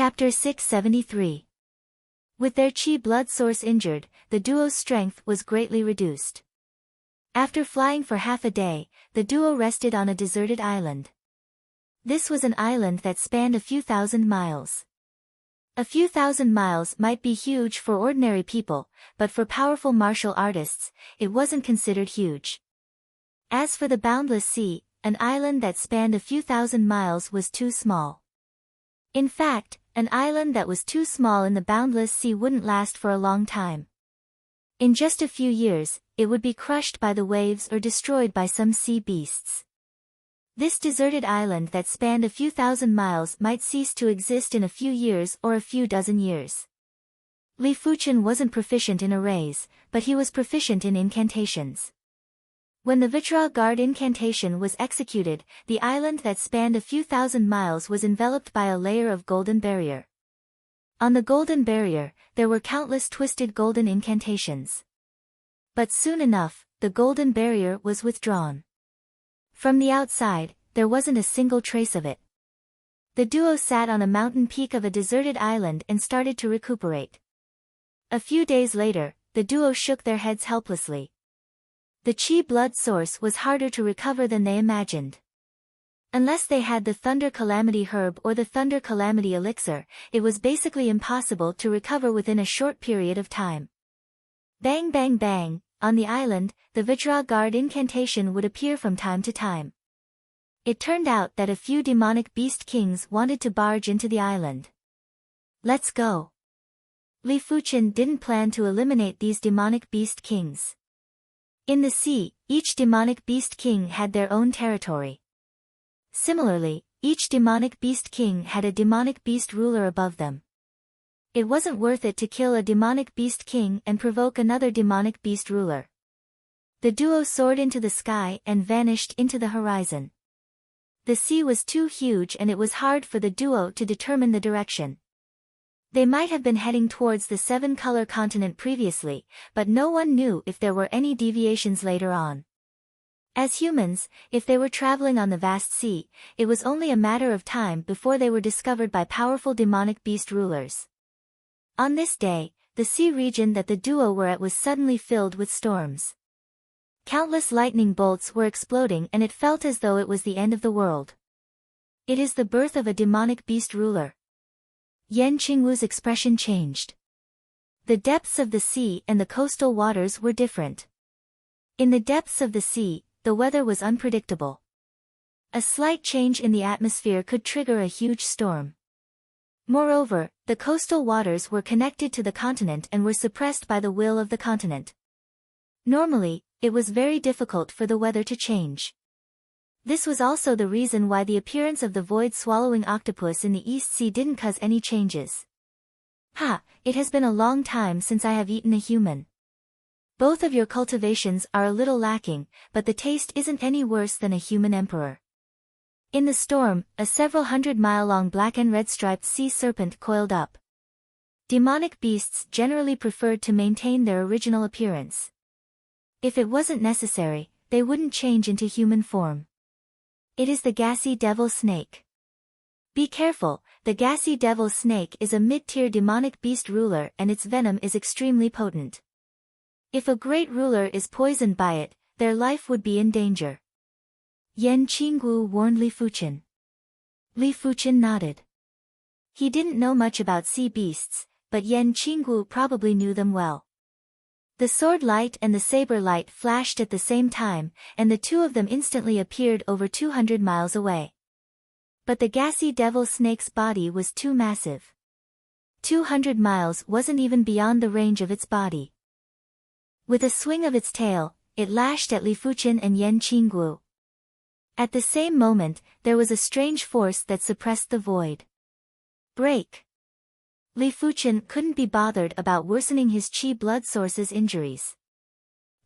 Chapter 673. With their chi blood source injured, the duo's strength was greatly reduced. After flying for half a day, the duo rested on a deserted island. This was an island that spanned a few thousand miles. A few thousand miles might be huge for ordinary people, but for powerful martial artists, it wasn't considered huge. As for the Boundless Sea, an island that spanned a few thousand miles was too small. In fact, an island that was too small in the Boundless Sea wouldn't last for a long time. In just a few years, it would be crushed by the waves or destroyed by some sea beasts. This deserted island that spanned a few thousand miles might cease to exist in a few years or a few dozen years. Li Fuchen wasn't proficient in arrays, but he was proficient in incantations. When the Vitra Guard incantation was executed, the island that spanned a few thousand miles was enveloped by a layer of golden barrier. On the golden barrier, there were countless twisted golden incantations. But soon enough, the golden barrier was withdrawn. From the outside, there wasn't a single trace of it. The duo sat on a mountain peak of a deserted island and started to recuperate. A few days later, the duo shook their heads helplessly. The chi blood source was harder to recover than they imagined. Unless they had the Thunder Calamity herb or the Thunder Calamity elixir, it was basically impossible to recover within a short period of time. Bang bang bang, on the island, the Vitra Guard incantation would appear from time to time. It turned out that a few demonic beast kings wanted to barge into the island. Let's go. Li Fuchen didn't plan to eliminate these demonic beast kings. In the sea, each demonic beast king had their own territory. Similarly, each demonic beast king had a demonic beast ruler above them. It wasn't worth it to kill a demonic beast king and provoke another demonic beast ruler. The duo soared into the sky and vanished into the horizon. The sea was too huge and it was hard for the duo to determine the direction. They might have been heading towards the seven-color continent previously, but no one knew if there were any deviations later on. As humans, if they were traveling on the vast sea, it was only a matter of time before they were discovered by powerful demonic beast rulers. On this day, the sea region that the duo were at was suddenly filled with storms. Countless lightning bolts were exploding and it felt as though it was the end of the world. It is the birth of a demonic beast ruler. Yan Qingwu's expression changed. The depths of the sea and the coastal waters were different. In the depths of the sea, the weather was unpredictable. A slight change in the atmosphere could trigger a huge storm. Moreover, the coastal waters were connected to the continent and were suppressed by the will of the continent. Normally, it was very difficult for the weather to change. This was also the reason why the appearance of the void-swallowing octopus in the East Sea didn't cause any changes. It has been a long time since I have eaten a human. Both of your cultivations are a little lacking, but the taste isn't any worse than a human emperor. In the storm, a several hundred-mile-long black and red-striped sea serpent coiled up. Demonic beasts generally preferred to maintain their original appearance. If it wasn't necessary, they wouldn't change into human form. It is the gassy devil snake. Be careful, the gassy devil snake is a mid-tier demonic beast ruler and its venom is extremely potent. If a great ruler is poisoned by it, their life would be in danger. Yan Qingwu warned Li Fuchen. Li Fuchen nodded. He didn't know much about sea beasts, but Yan Qingwu probably knew them well. The sword light and the saber light flashed at the same time, and the two of them instantly appeared over 200 miles away. But the gassy devil snake's body was too massive. 200 miles wasn't even beyond the range of its body. With a swing of its tail, it lashed at Li Fuchen and Yan Qingwu. At the same moment, there was a strange force that suppressed the void. Break! Li Fuchen couldn't be bothered about worsening his chi blood source's injuries.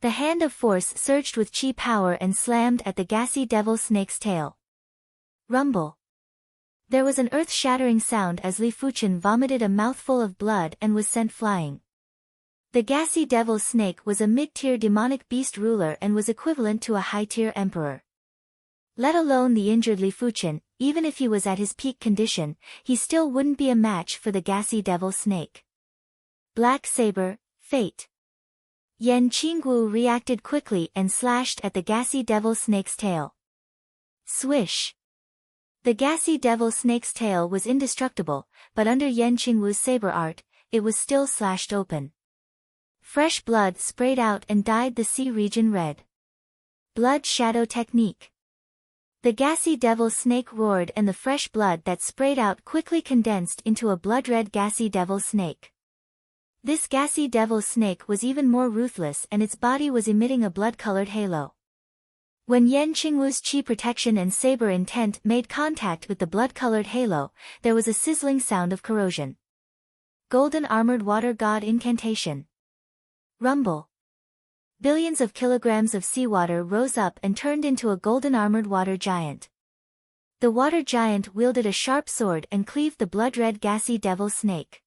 The hand of force surged with chi power and slammed at the gassy devil snake's tail. Rumble. There was an earth-shattering sound as Li Fuchen vomited a mouthful of blood and was sent flying. The gassy devil snake was a mid-tier demonic beast ruler and was equivalent to a high-tier emperor. Let alone the injured Li Fuchen, even if he was at his peak condition, he still wouldn't be a match for the gassy devil snake. Black Saber, Fate. Yan Qinggu reacted quickly and slashed at the gassy devil snake's tail. Swish! The gassy devil snake's tail was indestructible, but under Yan Qingwu's saber art, it was still slashed open. Fresh blood sprayed out and dyed the sea region red. Blood Shadow Technique. The gassy devil snake roared and the fresh blood that sprayed out quickly condensed into a blood-red gassy devil snake. This gassy devil snake was even more ruthless and its body was emitting a blood-colored halo. When Yan Qingwu's chi protection and saber intent made contact with the blood-colored halo, there was a sizzling sound of corrosion. Golden Armored Water God Incantation. Rumble. Billions of kilograms of seawater rose up and turned into a golden armored water giant. The water giant wielded a sharp sword and cleaved the blood-red gassy devil snake.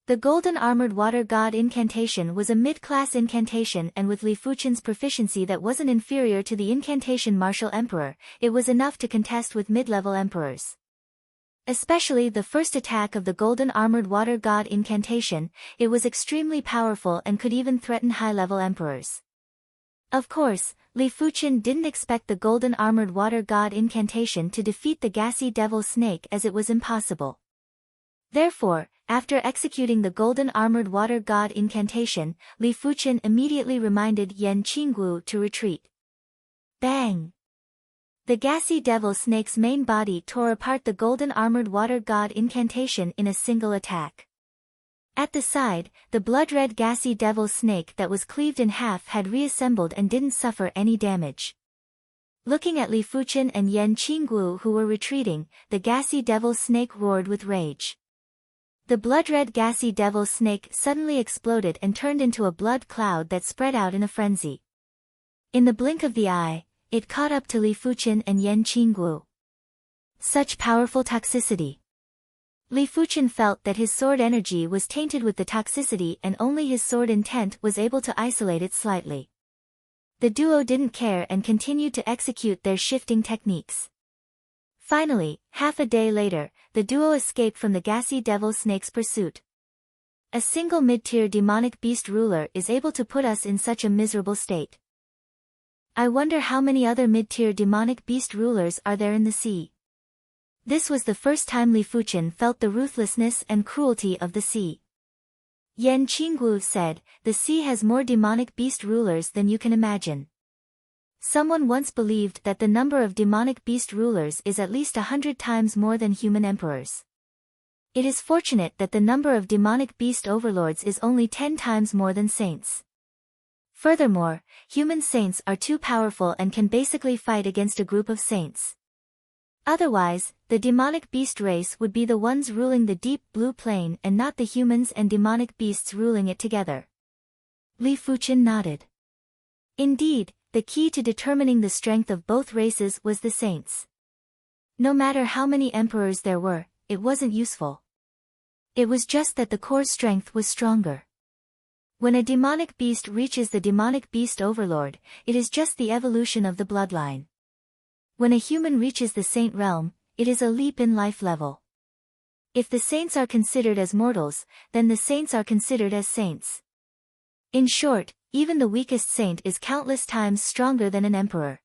The golden armored water god incantation was a mid-class incantation, and with Li Fuchen's proficiency that wasn't inferior to the incantation martial emperor, it was enough to contest with mid-level emperors. Especially the first attack of the golden armored water god incantation, it was extremely powerful and could even threaten high-level emperors. Of course, Li Fuchen didn't expect the golden armored water god incantation to defeat the gassy devil snake, as it was impossible. Therefore, after executing the golden armored water god incantation, Li Fuchen immediately reminded Yan Qingwu to retreat. Bang! The gassy devil snake's main body tore apart the golden armored water god incantation in a single attack. At the side, the blood-red gassy devil snake that was cleaved in half had reassembled and didn't suffer any damage. Looking at Li Fuchen and Yan Qingwu who were retreating, the gassy devil snake roared with rage. The blood-red gassy devil snake suddenly exploded and turned into a blood cloud that spread out in a frenzy. In the blink of the eye, it caught up to Li Fuchen and Yan Qingwu. Such powerful toxicity. Li Fuchen felt that his sword energy was tainted with the toxicity and only his sword intent was able to isolate it slightly. The duo didn't care and continued to execute their shifting techniques. Finally, half a day later, the duo escaped from the gassy devil snake's pursuit. A single mid-tier demonic beast ruler is able to put us in such a miserable state. I wonder how many other mid-tier demonic beast rulers are there in the sea. This was the first time Li Fuchen felt the ruthlessness and cruelty of the sea. Yan Qingwu said, "The sea has more demonic beast rulers than you can imagine." Someone once believed that the number of demonic beast rulers is at least 100 times more than human emperors. It is fortunate that the number of demonic beast overlords is only 10 times more than saints. Furthermore, human saints are too powerful and can basically fight against a group of saints. Otherwise, the demonic beast race would be the ones ruling the deep blue plane and not the humans and demonic beasts ruling it together. Li Fuchen nodded. Indeed, the key to determining the strength of both races was the saints. No matter how many emperors there were, it wasn't useful. It was just that the core strength was stronger. When a demonic beast reaches the demonic beast overlord, it is just the evolution of the bloodline. When a human reaches the saint realm, it is a leap in life level. If the saints are considered as mortals, then the saints are considered as saints. In short, even the weakest saint is countless times stronger than an emperor.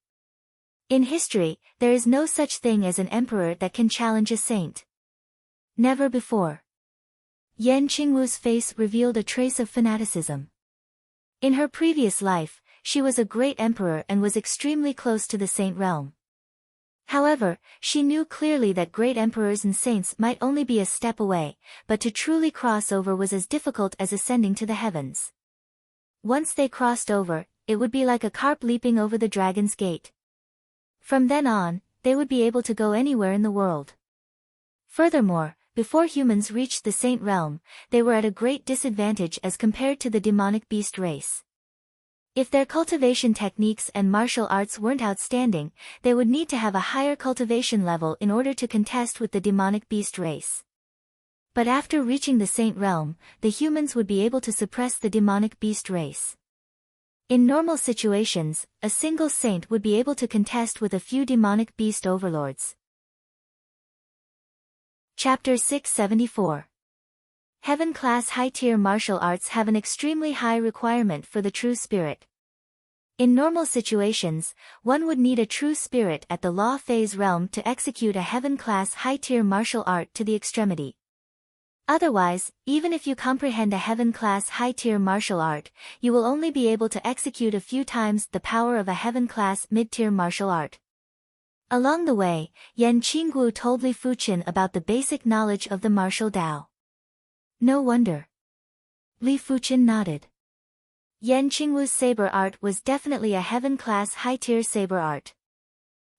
In history, there is no such thing as an emperor that can challenge a saint. Never before. Yan Qingwu's face revealed a trace of fanaticism. In her previous life, she was a great emperor and was extremely close to the saint realm. However, she knew clearly that great emperors and saints might only be a step away, but to truly cross over was as difficult as ascending to the heavens. Once they crossed over, it would be like a carp leaping over the dragon's gate. From then on, they would be able to go anywhere in the world. Furthermore, before humans reached the saint realm, they were at a great disadvantage as compared to the demonic beast race. If their cultivation techniques and martial arts weren't outstanding, they would need to have a higher cultivation level in order to contest with the demonic beast race. But after reaching the saint realm, the humans would be able to suppress the demonic beast race. In normal situations, a single saint would be able to contest with a few demonic beast overlords. Chapter 674. Heaven-class high-tier martial arts have an extremely high requirement for the true spirit. In normal situations, one would need a true spirit at the law phase realm to execute a heaven-class high-tier martial art to the extremity. Otherwise, even if you comprehend a heaven-class high-tier martial art, you will only be able to execute a few times the power of a heaven-class mid-tier martial art. Along the way, Yan Qinggu told Li Fuqin about the basic knowledge of the martial Tao. No wonder. Li Fuqin nodded. Yan Qingwu's saber art was definitely a heaven-class high-tier saber art.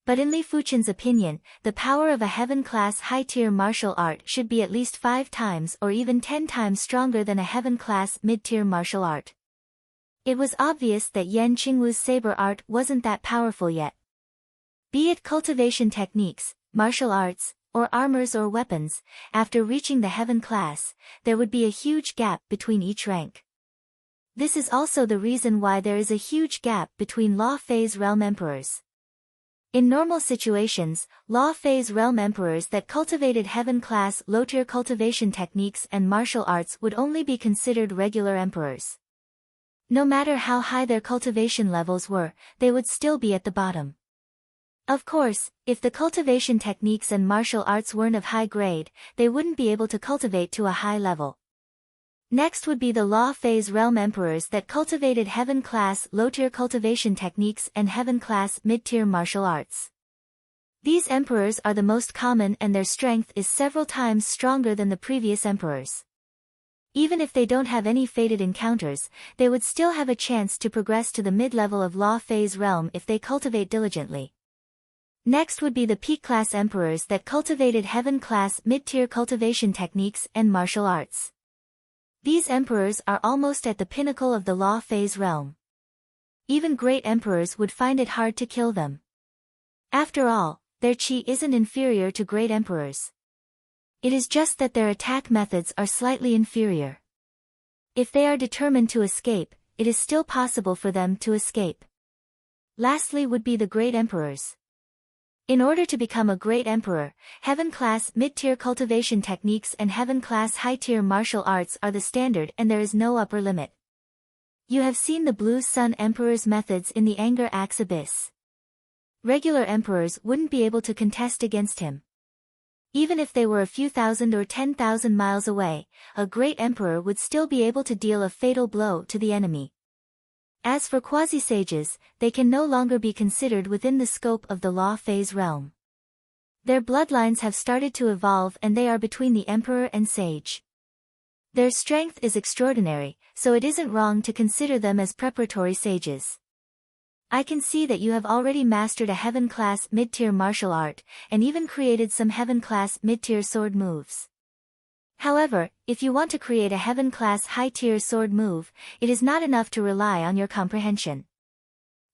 But in Li Fuqin's opinion, the power of a heaven-class high-tier martial art should be at least 5 times or even 10 times stronger than a heaven-class mid-tier martial art. It was obvious that Yan Qingwu's saber art wasn't that powerful yet. Be it cultivation techniques, martial arts, or armors or weapons, after reaching the heaven class, there would be a huge gap between each rank. This is also the reason why there is a huge gap between law phase realm emperors. In normal situations, law phase realm emperors that cultivated heaven-class low-tier cultivation techniques and martial arts would only be considered regular emperors. No matter how high their cultivation levels were, they would still be at the bottom. Of course, if the cultivation techniques and martial arts weren't of high grade, they wouldn't be able to cultivate to a high level. Next would be the law phase realm emperors that cultivated heaven-class low-tier cultivation techniques and heaven-class mid-tier martial arts. These emperors are the most common and their strength is several times stronger than the previous emperors. Even if they don't have any fated encounters, they would still have a chance to progress to the mid-level of law phase realm if they cultivate diligently. Next would be the peak-class emperors that cultivated heaven-class mid-tier cultivation techniques and martial arts. These emperors are almost at the pinnacle of the law phase realm. Even great emperors would find it hard to kill them. After all, their chi isn't inferior to great emperors. It is just that their attack methods are slightly inferior. If they are determined to escape, it is still possible for them to escape. Lastly would be the great emperors. In order to become a great emperor, heaven-class mid-tier cultivation techniques and heaven-class high-tier martial arts are the standard and there is no upper limit. You have seen the Blue Sun Emperor's methods in the Anger Axe Abyss. Regular emperors wouldn't be able to contest against him. Even if they were a few thousand or 10,000 miles away, a great emperor would still be able to deal a fatal blow to the enemy. As for quasi-sages, they can no longer be considered within the scope of the law phase realm. Their bloodlines have started to evolve and they are between the emperor and sage. Their strength is extraordinary, so it isn't wrong to consider them as preparatory sages. I can see that you have already mastered a heaven-class mid-tier martial art, and even created some heaven-class mid-tier sword moves. However, if you want to create a heaven-class high-tier sword move, it is not enough to rely on your comprehension.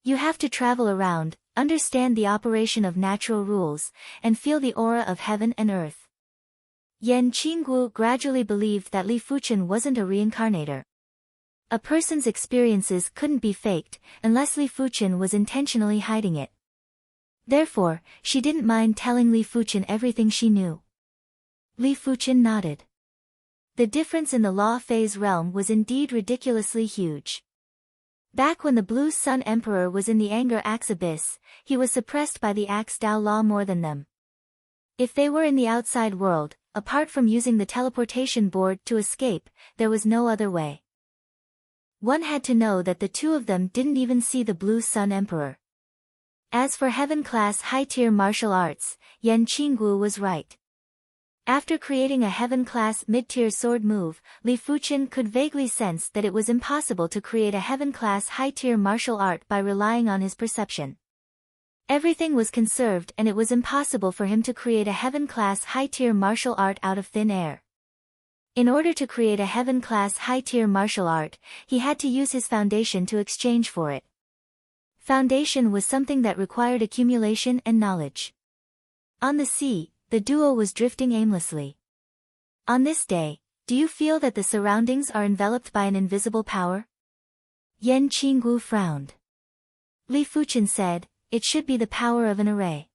You have to travel around, understand the operation of natural rules, and feel the aura of heaven and earth. Yan Qinggu gradually believed that Li Fuqin wasn't a reincarnator. A person's experiences couldn't be faked, unless Li Fuqin was intentionally hiding it. Therefore, she didn't mind telling Li Fuqin everything she knew. Li Fuqin nodded. The difference in the law phase realm was indeed ridiculously huge. Back when the Blue Sun Emperor was in the Anger Axe Abyss, he was suppressed by the Axe Tao law more than them. If they were in the outside world, apart from using the teleportation board to escape, there was no other way. One had to know that the two of them didn't even see the Blue Sun Emperor. As for heaven-class high-tier martial arts, Yan Qinggu was right. After creating a heaven-class mid-tier sword move, Li Fuqin could vaguely sense that it was impossible to create a heaven-class high-tier martial art by relying on his perception. Everything was conserved and it was impossible for him to create a heaven-class high-tier martial art out of thin air. In order to create a heaven-class high-tier martial art, he had to use his foundation to exchange for it. Foundation was something that required accumulation and knowledge. On the sea, the duo was drifting aimlessly. On this day, do you feel that the surroundings are enveloped by an invisible power? Yan Qinggu frowned. Li Fuqin said, it should be the power of an array.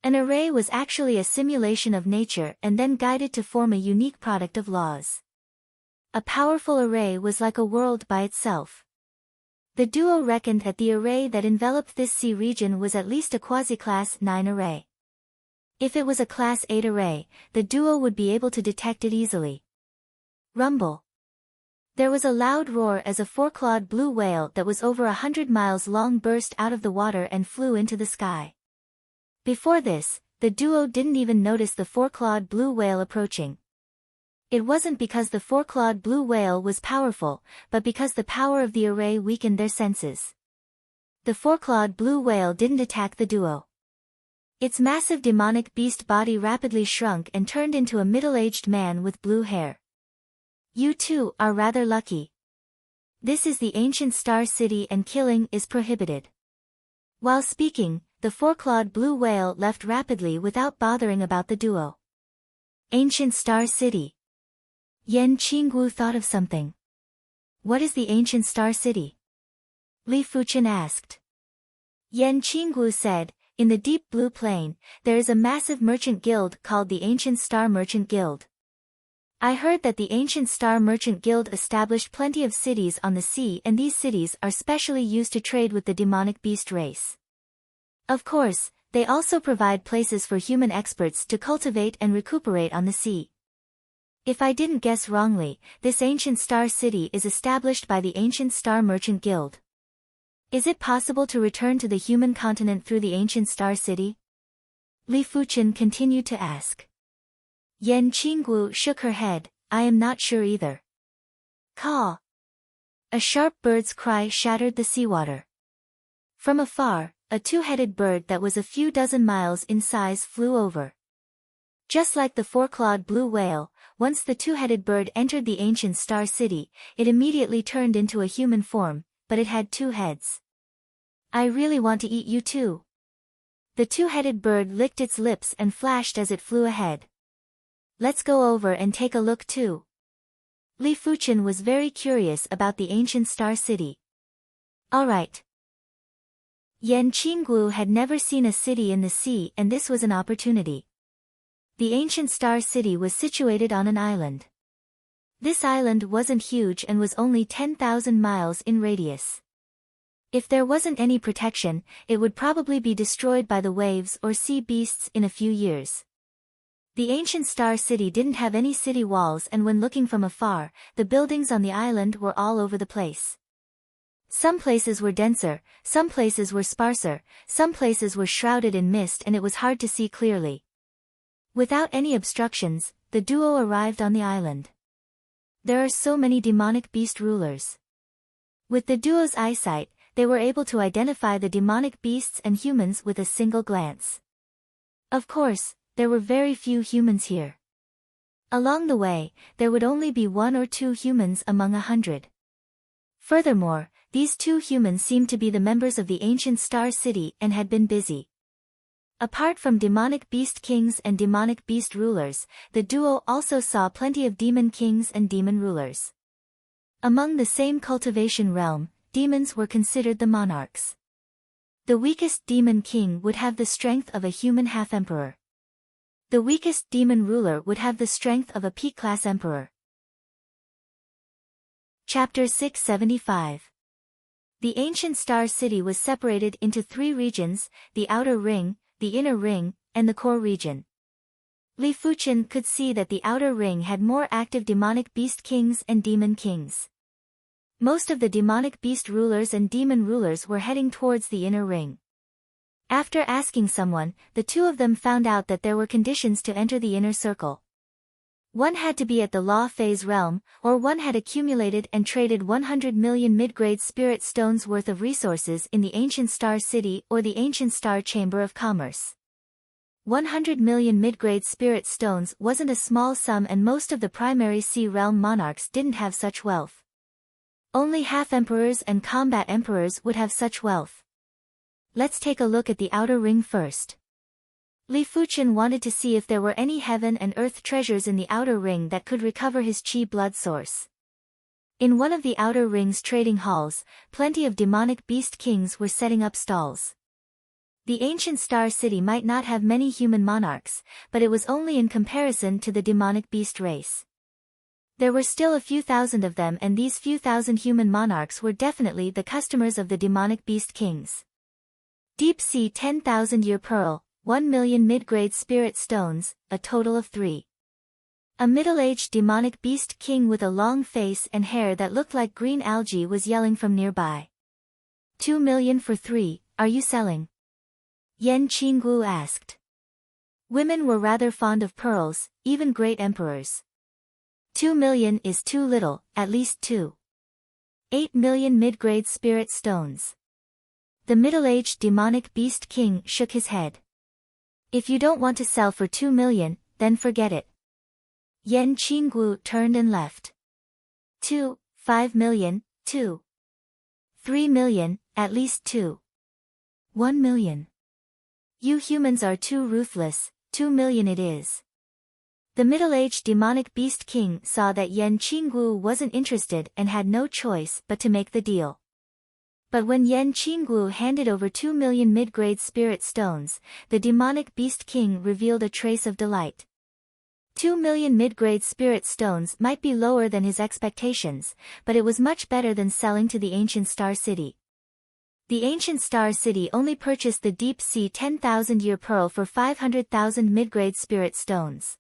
An array was actually a simulation of nature and then guided to form a unique product of laws. A powerful array was like a world by itself. The duo reckoned that the array that enveloped this sea region was at least a quasi-class 9 array. If it was a class 8 array, the duo would be able to detect it easily. Rumble. There was a loud roar as a four-clawed blue whale that was over 100 miles long burst out of the water and flew into the sky. Before this, the duo didn't even notice the four-clawed blue whale approaching. It wasn't because the four-clawed blue whale was powerful, but because the power of the array weakened their senses. The four-clawed blue whale didn't attack the duo. Its massive demonic beast body rapidly shrunk and turned into a middle-aged man with blue hair. You two are rather lucky. This is the ancient star city and killing is prohibited. While speaking, the four-clawed blue whale left rapidly without bothering about the duo. Ancient Star City. Yan Qinggu thought of something. What is the ancient star city? Li Fuchen asked. Yan Qinggu said, in the deep blue plain, there is a massive merchant guild called the Ancient Star Merchant Guild. I heard that the Ancient Star Merchant Guild established plenty of cities on the sea, and these cities are specially used to trade with the demonic beast race. Of course, they also provide places for human experts to cultivate and recuperate on the sea. If I didn't guess wrongly, this Ancient Star City is established by the Ancient Star Merchant Guild. Is it possible to return to the human continent through the Ancient Star City? Li Fuchen continued to ask. Yan Qinggu shook her head, I am not sure either. Caw! A sharp bird's cry shattered the seawater. From afar, a two-headed bird that was a few dozen miles in size flew over. Just like the four-clawed blue whale, once the two-headed bird entered the ancient star city, it immediately turned into a human form, but it had two heads. I really want to eat you too. The two-headed bird licked its lips and flashed as it flew ahead. Let's go over and take a look too. Li Fuchen was very curious about the ancient star city. Alright. Yan Qinggu had never seen a city in the sea, and this was an opportunity. The ancient star city was situated on an island. This island wasn't huge and was only 10,000 miles in radius. If there wasn't any protection, it would probably be destroyed by the waves or sea beasts in a few years. The ancient star city didn't have any city walls, and when looking from afar, the buildings on the island were all over the place. Some places were denser, some places were sparser, some places were shrouded in mist, and it was hard to see clearly. Without any obstructions, the duo arrived on the island. There are so many demonic beast rulers. With the duo's eyesight, they were able to identify the demonic beasts and humans with a single glance. Of course, there were very few humans here. Along the way, there would only be 1 or 2 humans among 100. Furthermore, these 2 humans seemed to be the members of the ancient star city and had been busy. Apart from demonic beast kings and demonic beast rulers, the duo also saw plenty of demon kings and demon rulers. Among the same cultivation realm, demons were considered the monarchs. The weakest demon king would have the strength of a human half-emperor. The weakest demon ruler would have the strength of a peak-class emperor. Chapter 675. The ancient star city was separated into 3 regions, the outer ring, the inner ring, and the core region. Li Fuchen could see that the outer ring had more active demonic beast kings and demon kings. Most of the demonic beast rulers and demon rulers were heading towards the inner ring. After asking someone, the 2 of them found out that there were conditions to enter the inner circle. One had to be at the law phase realm, or one had accumulated and traded 100 million mid-grade spirit stones worth of resources in the ancient star city or the ancient star chamber of commerce. 100 million mid-grade spirit stones wasn't a small sum, and most of the primary sea realm monarchs didn't have such wealth. Only half-emperors and combat emperors would have such wealth. Let's take a look at the outer ring first. Li Fuchen wanted to see if there were any heaven and earth treasures in the outer ring that could recover his chi blood source. In one of the outer ring's trading halls, plenty of demonic beast kings were setting up stalls. The ancient star city might not have many human monarchs, but it was only in comparison to the demonic beast race. There were still a few thousand of them, and these few thousand human monarchs were definitely the customers of the demonic beast kings. Deep Sea 10,000-year pearl, 1 million mid-grade spirit stones, a total of 3. A middle-aged demonic beast king with a long face and hair that looked like green algae was yelling from nearby. 2 million for 3, are you selling? Yan Qinggu asked. Women were rather fond of pearls, even great emperors. 2 million is too little, at least 2. 8 million mid-grade spirit stones. The middle-aged demonic beast king shook his head. If you don't want to sell for 2 million, then forget it. Yan Qinggu turned and left. 2, 5 million, 2. 3 million, at least 2. 1 million. You humans are too ruthless, 2 million it is. The middle-aged demonic beast king saw that Yan Qinggu wasn't interested and had no choice but to make the deal. But when Yan Qinggu handed over 2 million mid-grade spirit stones, the demonic beast king revealed a trace of delight. 2 million mid-grade spirit stones might be lower than his expectations, but it was much better than selling to the ancient star city. The ancient star city only purchased the Deep Sea 10,000-year pearl for 500,000 mid-grade spirit stones.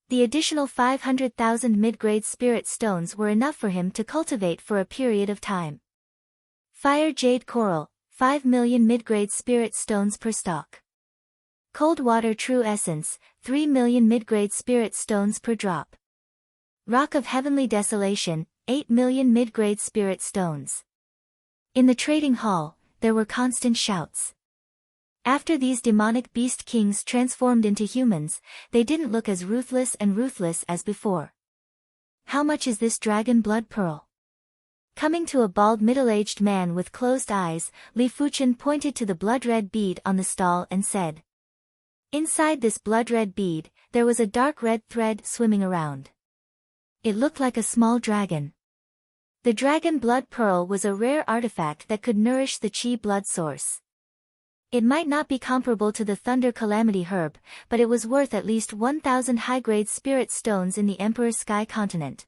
The additional 500,000 mid-grade spirit stones were enough for him to cultivate for a period of time. Fire Jade Coral, 5 million mid-grade spirit stones per stalk. Cold Water True Essence, 3 million mid-grade spirit stones per drop. Rock of Heavenly Desolation, 8 million mid-grade spirit stones. In the trading hall, there were constant shouts. After these demonic beast kings transformed into humans, they didn't look as ruthless as before. How much is this dragon blood pearl? Coming to a bald middle-aged man with closed eyes, Li Fuchen pointed to the blood-red bead on the stall and said. Inside this blood-red bead, there was a dark red thread swimming around. It looked like a small dragon. The dragon blood pearl was a rare artifact that could nourish the Qi blood source. It might not be comparable to the Thunder Calamity herb, but it was worth at least 1,000 high-grade spirit stones in the Emperor's Sky continent.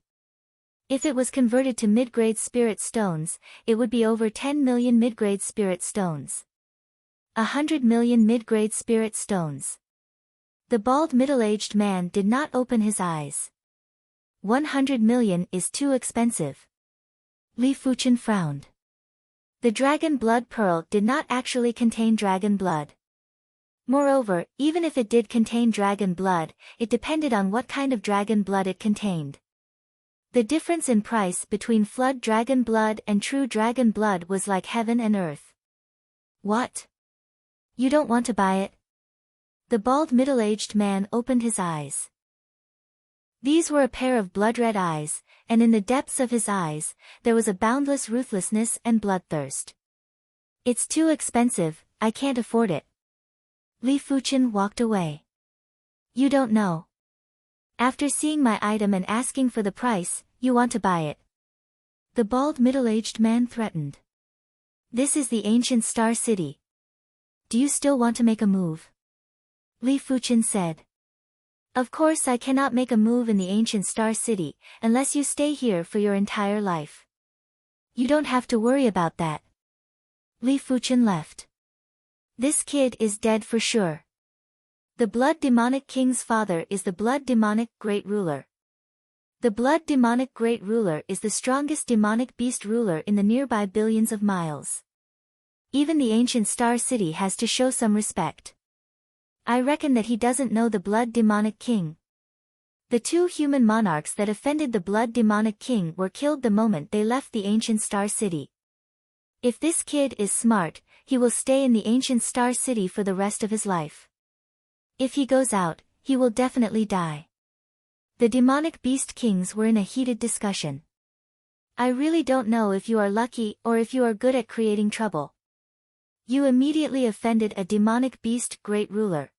If it was converted to mid-grade spirit stones, it would be over 10 million mid-grade spirit stones. 100 million mid-grade spirit stones. The bald middle-aged man did not open his eyes. 100 million is too expensive. Li Fuchen frowned. The dragon blood pearl did not actually contain dragon blood. Moreover, even if it did contain dragon blood, it depended on what kind of dragon blood it contained. The difference in price between flood dragon blood and true dragon blood was like heaven and earth. What? You don't want to buy it? The bald middle-aged man opened his eyes. These were a pair of blood-red eyes, and in the depths of his eyes, there was a boundless ruthlessness and bloodthirst. It's too expensive, I can't afford it. Li Fuchen walked away. You don't know. After seeing my item and asking for the price, you want to buy it. The bald middle-aged man threatened. This is the ancient star city. Do you still want to make a move? Li Fuchen said. Of course I cannot make a move in the ancient star city, unless you stay here for your entire life. You don't have to worry about that. Li Fuchen left. This kid is dead for sure. The blood demonic king's father is the blood demonic great ruler. The blood demonic great ruler is the strongest demonic beast ruler in the nearby billions of miles. Even the ancient star city has to show some respect. I reckon that he doesn't know the blood demonic king. The 2 human monarchs that offended the blood demonic king were killed the moment they left the ancient star city. If this kid is smart, he will stay in the ancient star city for the rest of his life. If he goes out, he will definitely die. The demonic beast kings were in a heated discussion. I really don't know if you are lucky or if you are good at creating trouble. You immediately offended a demonic beast great ruler.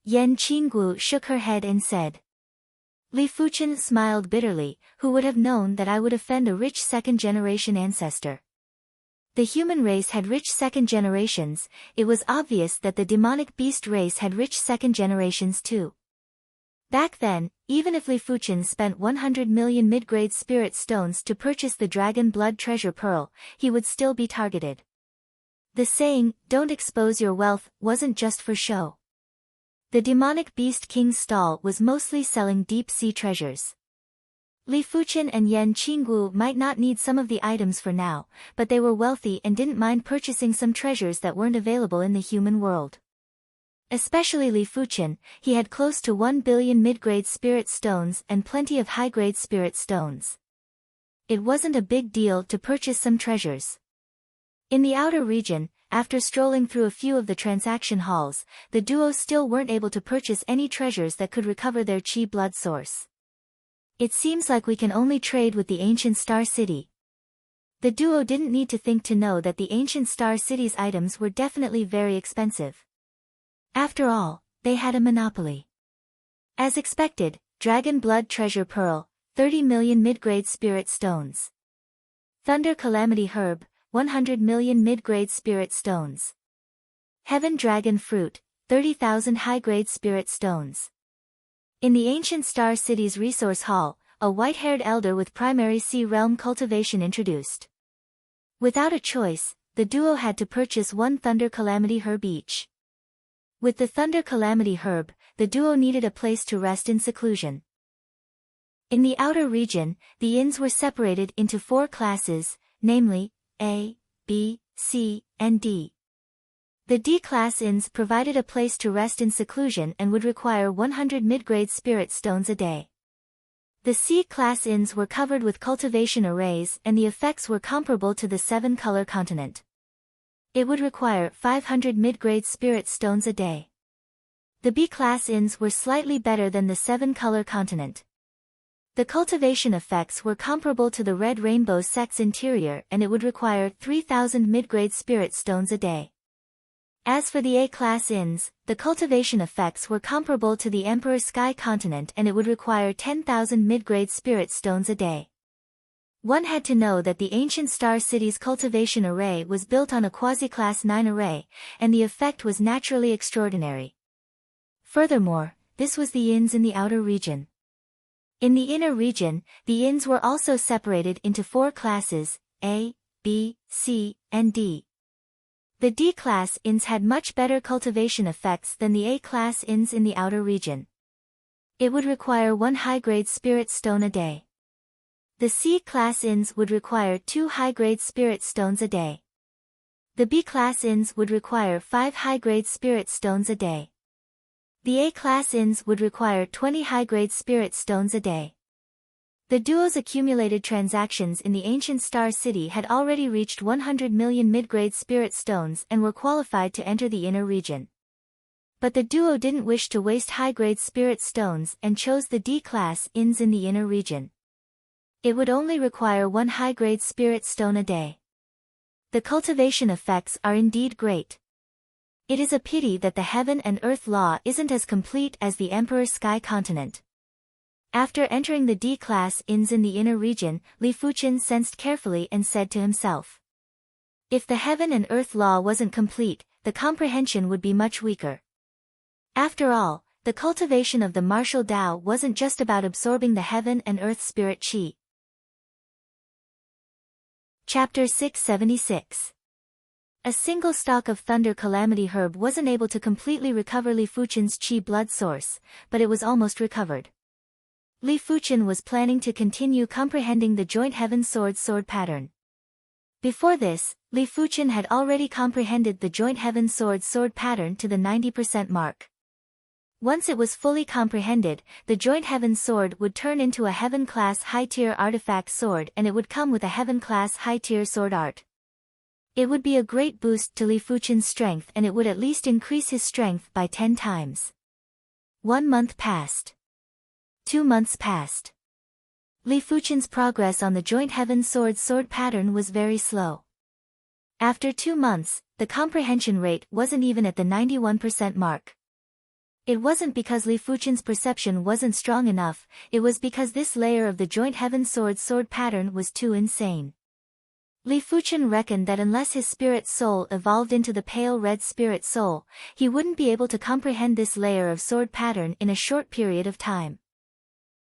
Yan Qinggu shook her head and said. Li Fuchen smiled bitterly, who would have known that I would offend a rich second-generation ancestor. The human race had rich second generations. It was obvious that the demonic beast race had rich second generations too. Back then, even if Li Fuqian spent 100 million mid-grade spirit stones to purchase the dragon blood treasure pearl, he would still be targeted. The saying, "Don't expose your wealth," wasn't just for show. The demonic beast king's stall was mostly selling deep-sea treasures. Li Fuqian and Yan Qinggu might not need some of the items for now, but they were wealthy and didn't mind purchasing some treasures that weren't available in the human world. Especially Li Fuqian, he had close to 1 billion mid-grade spirit stones and plenty of high-grade spirit stones. It wasn't a big deal to purchase some treasures. In the outer region, after strolling through a few of the transaction halls, the duo still weren't able to purchase any treasures that could recover their chi blood source. It seems like we can only trade with the ancient Star City. The duo didn't need to think to know that the ancient Star City's items were definitely very expensive. After all, they had a monopoly. As expected, Dragon Blood Treasure Pearl, 30 million mid-grade spirit stones. Thunder Calamity Herb, 100 million mid-grade spirit stones. Heaven Dragon Fruit, 30,000 high-grade spirit stones. In the ancient Star City's resource hall, a white-haired elder with primary sea realm cultivation introduced. Without a choice, the duo had to purchase one Thunder Calamity Herb each. With the Thunder Calamity Herb, the duo needed a place to rest in seclusion. In the outer region, the inns were separated into 4 classes, namely, A, B, C, and D. The D-class inns provided a place to rest in seclusion and would require 100 mid-grade spirit stones a day. The C-class inns were covered with cultivation arrays and the effects were comparable to the 7-color continent. It would require 500 mid-grade spirit stones a day. The B-class inns were slightly better than the 7-color continent. The cultivation effects were comparable to the Red Rainbow sect's interior and it would require 3,000 mid-grade spirit stones a day. As for the A-class inns, the cultivation effects were comparable to the Emperor Sky continent and it would require 10,000 mid-grade spirit stones a day. One had to know that the ancient Star City's cultivation array was built on a quasi-class 9 array, and the effect was naturally extraordinary. Furthermore, this was the inns in the outer region. In the inner region, the inns were also separated into 4 classes, A, B, C, and D. The D-class inns had much better cultivation effects than the A-class inns in the outer region. It would require 1 high-grade spirit stone a day. The C-class inns would require 2 high-grade spirit stones a day. The B-class inns would require 5 high-grade spirit stones a day. The A-class inns would require 20 high-grade spirit stones a day. The duo's accumulated transactions in the ancient Star City had already reached 100 million mid-grade spirit stones and were qualified to enter the inner region. But the duo didn't wish to waste high-grade spirit stones and chose the D-class inns in the inner region. It would only require 1 high-grade spirit stone a day. The cultivation effects are indeed great. It is a pity that the heaven and earth law isn't as complete as the Emperor Sky continent. After entering the D-class inns in the inner region, Li Fuqian sensed carefully and said to himself. If the heaven and earth law wasn't complete, the comprehension would be much weaker. After all, the cultivation of the martial Tao wasn't just about absorbing the heaven and earth spirit qi. Chapter 676. A single stalk of Thunder Calamity Herb wasn't able to completely recover Li Fuqian's qi blood source, but it was almost recovered. Li Fuqian was planning to continue comprehending the joint heaven sword pattern. Before this, Li Fuqian had already comprehended the joint heaven sword pattern to the 90% mark. Once it was fully comprehended, the joint heaven sword would turn into a heaven-class high-tier artifact sword and it would come with a heaven-class high-tier sword art. It would be a great boost to Li Fuqian's strength and it would at least increase his strength by 10 times. 1 month passed. 2 months passed. Li Fuqian's progress on the joint heaven sword pattern was very slow. After 2 months, the comprehension rate wasn't even at the 91% mark. It wasn't because Li Fuqian's perception wasn't strong enough, it was because this layer of the joint heaven sword pattern was too insane. Li Fuchen reckoned that unless his spirit soul evolved into the pale red spirit soul, he wouldn't be able to comprehend this layer of sword pattern in a short period of time.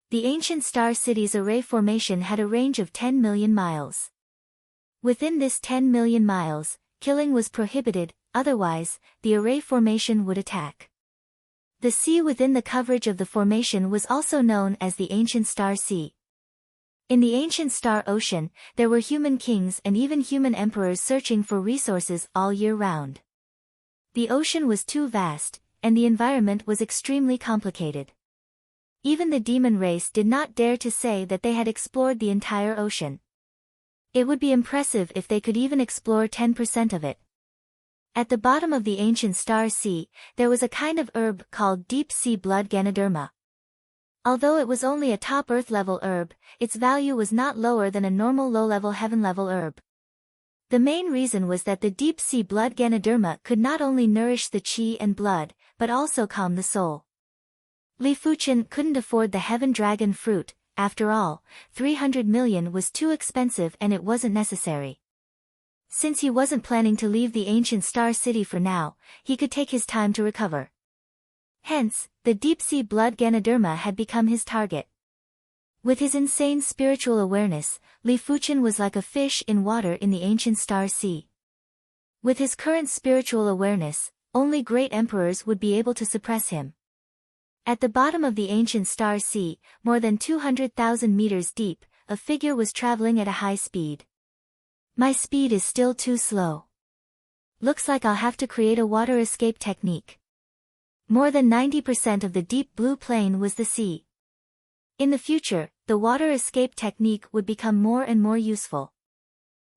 The ancient star city's array formation had a range of 10 million miles. Within this 10 million miles, killing was prohibited, otherwise, the array formation would attack. The sea within the coverage of the formation was also known as the Ancient Star Sea. In the Ancient Star Ocean, there were human kings and even human emperors searching for resources all year round. The ocean was too vast, and the environment was extremely complicated. Even the demon race did not dare to say that they had explored the entire ocean. It would be impressive if they could even explore 10% of it. At the bottom of the Ancient Star Sea, there was a kind of herb called deep-sea blood Ganoderma. Although it was only a top Earth-level herb, its value was not lower than a normal low-level heaven-level herb. The main reason was that the deep-sea blood Ganoderma could not only nourish the chi and blood, but also calm the soul. Li Fuchen couldn't afford the heaven dragon fruit. After all, 300 million was too expensive and it wasn't necessary. Since he wasn't planning to leave the ancient star city for now, he could take his time to recover. Hence, the deep-sea blood Ganoderma had become his target. With his insane spiritual awareness, Li Fuchen was like a fish in water in the ancient star sea. With his current spiritual awareness, only great emperors would be able to suppress him. At the bottom of the ancient star sea, more than 200,000 meters deep, a figure was traveling at a high speed. My speed is still too slow. Looks like I'll have to create a water escape technique. More than 90% of the deep blue plain was the sea. In the future, the water escape technique would become more and more useful.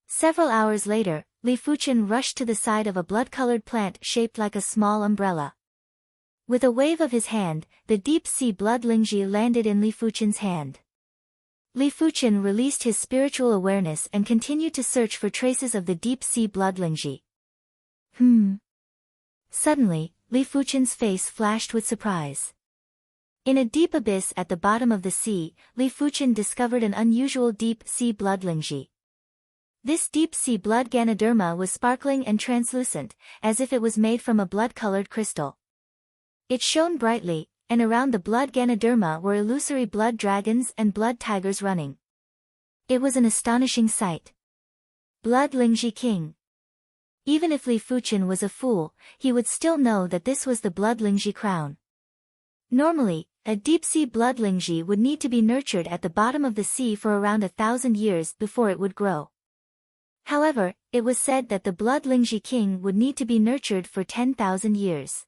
Several hours later, Li Fuchen rushed to the side of a blood-colored plant shaped like a small umbrella. With a wave of his hand, the deep-sea blood Lingji landed in Li Fuchen's hand. Li Fuchen released his spiritual awareness and continued to search for traces of the deep-sea blood Lingji. Suddenly, Li Fuchen's face flashed with surprise. In a deep abyss at the bottom of the sea, Li Fuchen discovered an unusual deep-sea blood Lingji. This deep-sea blood Ganoderma was sparkling and translucent, as if it was made from a blood-colored crystal. It shone brightly, and around the blood Ganoderma were illusory blood dragons and blood tigers running. It was an astonishing sight. Blood Lingji King. Even if Li Fuchen was a fool, he would still know that this was the blood Lingji crown. Normally, a deep-sea blood Lingji would need to be nurtured at the bottom of the sea for around 1,000 years before it would grow. However, it was said that the blood Lingji King would need to be nurtured for 10,000 years.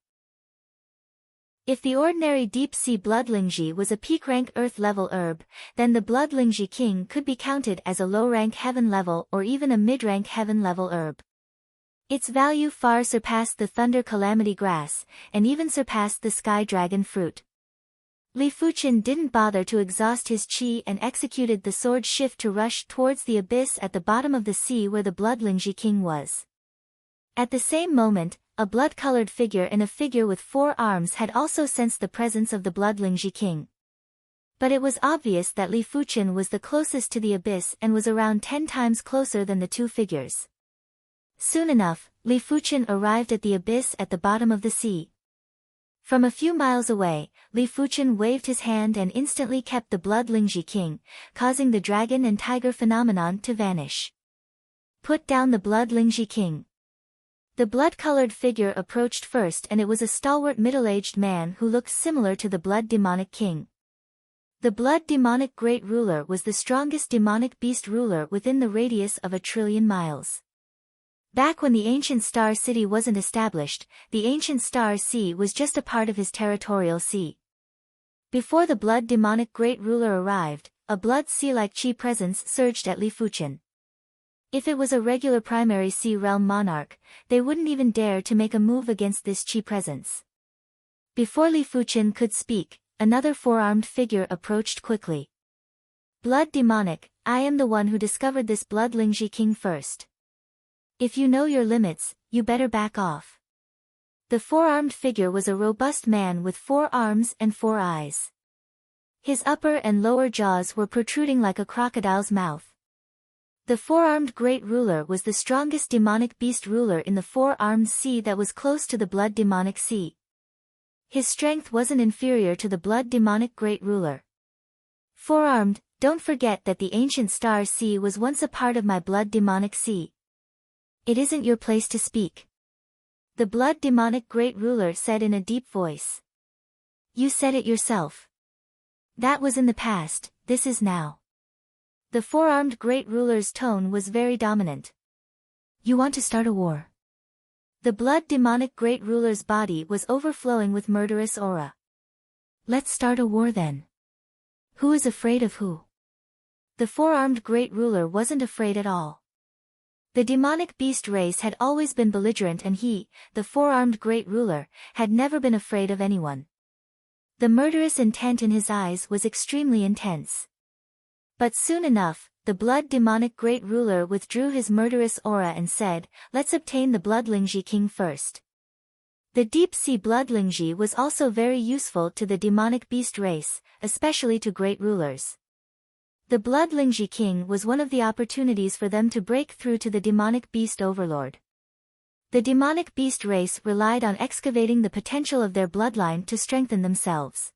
If the ordinary deep-sea blood Lingji was a peak-rank Earth-level herb, then the blood Lingji King could be counted as a low-rank heaven-level or even a mid-rank heaven-level herb. Its value far surpassed the thunder calamity grass, and even surpassed the sky dragon fruit. Li Fuchen didn't bother to exhaust his chi and executed the sword shift to rush towards the abyss at the bottom of the sea where the blood Lingji King was. At the same moment, a blood-colored figure in a figure with 4 arms had also sensed the presence of the blood Lingji King. But it was obvious that Li Fuchen was the closest to the abyss and was around 10 times closer than the two figures. Soon enough, Li Fuchen arrived at the abyss at the bottom of the sea. From a few miles away, Li Fuchen waved his hand and instantly kept the blood Lingji King, causing the dragon and tiger phenomenon to vanish. Put down the blood Lingji King. The blood-colored figure approached first, and it was a stalwart middle-aged man who looked similar to the blood demonic king. The blood demonic great ruler was the strongest demonic beast ruler within the radius of 1 trillion miles. Back when the ancient star city wasn't established, the ancient star sea was just a part of his territorial sea. Before the blood demonic great ruler arrived, a blood sea-like chi presence surged at Li Fuchen. If it was a regular primary sea realm monarch, they wouldn't even dare to make a move against this chi presence. Before Li Fuchen could speak, another 4-armed figure approached quickly. Blood demonic, I am the one who discovered this blood Lingji King first. If you know your limits, you better back off. The 4-armed figure was a robust man with 4 arms and 4 eyes. His upper and lower jaws were protruding like a crocodile's mouth. The four-armed great ruler was the strongest demonic beast ruler in the four-armed sea that was close to the blood demonic sea. His strength wasn't inferior to the blood demonic great ruler. Four-armed, don't forget that the ancient star sea was once a part of my blood demonic sea. It isn't your place to speak. The blood demonic great ruler said in a deep voice. You said it yourself. That was in the past, this is now. The four-armed great ruler's tone was very dominant. You want to start a war? The blood demonic great ruler's body was overflowing with murderous aura. Let's start a war then. Who is afraid of who? The four-armed great ruler wasn't afraid at all. The demonic beast race had always been belligerent and he, the four-armed great ruler, had never been afraid of anyone. The murderous intent in his eyes was extremely intense. But soon enough, the blood demonic great ruler withdrew his murderous aura and said, let's obtain the blood Lingji king first. The deep-sea blood Lingji was also very useful to the demonic beast race, especially to great rulers. The blood Lingji king was one of the opportunities for them to break through to the demonic beast overlord. The demonic beast race relied on excavating the potential of their bloodline to strengthen themselves.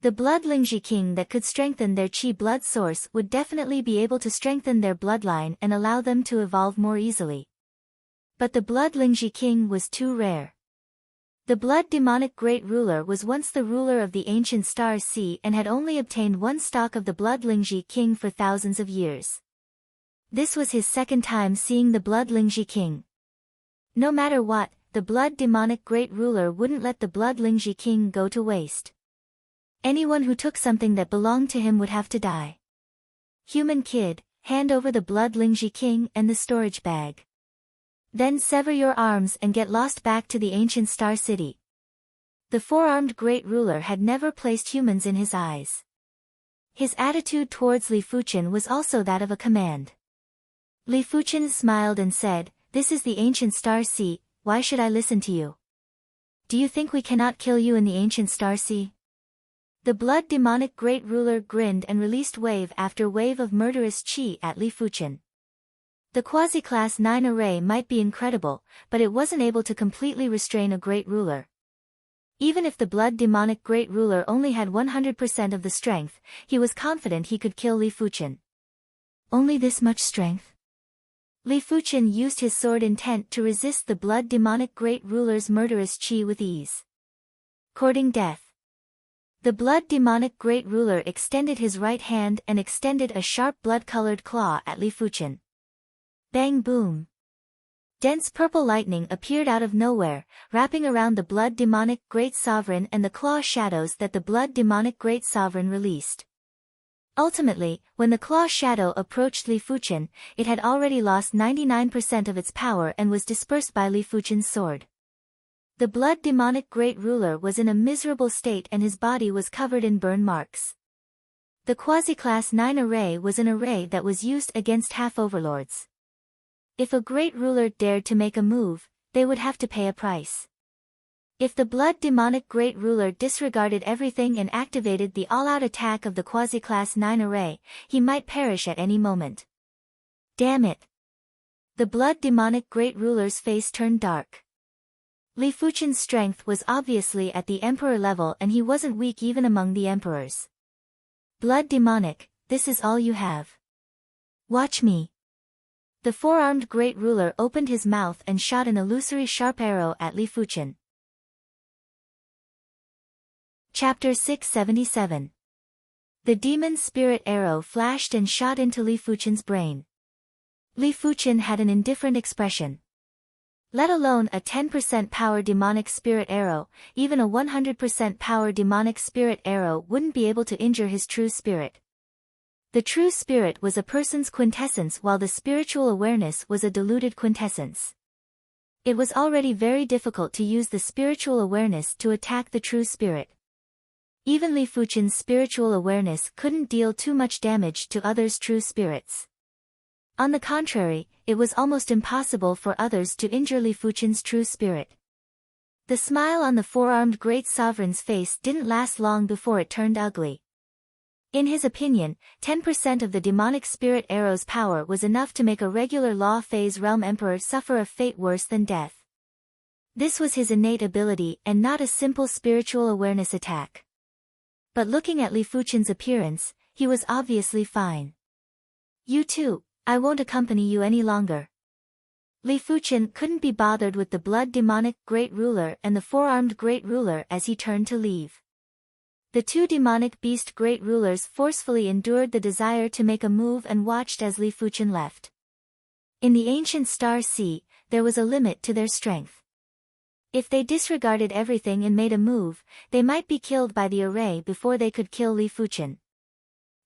The blood Lingji king that could strengthen their chi blood source would definitely be able to strengthen their bloodline and allow them to evolve more easily. But the blood Lingji king was too rare. The blood demonic great ruler was once the ruler of the ancient star sea and had only obtained one stock of the blood Lingji king for thousands of years. This was his second time seeing the blood Lingji king. No matter what, the blood demonic great ruler wouldn't let the blood Lingji king go to waste. Anyone who took something that belonged to him would have to die. Human kid, hand over the blood Lingji king and the storage bag. Then sever your arms and get lost back to the ancient star city. The four-armed great ruler had never placed humans in his eyes. His attitude towards Li Fuchen was also that of a command. Li Fuchen smiled and said, this is the ancient star sea, why should I listen to you? Do you think we cannot kill you in the ancient star sea? The blood demonic great ruler grinned and released wave after wave of murderous chi at Li Fuchen. The quasi-class 9 array might be incredible, but it wasn't able to completely restrain a great ruler. Even if the blood demonic great ruler only had 100% of the strength, he was confident he could kill Li Fuchen. Only this much strength? Li Fuchen used his sword intent to resist the blood demonic great ruler's murderous chi with ease. Courting death. The blood demonic great ruler extended his right hand and extended a sharp blood-colored claw at Li Fuchen. Bang boom. Dense purple lightning appeared out of nowhere, wrapping around the blood demonic great sovereign and the claw shadows that the blood demonic great sovereign released. Ultimately, when the claw shadow approached Li Fuchen, it had already lost 99% of its power and was dispersed by Li Fuchen's sword. The blood demonic great ruler was in a miserable state and his body was covered in burn marks. The quasi-class 9 array was an array that was used against half-overlords. If a great ruler dared to make a move, they would have to pay a price. If the blood demonic great ruler disregarded everything and activated the all-out attack of the quasi-class 9 array, he might perish at any moment. Damn it! The blood demonic great ruler's face turned dark. Li Fuchen's strength was obviously at the emperor level and he wasn't weak even among the emperors. Blood demonic, this is all you have. Watch me. The four-armed great ruler opened his mouth and shot an illusory sharp arrow at Li Fuchen. Chapter 677. The demon spirit arrow flashed and shot into Li Fuchen's brain. Li Fuchen had an indifferent expression. Let alone a 10% power demonic spirit arrow, even a 100% power demonic spirit arrow wouldn't be able to injure his true spirit. The true spirit was a person's quintessence while the spiritual awareness was a diluted quintessence. It was already very difficult to use the spiritual awareness to attack the true spirit. Even Li Fuchen's spiritual awareness couldn't deal too much damage to others' true spirits. On the contrary, it was almost impossible for others to injure Li Fuchen's true spirit. The smile on the four-armed great sovereign's face didn't last long before it turned ugly. In his opinion, 10% of the demonic spirit arrow's power was enough to make a regular Law Phase Realm Emperor suffer a fate worse than death. This was his innate ability and not a simple spiritual awareness attack. But looking at Li Fuchen's appearance, he was obviously fine. "You too, I won't accompany you any longer." Li Fuchen couldn't be bothered with the blood demonic Great Ruler and the four-armed Great Ruler as he turned to leave. The two demonic beast Great Rulers forcefully endured the desire to make a move and watched as Li Fuchen left. In the ancient Star Sea, there was a limit to their strength. If they disregarded everything and made a move, they might be killed by the array before they could kill Li Fuchen.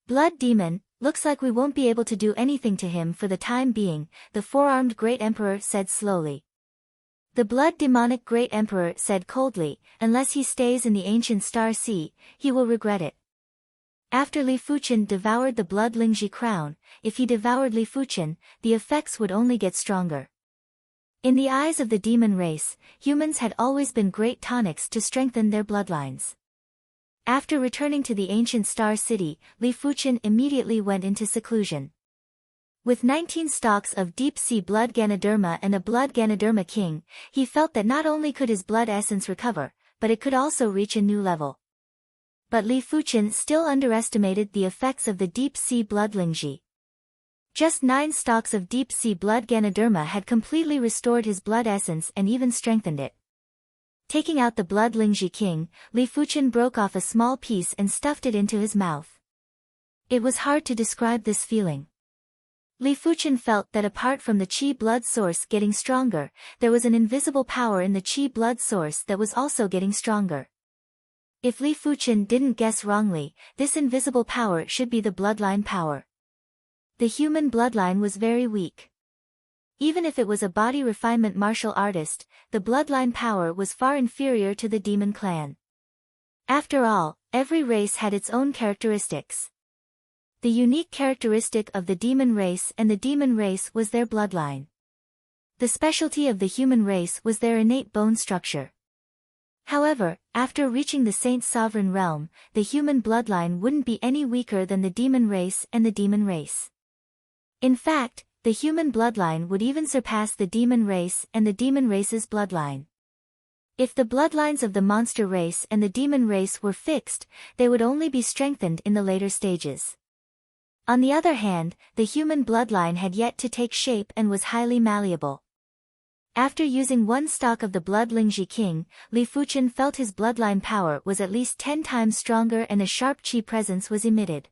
"Blood Demon, looks like we won't be able to do anything to him for the time being," the four-armed Great Emperor said slowly. The blood demonic Great Emperor said coldly, "Unless he stays in the ancient Star Sea, he will regret it." After Li Fuchen devoured the blood Lingji crown, if he devoured Li Fuchen, the effects would only get stronger. In the eyes of the demon race, humans had always been great tonics to strengthen their bloodlines. After returning to the ancient Star City, Li Fuchen immediately went into seclusion. With 19 stalks of deep-sea blood Ganoderma and a blood Ganoderma king, he felt that not only could his blood essence recover, but it could also reach a new level. But Li Fuchen still underestimated the effects of the deep-sea blood Lingji. Just 9 stalks of deep-sea blood Ganoderma had completely restored his blood essence and even strengthened it. Taking out the blood Lingji king, Li Fuchen broke off a small piece and stuffed it into his mouth. It was hard to describe this feeling. Li Fuchen felt that apart from the Qi blood source getting stronger, there was an invisible power in the Qi blood source that was also getting stronger. If Li Fuchen didn't guess wrongly, this invisible power should be the bloodline power. The human bloodline was very weak. Even if it was a body refinement martial artist, the bloodline power was far inferior to the demon clan. After all, every race had its own characteristics. The unique characteristic of the demon race and the demon race was their bloodline. The specialty of the human race was their innate bone structure. However, after reaching the Saint's sovereign realm, the human bloodline wouldn't be any weaker than the demon race and the demon race. In fact, the human bloodline would even surpass the demon race and the demon race's bloodline. If the bloodlines of the monster race and the demon race were fixed, they would only be strengthened in the later stages. On the other hand, the human bloodline had yet to take shape and was highly malleable. After using 1 stalk of the blood Lingji king, Li Fuchen felt his bloodline power was at least 10 times stronger and a sharp qi presence was emitted.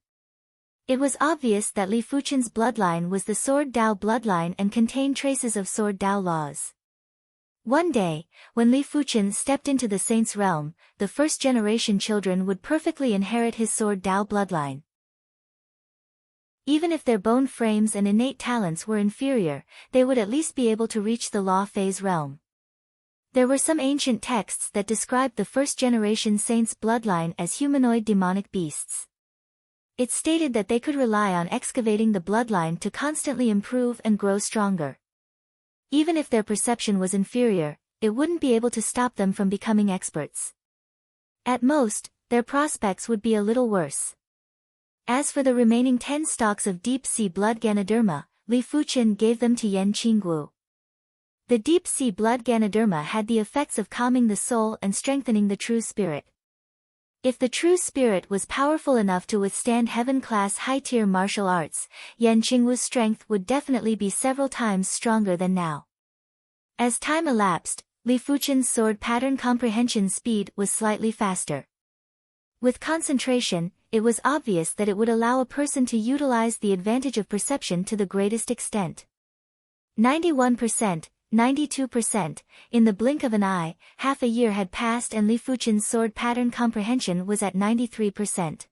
It was obvious that Li Fuchen's bloodline was the Sword Dao bloodline and contained traces of Sword Dao laws. One day, when Li Fuchen stepped into the Saint's realm, the first-generation children would perfectly inherit his Sword Dao bloodline. Even if their bone frames and innate talents were inferior, they would at least be able to reach the Law Phase realm. There were some ancient texts that described the first-generation Saint's bloodline as humanoid demonic beasts. It stated that they could rely on excavating the bloodline to constantly improve and grow stronger. Even if their perception was inferior, it wouldn't be able to stop them from becoming experts. At most, their prospects would be a little worse. As for the remaining 10 stalks of deep-sea blood Ganoderma, Li Fuchen gave them to Yan Qingguo. The deep-sea blood Ganoderma had the effects of calming the soul and strengthening the true spirit. If the true spirit was powerful enough to withstand heaven-class high-tier martial arts, Yan Qingguo's strength would definitely be several times stronger than now. As time elapsed, Li Fuchen's sword pattern comprehension speed was slightly faster. With concentration, it was obvious that it would allow a person to utilize the advantage of perception to the greatest extent. 91%, 92%, in the blink of an eye, half a year had passed and Li Fuchen's sword pattern comprehension was at 93%.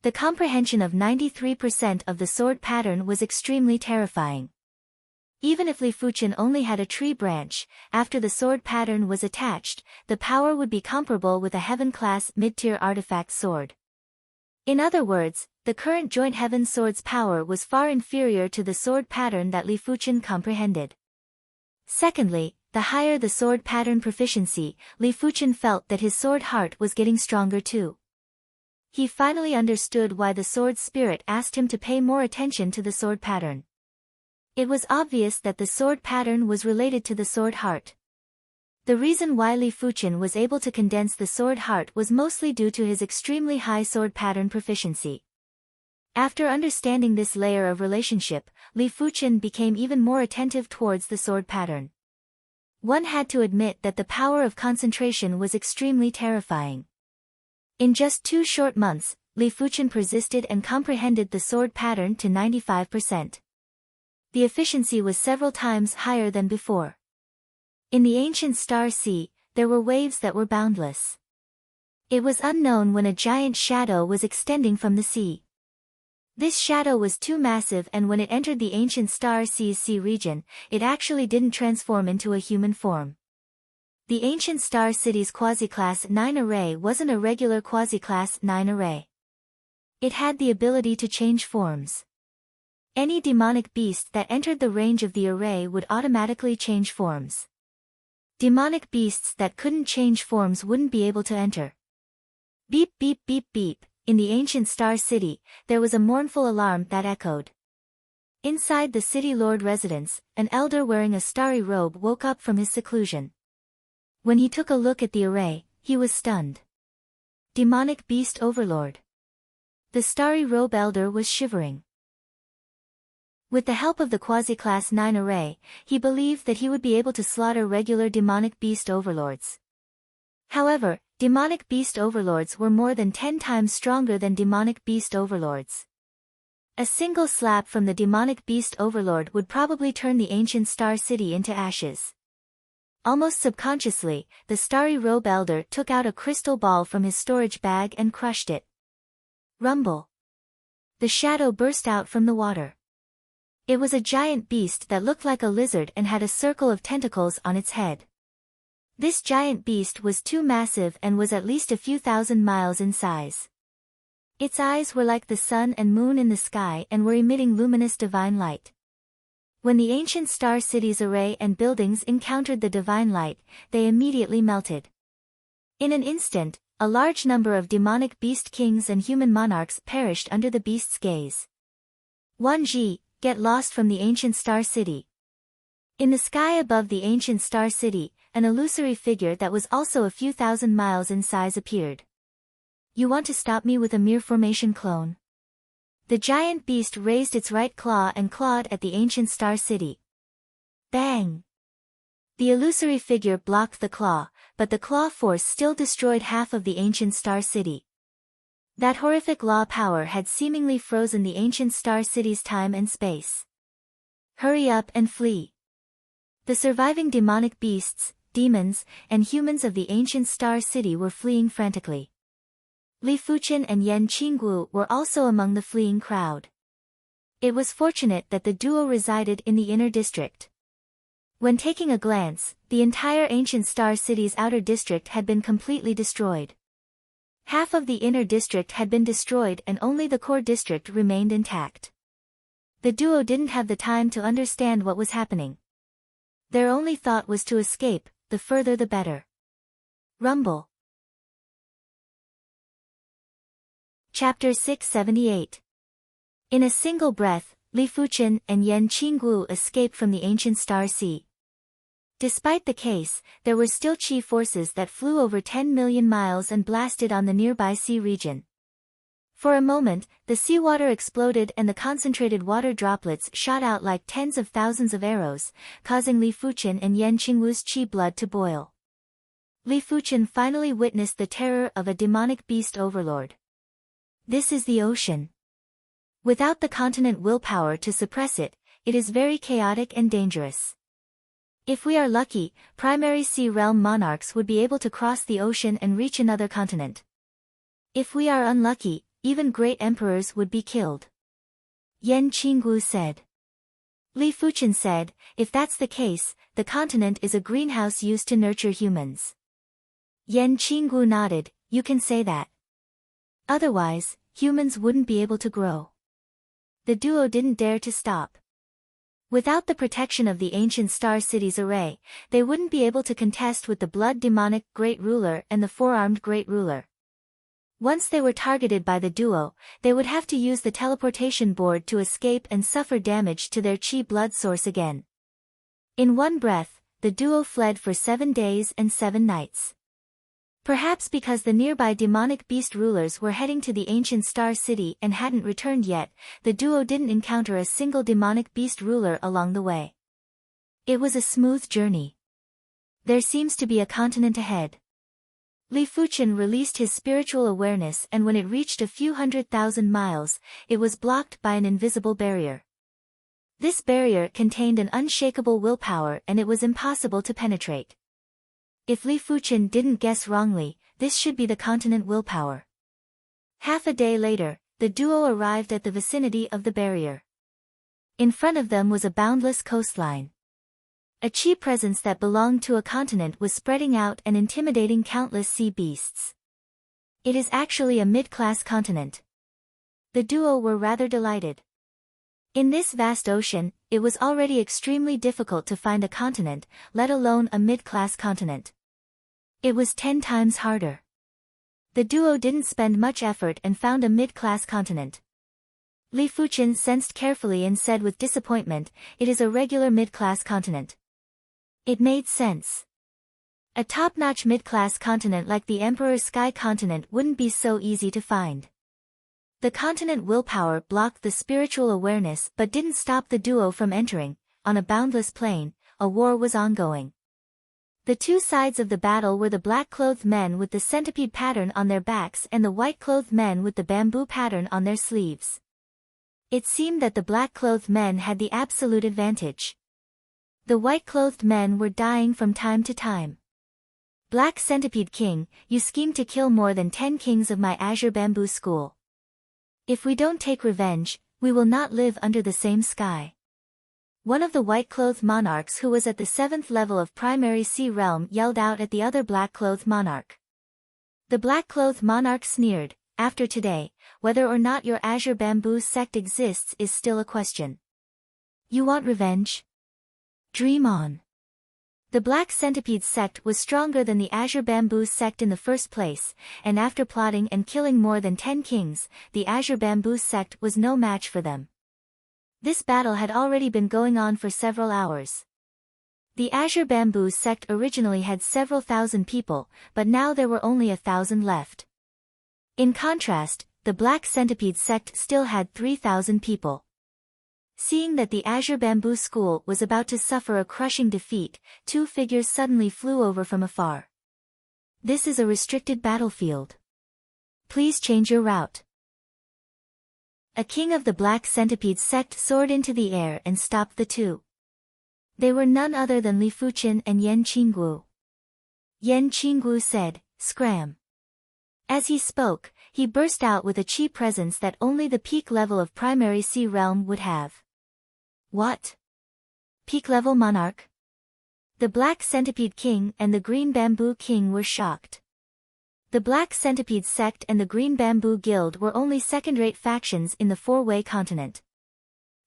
The comprehension of 93% of the sword pattern was extremely terrifying. Even if Li Fuchen only had a tree branch, after the sword pattern was attached, the power would be comparable with a heaven-class mid-tier artifact sword. In other words, the current joint heaven sword's power was far inferior to the sword pattern that Li Fuchen comprehended. Secondly, the higher the sword pattern proficiency, Li Fuchen felt that his sword heart was getting stronger too. he finally understood why the sword spirit asked him to pay more attention to the sword pattern. It was obvious that the sword pattern was related to the sword heart. The reason why Li Fuqian was able to condense the sword heart was mostly due to his extremely high sword pattern proficiency. After understanding this layer of relationship, Li Fuqian became even more attentive towards the sword pattern. One had to admit that the power of concentration was extremely terrifying. In just 2 short months, Li Fuqian persisted and comprehended the sword pattern to 95%. The efficiency was several times higher than before. In the ancient Star Sea, there were waves that were boundless. It was unknown when a giant shadow was extending from the sea. This shadow was too massive, and when it entered the ancient Star Sea's sea region, it actually didn't transform into a human form. The ancient Star City's Quasi-Class 9 array wasn't a regular Quasi-Class 9 array. It had the ability to change forms. Any demonic beast that entered the range of the array would automatically change forms. Demonic beasts that couldn't change forms wouldn't be able to enter. Beep beep beep beep. In the ancient Star City, there was a mournful alarm that echoed. Inside the city lord residence, an elder wearing a starry robe woke up from his seclusion. When he took a look at the array, he was stunned. Demonic beast overlord. The starry robe elder was shivering. With the help of the Quasi-Class 9 array, he believed that he would be able to slaughter regular demonic beast overlords. However, demonic beast overlords were more than 10 times stronger than demonic beast overlords. A single slap from the demonic beast overlord would probably turn the ancient Star City into ashes. Almost subconsciously, the starry robe elder took out a crystal ball from his storage bag and crushed it. Rumble. The shadow burst out from the water. It was a giant beast that looked like a lizard and had a circle of tentacles on its head. This giant beast was too massive and was at least a few thousand miles in size. Its eyes were like the sun and moon in the sky and were emitting luminous divine light. When the ancient Star City's array and buildings encountered the divine light, they immediately melted. In an instant, a large number of demonic beast kings and human monarchs perished under the beast's gaze. Wan Ji, get lost from the ancient Star City. In the sky above the ancient Star City, an illusory figure that was also a few thousand miles in size appeared. You want to stop me with a mere formation clone? The giant beast raised its right claw and clawed at the ancient Star City. Bang! The illusory figure blocked the claw, but the claw force still destroyed half of the ancient Star City. That horrific law power had seemingly frozen the ancient Star City's time and space. Hurry up and flee. The surviving demonic beasts, demons, and humans of the ancient Star City were fleeing frantically. Li Fuqian and Yan Qinggu were also among the fleeing crowd. It was fortunate that the duo resided in the inner district. When taking a glance, the entire ancient Star City's outer district had been completely destroyed. Half of the inner district had been destroyed and only the core district remained intact. The duo didn't have the time to understand what was happening. Their only thought was to escape, the further the better. Rumble. Chapter 678. In a single breath, Li Fuqian and Yan Qinggu escaped from the ancient Star Sea. Despite the case, there were still chi forces that flew over 10 million miles and blasted on the nearby sea region. For a moment, the seawater exploded and the concentrated water droplets shot out like tens of thousands of arrows, causing Li Fuqian and Yan Qinggu's chi blood to boil. Li Fuqian finally witnessed the terror of a demonic beast overlord. This is the ocean. Without the continent willpower to suppress it, it is very chaotic and dangerous. If we are lucky, primary sea realm monarchs would be able to cross the ocean and reach another continent. If we are unlucky, even great emperors would be killed. Yan Qinggu said. Li Fuqian said, if that's the case, the continent is a greenhouse used to nurture humans. Yan Qinggu nodded, you can say that. Otherwise, humans wouldn't be able to grow. The duo didn't dare to stop. Without the protection of the ancient Star City's array, they wouldn't be able to contest with the blood demonic Great Ruler and the four-armed Great Ruler. Once they were targeted by the duo, they would have to use the teleportation board to escape and suffer damage to their chi blood source again. In one breath, the duo fled for 7 days and 7 nights. Perhaps because the nearby demonic beast rulers were heading to the ancient star city and hadn't returned yet, the duo didn't encounter a single demonic beast ruler along the way. It was a smooth journey. There seems to be a continent ahead. Li Fuchen released his spiritual awareness, and when it reached a few 100,000 miles, it was blocked by an invisible barrier. This barrier contained an unshakable willpower, and it was impossible to penetrate. If Li Fuchen didn't guess wrongly, this should be the continent willpower. Half a day later, the duo arrived at the vicinity of the barrier. In front of them was a boundless coastline. A chi presence that belonged to a continent was spreading out and intimidating countless sea beasts. It is actually a mid-class continent. The duo were rather delighted. In this vast ocean, it was already extremely difficult to find a continent, let alone a mid-class continent. It was 10 times harder. The duo didn't spend much effort and found a mid-class continent. Li Fuchen sensed carefully and said with disappointment, "It is a regular mid-class continent." It made sense. A top-notch mid-class continent like the Emperor's Sky continent wouldn't be so easy to find. The continent willpower blocked the spiritual awareness but didn't stop the duo from entering. On a boundless plain, a war was ongoing. The two sides of the battle were the black-clothed men with the centipede pattern on their backs and the white-clothed men with the bamboo pattern on their sleeves. It seemed that the black-clothed men had the absolute advantage. The white-clothed men were dying from time to time. "Black Centipede King, you schemed to kill more than 10 kings of my Azure Bamboo School. If we don't take revenge, we will not live under the same sky." One of the white-clothed monarchs who was at the 7th level of Primary Sea Realm yelled out at the other black-clothed monarch. The black-clothed monarch sneered, "After today, whether or not your Azure Bamboo sect exists is still a question. You want revenge? Dream on." The Black Centipede sect was stronger than the Azure Bamboo sect in the first place, and after plotting and killing more than 10 kings, the Azure Bamboo sect was no match for them. This battle had already been going on for several hours. The Azure Bamboo sect originally had several thousand people, but now there were only 1,000 left. In contrast, the Black Centipede sect still had 3,000 people. Seeing that the Azure Bamboo School was about to suffer a crushing defeat, two figures suddenly flew over from afar. "This is a restricted battlefield. Please change your route." A king of the Black Centipede sect soared into the air and stopped the two. They were none other than Li Fuchen and Yan Qinggu. Yan Qinggu said, "Scram." As he spoke, he burst out with a chi presence that only the peak level of Primary Sea Realm would have. "What? Peak level monarch?" The Black Centipede King and the Green Bamboo King were shocked. The Black Centipede sect and the Green Bamboo Guild were only second-rate factions in the Four-Way continent.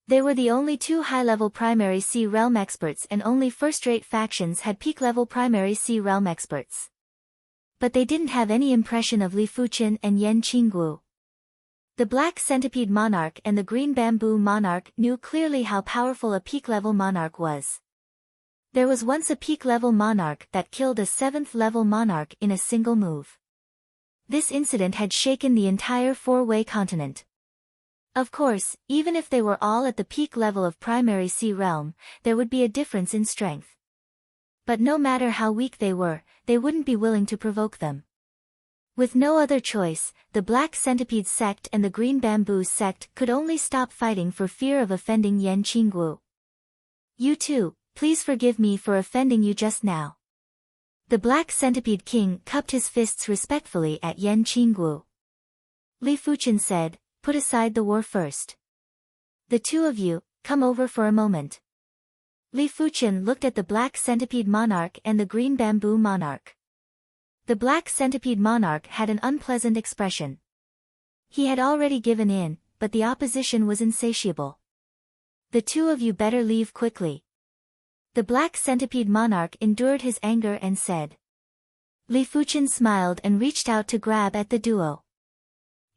They were the only two high-level Primary Sea Realm experts, and only first-rate factions had peak-level Primary Sea Realm experts. But they didn't have any impression of Li Fuchen and Yan Qinggu. The Black Centipede Monarch and the Green Bamboo Monarch knew clearly how powerful a peak-level monarch was. There was once a peak-level monarch that killed a 7th-level monarch in a single move. This incident had shaken the entire Four-Way continent. Of course, even if they were all at the peak level of Primary Sea Realm, there would be a difference in strength. But no matter how weak they were, they wouldn't be willing to provoke them. With no other choice, the Black Centipede sect and the Green Bamboo sect could only stop fighting for fear of offending Yan Qinggu. "You too, please forgive me for offending you just now." The Black Centipede King cupped his fists respectfully at Yan Qinggu. Li Fuchen said, "Put aside the war first. The two of you, come over for a moment." Li Fuchen looked at the Black Centipede Monarch and the Green Bamboo Monarch. The Black Centipede Monarch had an unpleasant expression. He had already given in, but the opposition was insatiable. "The two of you better leave quickly." The Black Centipede Monarch endured his anger and said. Li Fuchen smiled and reached out to grab at the duo.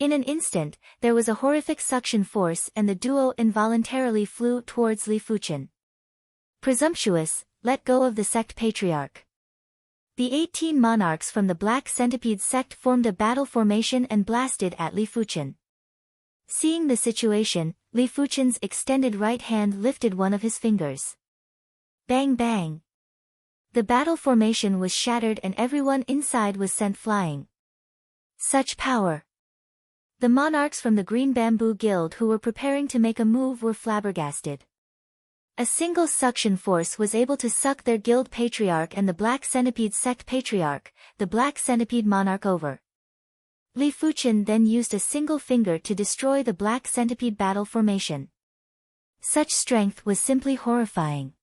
In an instant, there was a horrific suction force and the duo involuntarily flew towards Li Fuchen. Presumptuous, let go of the sect patriarch. The 18 monarchs from the Black Centipede sect formed a battle formation and blasted at Li Fuchen. Seeing the situation, Li Fuchen's extended right hand lifted one of his fingers. Bang bang! The battle formation was shattered and everyone inside was sent flying. Such power! The monarchs from the Green Bamboo Guild who were preparing to make a move were flabbergasted. A single suction force was able to suck their guild patriarch and the Black Centipede sect patriarch, the Black Centipede monarch over. Li Fuchen then used a single finger to destroy the Black Centipede battle formation. Such strength was simply horrifying.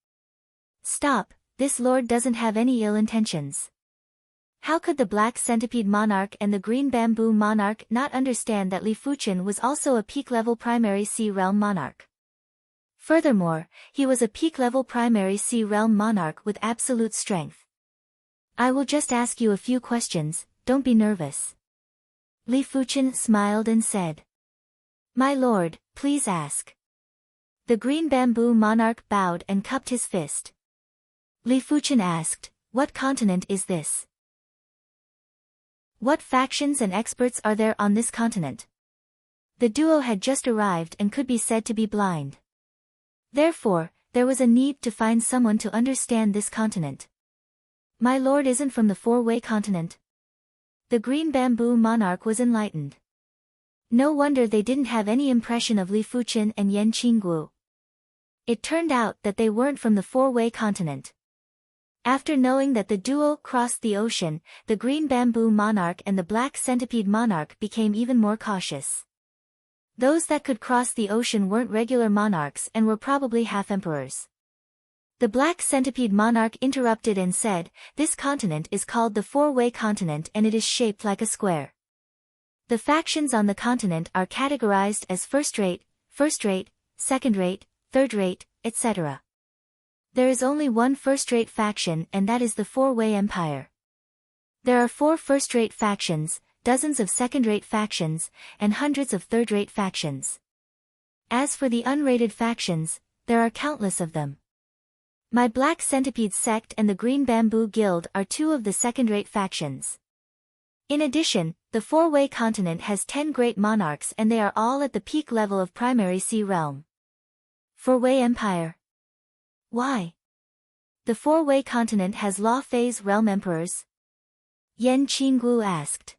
Stop, this lord doesn't have any ill intentions. How could the Black Centipede monarch and the Green Bamboo monarch not understand that Li Fuchen was also a peak-level primary Sea Realm monarch? Furthermore, he was a peak-level primary Sea Realm monarch with absolute strength. I will just ask you a few questions, don't be nervous. Li Fuchen smiled and said. My lord, please ask. The Green Bamboo monarch bowed and cupped his fist. Li Fuchen asked, what continent is this? What factions and experts are there on this continent? The duo had just arrived and could be said to be blind. Therefore, there was a need to find someone to understand this continent. My lord isn't from the Four-Way continent. The Green Bamboo monarch was enlightened. No wonder they didn't have any impression of Li Fuchen and Yan Qingguo. It turned out that they weren't from the Four-Way continent. After knowing that the duo crossed the ocean, the Green Bamboo monarch and the Black Centipede monarch became even more cautious. Those that could cross the ocean weren't regular monarchs and were probably half-emperors. The Black Centipede monarch interrupted and said, this continent is called the Four-Way continent and it is shaped like a square. The factions on the continent are categorized as first-rate, second-rate, third-rate, etc. There is only one first-rate faction and that is the Four-Way Empire. There are 4 first-rate factions, dozens of second-rate factions, and hundreds of third-rate factions. As for the unrated factions, there are countless of them. My Black Centipede sect and the Green Bamboo Guild are 2 of the second-rate factions. In addition, the Four-Way continent has 10 great monarchs and they are all at the peak level of primary Sea Realm. Four-Way Empire. Why? The Four-Way continent has Law Phase Realm Emperors? Yan Qingguo asked.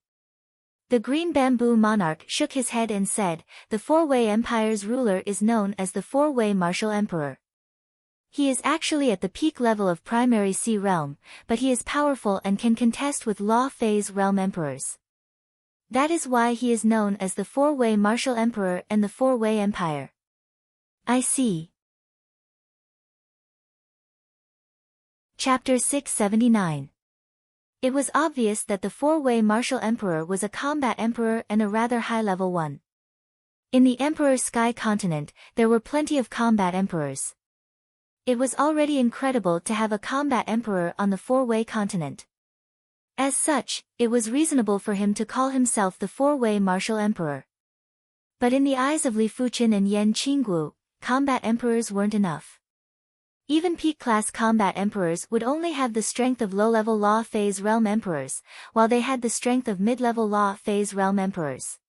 The Green Bamboo monarch shook his head and said, the Four-Way Empire's ruler is known as the Four-Way Martial Emperor. He is actually at the peak level of primary Sea Realm, but he is powerful and can contest with Law Phase Realm Emperors. That is why he is known as the Four-Way Martial Emperor and the Four-Way Empire. I see. Chapter 679. It was obvious that the Four-Way Martial Emperor was a combat emperor and a rather high-level one. In the Emperor Sky continent, there were plenty of combat emperors. It was already incredible to have a combat emperor on the Four-Way continent. As such, it was reasonable for him to call himself the Four-Way Martial Emperor. But in the eyes of Li Fuchen and Yan Qingguo, combat emperors weren't enough. Even peak-class combat emperors would only have the strength of low-level Law Phase Realm Emperors, while they had the strength of mid-level Law Phase Realm Emperors.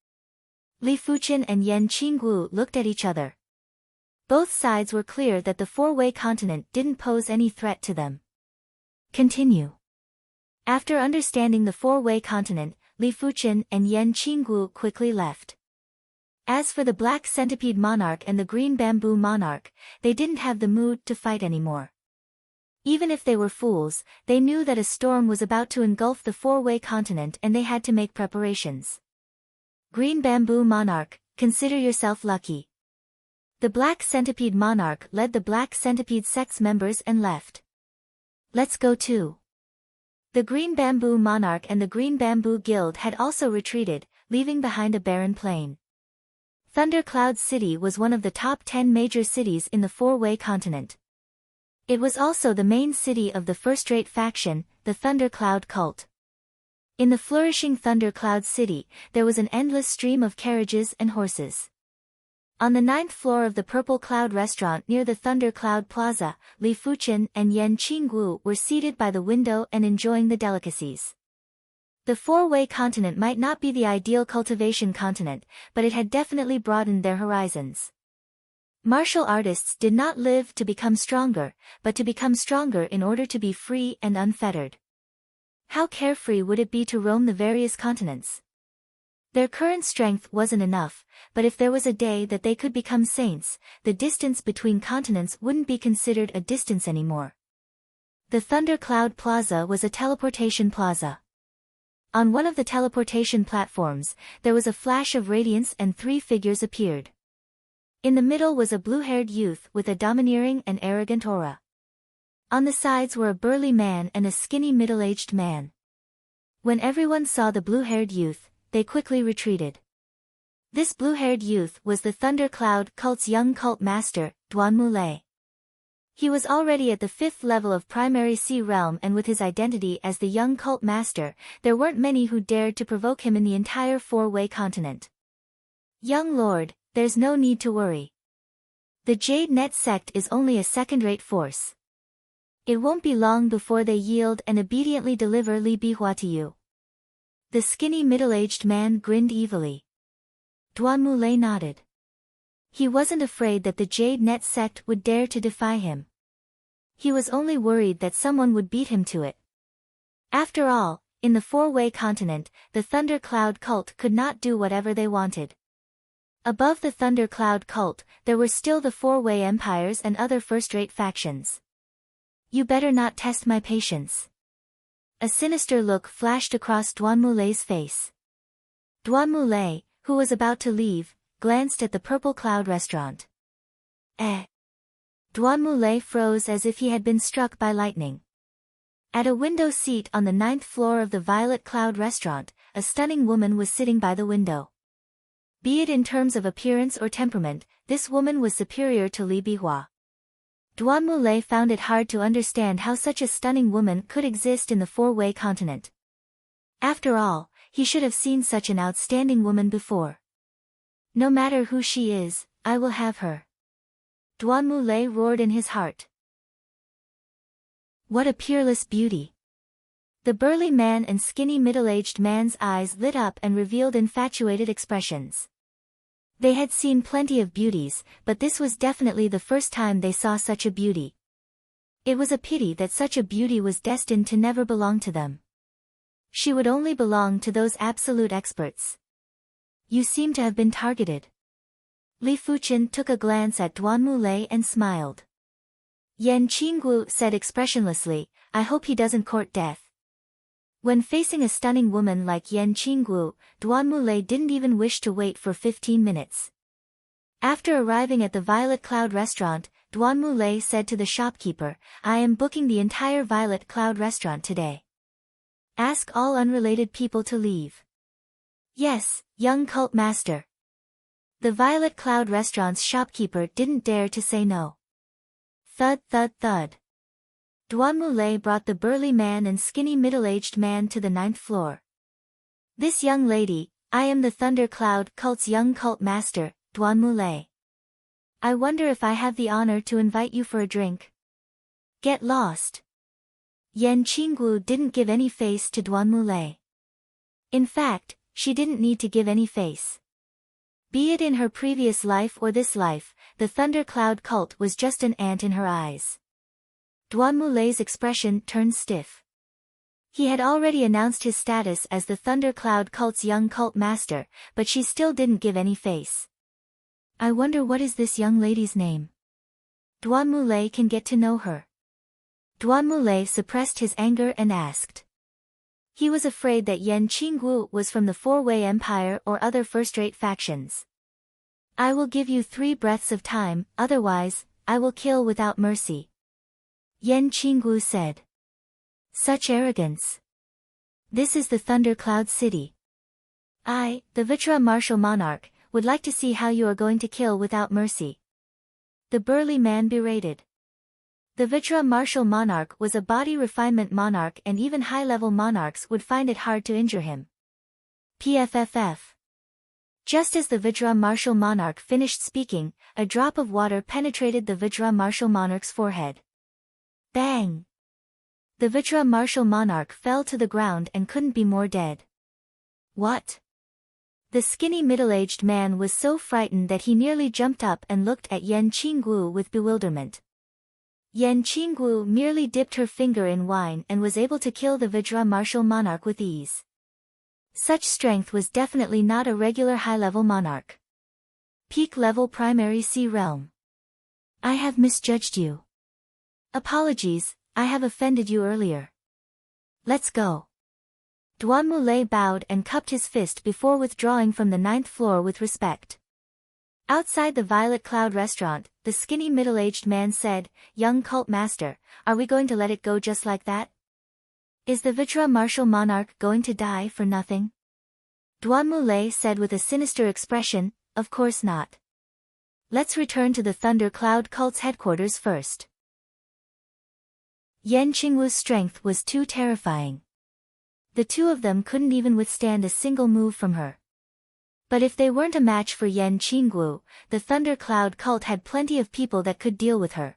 Li Fuchen and Yan Qingguo looked at each other. Both sides were clear that the Four-Way continent didn't pose any threat to them. Continue. After understanding the Four-Way continent, Li Fuchen and Yan Qingguo quickly left. As for the Black Centipede monarch and the Green Bamboo monarch, they didn't have the mood to fight anymore. Even if they were fools, they knew that a storm was about to engulf the Four-Way continent and they had to make preparations. Green Bamboo monarch, consider yourself lucky. The Black Centipede monarch led the Black Centipede sect's members and left. Let's go too. The Green Bamboo monarch and the Green Bamboo Guild had also retreated, leaving behind a barren plain. Thundercloud City was one of the top 10 major cities in the Four-Way continent. It was also the main city of the first-rate faction, the Thundercloud cult. In the flourishing Thundercloud City, there was an endless stream of carriages and horses. On the 9th floor of the Purple Cloud restaurant near the Thundercloud Plaza, Li Fuqian and Yan Qinggu were seated by the window and enjoying the delicacies. The four-way continent might not be the ideal cultivation continent, but it had definitely broadened their horizons. Martial artists did not live to become stronger, but to become stronger in order to be free and unfettered. How carefree would it be to roam the various continents? Their current strength wasn't enough, but if there was a day that they could become saints, the distance between continents wouldn't be considered a distance anymore. The Thundercloud Plaza was a teleportation plaza. On one of the teleportation platforms, there was a flash of radiance and 3 figures appeared. In the middle was a blue-haired youth with a domineering and arrogant aura. On the sides were a burly man and a skinny middle-aged man. When everyone saw the blue-haired youth, they quickly retreated. This blue-haired youth was the Thundercloud cult's young cult master, Duanmulei. He was already at the 5th level of Primary Sea Realm, and with his identity as the young cult master, there weren't many who dared to provoke him in the entire four-way continent. Young lord, there's no need to worry. The Jade Net sect is only a second-rate force. It won't be long before they yield and obediently deliver Li Bihua to you. The skinny middle-aged man grinned evilly. Duanmulei nodded. He wasn't afraid that the Jade Net sect would dare to defy him. He was only worried that someone would beat him to it. After all, in the four-way continent, the Thundercloud cult could not do whatever they wanted. Above the Thundercloud cult, there were still the four-way empires and other first-rate factions. You better not test my patience. A sinister look flashed across Duanmulei's face. Duanmulei, who was about to leave, glanced at the Purple Cloud restaurant. Duanmulei froze as if he had been struck by lightning. At a window seat on the 9th floor of the Violet Cloud restaurant, a stunning woman was sitting by the window. Be it in terms of appearance or temperament, this woman was superior to Li Bihua. Duanmulei found it hard to understand how such a stunning woman could exist in the four-way continent. After all, he should have seen such an outstanding woman before. No matter who she is, I will have her. Duanmulei roared in his heart. What a peerless beauty! The burly man and skinny middle-aged man's eyes lit up and revealed infatuated expressions. They had seen plenty of beauties, but this was definitely the first time they saw such a beauty. It was a pity that such a beauty was destined to never belong to them. She would only belong to those absolute experts. You seem to have been targeted. Li Fuqian took a glance at Duanmulei and smiled. Yan Qinggu said expressionlessly, I hope he doesn't court death. When facing a stunning woman like Yan Qinggu, Duanmulei didn't even wish to wait for 15 minutes. After arriving at the Violet Cloud restaurant, Duanmulei said to the shopkeeper, I am booking the entire Violet Cloud restaurant today. Ask all unrelated people to leave. Yes, young cult master. The Violet Cloud restaurant's shopkeeper didn't dare to say no. Thud thud thud. Duanmulei brought the burly man and skinny middle-aged man to the 9th floor. This young lady, I am the Thundercloud cult's young cult master, Duanmulei. I wonder if I have the honor to invite you for a drink. Get lost. Yan Qinggu didn't give any face to Duanmulei. In fact, she didn't need to give any face. Be it in her previous life or this life, the Thundercloud cult was just an ant in her eyes. Duanmulei's expression turned stiff. He had already announced his status as the Thundercloud cult's young cult master, but she still didn't give any face. I wonder what is this young lady's name? Duanmulei can get to know her. Duanmulei suppressed his anger and asked. He was afraid that Yan Qinggu was from the Four-Way Empire or other first-rate factions. I will give you 3 breaths of time, otherwise, I will kill without mercy. Yan Qinggu said. Such arrogance. This is the Thundercloud City. I, the Vitra martial monarch, would like to see how you are going to kill without mercy. The burly man berated. The Vajra martial monarch was a body refinement monarch, and even high-level monarchs would find it hard to injure him. PFFF. Just as the Vajra martial monarch finished speaking, a drop of water penetrated the Vajra martial monarch's forehead. Bang! The Vajra martial monarch fell to the ground and couldn't be more dead. What? The skinny middle-aged man was so frightened that he nearly jumped up and looked at Yan Qinggu with bewilderment. Yan Qinggu merely dipped her finger in wine and was able to kill the Vajra martial monarch with ease. Such strength was definitely not a regular high-level monarch. Peak-level primary sea realm. I have misjudged you. Apologies, I have offended you earlier. Let's go. Duanmu bowed and cupped his fist before withdrawing from the 9th floor with respect. Outside the Violet Cloud restaurant, the skinny middle-aged man said, "Young cult master, are we going to let it go just like that? Is the Vajra martial monarch going to die for nothing?" Duanmu said with a sinister expression, "Of course not. Let's return to the Thunder Cloud cult's headquarters first." Yan Qingwu's strength was too terrifying. The two of them couldn't even withstand a single move from her. But if they weren't a match for Yan Qingwu, the Thunder Cloud cult had plenty of people that could deal with her.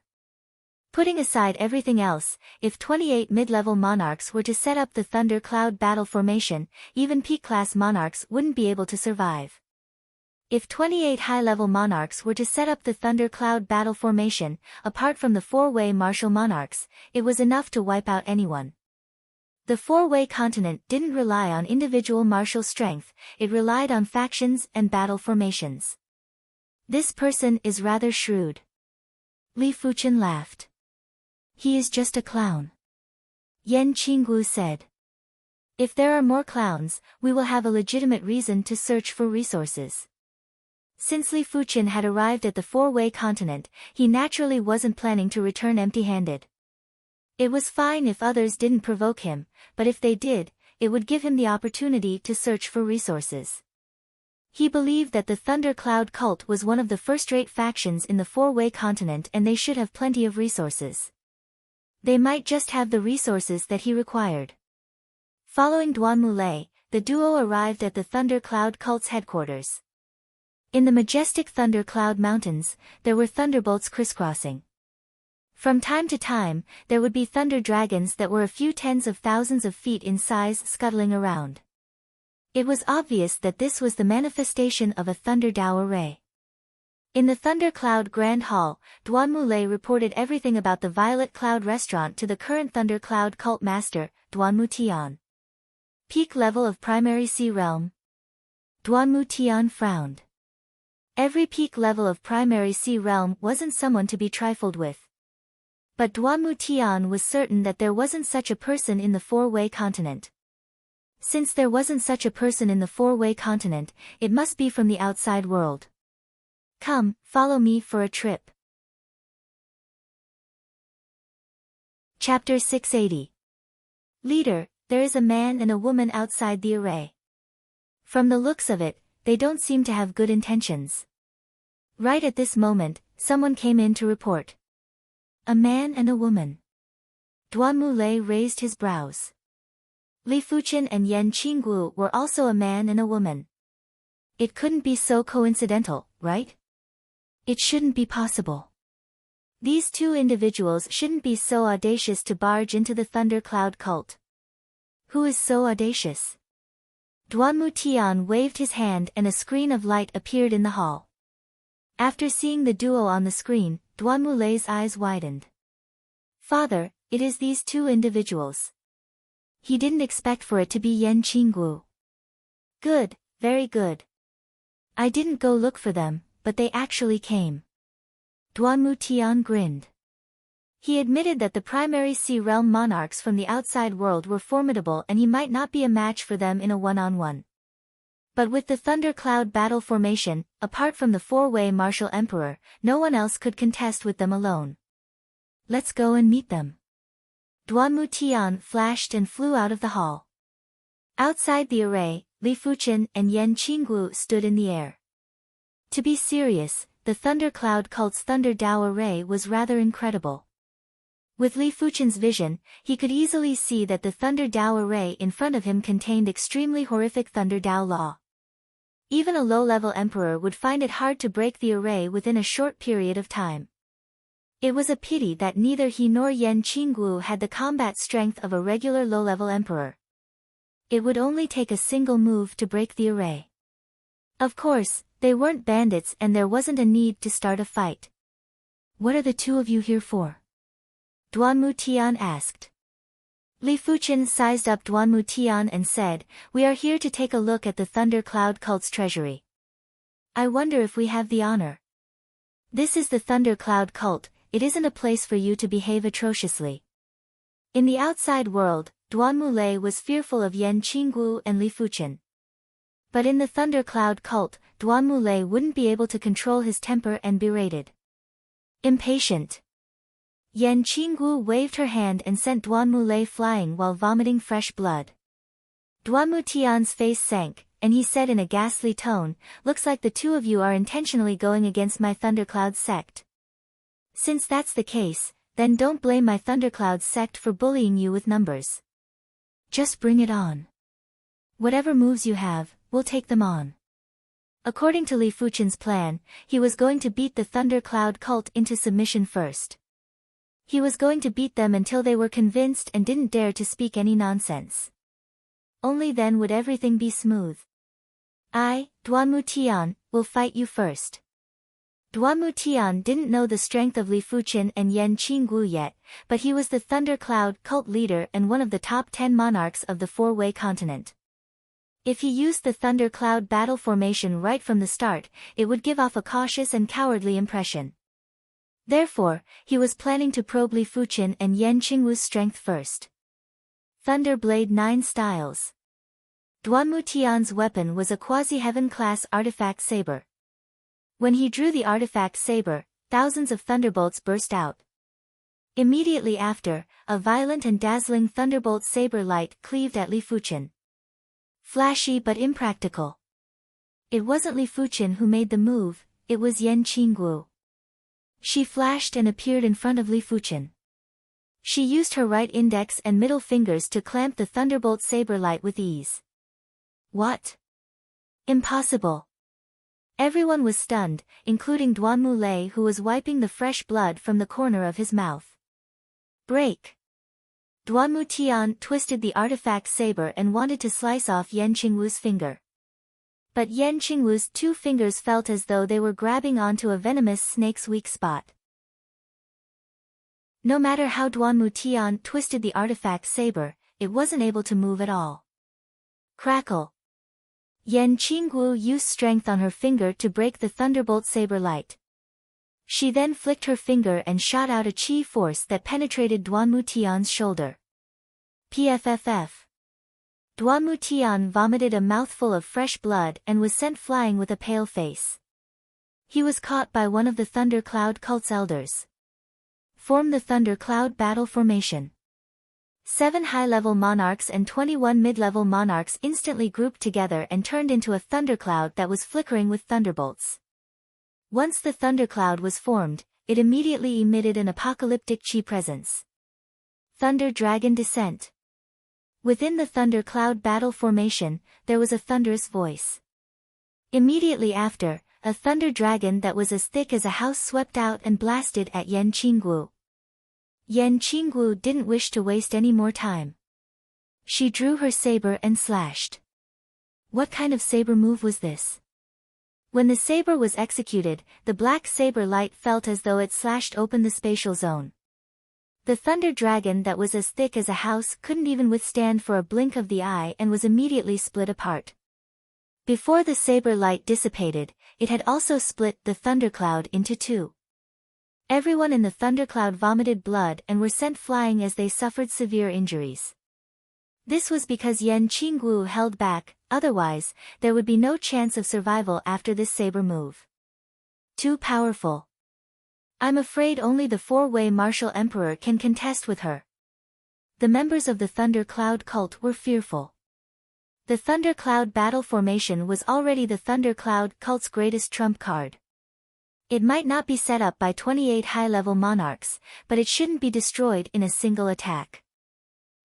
Putting aside everything else, if 28 mid-level monarchs were to set up the Thunder Cloud battle formation, even peak-class monarchs wouldn't be able to survive. If 28 high-level monarchs were to set up the Thunder Cloud battle formation, apart from the four-way martial monarchs, it was enough to wipe out anyone. The four-way continent didn't rely on individual martial strength, it relied on factions and battle formations. This person is rather shrewd. Li Fuchen laughed. He is just a clown. Yan Qingwu said. If there are more clowns, we will have a legitimate reason to search for resources. Since Li Fuchen had arrived at the four-way continent, he naturally wasn't planning to return empty-handed. It was fine if others didn't provoke him, but if they did, it would give him the opportunity to search for resources. He believed that the Thunder Cloud cult was one of the first-rate factions in the four-way continent and they should have plenty of resources. They might just have the resources that he required. Following Duanmu, the duo arrived at the Thunder Cloud cult's headquarters. In the majestic Thunder Cloud Mountains, there were thunderbolts crisscrossing. From time to time, there would be thunder dragons that were a few tens of thousands of feet in size scuttling around. It was obvious that this was the manifestation of a thunder Dao array. In the Thunder Cloud Grand Hall, Duanmu reported everything about the Violet Cloud restaurant to the current Thunder Cloud cult master, Duanmu Tian. Peak level of primary sea realm. Duanmu Tian frowned. Every peak level of primary sea realm wasn't someone to be trifled with. But Duanmu Tian was certain that there wasn't such a person in the four-way continent. Since there wasn't such a person in the four-way continent, it must be from the outside world. Come, follow me for a trip. Chapter 680. Leader, there is a man and a woman outside the array. From the looks of it, they don't seem to have good intentions. Right at this moment, someone came in to report. A man and a woman. Duanmu raised his brows. Li Fuchen and Yan Qingwu were also a man and a woman. It couldn't be so coincidental, right? It shouldn't be possible. These two individuals shouldn't be so audacious to barge into the Thunder Cloud cult. Who is so audacious? Duanmu Tian waved his hand and a screen of light appeared in the hall. After seeing the duo on the screen, Duanmu eyes widened. Father, it is these two individuals. He didn't expect for it to be Yan Qingwu. Good, very good. I didn't go look for them, but they actually came. Duanmu Tian grinned. He admitted that the primary sea realm monarchs from the outside world were formidable and he might not be a match for them in a one-on-one. But with the Thunder Cloud battle formation, apart from the four-way martial emperor, no one else could contest with them alone. Let's go and meet them. Duanmu Tian flashed and flew out of the hall. Outside the array, Li Fuchen and Yan Qingwu stood in the air. To be serious, the Thunder Cloud cult's Thunder Dao array was rather incredible. With Li Fuchen's vision, he could easily see that the Thunder Dao array in front of him contained extremely horrific Thunder Dao law. Even a low-level emperor would find it hard to break the array within a short period of time. It was a pity that neither he nor Yan Qingguo had the combat strength of a regular low-level emperor. It would only take a single move to break the array. Of course, they weren't bandits and there wasn't a need to start a fight. "What are the two of you here for?" Duanmu Tian asked. Li Fuchen sized up Duanmu Tian and said, "We are here to take a look at the Thunder Cloud Cult's treasury. I wonder if we have the honor." "This is the Thunder Cloud Cult, it isn't a place for you to behave atrociously." In the outside world, Duanmu Lei was fearful of Yan Qingguo and Li Fuchen. But in the Thunder Cloud Cult, Duanmu Lei wouldn't be able to control his temper and berated. "Impatient." Yan Qingguo waved her hand and sent Duanmu Lei flying while vomiting fresh blood. Duanmu Tian's face sank, and he said in a ghastly tone, "Looks like the two of you are intentionally going against my Thundercloud sect. Since that's the case, then don't blame my Thundercloud sect for bullying you with numbers. Just bring it on. Whatever moves you have, we'll take them on." According to Li Fuchen's plan, he was going to beat the Thunder Cloud Cult into submission first. He was going to beat them until they were convinced and didn't dare to speak any nonsense. Only then would everything be smooth. "I, Duanmu Tian, will fight you first." Duanmu Tian didn't know the strength of Li Fuchen and Yan Qingguo yet, but he was the Thunder Cloud cult leader and one of the top 10 monarchs of the Four-Way continent. If he used the Thunder Cloud battle formation right from the start, it would give off a cautious and cowardly impression. Therefore, he was planning to probe Li Fuchen and Yan Qingguo's strength first. Thunder Blade 9 Styles. Duanmu Tian's weapon was a quasi-heaven class artifact saber. When he drew the artifact saber, thousands of thunderbolts burst out. Immediately after, a violent and dazzling thunderbolt saber light cleaved at Li Fuchen. Flashy but impractical. It wasn't Li Fuchen who made the move, it was Yan Qingguo. She flashed and appeared in front of Li Fuchen. She used her right index and middle fingers to clamp the thunderbolt saber light with ease. What? Impossible. Everyone was stunned, including Duanmu Lei who was wiping the fresh blood from the corner of his mouth. Break. Duanmu Tian twisted the artifact saber and wanted to slice off Yan Qingguo's finger. But Yan Qingguo's two fingers felt as though they were grabbing onto a venomous snake's weak spot. No matter how Duanmu Tian twisted the artifact saber, it wasn't able to move at all. Crackle. Yan Qingguo used strength on her finger to break the thunderbolt saber light. She then flicked her finger and shot out a chi force that penetrated Duanmu Tian's shoulder. PFFF. Duanmu Tian vomited a mouthful of fresh blood and was sent flying with a pale face. He was caught by one of the Thunder Cloud cult's elders. Form the Thunder Cloud battle formation. 7 high-level monarchs and 21 mid-level monarchs instantly grouped together and turned into a thundercloud that was flickering with thunderbolts. Once the thundercloud was formed, it immediately emitted an apocalyptic chi presence. Thunder Dragon Descent. Within the Thunder Cloud battle formation, there was a thunderous voice. Immediately after, a thunder dragon that was as thick as a house swept out and blasted at Yan Qingguo. Yan Qingguo didn't wish to waste any more time. She drew her saber and slashed. What kind of saber move was this? When the saber was executed, the black saber light felt as though it slashed open the spatial zone. The thunder dragon that was as thick as a house couldn't even withstand for a blink of the eye and was immediately split apart. Before the saber light dissipated, it had also split the thundercloud into two. Everyone in the thundercloud vomited blood and were sent flying as they suffered severe injuries. This was because Yan Qingguo held back, otherwise, there would be no chance of survival after this saber move. Too powerful. I'm afraid only the four-way martial emperor can contest with her. The members of the Thunder Cloud cult were fearful. The Thunder Cloud battle formation was already the Thunder Cloud cult's greatest trump card. It might not be set up by 28 high-level monarchs, but it shouldn't be destroyed in a single attack.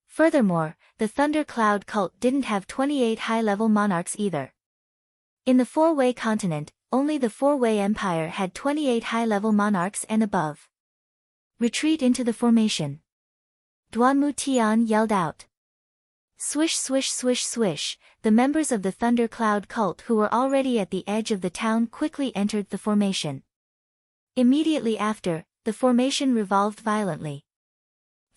Furthermore, the Thunder Cloud cult didn't have 28 high-level monarchs either. In the Four-Way continent, only the Four-Way Empire had 28 high-level monarchs and above. Retreat into the formation. Duanmu Tian yelled out. Swish swish swish swish, the members of the Thunder Cloud cult who were already at the edge of the town quickly entered the formation. Immediately after, the formation revolved violently.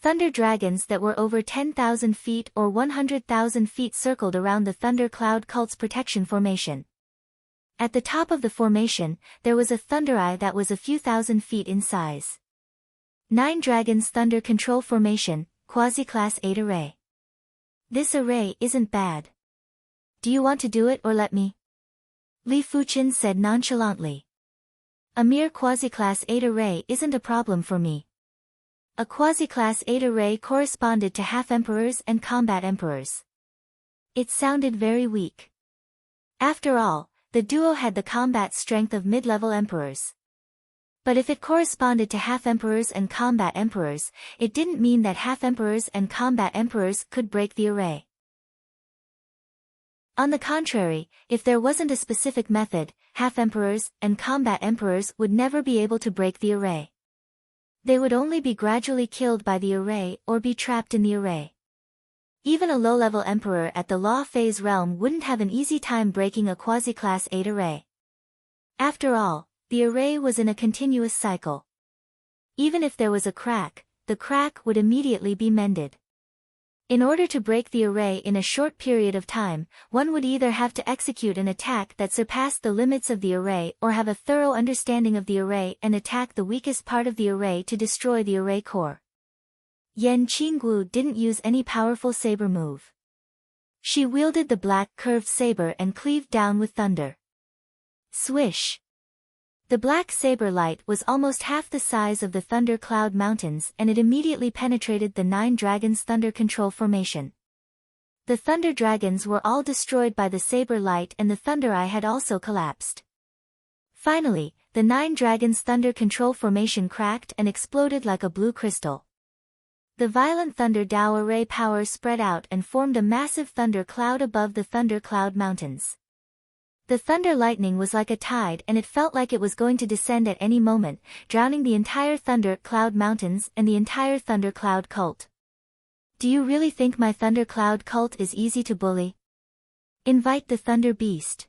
Thunder dragons that were over 10,000 feet or 100,000 feet circled around the Thunder Cloud cult's protection formation. At the top of the formation, there was a thunder eye that was a few thousand feet in size. 9 Dragons Thunder Control Formation, Quasi-Class 8 Array. This array isn't bad. Do you want to do it or let me? Li Fuqin said nonchalantly. A mere Quasi-Class 8 array isn't a problem for me. A Quasi-Class 8 array corresponded to half-emperors and combat emperors. It sounded very weak. After all, the duo had the combat strength of mid-level emperors. But if it corresponded to half-emperors and combat emperors, it didn't mean that half-emperors and combat emperors could break the array. On the contrary, if there wasn't a specific method, half-emperors and combat emperors would never be able to break the array. They would only be gradually killed by the array or be trapped in the array. Even a low-level emperor at the Law Phase realm wouldn't have an easy time breaking a Quasi-Class 8 array. After all, the array was in a continuous cycle. Even if there was a crack, the crack would immediately be mended. In order to break the array in a short period of time, one would either have to execute an attack that surpassed the limits of the array or have a thorough understanding of the array and attack the weakest part of the array to destroy the array core. Yan Qinggu didn't use any powerful saber move. She wielded the black curved saber and cleaved down with thunder. Swish! The black saber light was almost half the size of the Thunder Cloud Mountains and it immediately penetrated the 9 Dragons Thunder Control Formation. The Thunder Dragons were all destroyed by the saber light and the Thunder Eye had also collapsed. Finally, the 9 Dragons Thunder Control Formation cracked and exploded like a blue crystal. The violent Thunder Dao array power spread out and formed a massive thunder cloud above the Thunder Cloud Mountains. The thunder lightning was like a tide and it felt like it was going to descend at any moment, drowning the entire Thunder Cloud Mountains and the entire Thunder Cloud cult. Do you really think my Thunder Cloud cult is easy to bully? Invite the Thunder Beast.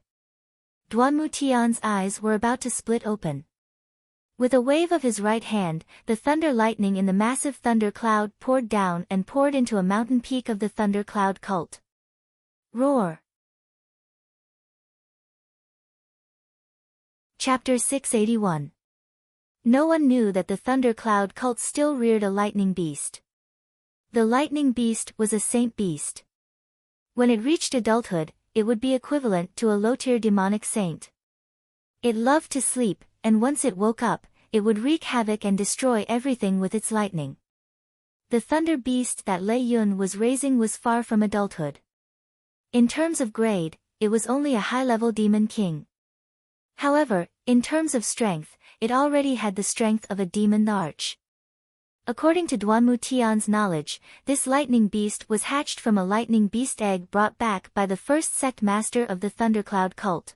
Duanmu Tian's eyes were about to split open. With a wave of his right hand, the thunder lightning in the massive thunder cloud poured down and poured into a mountain peak of the Thunder Cloud cult. Roar! Chapter 681. No one knew that the Thunder Cloud cult still reared a lightning beast. The lightning beast was a saint beast. When it reached adulthood, it would be equivalent to a low-tier demonic saint. It loved to sleep, and once it woke up, it would wreak havoc and destroy everything with its lightning. The thunder beast that Lei Yun was raising was far from adulthood. In terms of grade, it was only a high-level demon king. However, in terms of strength, it already had the strength of a demon arch. According to Duanmu Tian's knowledge, this lightning beast was hatched from a lightning beast egg brought back by the first sect master of the Thundercloud cult.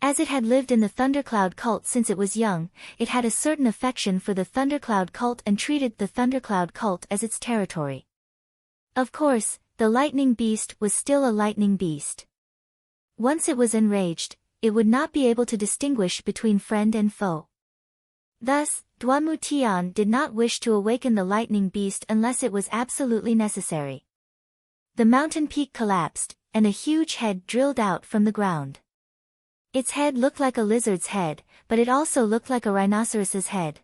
As it had lived in the Thundercloud cult since it was young, it had a certain affection for the Thundercloud cult and treated the Thundercloud cult as its territory. Of course, the lightning beast was still a lightning beast. Once it was enraged, it would not be able to distinguish between friend and foe. Thus, Duanmu Tian did not wish to awaken the lightning beast unless it was absolutely necessary. The mountain peak collapsed, and a huge head drilled out from the ground. Its head looked like a lizard's head, but it also looked like a rhinoceros's head.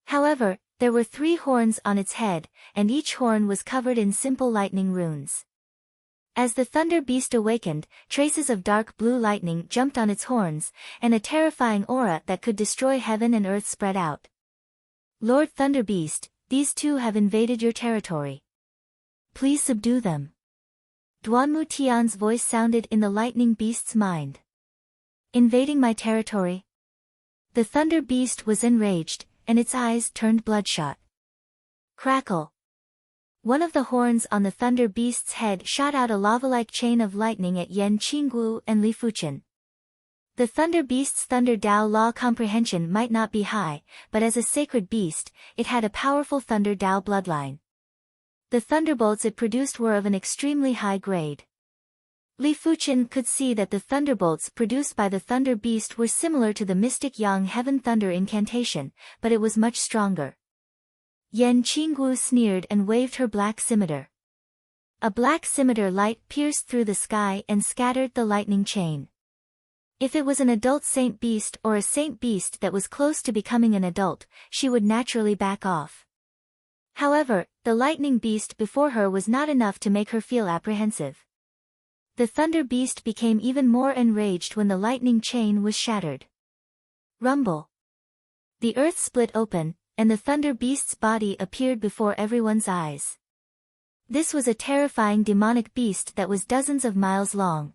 However, there were 3 horns on its head, and each horn was covered in simple lightning runes. As the Thunder Beast awakened, traces of dark blue lightning jumped on its horns, and a terrifying aura that could destroy heaven and earth spread out. Lord Thunder Beast, these 2 have invaded your territory. Please subdue them. Duanmu Tian's voice sounded in the lightning beast's mind. Invading my territory? The thunder beast was enraged, and its eyes turned bloodshot. Crackle! One of the horns on the thunder beast's head shot out a lava-like chain of lightning at Yan Qinggu and Li Fuchen. The thunder beast's thunder Dao law comprehension might not be high, but as a sacred beast, it had a powerful thunder Dao bloodline. The thunderbolts it produced were of an extremely high grade. Li Fuchen could see that the thunderbolts produced by the thunder beast were similar to the mystic Yang Heaven Thunder incantation, but it was much stronger. Yan Qinggu sneered and waved her black scimitar. A black scimitar light pierced through the sky and scattered the lightning chain. If it was an adult saint beast or a saint beast that was close to becoming an adult, she would naturally back off. However, the lightning beast before her was not enough to make her feel apprehensive. The thunder beast became even more enraged when the lightning chain was shattered. Rumble! The earth split open, and the thunder beast's body appeared before everyone's eyes. This was a terrifying demonic beast that was dozens of miles long.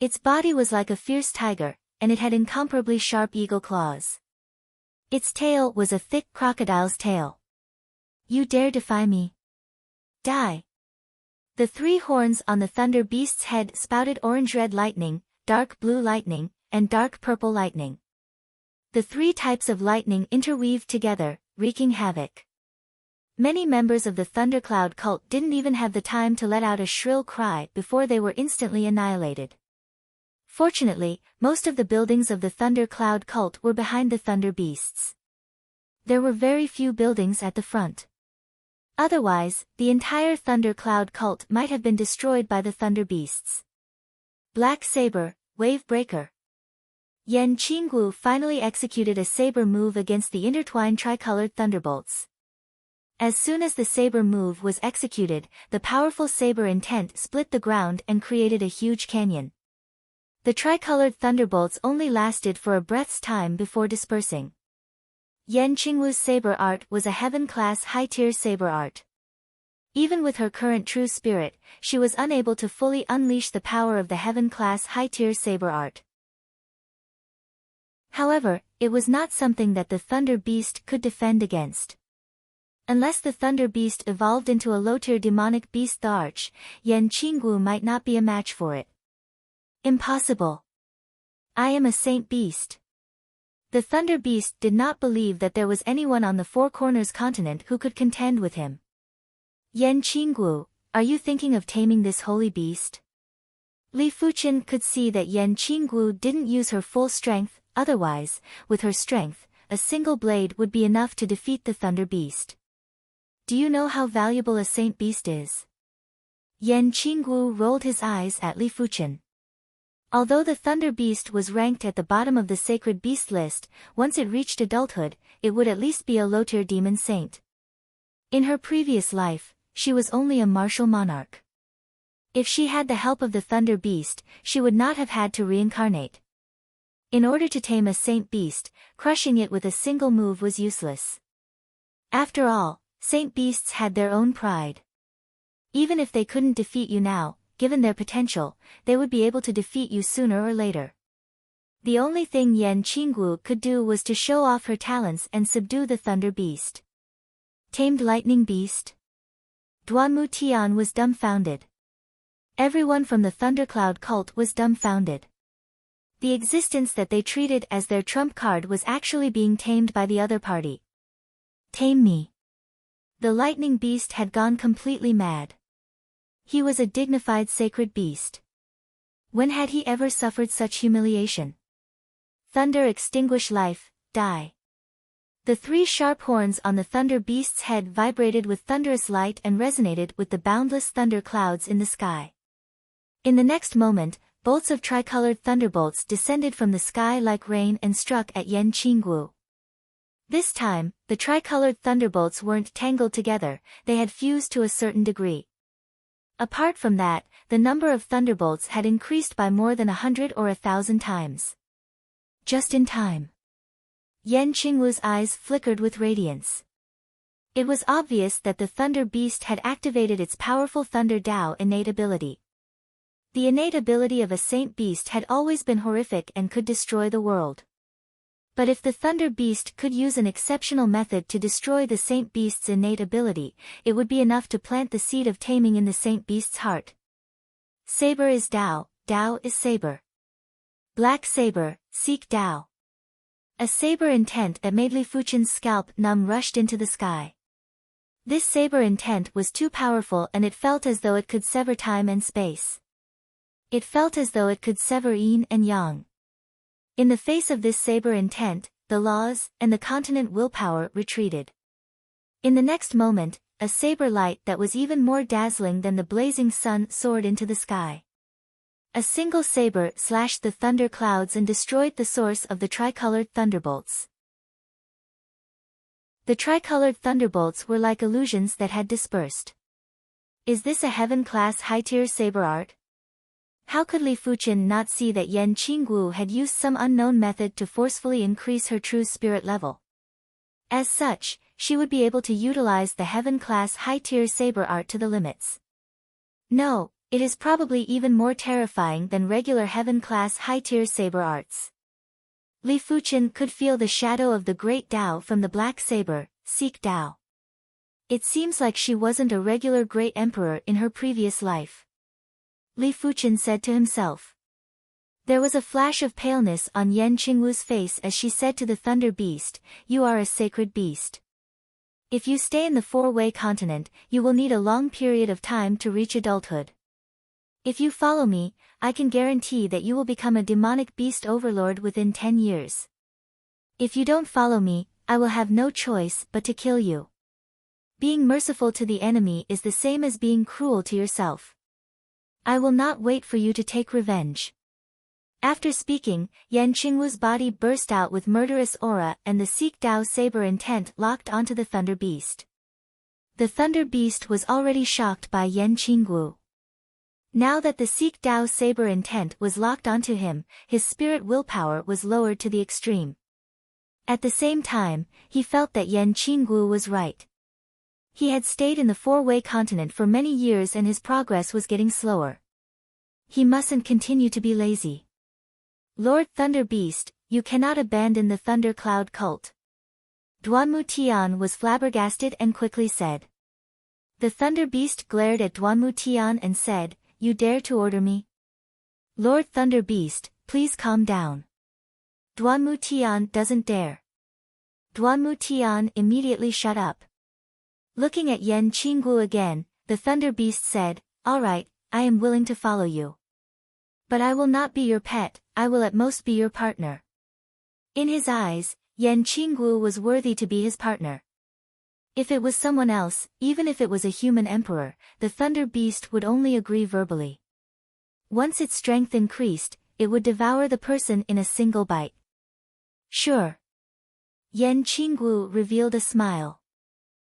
Its body was like a fierce tiger, and it had incomparably sharp eagle claws. Its tail was a thick crocodile's tail. You dare defy me? Die! The three horns on the thunder beast's head spouted orange-red lightning, dark blue lightning, and dark purple lightning. The three types of lightning interweaved together, wreaking havoc. Many members of the thundercloud cult didn't even have the time to let out a shrill cry before they were instantly annihilated. Fortunately, most of the buildings of the thundercloud cult were behind the thunder beasts. There were very few buildings at the front. Otherwise, the entire thundercloud cult might have been destroyed by the thunder beasts. Black Saber, Wave Breaker. Yan Qinggu finally executed a saber move against the intertwined tricolored thunderbolts. As soon as the saber move was executed, the powerful saber intent split the ground and created a huge canyon. The tricolored thunderbolts only lasted for a breath's time before dispersing. Yan Qingwu's saber art was a heaven-class high-tier saber art. Even with her current true spirit, she was unable to fully unleash the power of the heaven-class high-tier saber art. However, it was not something that the Thunder Beast could defend against. Unless the Thunder Beast evolved into a low-tier demonic beast, the Arch, Yan Qingwu might not be a match for it. Impossible. I am a saint beast. The Thunder Beast did not believe that there was anyone on the Four Corners continent who could contend with him. Yan Qingwu, are you thinking of taming this holy beast? Li Fuchen could see that Yan Qingwu didn't use her full strength, otherwise, with her strength, a single blade would be enough to defeat the Thunder Beast. Do you know how valuable a saint beast is? Yan Qingwu rolled his eyes at Li Fuchen. Although the Thunder Beast was ranked at the bottom of the sacred beast list, once it reached adulthood, it would at least be a low-tier demon saint. In her previous life, she was only a martial monarch. If she had the help of the Thunder Beast, she would not have had to reincarnate. In order to tame a saint beast, crushing it with a single move was useless. After all, saint beasts had their own pride. Even if they couldn't defeat you now, given their potential, they would be able to defeat you sooner or later. The only thing Yan Qingwu could do was to show off her talents and subdue the Thunder Beast. Tamed Lightning Beast? Duanmu Tian was dumbfounded. Everyone from the Thundercloud cult was dumbfounded. The existence that they treated as their trump card was actually being tamed by the other party. Tame me. The Lightning Beast had gone completely mad. He was a dignified sacred beast. When had he ever suffered such humiliation? Thunder extinguish life, die. The three sharp horns on the Thunder Beast's head vibrated with thunderous light and resonated with the boundless thunder clouds in the sky. In the next moment, bolts of tricolored thunderbolts descended from the sky like rain and struck at Yan Qingwu. This time, the tricolored thunderbolts weren't tangled together, they had fused to a certain degree. Apart from that, the number of thunderbolts had increased by more than 100 or 1,000 times. Just in time. Yan Qingwu's eyes flickered with radiance. It was obvious that the Thunder Beast had activated its powerful Thunder Dao innate ability. The innate ability of a saint beast had always been horrific and could destroy the world. But if the Thunder Beast could use an exceptional method to destroy the Saint Beast's innate ability, it would be enough to plant the seed of taming in the Saint Beast's heart. Saber is Tao, Tao is saber. Black saber, seek Tao. A saber intent that made Li Fuchen's scalp numb rushed into the sky. This saber intent was too powerful, and it felt as though it could sever time and space. It felt as though it could sever yin and yang. In the face of this saber intent, the laws and the continent willpower retreated. In the next moment, a saber light that was even more dazzling than the blazing sun soared into the sky. A single saber slashed the thunder clouds and destroyed the source of the tricolored thunderbolts. The tricolored thunderbolts were like illusions that had dispersed. Is this a heaven-class high-tier saber art? How could Li Fuchen not see that Yan Qinggu had used some unknown method to forcefully increase her true spirit level? As such, she would be able to utilize the heaven-class high-tier saber art to the limits. No, it is probably even more terrifying than regular heaven-class high-tier saber arts. Li Fuchen could feel the shadow of the great Tao from the black saber, seek Tao. It seems like she wasn't a regular great emperor in her previous life. Li Fuchen said to himself. There was a flash of paleness on Yan Qingwu's face as she said to the Thunder Beast, "You are a sacred beast. If you stay in the four-way continent, you will need a long period of time to reach adulthood. If you follow me, I can guarantee that you will become a demonic beast overlord within 10 years. If you don't follow me, I will have no choice but to kill you. Being merciful to the enemy is the same as being cruel to yourself. I will not wait for you to take revenge." After speaking, Yan Qingwu's body burst out with murderous aura and the Seek Tao saber intent locked onto the Thunder Beast. The Thunder Beast was already shocked by Yan Qingwu. Now that the Seek Tao saber intent was locked onto him, his spirit willpower was lowered to the extreme. At the same time, he felt that Yan Qingwu was right. He had stayed in the four-way continent for many years and his progress was getting slower. He mustn't continue to be lazy. Lord Thunder Beast, you cannot abandon the Thunder Cloud cult. Duanmu Tian was flabbergasted and quickly said. The Thunder Beast glared at Duanmu Tian and said, "You dare to order me? Lord Thunder Beast, please calm down. Duanmu Tian doesn't dare." Duanmu Tian immediately shut up. Looking at Yan Qinggu again, the Thunder Beast said, "All right, I am willing to follow you. But I will not be your pet, I will at most be your partner." In his eyes, Yan Qinggu was worthy to be his partner. If it was someone else, even if it was a human emperor, the Thunder Beast would only agree verbally. Once its strength increased, it would devour the person in a single bite. Sure. Yan Qinggu revealed a smile.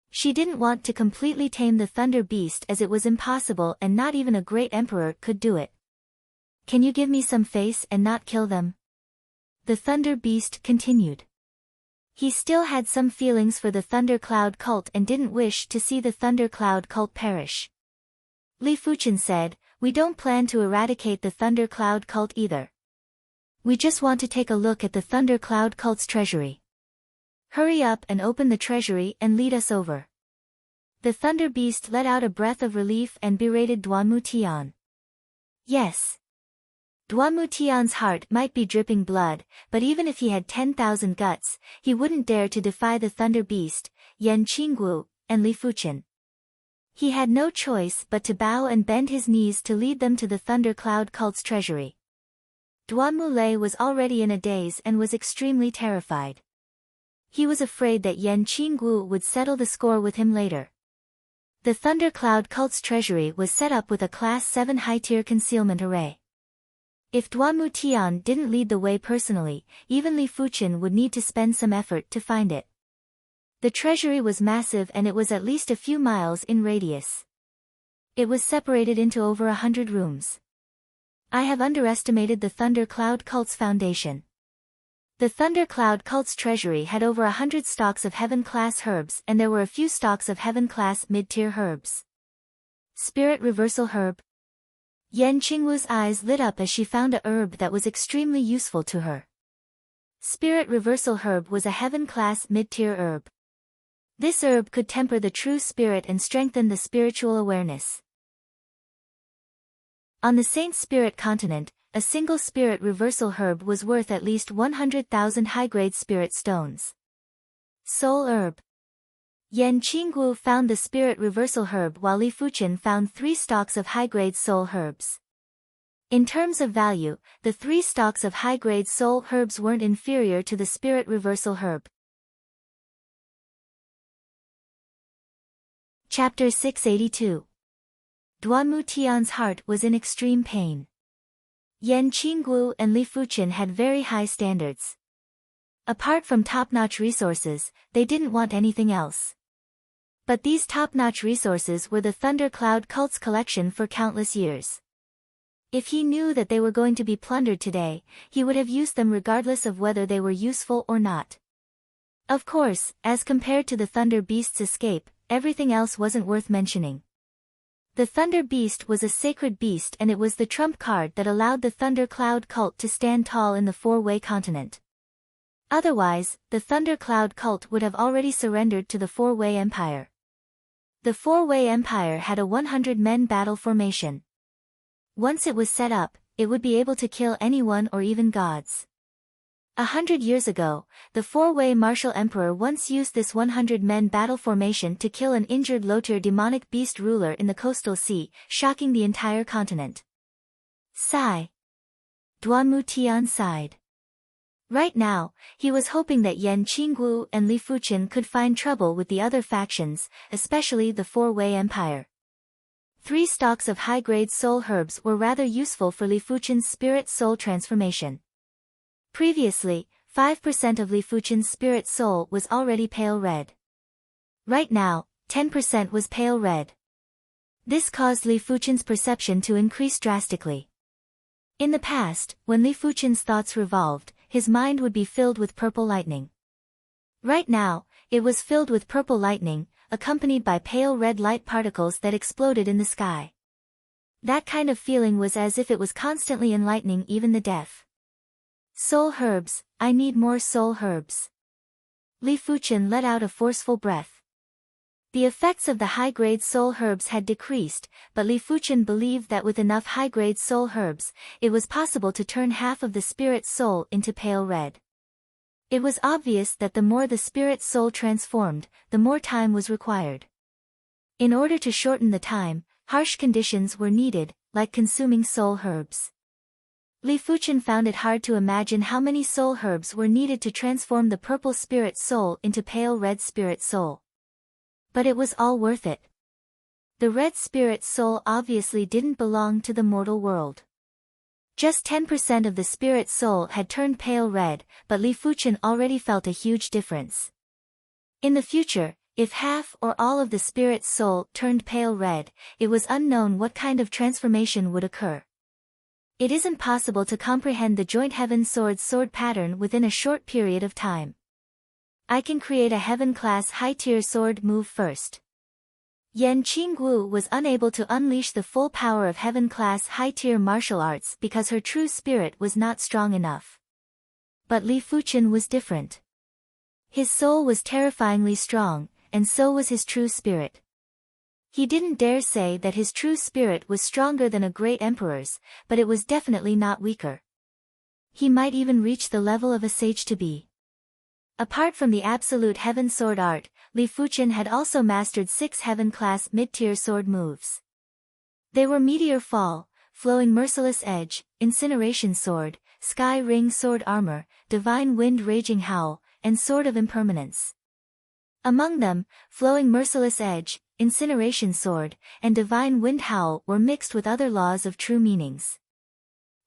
She didn't want to completely tame the Thunder Beast as it was impossible and not even a great emperor could do it. Can you give me some face and not kill them? The Thunder Beast continued. He still had some feelings for the Thunder Cloud cult and didn't wish to see the Thunder Cloud cult perish. Li Fuchen said, "We don't plan to eradicate the Thunder Cloud cult either. We just want to take a look at the Thunder Cloud cult's treasury. Hurry up and open the treasury and lead us over." The Thunder Beast let out a breath of relief and berated Duanmu Tian. Yes. Duanmu Tian's heart might be dripping blood, but even if he had 10,000 guts, he wouldn't dare to defy the Thunder Beast, Yan Qinggu, and Li Fuchen. He had no choice but to bow and bend his knees to lead them to the Thunder Cloud cult's treasury. Duanmu Lei was already in a daze and was extremely terrified. He was afraid that Yan Qinggu would settle the score with him later. The Thunder Cloud cult's treasury was set up with a Class 7 high-tier concealment array. If Duanmu Tian didn't lead the way personally, even Li Fuchen would need to spend some effort to find it. The treasury was massive and it was at least a few miles in radius. It was separated into over 100 rooms. I have underestimated the Thunder Cloud cult's foundation. The Thunder Cloud cult's treasury had over 100 stalks of heaven-class herbs and there were a few stalks of heaven-class mid-tier herbs. Spirit Reversal Herb. Yan Qingwu's eyes lit up as she found a herb that was extremely useful to her. Spirit Reversal Herb was a heaven-class mid-tier herb. This herb could temper the true spirit and strengthen the spiritual awareness. On the Saint Spirit continent, a single Spirit Reversal Herb was worth at least 100,000 high-grade spirit stones. Soul Herb. Yan Qingguo found the Spirit Reversal Herb while Li Fuchen found 3 stalks of high-grade soul herbs. In terms of value, the 3 stalks of high-grade soul herbs weren't inferior to the Spirit Reversal Herb. Chapter 682. Duanmu Tian's heart was in extreme pain. Yan Qingguo and Li Fuchen had very high standards. Apart from top-notch resources, they didn't want anything else. But these top-notch resources were the Thundercloud cult's collection for countless years. If he knew that they were going to be plundered today, he would have used them regardless of whether they were useful or not. Of course, as compared to the Thunder Beast's escape, everything else wasn't worth mentioning. The Thunder Beast was a sacred beast, and it was the trump card that allowed the Thundercloud cult to stand tall in the Four-Way continent. Otherwise, the Thundercloud cult would have already surrendered to the Four-Way Empire. The Four-Way Empire had a 100-men battle formation. Once it was set up, it would be able to kill anyone or even gods. 100 years ago, the Four-Way Martial Emperor once used this 100-men battle formation to kill an injured low-tier demonic beast ruler in the coastal sea, shocking the entire continent. Sigh. Duanmu Tian sighed. Right now, he was hoping that Yan Qingguo and Li Fuchen could find trouble with the other factions, especially the Four-Way Empire. 3 stalks of high-grade soul herbs were rather useful for Li Fuchen's spirit soul transformation. Previously, 5% of Li Fuchen's spirit soul was already pale red. Right now, 10% was pale red. This caused Li Fuchen's perception to increase drastically. In the past, when Li Fuchen's thoughts revolved, his mind would be filled with purple lightning. Right now, it was filled with purple lightning, accompanied by pale red light particles that exploded in the sky. That kind of feeling was as if it was constantly enlightening even the deaf. Soul herbs, I need more soul herbs. Li Fuchen let out a forceful breath. The effects of the high-grade soul herbs had decreased, but Li Fuchen believed that with enough high-grade soul herbs, it was possible to turn half of the spirit soul into pale red. It was obvious that the more the spirit soul transformed, the more time was required. In order to shorten the time, harsh conditions were needed, like consuming soul herbs. Li Fuchen found it hard to imagine how many soul herbs were needed to transform the purple spirit soul into pale red spirit soul. But it was all worth it. The red spirit soul obviously didn't belong to the mortal world. Just 10% of the spirit soul had turned pale red, but Li Fuchen already felt a huge difference. In the future, if half or all of the spirit soul turned pale red, it was unknown what kind of transformation would occur. It isn't possible to comprehend the joint heaven sword pattern within a short period of time. I can create a heaven-class high-tier sword move first. Yan Qingguo was unable to unleash the full power of heaven-class high-tier martial arts because her true spirit was not strong enough. But Li Fuchen was different. His soul was terrifyingly strong, and so was his true spirit. He didn't dare say that his true spirit was stronger than a great emperor's, but it was definitely not weaker. He might even reach the level of a sage-to-be. Apart from the absolute heaven sword art, Li Fuchen had also mastered 6 heaven-class mid-tier sword moves. They were Meteor Fall, Flowing Merciless Edge, Incineration Sword, Sky Ring Sword Armor, Divine Wind Raging Howl, and Sword of Impermanence. Among them, Flowing Merciless Edge, Incineration Sword, and Divine Wind Howl were mixed with other laws of true meanings.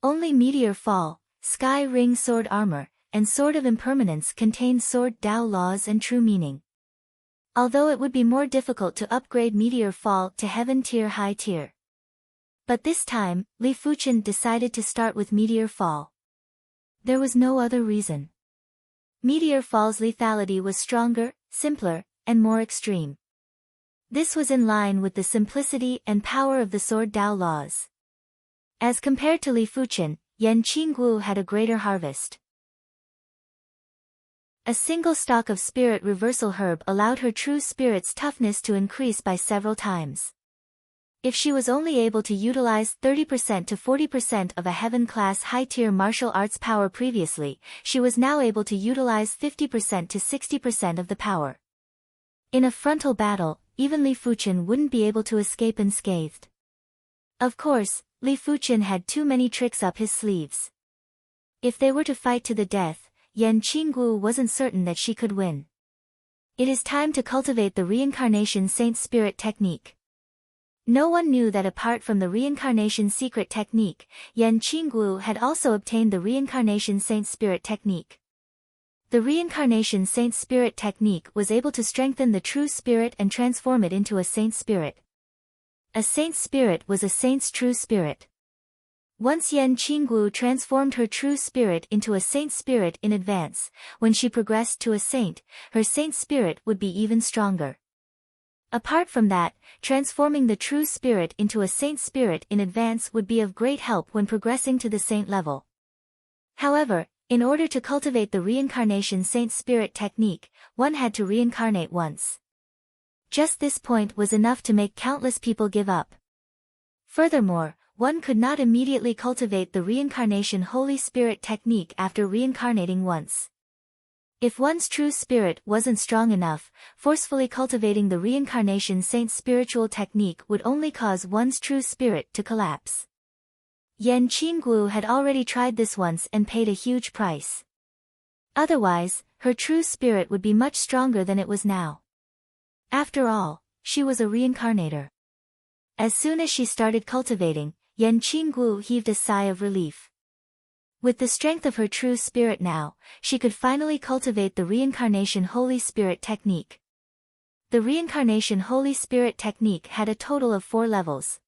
Only Meteor Fall, Sky Ring Sword Armor, and Sword of Impermanence contained Sword Dao laws and true meaning. Although it would be more difficult to upgrade Meteor Fall to Heaven Tier High Tier. But this time, Li Fuchen decided to start with Meteor Fall. There was no other reason. Meteor Fall's lethality was stronger, simpler, and more extreme. This was in line with the simplicity and power of the Sword Dao laws. As compared to Li Fuchen, Yan Qingguo had a greater harvest. A single stalk of spirit reversal herb allowed her true spirit's toughness to increase by several times. If she was only able to utilize 30% to 40% of a heaven-class high-tier martial arts power previously, she was now able to utilize 50% to 60% of the power. In a frontal battle, even Li Fuchen wouldn't be able to escape unscathed. Of course, Li Fuchen had too many tricks up his sleeves. If they were to fight to the death, Yan Qinggu wasn't certain that she could win. It is time to cultivate the reincarnation saint spirit technique. No one knew that apart from the reincarnation secret technique, Yan Qinggu had also obtained the reincarnation saint spirit technique. The reincarnation saint spirit technique was able to strengthen the true spirit and transform it into a saint spirit. A saint spirit was a saint's true spirit. Once Yan Qinggu transformed her true spirit into a saint spirit in advance, when she progressed to a saint, her saint spirit would be even stronger. Apart from that, transforming the true spirit into a saint spirit in advance would be of great help when progressing to the saint level. However, in order to cultivate the reincarnation saint spirit technique, one had to reincarnate once. Just this point was enough to make countless people give up. Furthermore, one could not immediately cultivate the reincarnation Holy Spirit technique after reincarnating once. If one's true spirit wasn't strong enough, forcefully cultivating the reincarnation saint spiritual technique would only cause one's true spirit to collapse. Yan Qinggu had already tried this once and paid a huge price. Otherwise, her true spirit would be much stronger than it was now. After all, she was a reincarnator. As soon as she started cultivating, Yan Qinggu heaved a sigh of relief. With the strength of her true spirit now, she could finally cultivate the reincarnation Holy Spirit technique. The reincarnation Holy Spirit technique had a total of 4 levels.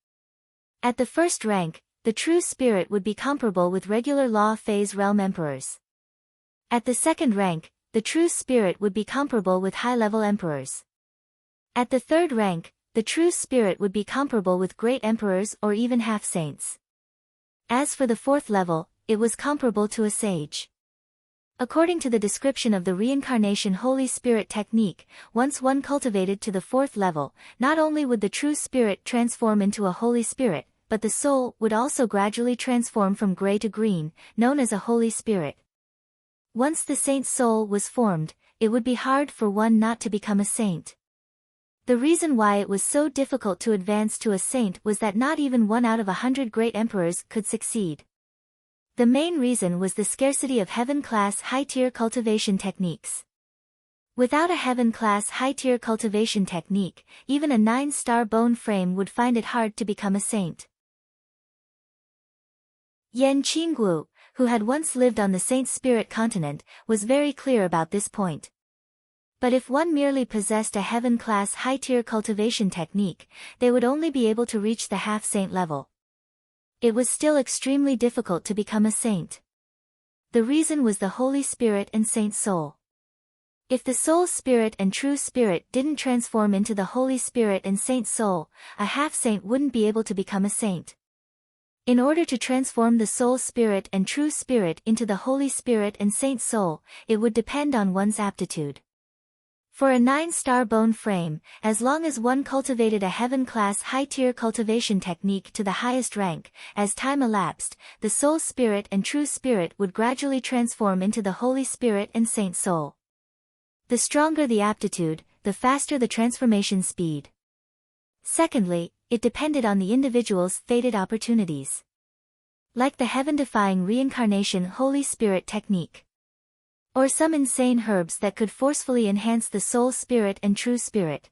At the first rank, the true spirit would be comparable with regular law phase realm emperors. At the second rank, the true spirit would be comparable with high-level emperors. At the third rank, the true spirit would be comparable with great emperors or even half-saints. As for the fourth level, it was comparable to a sage. According to the description of the reincarnation Holy Spirit technique, once one cultivated to the fourth level, not only would the true spirit transform into a Holy Spirit, but the soul would also gradually transform from gray to green, known as a Holy Spirit. Once the saint's soul was formed, it would be hard for one not to become a saint. The reason why it was so difficult to advance to a saint was that not even 1 out of 100 great emperors could succeed. The main reason was the scarcity of heaven-class high-tier cultivation techniques. Without a heaven-class high-tier cultivation technique, even a 9-star bone frame would find it hard to become a saint. Yan Qinggu, who had once lived on the Saint Spirit continent, was very clear about this point. But if one merely possessed a heaven-class high-tier cultivation technique, they would only be able to reach the half-saint level. It was still extremely difficult to become a saint. The reason was the Holy Spirit and Saint Soul. If the Soul Spirit and True Spirit didn't transform into the Holy Spirit and Saint Soul, a half-saint wouldn't be able to become a saint. In order to transform the Soul Spirit and True Spirit into the Holy Spirit and Saint Soul, it would depend on one's aptitude. For a 9-star bone frame, as long as one cultivated a heaven-class high-tier cultivation technique to the highest rank, as time elapsed, the Soul Spirit and True Spirit would gradually transform into the Holy Spirit and Saint Soul. The stronger the aptitude, the faster the transformation speed. Secondly, it depended on the individual's fated opportunities. Like the heaven-defying reincarnation Holy Spirit technique. Or some insane herbs that could forcefully enhance the Soul Spirit and True Spirit.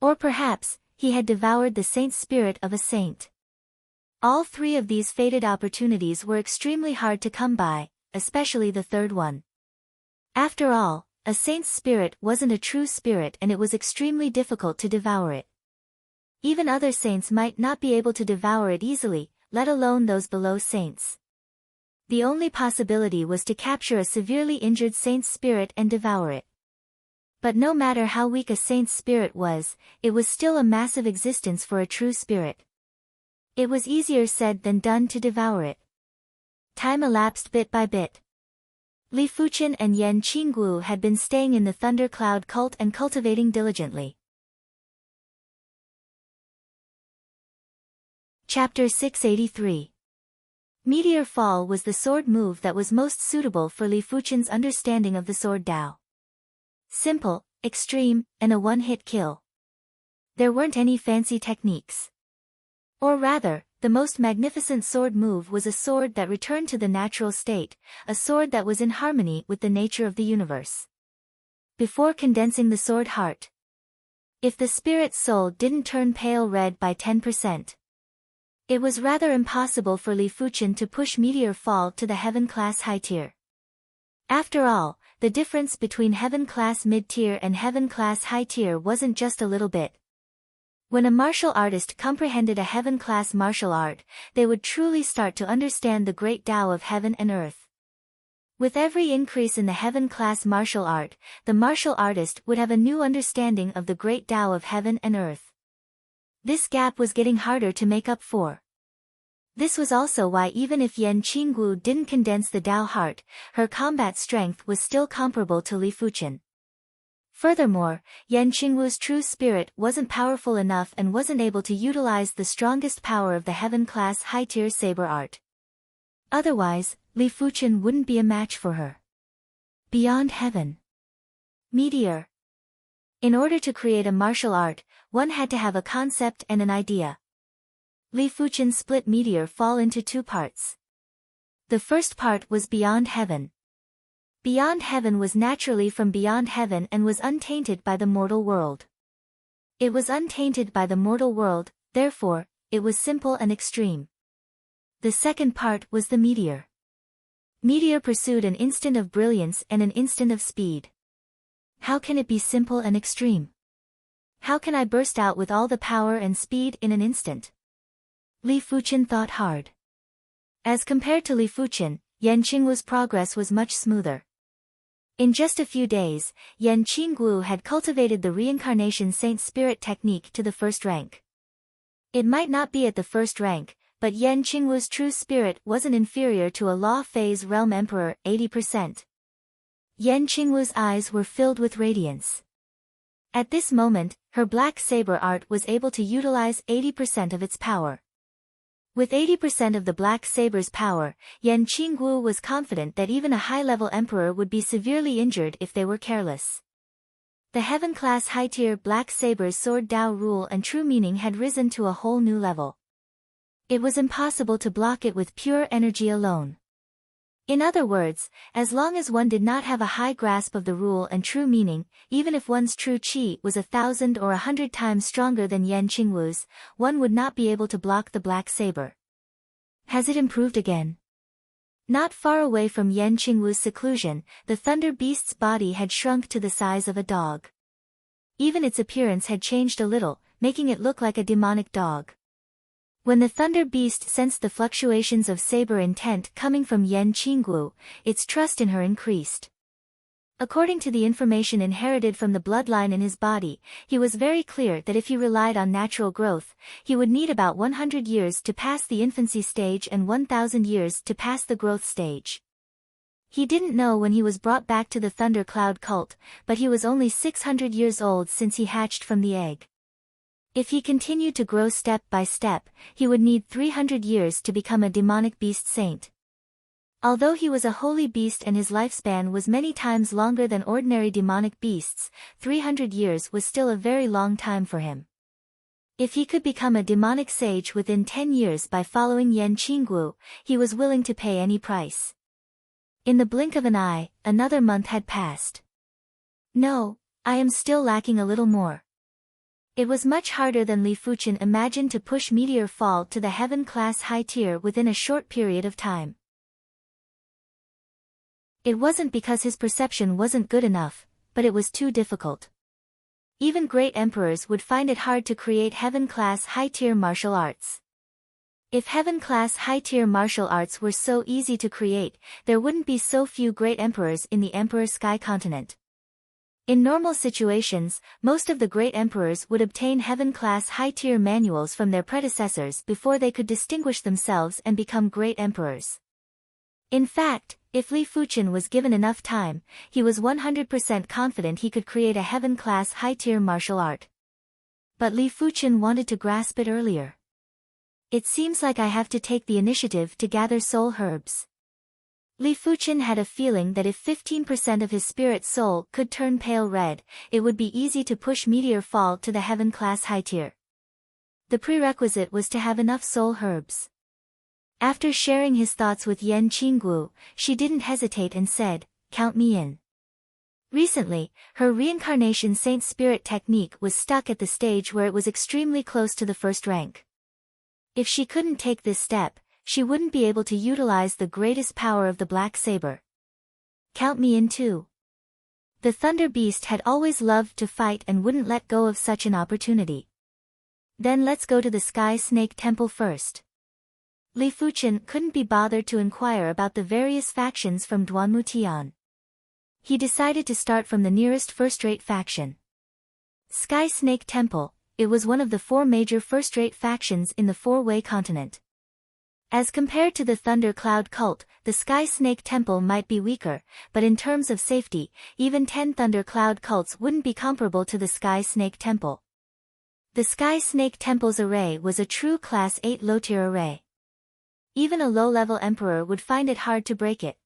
Or perhaps, he had devoured the Saint Spirit of a saint. All 3 of these fated opportunities were extremely hard to come by, especially the third one. After all, a saint's spirit wasn't a true spirit and it was extremely difficult to devour it. Even other saints might not be able to devour it easily, let alone those below saints. The only possibility was to capture a severely injured saint's spirit and devour it. But no matter how weak a saint's spirit was, it was still a massive existence for a true spirit. It was easier said than done to devour it. Time elapsed bit by bit. Li Fuqian and Yan Qingguo had been staying in the Thunder Cloud cult and cultivating diligently. Chapter 683. Meteor Fall was the sword move that was most suitable for Li Fuqian's understanding of the sword Dao. Simple, extreme, and a one-hit kill. There weren't any fancy techniques. Or rather, the most magnificent sword move was a sword that returned to the natural state, a sword that was in harmony with the nature of the universe. Before condensing the sword heart. If the spirit soul didn't turn pale red by 10%. It was rather impossible for Li Fuqian to push Meteor Fall to the Heaven-class high tier. After all, the difference between Heaven-class mid-tier and Heaven-class high tier wasn't just a little bit. When a martial artist comprehended a Heaven-class martial art, they would truly start to understand the great Tao of heaven and earth. With every increase in the Heaven-class martial art, the martial artist would have a new understanding of the great Tao of heaven and earth. This gap was getting harder to make up for. This was also why even if Yan Qingguo didn't condense the Tao heart, her combat strength was still comparable to Li Fuqian. Furthermore, Yan Qingguo's true spirit wasn't powerful enough and wasn't able to utilize the strongest power of the Heaven-class high-tier saber art. Otherwise, Li Fuqian wouldn't be a match for her. Beyond Heaven. Meteor. In order to create a martial art, one had to have a concept and an idea. Li Fuqian split Meteor Fall into two parts. The first part was Beyond Heaven. Beyond Heaven was naturally from beyond heaven and was untainted by the mortal world. It was untainted by the mortal world, therefore, it was simple and extreme. The second part was the Meteor. Meteor pursued an instant of brilliance and an instant of speed. How can it be simple and extreme? How can I burst out with all the power and speed in an instant? Li Fuqian thought hard. As compared to Li Fuqian, Yan Qingguo's progress was much smoother. In just a few days, Yan Qingguo had cultivated the reincarnation saint spirit technique to the first rank. It might not be at the first rank, but Yan Qingguo's true spirit wasn't inferior to a law phase realm emperor, 80%. Yan Qingguo's eyes were filled with radiance. At this moment, her black saber art was able to utilize 80% of its power. With 80% of the black saber's power, Yan Qingguo was confident that even a high-level emperor would be severely injured if they were careless. The Heaven-class high-tier black saber's sword Dao rule and true meaning had risen to a whole new level. It was impossible to block it with pure energy alone. In other words, as long as one did not have a high grasp of the rule and true meaning, even if one's true qi was 1,000 or 100 times stronger than Yan Qingguo's, one would not be able to block the black saber. Has it improved again? Not far away from Yan Qingguo's seclusion, the thunder beast's body had shrunk to the size of a dog. Even its appearance had changed a little, making it look like a demonic dog. When the thunder beast sensed the fluctuations of saber intent coming from Yan Qingguo, its trust in her increased. According to the information inherited from the bloodline in his body, he was very clear that if he relied on natural growth, he would need about 100 years to pass the infancy stage and 1,000 years to pass the growth stage. He didn't know when he was brought back to the Thunder Cloud cult, but he was only 600 years old since he hatched from the egg. If he continued to grow step by step, he would need 300 years to become a demonic beast saint. Although he was a holy beast and his lifespan was many times longer than ordinary demonic beasts, 300 years was still a very long time for him. If he could become a demonic sage within 10 years by following Yan Qingguo, he was willing to pay any price. In the blink of an eye, another month had passed. No, I am still lacking a little more. It was much harder than Li Fuqian imagined to push Meteor Fall to the Heaven-class high tier within a short period of time. It wasn't because his perception wasn't good enough, but it was too difficult. Even great emperors would find it hard to create Heaven-class high-tier martial arts. If Heaven-class high-tier martial arts were so easy to create, there wouldn't be so few great emperors in the Emperor Sky continent. In normal situations, most of the great emperors would obtain Heaven-class high-tier manuals from their predecessors before they could distinguish themselves and become great emperors. In fact, If Li Fuchen was given enough time, he was 100% confident he could create a heaven-class high-tier martial art. But Li Fuchen wanted to grasp it earlier. It seems like I have to take the initiative to gather soul herbs. Li Fuchen had a feeling that if 15% of his spirit soul could turn pale red, it would be easy to push Meteor Fall to the heaven-class high tier. The prerequisite was to have enough soul herbs. After sharing his thoughts with Yan Qingguo, she didn't hesitate and said, "Count me in." Recently, her reincarnation saint spirit technique was stuck at the stage where it was extremely close to the first rank. If she couldn't take this step, she wouldn't be able to utilize the greatest power of the Black Saber. Count me in too. The Thunder Beast had always loved to fight and wouldn't let go of such an opportunity. Then let's go to the Sky Snake Temple first. Li Fuchen couldn't be bothered to inquire about the various factions from Duanmutian. He decided to start from the nearest first-rate faction. Sky Snake Temple, it was one of the 4 major first-rate factions in the Four-Way Continent. As compared to the Thunder Cloud Cult, the Sky Snake Temple might be weaker, but in terms of safety, even 10 Thunder Cloud Cults wouldn't be comparable to the Sky Snake Temple. The Sky Snake Temple's array was a true Class 8 low-tier array. Even a low-level emperor would find it hard to break it.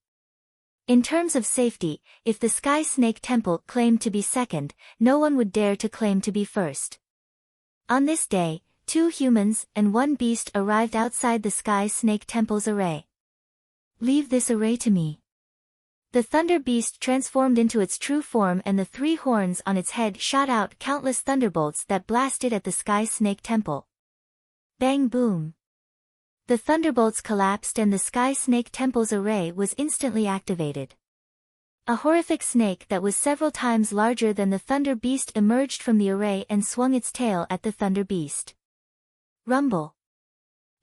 In terms of safety, if the Sky Snake Temple claimed to be second, no one would dare to claim to be first. On this day, 2 humans and 1 beast arrived outside the Sky Snake Temple's array. "Leave this array to me." The Thunder Beast transformed into its true form, and the 3 horns on its head shot out countless thunderbolts that blasted at the Sky Snake Temple. Bang boom! The thunderbolts collapsed and the Sky Snake Temple's array was instantly activated. A horrific snake that was several times larger than the Thunder Beast emerged from the array and swung its tail at the Thunder Beast. Rumble!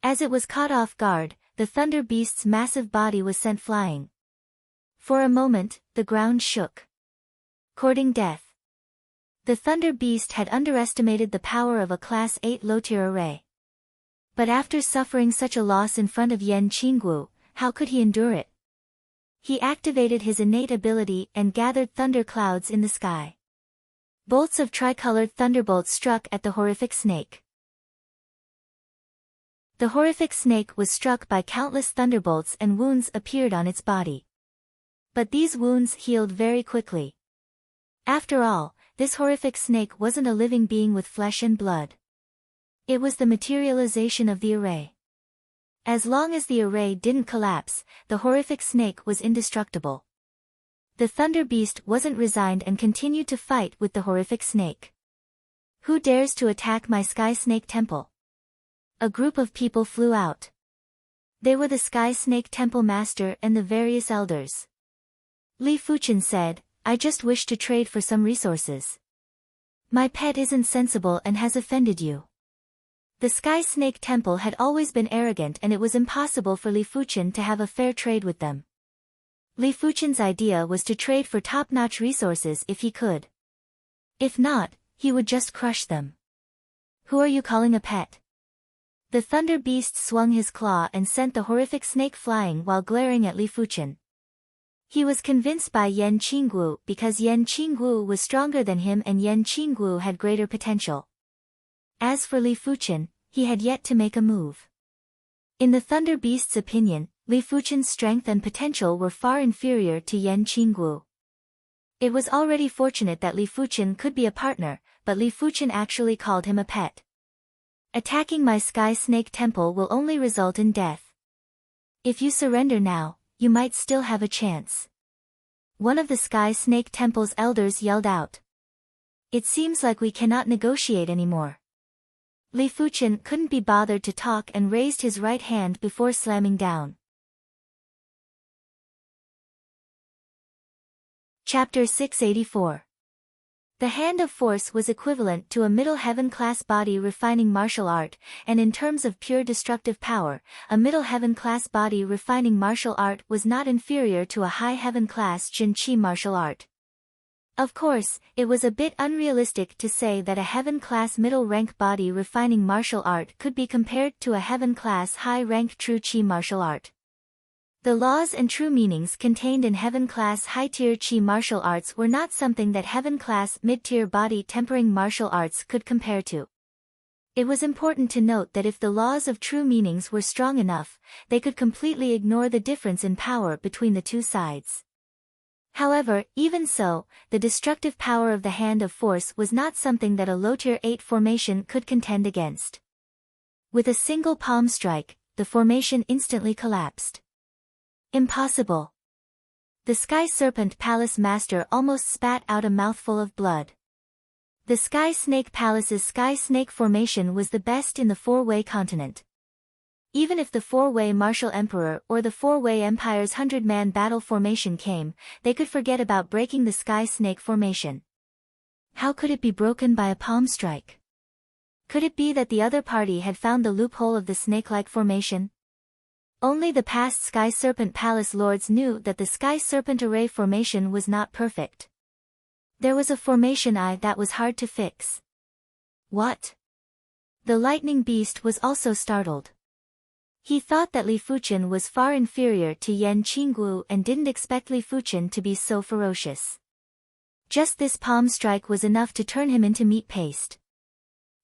As it was caught off guard, the Thunder Beast's massive body was sent flying. For a moment, the ground shook. Courting death. The Thunder Beast had underestimated the power of a Class 8 low-tier array. But after suffering such a loss in front of Yan Qingguo, how could he endure it? He activated his innate ability and gathered thunder clouds in the sky. Bolts of tricolored thunderbolts struck at the horrific snake. The horrific snake was struck by countless thunderbolts and wounds appeared on its body. But these wounds healed very quickly. After all, this horrific snake wasn't a living being with flesh and blood. It was the materialization of the array. As long as the array didn't collapse, the horrific snake was indestructible. The Thunder Beast wasn't resigned and continued to fight with the horrific snake. "Who dares to attack my Sky Snake Temple?" A group of people flew out. They were the Sky Snake Temple Master and the various elders. Li Fuchen said, "I just wish to trade for some resources. My pet isn't sensible and has offended you." The Sky Snake Temple had always been arrogant and it was impossible for Li Fuchen to have a fair trade with them. Li Fuchen's idea was to trade for top-notch resources if he could. If not, he would just crush them. "Who are you calling a pet?" The Thunder Beast swung his claw and sent the horrific snake flying while glaring at Li Fuchen. He was convinced by Yan Qingguo because Yan Qingguo was stronger than him and Yan Qingguo had greater potential. As for Li Fuchen, he had yet to make a move. In the Thunder Beast's opinion, Li Fuchen's strength and potential were far inferior to Yan Qingguo. It was already fortunate that Li Fuchen could be a partner, but Li Fuchen actually called him a pet. "Attacking my Sky Snake Temple will only result in death. If you surrender now, you might still have a chance." One of the Sky Snake Temple's elders yelled out. "It seems like we cannot negotiate anymore." Li Fuchen couldn't be bothered to talk and raised his right hand before slamming down. Chapter 684. The Hand of Force was equivalent to a middle heaven-class body refining martial art, and in terms of pure destructive power, a middle heaven-class body refining martial art was not inferior to a high heaven-class Jin Qi martial art. Of course, it was a bit unrealistic to say that a heaven-class middle-rank body refining martial art could be compared to a heaven-class high-rank true Qi martial art. The laws and true meanings contained in heaven-class high-tier Qi martial arts were not something that heaven-class mid-tier body-tempering martial arts could compare to. It was important to note that if the laws of true meanings were strong enough, they could completely ignore the difference in power between the two sides. However, even so, the destructive power of the Hand of Force was not something that a low-tier 8 formation could contend against. With a single palm strike, the formation instantly collapsed. Impossible. The Sky Serpent Palace Master almost spat out a mouthful of blood. The Sky Snake Palace's Sky Snake formation was the best in the Four-Way continent. Even if the Four-Way Martial Emperor or the Four-Way Empire's 100-man battle formation came, they could forget about breaking the Sky Snake formation. How could it be broken by a palm strike? Could it be that the other party had found the loophole of the snake-like formation? Only the past Sky Serpent Palace lords knew that the Sky Serpent Array formation was not perfect. There was a formation that was hard to fix. What? The Lightning Beast was also startled. He thought that Li Fuchen was far inferior to Yan Qingguo and didn't expect Li Fuchen to be so ferocious. Just this palm strike was enough to turn him into meat paste.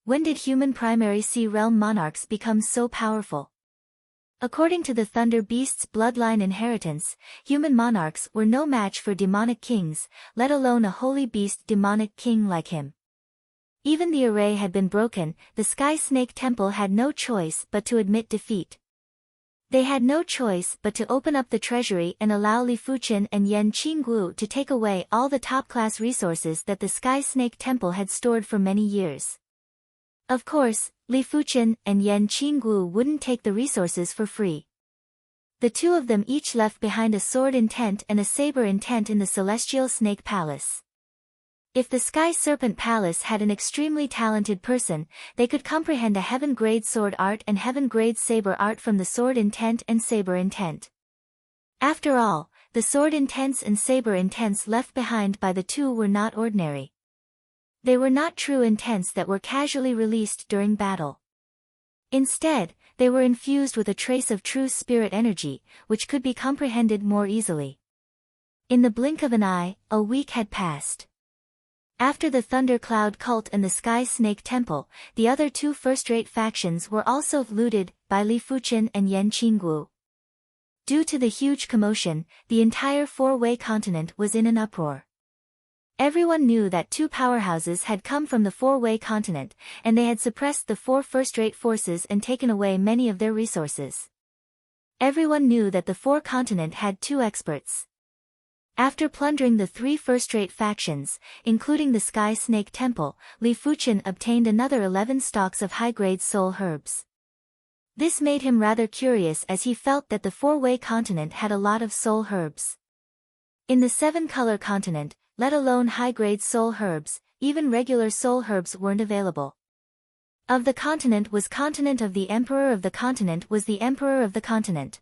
When did human primary sea realm monarchs become so powerful? According to the Thunder Beast's bloodline inheritance, human monarchs were no match for demonic kings, let alone a holy beast demonic king like him. Even the array had been broken, the Sky Snake Temple had no choice but to admit defeat. They had no choice but to open up the treasury and allow Li Fuchen and Yan Qingguo to take away all the top-class resources that the Sky Snake Temple had stored for many years. Of course, Li Fuchen and Yan Qingguo wouldn't take the resources for free. The two of them each left behind a sword intent and a saber intent in the Celestial Snake Palace. If the Sky Serpent Palace had an extremely talented person, they could comprehend a heaven-grade sword art and heaven-grade saber art from the sword intent and saber intent. After all, the sword intents and saber intents left behind by the two were not ordinary. They were not true intents that were casually released during battle. Instead, they were infused with a trace of true spirit energy, which could be comprehended more easily. In the blink of an eye, a week had passed. After the Thundercloud Cult and the Sky Snake Temple, the other two first-rate factions were also looted by Li Fuchen and Yan Qingguo. Due to the huge commotion, the entire Four-Way continent was in an uproar. Everyone knew that two powerhouses had come from the Four-Way continent, and they had suppressed the four first-rate forces and taken away many of their resources. Everyone knew that the Four continent had two experts. After plundering the three first-rate factions, including the Sky Snake Temple, Li Fuchen obtained another 11 stalks of high-grade soul herbs. This made him rather curious as he felt that the Four-Way continent had a lot of soul herbs. In the Seven-Color continent, let alone high-grade soul herbs, even regular soul herbs weren't available. Of the continent was continent of the emperor of the continent was the emperor of the continent.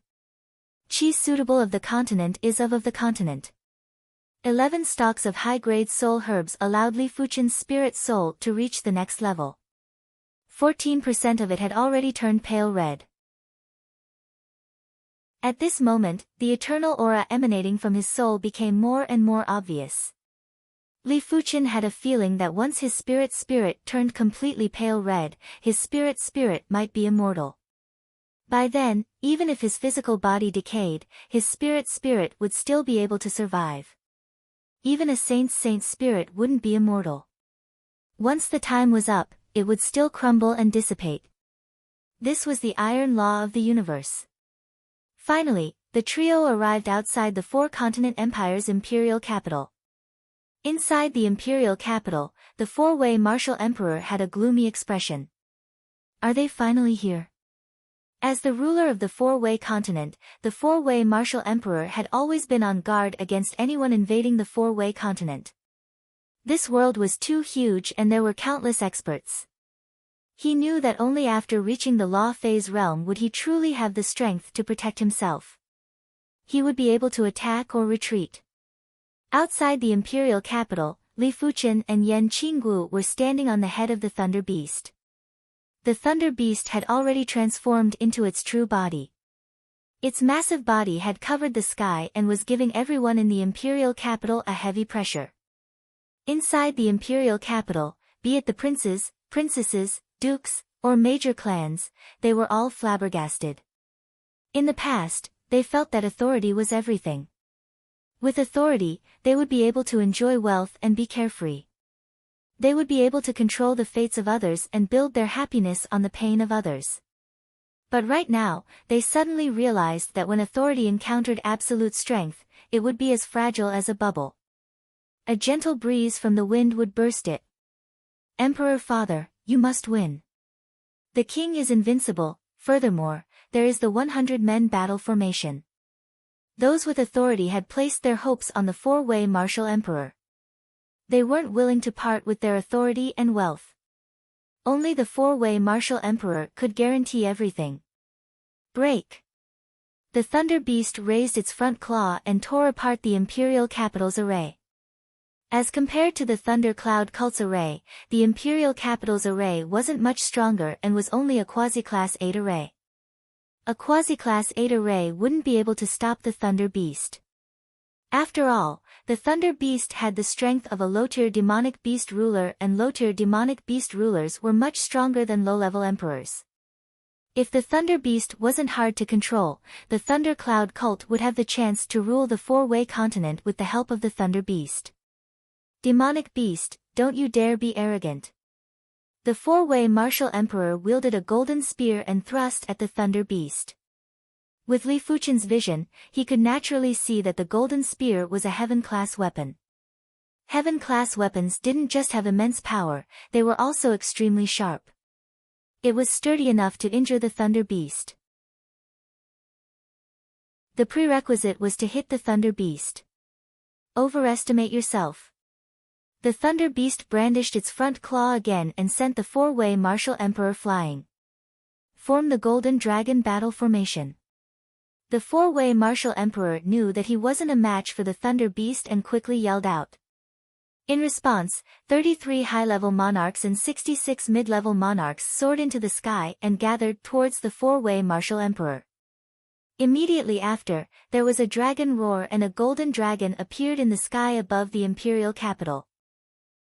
Qi suitable of the continent is of the continent. 11 stalks of high-grade soul herbs allowed Li Fuchen's spirit soul to reach the next level. 14% of it had already turned pale red. At this moment, the eternal aura emanating from his soul became more and more obvious. Li Fuchen had a feeling that once his spirit turned completely pale red, his spirit might be immortal. By then, even if his physical body decayed, his spirit would still be able to survive. Even a saint's spirit wouldn't be immortal. Once the time was up, it would still crumble and dissipate. This was the iron law of the universe. Finally, the trio arrived outside the Four-Continent Empire's imperial capital. Inside the imperial capital, the Four-Way Martial Emperor had a gloomy expression. Are they finally here? As the ruler of the Four-Way continent, the Four-Way Martial Emperor had always been on guard against anyone invading the Four-Way continent. This world was too huge and there were countless experts. He knew that only after reaching the Law Phase realm would he truly have the strength to protect himself. He would be able to attack or retreat. Outside the imperial capital, Li Fuchen and Yan Qingguo were standing on the head of the Thunder Beast. The Thunder Beast had already transformed into its true body. Its massive body had covered the sky and was giving everyone in the imperial capital a heavy pressure. Inside the imperial capital, be it the princes, princesses, dukes, or major clans, they were all flabbergasted. In the past, they felt that authority was everything. With authority, they would be able to enjoy wealth and be carefree. They would be able to control the fates of others and build their happiness on the pain of others. But right now, they suddenly realized that when authority encountered absolute strength, it would be as fragile as a bubble. A gentle breeze from the wind would burst it. Emperor Father, you must win. The king is invincible. Furthermore, there is the 100-men battle formation. Those with authority had placed their hopes on the four-way martial emperor. They weren't willing to part with their authority and wealth. Only the four-way martial emperor could guarantee everything. Break! The thunder beast raised its front claw and tore apart the imperial capital's array. As compared to the thunder cloud cult's array, the imperial capital's array wasn't much stronger and was only a quasi-class 8 array. A quasi-class 8 array wouldn't be able to stop the thunder beast. After all, the thunder beast had the strength of a low-tier demonic beast ruler, and low-tier demonic beast rulers were much stronger than low-level emperors. If the thunder beast wasn't hard to control, the thunder cloud cult would have the chance to rule the four-way continent with the help of the thunder beast. Demonic beast, don't you dare be arrogant. The four-way martial emperor wielded a golden spear and thrust at the thunder beast. With Li Fuchen's vision, he could naturally see that the golden spear was a heaven-class weapon. Heaven-class weapons didn't just have immense power, they were also extremely sharp. It was sturdy enough to injure the thunder beast. The prerequisite was to hit the thunder beast. Overestimate yourself. The thunder beast brandished its front claw again and sent the four-way martial emperor flying. Form the golden dragon battle formation. The four-way martial emperor knew that he wasn't a match for the thunder beast and quickly yelled out. In response, 33 high-level monarchs and 66 mid-level monarchs soared into the sky and gathered towards the four-way martial emperor. Immediately after, there was a dragon roar and a golden dragon appeared in the sky above the imperial capital.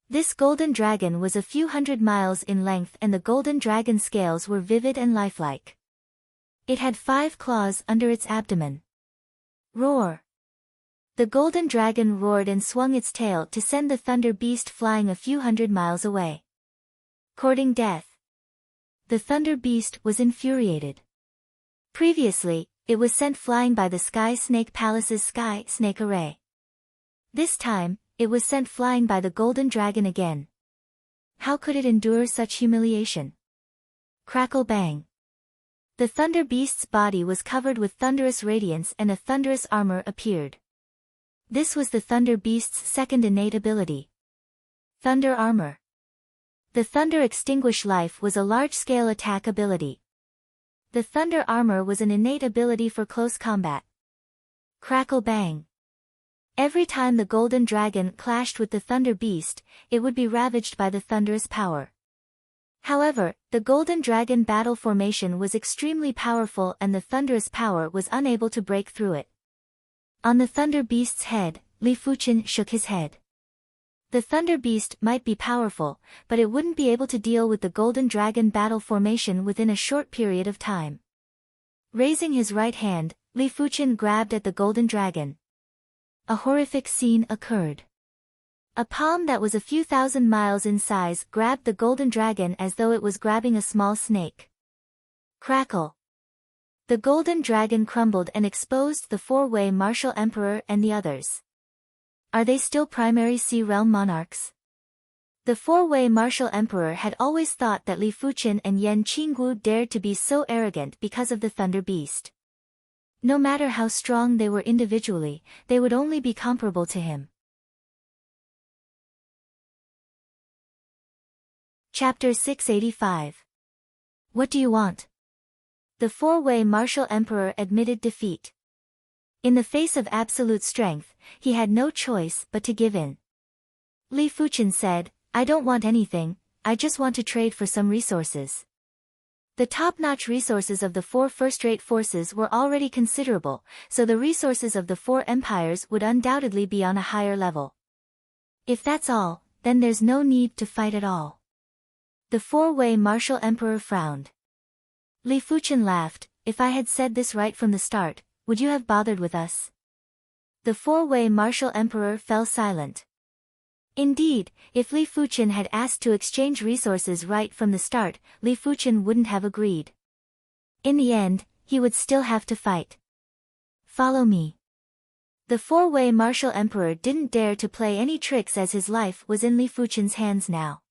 This golden dragon was a few hundred miles in length and the golden dragon scales were vivid and lifelike. It had 5 claws under its abdomen. Roar! The golden dragon roared and swung its tail to send the thunder beast flying a few hundred miles away. Courting death. The thunder beast was infuriated. Previously, it was sent flying by the Sky Snake Palace's Sky Snake Array. This time, it was sent flying by the golden dragon again. How could it endure such humiliation? Crackle bang. The thunder beast's body was covered with thunderous radiance and a thunderous armor appeared. This was the thunder beast's second innate ability. Thunder armor. The thunder extinguish life was a large-scale attack ability. The thunder armor was an innate ability for close combat. Crackle bang. Every time the golden dragon clashed with the thunder beast, it would be ravaged by the thunderous power. However, the golden dragon battle formation was extremely powerful and the thunderous power was unable to break through it. On the thunder beast's head, Li Fuchen shook his head. The thunder beast might be powerful, but it wouldn't be able to deal with the golden dragon battle formation within a short period of time. Raising his right hand, Li Fuchen grabbed at the golden dragon. A horrific scene occurred. A palm that was a few thousand miles in size grabbed the golden dragon as though it was grabbing a small snake. Crackle. The golden dragon crumbled and exposed the four-way martial emperor and the others. Are they still primary Sea Realm monarchs? The four-way martial emperor had always thought that Li Fuchen and Yan Qinggu dared to be so arrogant because of the thunder beast. No matter how strong they were individually, they would only be comparable to him. Chapter 685. What do you want? The four-way martial emperor admitted defeat. In the face of absolute strength, he had no choice but to give in. Li Fuchen said, I don't want anything, I just want to trade for some resources. The top-notch resources of the 4 first-rate forces were already considerable, so the resources of the 4 empires would undoubtedly be on a higher level. If that's all, then there's no need to fight at all. The 4-way martial emperor frowned. Li Fuchen laughed. If I had said this right from the start, would you have bothered with us? The 4-way martial emperor fell silent. Indeed, if Li Fuchen had asked to exchange resources right from the start, Li Fuchen wouldn't have agreed. In the end, he would still have to fight. Follow me. The 4-way martial emperor didn't dare to play any tricks as his life was in Li Fuchen's hands now.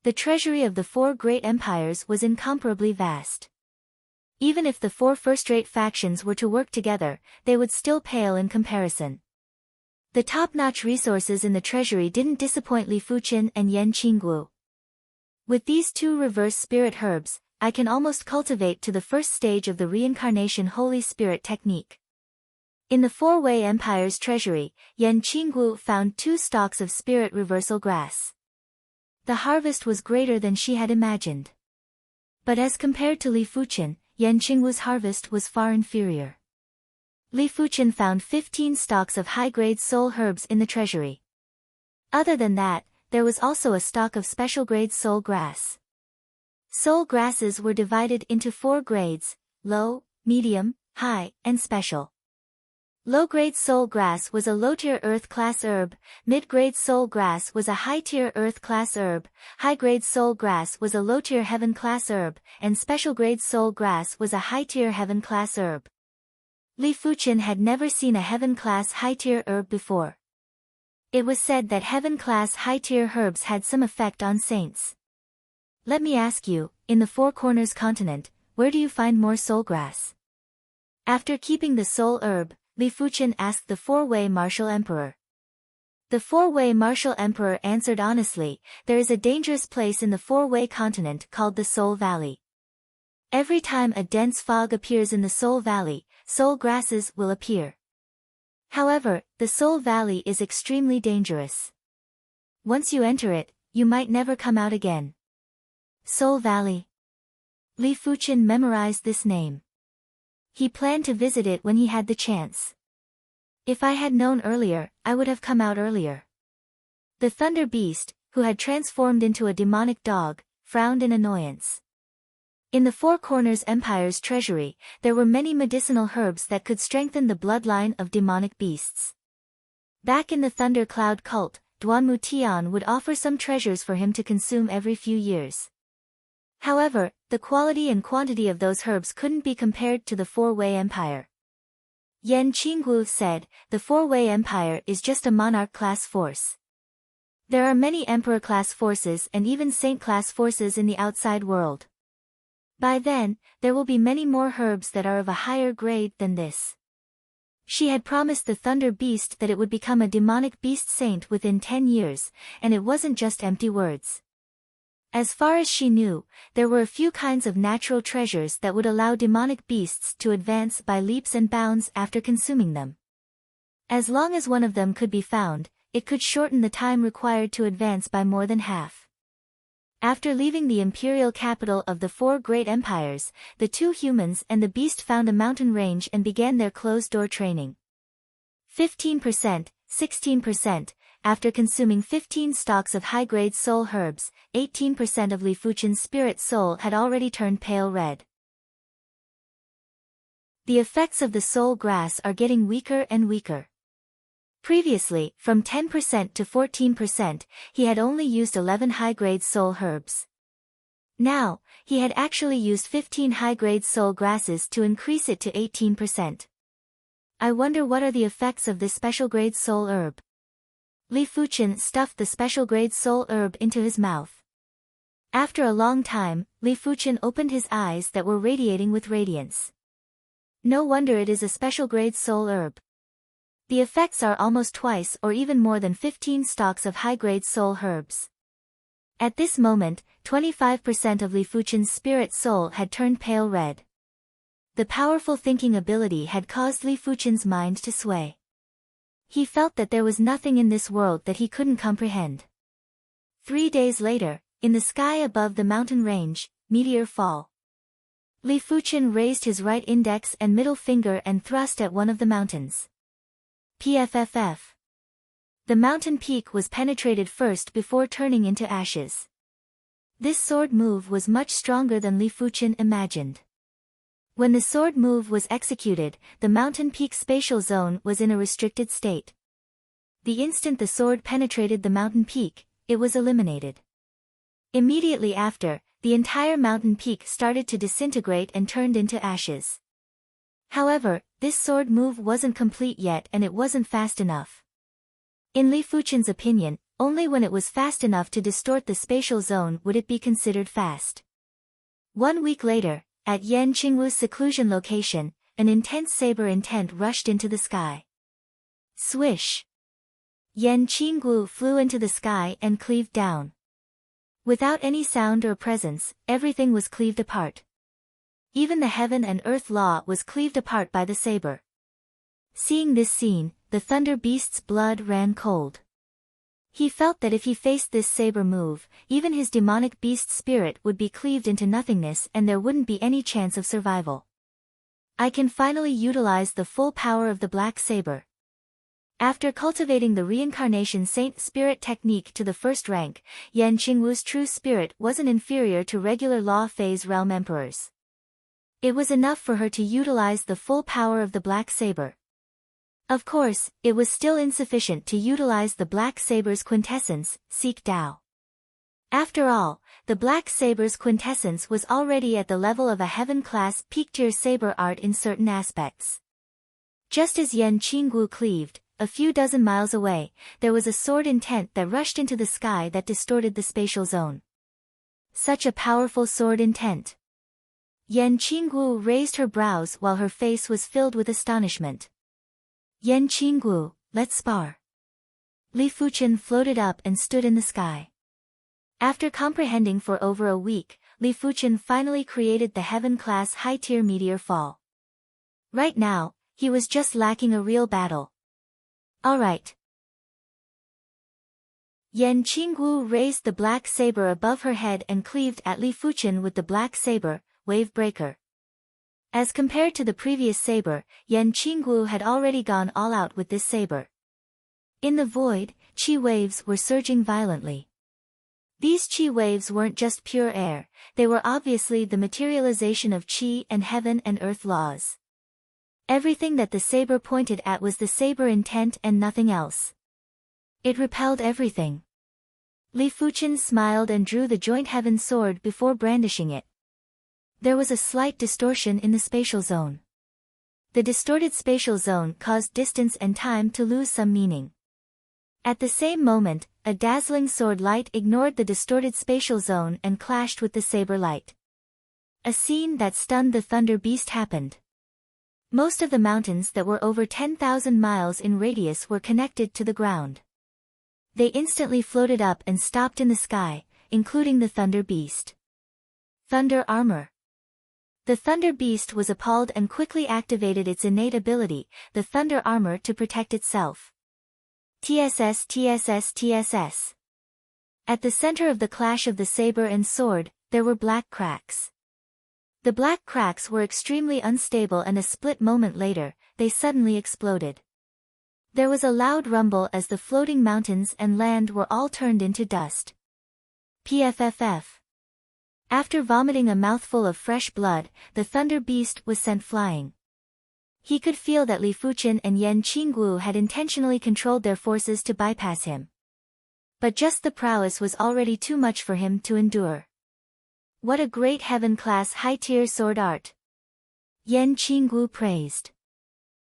The treasury of the 4 great empires was incomparably vast. Even if the 4 first-rate factions were to work together, they would still pale in comparison. The top-notch resources in the treasury didn't disappoint Li Fuchen and Yan Qingguo. With these 2 reverse spirit herbs, I can almost cultivate to the first stage of the reincarnation Holy Spirit technique. In the 4-way empire's treasury, Yan Qingguo found 2 stalks of spirit reversal grass. The harvest was greater than she had imagined. But as compared to Li Fuchen, Yan Qingguo's harvest was far inferior. Li Fuchen found 15 stalks of high-grade soul herbs in the treasury. Other than that, there was also a stalk of special-grade soul grass. Soul grasses were divided into 4 grades: low, medium, high, and special. Low-grade soul grass was a low-tier earth-class herb, mid-grade soul grass was a high-tier earth-class herb, high-grade soul grass was a low-tier heaven-class herb, and special-grade soul grass was a high-tier heaven-class herb. Li Fuchen had never seen a heaven-class high-tier herb before. It was said that heaven-class high-tier herbs had some effect on saints. Let me ask you, in the 4 Corners continent, where do you find more soul grass? After keeping the soul herb, Li Fuchen asked the 4-way martial emperor. The 4-way martial emperor answered honestly, there is a dangerous place in the 4-way continent called the Soul Valley. Every time a dense fog appears in the Soul Valley, soul grasses will appear. However, the Soul Valley is extremely dangerous. Once you enter it, you might never come out again. Soul Valley. Li Fuchen memorized this name. He planned to visit it when he had the chance. If I had known earlier, I would have come out earlier. The Thunder Beast, who had transformed into a demonic dog, frowned in annoyance. In the 4 Corners Empire's treasury, there were many medicinal herbs that could strengthen the bloodline of demonic beasts. Back in the Thunder Cloud cult, Duanmu Tian would offer some treasures for him to consume every few years. However, the quality and quantity of those herbs couldn't be compared to the 4-way empire. Yan Qingguo said, the 4-way empire is just a monarch-class force. There are many emperor-class forces and even saint-class forces in the outside world. By then, there will be many more herbs that are of a higher grade than this. She had promised the Thunder Beast that it would become a demonic beast saint within 10 years, and it wasn't just empty words. As far as she knew, there were a few kinds of natural treasures that would allow demonic beasts to advance by leaps and bounds after consuming them. As long as one of them could be found, it could shorten the time required to advance by more than half. After leaving the imperial capital of the 4 great empires, the 2 humans and the beast found a mountain range and began their closed-door training. 15%, 16%, after consuming 15 stalks of high-grade soul herbs, 18% of Li Fuchen's spirit soul had already turned pale red. The effects of the soul grass are getting weaker and weaker. Previously, from 10% to 14%, he had only used 11 high-grade soul herbs. Now, he had actually used 15 high-grade soul grasses to increase it to 18%. I wonder what are the effects of this special-grade soul herb. Li Fuchen stuffed the special-grade soul herb into his mouth. After a long time, Li Fuchen opened his eyes that were radiating with radiance. No wonder it is a special-grade soul herb. The effects are almost twice or even more than 15 stalks of high-grade soul herbs. At this moment, 25% of Li Fuchen's spirit soul had turned pale red. The powerful thinking ability had caused Li Fuchen's mind to sway. He felt that there was nothing in this world that he couldn't comprehend. 3 days later, in the sky above the mountain range, meteor fall. Li Fuchen raised his right index and middle finger and thrust at one of the mountains. Pfff. The mountain peak was penetrated first before turning into ashes. This sword move was much stronger than Li Fuchen imagined. When the sword move was executed, the mountain peak spatial zone was in a restricted state. The instant the sword penetrated the mountain peak, it was eliminated. Immediately after, the entire mountain peak started to disintegrate and turned into ashes. However, this sword move wasn't complete yet and it wasn't fast enough. In Li Fuchen's opinion, only when it was fast enough to distort the spatial zone would it be considered fast. 1 week later, at Yan Qingwu's seclusion location, an intense saber intent rushed into the sky. Swish! Yan Qingwu flew into the sky and cleaved down. Without any sound or presence, everything was cleaved apart. Even the heaven and earth law was cleaved apart by the saber. Seeing this scene, the Thunder Beast's blood ran cold. He felt that if he faced this saber move, even his demonic beast spirit would be cleaved into nothingness and there wouldn't be any chance of survival. I can finally utilize the full power of the black saber. After cultivating the reincarnation saint spirit technique to the first rank, Yan Qingwu's true spirit wasn't inferior to regular law phase realm emperors. It was enough for her to utilize the full power of the black saber. Of course, it was still insufficient to utilize the black saber's quintessence, Seek Dao. After all, the black saber's quintessence was already at the level of a heaven-class peak-tier saber art in certain aspects. Just as Yan Qingwu cleaved, a few dozen miles away, there was a sword intent that rushed into the sky that distorted the spatial zone. Such a powerful sword intent. Yan Qingwu raised her brows while her face was filled with astonishment. Yan Qingwu, let's spar. Li Fuchen floated up and stood in the sky. After comprehending for over a week, Li Fuchen finally created the heaven-class high-tier meteor fall. Right now, he was just lacking a real battle. Alright. Yan Qingwu raised the black saber above her head and cleaved at Li Fuchen with the black saber, Wave Breaker. As compared to the previous saber, Yan Qingwu had already gone all out with this saber. In the void, chi waves were surging violently. These chi waves weren't just pure air, they were obviously the materialization of chi and heaven and earth laws. Everything that the saber pointed at was the saber intent and nothing else. It repelled everything. Li Fuchen smiled and drew the joint heaven sword before brandishing it. There was a slight distortion in the spatial zone. The distorted spatial zone caused distance and time to lose some meaning. At the same moment, a dazzling sword light ignored the distorted spatial zone and clashed with the saber light. A scene that stunned the Thunder Beast happened. Most of the mountains that were over 10,000 miles in radius were connected to the ground. They instantly floated up and stopped in the sky, including the Thunder Beast. Thunder Armor. The Thunder Beast was appalled and quickly activated its innate ability, the Thunder Armor, to protect itself. TSS TSS TSS. At the center of the clash of the saber and sword, there were black cracks. The black cracks were extremely unstable and a split moment later, they suddenly exploded. There was a loud rumble as the floating mountains and land were all turned into dust. Pfff. After vomiting a mouthful of fresh blood, the Thunder Beast was sent flying. He could feel that Li Fuchen and Yan Qingwu had intentionally controlled their forces to bypass him. But just the prowess was already too much for him to endure. What a great heaven-class high-tier sword art! Yan Qingwu praised.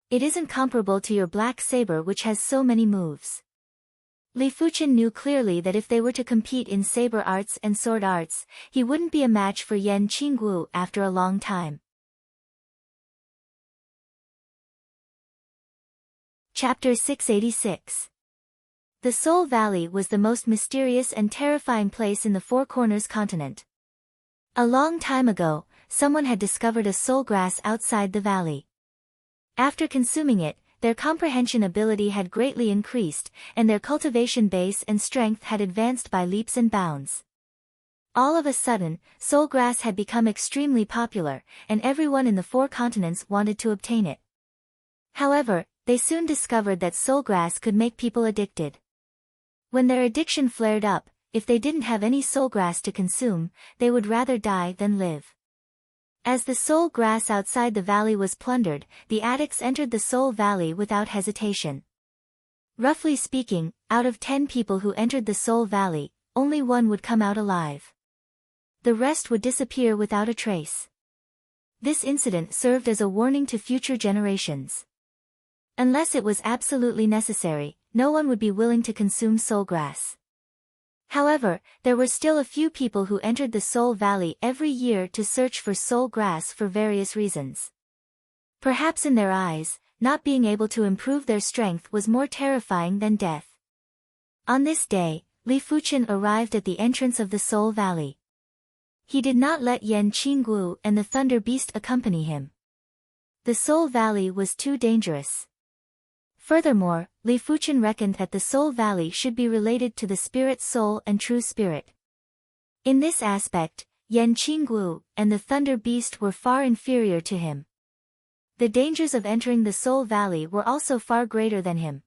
It isn't comparable to your black saber which has so many moves. Li Fuchen knew clearly that if they were to compete in saber arts and sword arts, he wouldn't be a match for Yan Qingwu after a long time. Chapter 686. The Soul Valley was the most mysterious and terrifying place in the Four Corners continent. A long time ago, someone had discovered a soul grass outside the valley. After consuming it, their comprehension ability had greatly increased, and their cultivation base and strength had advanced by leaps and bounds. All of a sudden, soul grass had become extremely popular, and everyone in the 4 continents wanted to obtain it. However, they soon discovered that soul grass could make people addicted. When their addiction flared up, if they didn't have any soul grass to consume, they would rather die than live. As the soul grass outside the valley was plundered, the addicts entered the soul valley without hesitation. Roughly speaking, out of 10 people who entered the soul valley, only 1 would come out alive. The rest would disappear without a trace. This incident served as a warning to future generations. Unless it was absolutely necessary, no one would be willing to consume soul grass. However, there were still a few people who entered the soul valley every year to search for soul grass for various reasons. Perhaps in their eyes, not being able to improve their strength was more terrifying than death. On this day, Li Fuchen arrived at the entrance of the soul valley. He did not let Yan Qingguo and the Thunder Beast accompany him. The soul valley was too dangerous. Furthermore, Li Fuchen reckoned that the soul valley should be related to the spirit soul and true spirit. In this aspect, Yan Qingguo and the Thunder Beast were far inferior to him. The dangers of entering the soul valley were also far greater than him.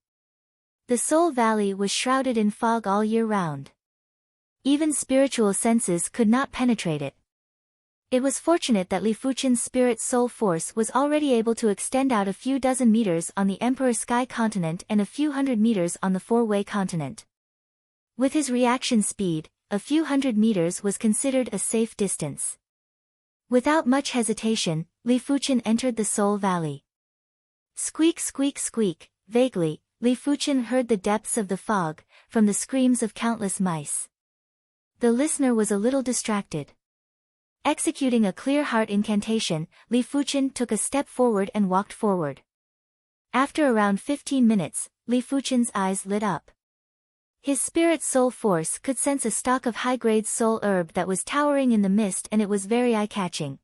The soul valley was shrouded in fog all year round. Even spiritual senses could not penetrate it. It was fortunate that Li Fuchen's spirit soul force was already able to extend out a few dozen meters on the Emperor Sky continent and a few hundred meters on the Four-Way continent. With his reaction speed, a few hundred meters was considered a safe distance. Without much hesitation, Li Fuchen entered the soul valley. Squeak squeak squeak, vaguely, Li Fuchen heard the depths of the fog, from the screams of countless mice. The listener was a little distracted. Executing a clear heart incantation, Li Fuchen took a step forward and walked forward. After around 15 minutes, Li Fuchen's eyes lit up. His spirit soul force could sense a stalk of high-grade soul herb that was towering in the mist, and it was very eye-catching.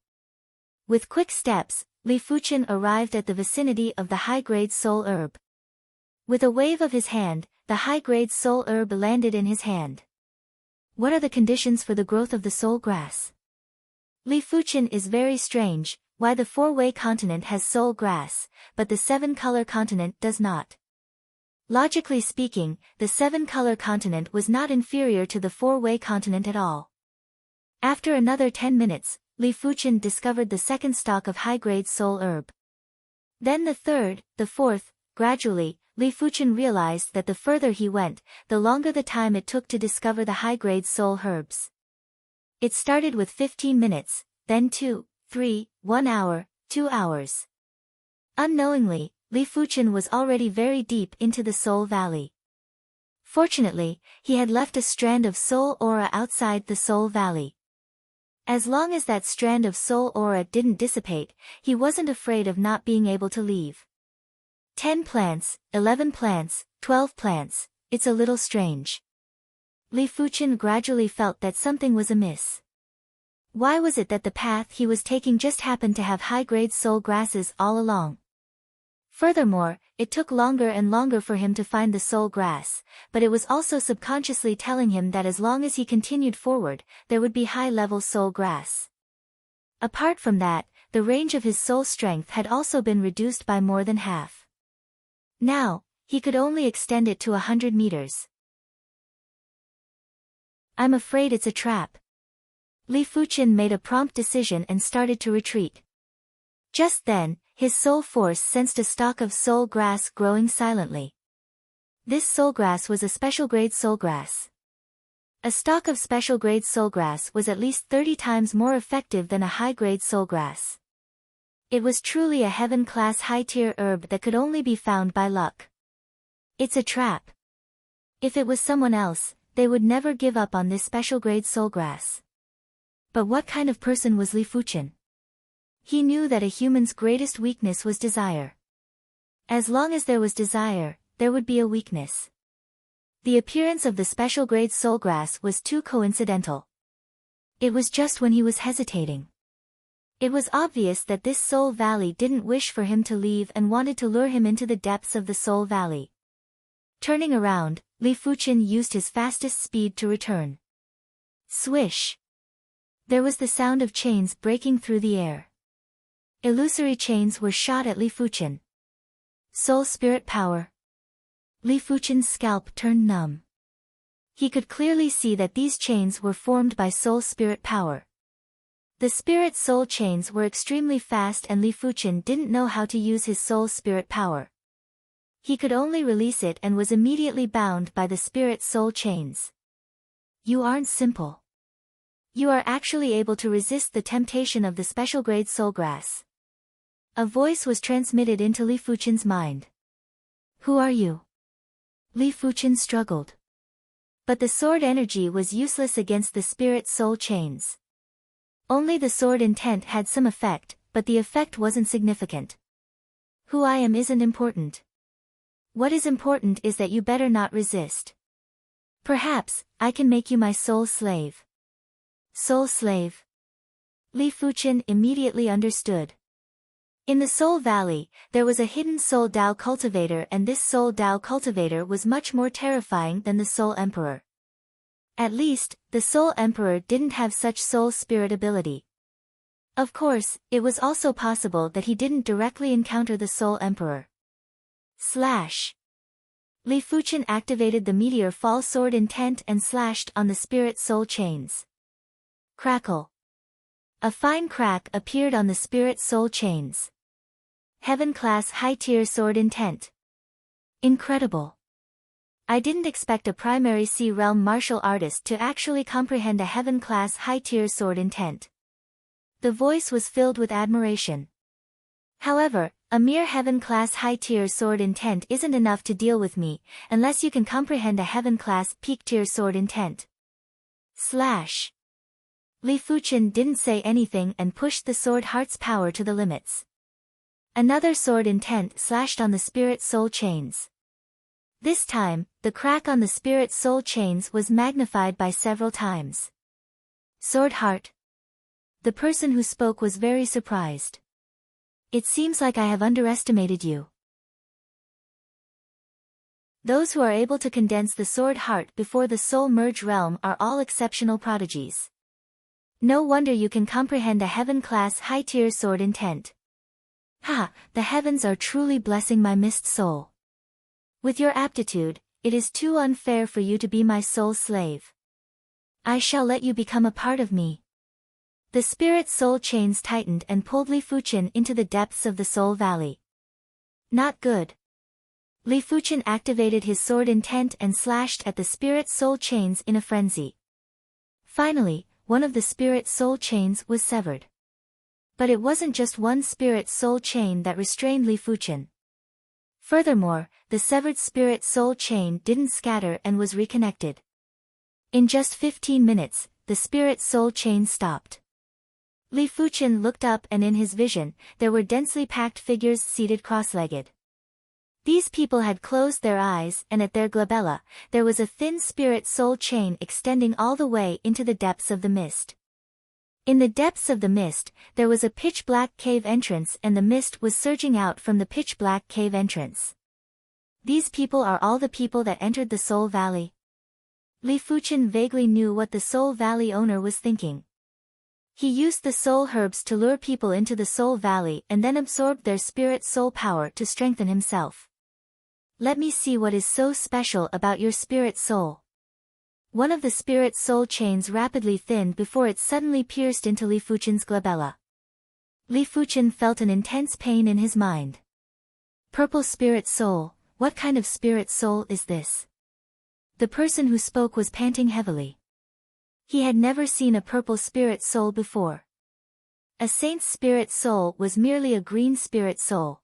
With quick steps, Li Fuchen arrived at the vicinity of the high-grade soul herb. With a wave of his hand, the high-grade soul herb landed in his hand. What are the conditions for the growth of the soul grass? Li Fuchen is very strange, why the Four-Way continent has soul grass, but the Seven-Color continent does not. Logically speaking, the Seven-Color continent was not inferior to the Four-Way continent at all. After another 10 minutes, Li Fuchen discovered the second stalk of high-grade soul herb. Then the third, the fourth. Gradually, Li Fuchen realized that the further he went, the longer the time it took to discover the high-grade soul herbs. It started with 15 minutes, then 2, 3, 1 hour, 2 hours. Unknowingly, Li Fuchen was already very deep into the soul valley. Fortunately, he had left a strand of soul aura outside the soul valley. As long as that strand of soul aura didn't dissipate, he wasn't afraid of not being able to leave. 10 plants, 11 plants, 12 plants, it's a little strange. Li Fuchen gradually felt that something was amiss. Why was it that the path he was taking just happened to have high-grade soul grasses all along? Furthermore, it took longer and longer for him to find the soul grass, but it was also subconsciously telling him that as long as he continued forward, there would be high-level soul grass. Apart from that, the range of his soul strength had also been reduced by more than half. Now, he could only extend it to 100 meters. I'm afraid it's a trap. Li Fuchen made a prompt decision and started to retreat. Just then, his soul force sensed a stalk of soul grass growing silently. This soul grass was a special grade soul grass. A stalk of special grade soul grass was at least 30 times more effective than a high-grade soul grass. It was truly a heaven-class high-tier herb that could only be found by luck. It's a trap. If it was someone else, they would never give up on this special grade soul grass. But what kind of person was Li Fuchen? He knew that a human's greatest weakness was desire. As long as there was desire, there would be a weakness. The appearance of the special grade soul grass was too coincidental. It was just when he was hesitating. It was obvious that this soul valley didn't wish for him to leave and wanted to lure him into the depths of the soul valley. Turning around, Li Fuchen used his fastest speed to return. Swish! There was the sound of chains breaking through the air. Illusory chains were shot at Li Fuchen. Soul spirit power. Li Fuchen's scalp turned numb. He could clearly see that these chains were formed by soul spirit power. The spirit soul chains were extremely fast and Li Fuchen didn't know how to use his soul spirit power. He could only release it and was immediately bound by the spirit soul chains. You aren't simple. You are actually able to resist the temptation of the special grade soul grass. A voice was transmitted into Li Fuchen's mind. Who are you? Li Fuchen struggled. But the sword energy was useless against the spirit soul chains. Only the sword intent had some effect, but the effect wasn't significant. Who I am isn't important. What is important is that you better not resist. Perhaps, I can make you my soul slave. Soul slave. Li Fuchen immediately understood. In the Soul Valley, there was a hidden Soul Dao cultivator, and this Soul Dao cultivator was much more terrifying than the Soul Emperor. At least, the Soul Emperor didn't have such soul spirit ability. Of course, it was also possible that he didn't directly encounter the Soul Emperor. Slash. Li Fuchen activated the Meteor Fall Sword intent and slashed on the spirit soul chains. Crackle. A fine crack appeared on the spirit soul chains. Heaven class high tier sword intent. Incredible. I didn't expect a primary C realm martial artist to actually comprehend a heaven class high tier sword intent. The voice was filled with admiration. However, a mere heaven class high tier sword intent isn't enough to deal with me, unless you can comprehend a heaven class peak tier sword intent. Slash. Li Fuchen didn't say anything and pushed the sword heart's power to the limits. Another sword intent slashed on the spirit soul chains. This time, the crack on the spirit soul chains was magnified by several times. Sword heart. The person who spoke was very surprised. It seems like I have underestimated you. Those who are able to condense the sword heart before the soul merge realm are all exceptional prodigies. No wonder you can comprehend a heaven-class high-tier sword intent. Ha, the heavens are truly blessing my mist soul. With your aptitude, it is too unfair for you to be my soul slave. I shall let you become a part of me. The spirit soul chains tightened and pulled Li Fuchen into the depths of the Soul Valley. Not good. Li Fuchen activated his sword intent and slashed at the spirit soul chains in a frenzy. Finally, one of the spirit soul chains was severed. But it wasn't just one spirit soul chain that restrained Li Fuchen. Furthermore, the severed spirit soul chain didn't scatter and was reconnected. In just 15 minutes, the spirit soul chain stopped. Li Fuchen looked up and in his vision, there were densely packed figures seated cross-legged. These people had closed their eyes and at their glabella, there was a thin spirit soul chain extending all the way into the depths of the mist. In the depths of the mist, there was a pitch-black cave entrance and the mist was surging out from the pitch-black cave entrance. These people are all the people that entered the Soul Valley. Li Fuchen vaguely knew what the Soul Valley owner was thinking. He used the soul herbs to lure people into the Soul Valley and then absorbed their spirit soul power to strengthen himself. Let me see what is so special about your spirit soul. One of the spirit soul chains rapidly thinned before it suddenly pierced into Li Fuchen's glabella. Li Fuchen felt an intense pain in his mind. Purple spirit soul, what kind of spirit soul is this? The person who spoke was panting heavily. He had never seen a purple spirit soul before. A saint's spirit soul was merely a green spirit soul.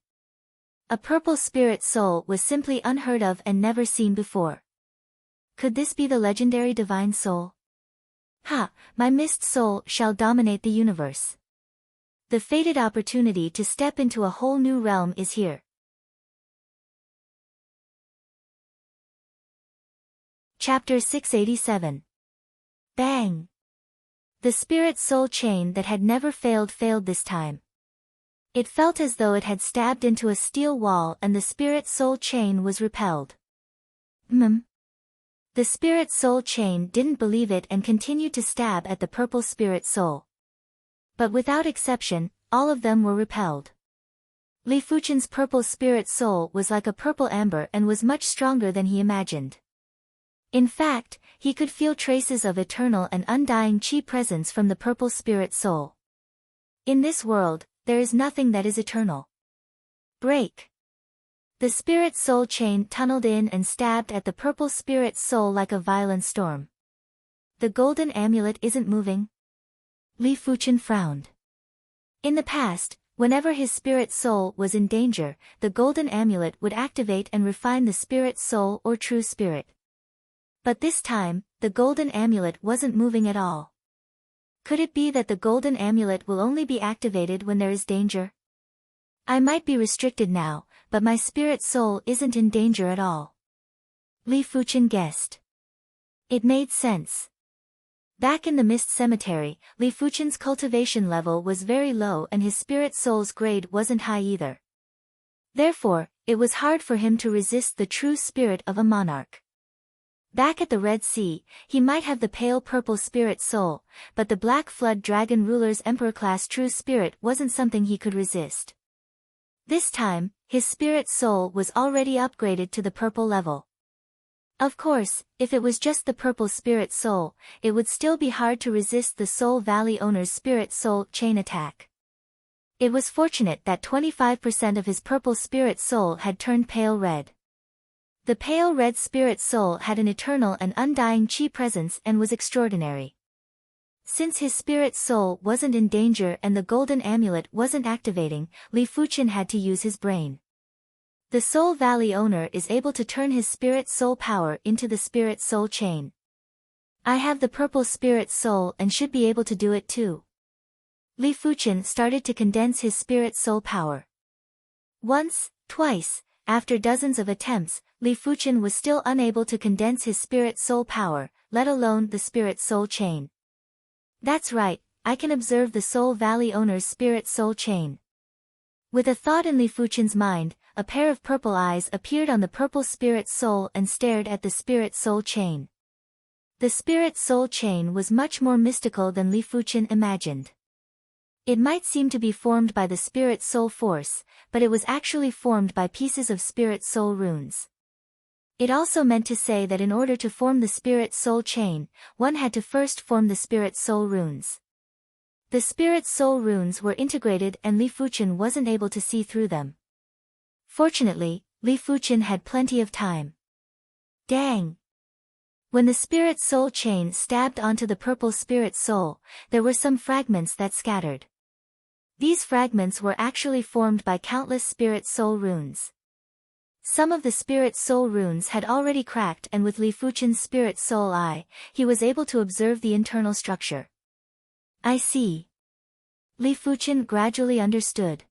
A purple spirit soul was simply unheard of and never seen before. Could this be the legendary divine soul? Ha, my mist soul shall dominate the universe. The fated opportunity to step into a whole new realm is here. Chapter 687. Bang! The spirit soul chain that had never failed this time. It felt as though it had stabbed into a steel wall and the spirit soul chain was repelled. The spirit soul chain didn't believe it and continued to stab at the purple spirit soul. But without exception, all of them were repelled. Li Fuchen's purple spirit soul was like a purple amber and was much stronger than he imagined. In fact, he could feel traces of eternal and undying qi presence from the purple spirit soul. In this world, there is nothing that is eternal. Break. The spirit soul chain tunneled in and stabbed at the purple spirit soul like a violent storm. The golden amulet isn't moving? Li Fuchen frowned. In the past, whenever his spirit soul was in danger, the golden amulet would activate and refine the spirit soul or true spirit. But this time, the golden amulet wasn't moving at all. Could it be that the golden amulet will only be activated when there is danger? I might be restricted now, but my spirit soul isn't in danger at all. Li Fuchen guessed. It made sense. Back in the Mist Cemetery, Li Fuchen's cultivation level was very low and his spirit soul's grade wasn't high either. Therefore, it was hard for him to resist the true spirit of a monarch. Back at the Red Sea, he might have the pale purple spirit soul, but the Black Flood Dragon ruler's emperor-class true spirit wasn't something he could resist. This time, his spirit soul was already upgraded to the purple level. Of course, if it was just the purple spirit soul, it would still be hard to resist the Soul Valley owner's spirit soul chain attack. It was fortunate that 25% of his purple spirit soul had turned pale red. The pale red spirit soul had an eternal and undying qi presence and was extraordinary. Since his spirit soul wasn't in danger and the golden amulet wasn't activating, Li Fuchen had to use his brain. The Soul Valley owner is able to turn his spirit soul power into the spirit soul chain. I have the purple spirit soul and should be able to do it too. Li Fuchen started to condense his spirit soul power. Once, twice, after dozens of attempts, Li Fuchen was still unable to condense his spirit soul power, let alone the spirit soul chain. That's right, I can observe the Soul Valley owner's spirit soul chain. With a thought in Li Fuchen's mind, a pair of purple eyes appeared on the purple spirit soul and stared at the spirit soul chain. The spirit soul chain was much more mystical than Li Fuchen imagined. It might seem to be formed by the spirit soul force, but it was actually formed by pieces of spirit soul runes. It also meant to say that in order to form the spirit soul chain, one had to first form the spirit soul runes. The spirit soul runes were integrated and Li Fuchen wasn't able to see through them. Fortunately, Li Fuchen had plenty of time. Dang! When the spirit soul chain stabbed onto the purple spirit soul, there were some fragments that scattered. These fragments were actually formed by countless spirit soul runes. Some of the spirit soul runes had already cracked and with Li Fuchen's spirit soul eye, he was able to observe the internal structure. I see. Li Fuchen gradually understood.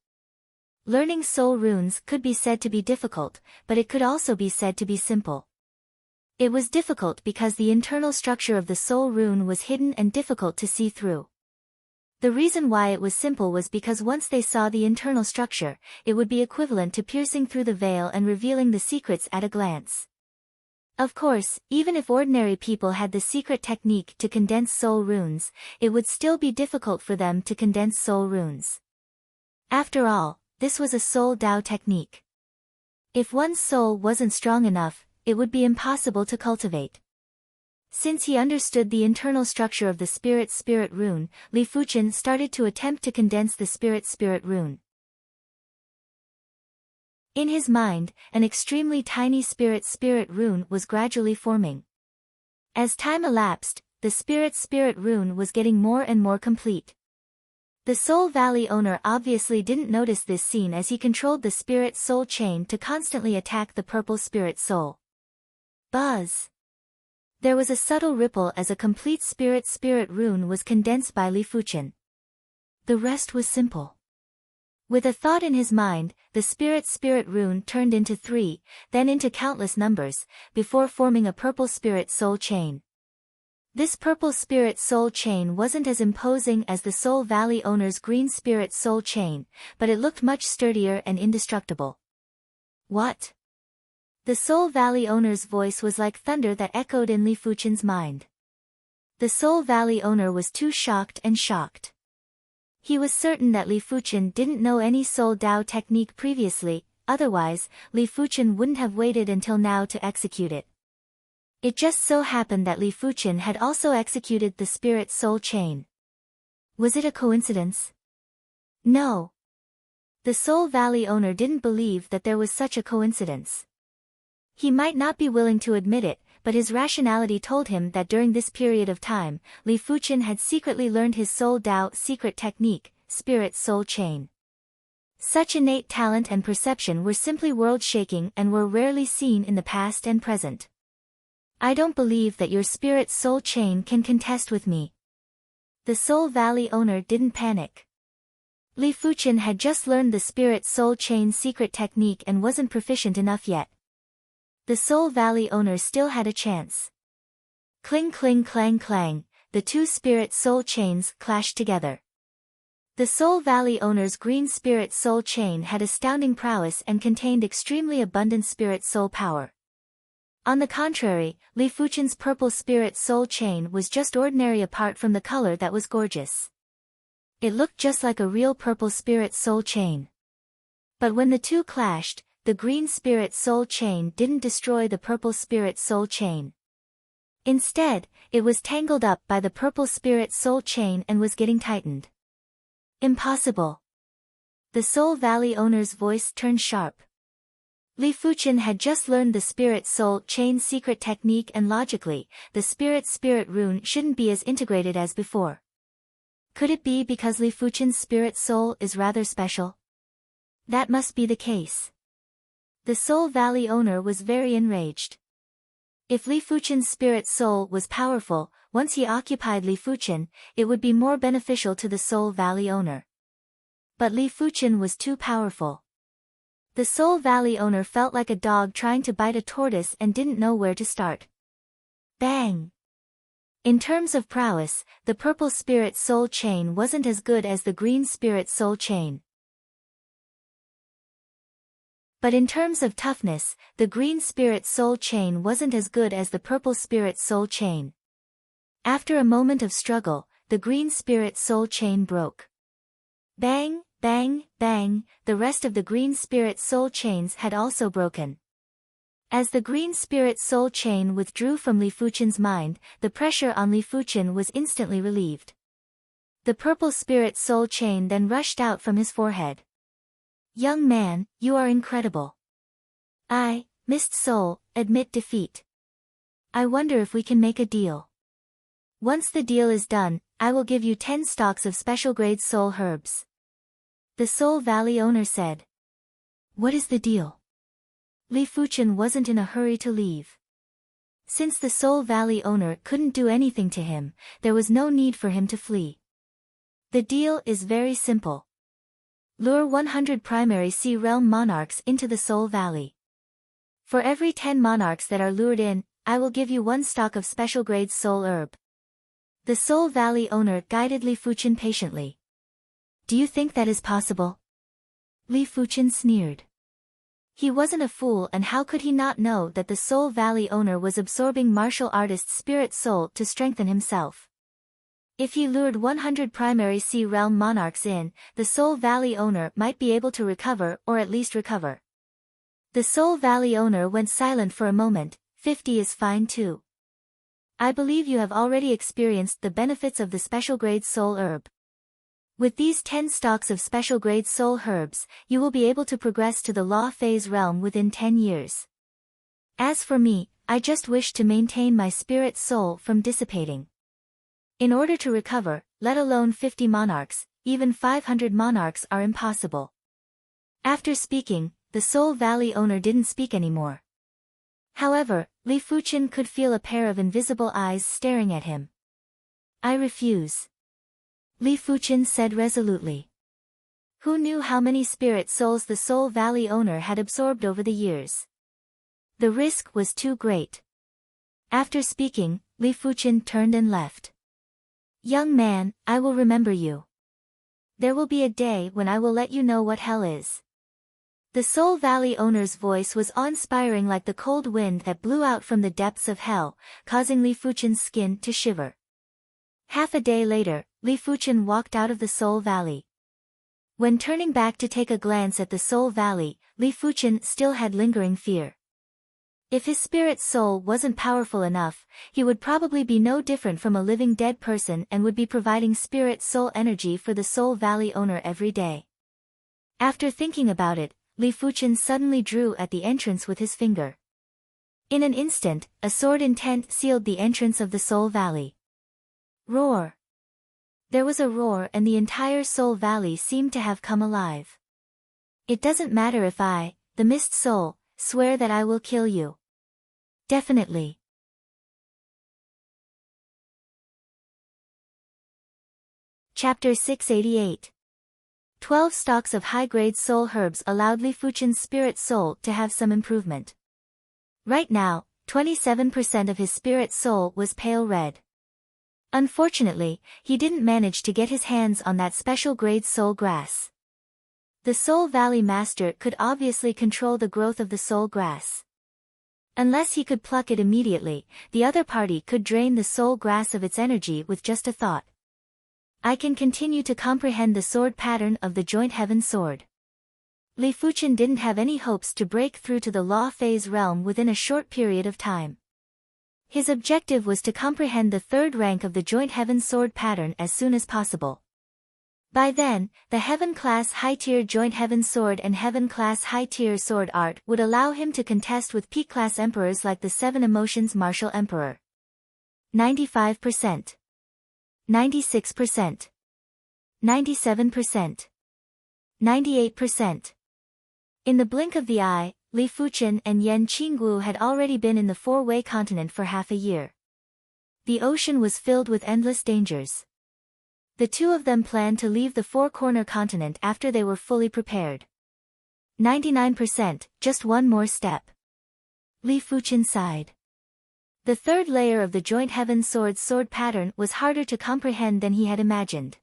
Learning soul runes could be said to be difficult, but it could also be said to be simple. It was difficult because the internal structure of the soul rune was hidden and difficult to see through. The reason why it was simple was because once they saw the internal structure, it would be equivalent to piercing through the veil and revealing the secrets at a glance. Of course, even if ordinary people had the secret technique to condense soul runes, it would still be difficult for them to condense soul runes. After all, this was a soul Dao technique. If one's soul wasn't strong enough, it would be impossible to cultivate. Since he understood the internal structure of the spirit rune, Li Fuchen started to attempt to condense the spirit rune. In his mind, an extremely tiny spirit rune was gradually forming. As time elapsed, the spirit rune was getting more and more complete. The Soul Valley owner obviously didn't notice this scene as he controlled the spirit soul chain to constantly attack the purple spirit soul. Buzz! There was a subtle ripple as a complete spirit rune was condensed by Li Fuchen. The rest was simple. With a thought in his mind, the spirit rune turned into 3, then into countless numbers, before forming a purple spirit soul chain. This purple spirit soul chain wasn't as imposing as the Soul Valley owner's green spirit soul chain, but it looked much sturdier and indestructible. What? The Soul Valley owner's voice was like thunder that echoed in Li Fuchen's mind. The Soul Valley owner was too shocked and shocked. He was certain that Li Fuchen didn't know any Soul Dao technique previously, otherwise, Li Fuchen wouldn't have waited until now to execute it. It just so happened that Li Fuchen had also executed the Spirit Soul Chain. Was it a coincidence? No. The Soul Valley owner didn't believe that there was such a coincidence. He might not be willing to admit it, but his rationality told him that during this period of time, Li Fuchen had secretly learned his Soul Dao secret technique, Spirit Soul Chain. Such innate talent and perception were simply world-shaking and were rarely seen in the past and present. I don't believe that your Spirit Soul Chain can contest with me. The Soul Valley owner didn't panic. Li Fuchen had just learned the Spirit Soul Chain secret technique and wasn't proficient enough yet. The Soul Valley owner still had a chance. Cling cling clang clang, the two Spirit Soul Chains clashed together. The Soul Valley owner's green Spirit Soul Chain had astounding prowess and contained extremely abundant Spirit Soul power. On the contrary, Li Fuchen's purple Spirit Soul Chain was just ordinary apart from the color that was gorgeous. It looked just like a real purple Spirit Soul Chain. But when the two clashed, the green Spirit Soul Chain didn't destroy the purple Spirit Soul Chain. Instead, it was tangled up by the purple Spirit Soul Chain and was getting tightened. Impossible. The Soul Valley owner's voice turned sharp. Li Fuchen had just learned the Spirit Soul Chain secret technique and logically, the Spirit rune shouldn't be as integrated as before. Could it be because Li Fuchen's Spirit Soul is rather special? That must be the case. The Soul Valley owner was very enraged. If Li Fuchen's Spirit Soul was powerful, once he occupied Li Fuchen, it would be more beneficial to the Soul Valley owner. But Li Fuchen was too powerful. The Soul Valley owner felt like a dog trying to bite a tortoise and didn't know where to start. Bang! In terms of prowess, the purple Spirit Soul Chain wasn't as good as the green Spirit Soul Chain. But in terms of toughness, the green Spirit Soul Chain wasn't as good as the purple Spirit Soul Chain. After a moment of struggle, the green Spirit Soul Chain broke. Bang, bang, bang, the rest of the green Spirit Soul Chains had also broken. As the green Spirit Soul Chain withdrew from Li Fuchen's mind, the pressure on Li Fuchen was instantly relieved. The purple Spirit Soul Chain then rushed out from his forehead. Young man, you are incredible. I, Mist Soul, admit defeat. I wonder if we can make a deal. Once the deal is done, I will give you 10 stalks of special grade soul herbs. The Soul Valley owner said. What is the deal? Li Fuchen wasn't in a hurry to leave. Since the Soul Valley owner couldn't do anything to him, there was no need for him to flee. The deal is very simple. Lure 100 primary Sea Realm monarchs into the Soul Valley. For every 10 monarchs that are lured in, I will give you 1 stalk of special grade soul herb. The Soul Valley owner guided Li Fuchen patiently. Do you think that is possible? Li Fuchen sneered. He wasn't a fool, and how could he not know that the Soul Valley owner was absorbing martial artist's spirit soul to strengthen himself? If he lured 100 primary Sea Realm monarchs in, the Soul Valley owner might be able to recover, or at least recover. The Soul Valley owner went silent for a moment. 50 is fine too. I believe you have already experienced the benefits of the special grade soul herb. With these 10 stalks of special grade soul herbs, you will be able to progress to the Law Phase realm within 10 years. As for me, I just wish to maintain my spirit soul from dissipating. In order to recover, let alone 50 monarchs, even 500 monarchs are impossible. After speaking, the Soul Valley owner didn't speak anymore. However, Li Fuchen could feel a pair of invisible eyes staring at him. I refuse. Li Fuchen said resolutely. Who knew how many spirit souls the Soul Valley owner had absorbed over the years? The risk was too great. After speaking, Li Fuchen turned and left. Young man, I will remember you. There will be a day when I will let you know what hell is. The Soul Valley owner's voice was awe-inspiring, like the cold wind that blew out from the depths of hell, causing Li Fuchen's skin to shiver. Half a day later, Li Fuchen walked out of the Soul Valley. When turning back to take a glance at the Soul Valley, Li Fuchen still had lingering fear. If his spirit soul wasn't powerful enough, he would probably be no different from a living dead person and would be providing spirit soul energy for the Soul Valley owner every day. After thinking about it, Li Fuchen suddenly drew at the entrance with his finger. In an instant, a sword intent sealed the entrance of the Soul Valley. Roar! There was a roar and the entire Soul Valley seemed to have come alive. It doesn't matter if I, the Mist Soul, swear that I will kill you. Definitely. Chapter 688. 12 stalks of high-grade soul herbs allowed Li Fuchen's spirit soul to have some improvement. Right now, 27% of his spirit soul was pale red. Unfortunately, he didn't manage to get his hands on that special grade soul grass. The Soul Valley Master could obviously control the growth of the soul grass. Unless he could pluck it immediately, the other party could drain the soul grass of its energy with just a thought. I can continue to comprehend the sword pattern of the Joint Heaven Sword. Li Fuchen didn't have any hopes to break through to the Law Phase realm within a short period of time. His objective was to comprehend the third rank of the Joint Heaven Sword pattern as soon as possible. By then, the Heaven-class high-tier Joint Heaven Sword and Heaven-class high-tier Sword Art would allow him to contest with peak-class emperors like the Seven Emotions Martial Emperor. 95%. 96%. 97%. 98%. In the blink of the eye, Li Fuchen and Yan Qinggu had already been in the four-way continent for half a year. The ocean was filled with endless dangers. The two of them planned to leave the four-corner continent after they were fully prepared. 99%, just one more step. Li Fuchen sighed. The third layer of the Joint Heaven Sword's sword pattern was harder to comprehend than he had imagined.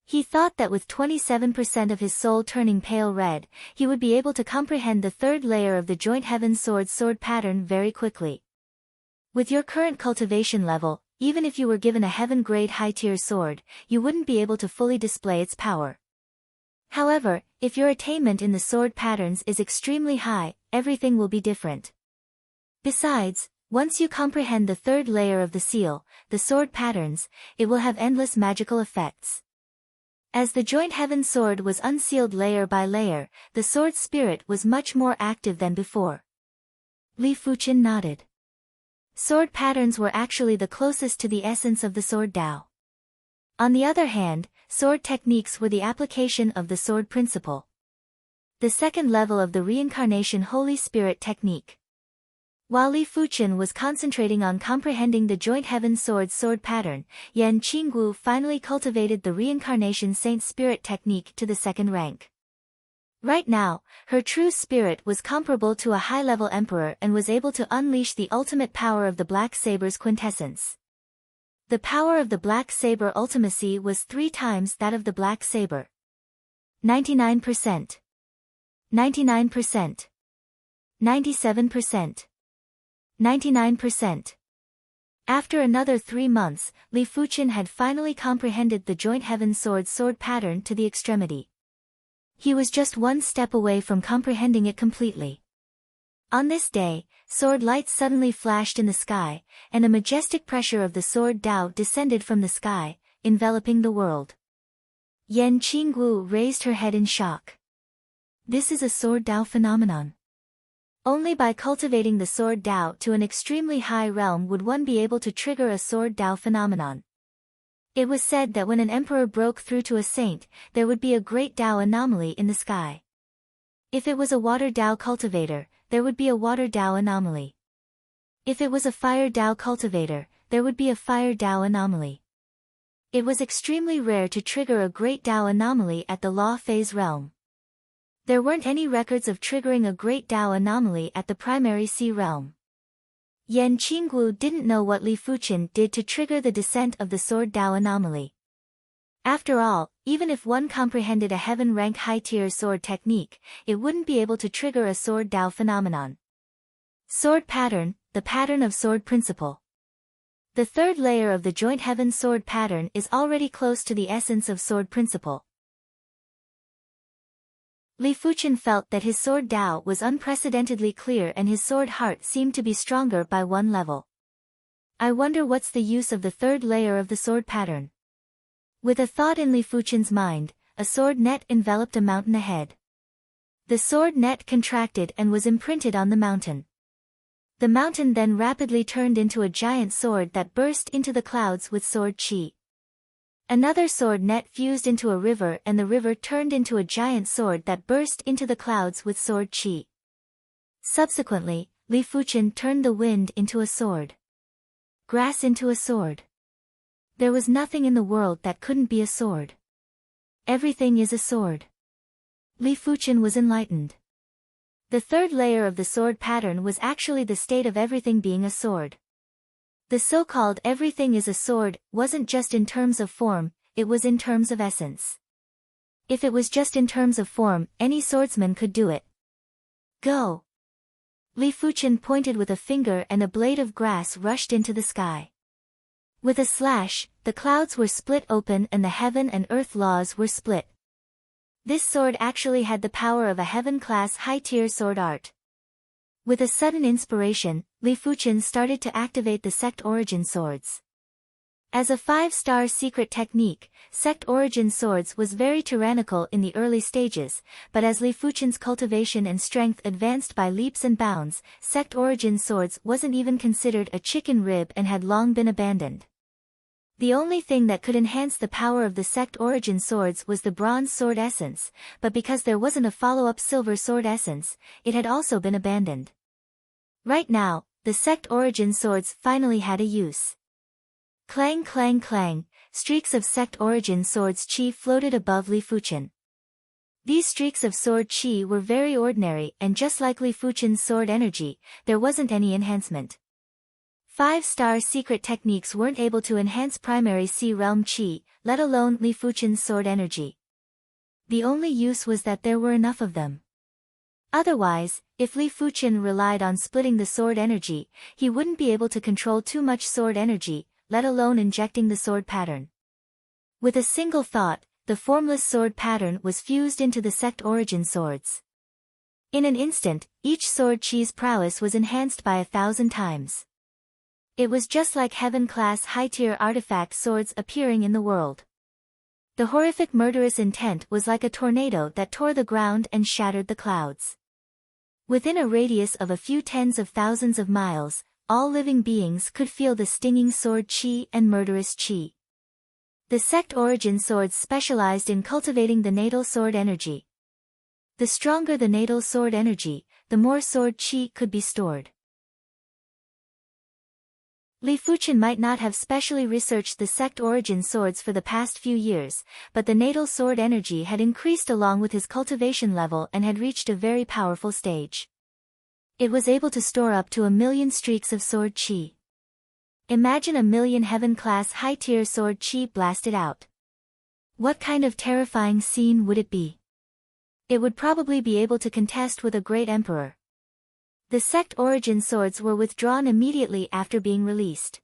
He thought that with 27% of his soul turning pale red, he would be able to comprehend the third layer of the Joint Heaven Sword's sword pattern very quickly. With your current cultivation level, even if you were given a heaven-grade high-tier sword, you wouldn't be able to fully display its power. However, if your attainment in the sword patterns is extremely high, everything will be different. Besides, once you comprehend the third layer of the seal, the sword patterns, it will have endless magical effects. As the Joint Heaven Sword was unsealed layer by layer, the sword spirit was much more active than before. Li Fuchen nodded. Sword patterns were actually the closest to the essence of the sword Tao. On the other hand, sword techniques were the application of the sword principle. The second level of the reincarnation Holy Spirit technique. While Li Fuchen was concentrating on comprehending the Joint Heaven Sword's sword pattern, Yan Qinggu finally cultivated the reincarnation Saint Spirit technique to the second rank. Right now, her true spirit was comparable to a high-level emperor and was able to unleash the ultimate power of the Black Saber's quintessence. The power of the Black Saber ultimacy was 3 times that of the Black Saber. 99%. 99%. 97%. 99%. After another 3 months, Li Fuchen had finally comprehended the Joint Heaven Sword's sword pattern to the extremity. He was just one step away from comprehending it completely. On this day, sword lights suddenly flashed in the sky, and a majestic pressure of the sword Tao descended from the sky, enveloping the world. Yan Qinggu raised her head in shock. This is a sword Tao phenomenon. Only by cultivating the sword Tao to an extremely high realm would one be able to trigger a sword Tao phenomenon. It was said that when an emperor broke through to a saint, there would be a great Tao anomaly in the sky. If it was a water Tao cultivator, there would be a water Tao anomaly. If it was a fire Tao cultivator, there would be a fire Tao anomaly. It was extremely rare to trigger a great Tao anomaly at the Law Phase realm. There weren't any records of triggering a great Tao anomaly at the primary sea realm. Yan Qinggu didn't know what Li Fuchen did to trigger the descent of the sword Tao anomaly. After all, even if one comprehended a heaven-rank high-tier sword technique, it wouldn't be able to trigger a sword Dao phenomenon. Sword pattern, the pattern of sword principle. The third layer of the joint heaven sword pattern is already close to the essence of sword principle. Li Fuchen felt that his sword Dao was unprecedentedly clear and his sword heart seemed to be stronger by one level. I wonder what's the use of the third layer of the sword pattern. With a thought in Li Fuchen's mind, a sword net enveloped a mountain ahead. The sword net contracted and was imprinted on the mountain. The mountain then rapidly turned into a giant sword that burst into the clouds with sword chi. Another sword net fused into a river and the river turned into a giant sword that burst into the clouds with sword chi. Subsequently, Li Fuchen turned the wind into a sword. Grass into a sword. There was nothing in the world that couldn't be a sword. Everything is a sword. Li Fuchen was enlightened. The third layer of the sword pattern was actually the state of everything being a sword. The so-called everything is a sword wasn't just in terms of form, it was in terms of essence. If it was just in terms of form, any swordsman could do it. Go! Li Fuchen pointed with a finger and a blade of grass rushed into the sky. With a slash, the clouds were split open and the heaven and earth laws were split. This sword actually had the power of a heaven-class high-tier sword art. With a sudden inspiration, Li Fuchen started to activate the sect origin swords. As a 5-star secret technique, sect origin swords was very tyrannical in the early stages, but as Li Fuchen's cultivation and strength advanced by leaps and bounds, sect origin swords wasn't even considered a chicken rib and had long been abandoned. The only thing that could enhance the power of the sect origin swords was the bronze sword essence, but because there wasn't a follow-up silver sword essence, it had also been abandoned. Right now, the sect origin swords finally had a use. Clang clang clang, streaks of sect origin swords chi floated above Li Fuchen. These streaks of sword chi were very ordinary and just like Li Fuchen's sword energy, there wasn't any enhancement. 5-star secret techniques weren't able to enhance primary C-realm chi, let alone Li Fuchen's sword energy. The only use was that there were enough of them. Otherwise, if Li Fuchen relied on splitting the sword energy, he wouldn't be able to control too much sword energy, let alone injecting the sword pattern. With a single thought, the formless sword pattern was fused into the sect origin swords. In an instant, each sword chi's prowess was enhanced by 1,000 times. It was just like heaven-class high-tier artifact swords appearing in the world. The horrific murderous intent was like a tornado that tore the ground and shattered the clouds. Within a radius of a few tens of thousands of miles, all living beings could feel the stinging sword chi and murderous chi. The sect origin swords specialized in cultivating the natal sword energy. The stronger the natal sword energy, the more sword chi could be stored. Li Fuchen might not have specially researched the sect origin swords for the past few years, but the natal sword energy had increased along with his cultivation level and had reached a very powerful stage. It was able to store up to 1,000,000 streaks of sword chi. Imagine 1,000,000 heaven-class high-tier sword chi blasted out. What kind of terrifying scene would it be? It would probably be able to contest with a great emperor. The sect origin swords were withdrawn immediately after being released.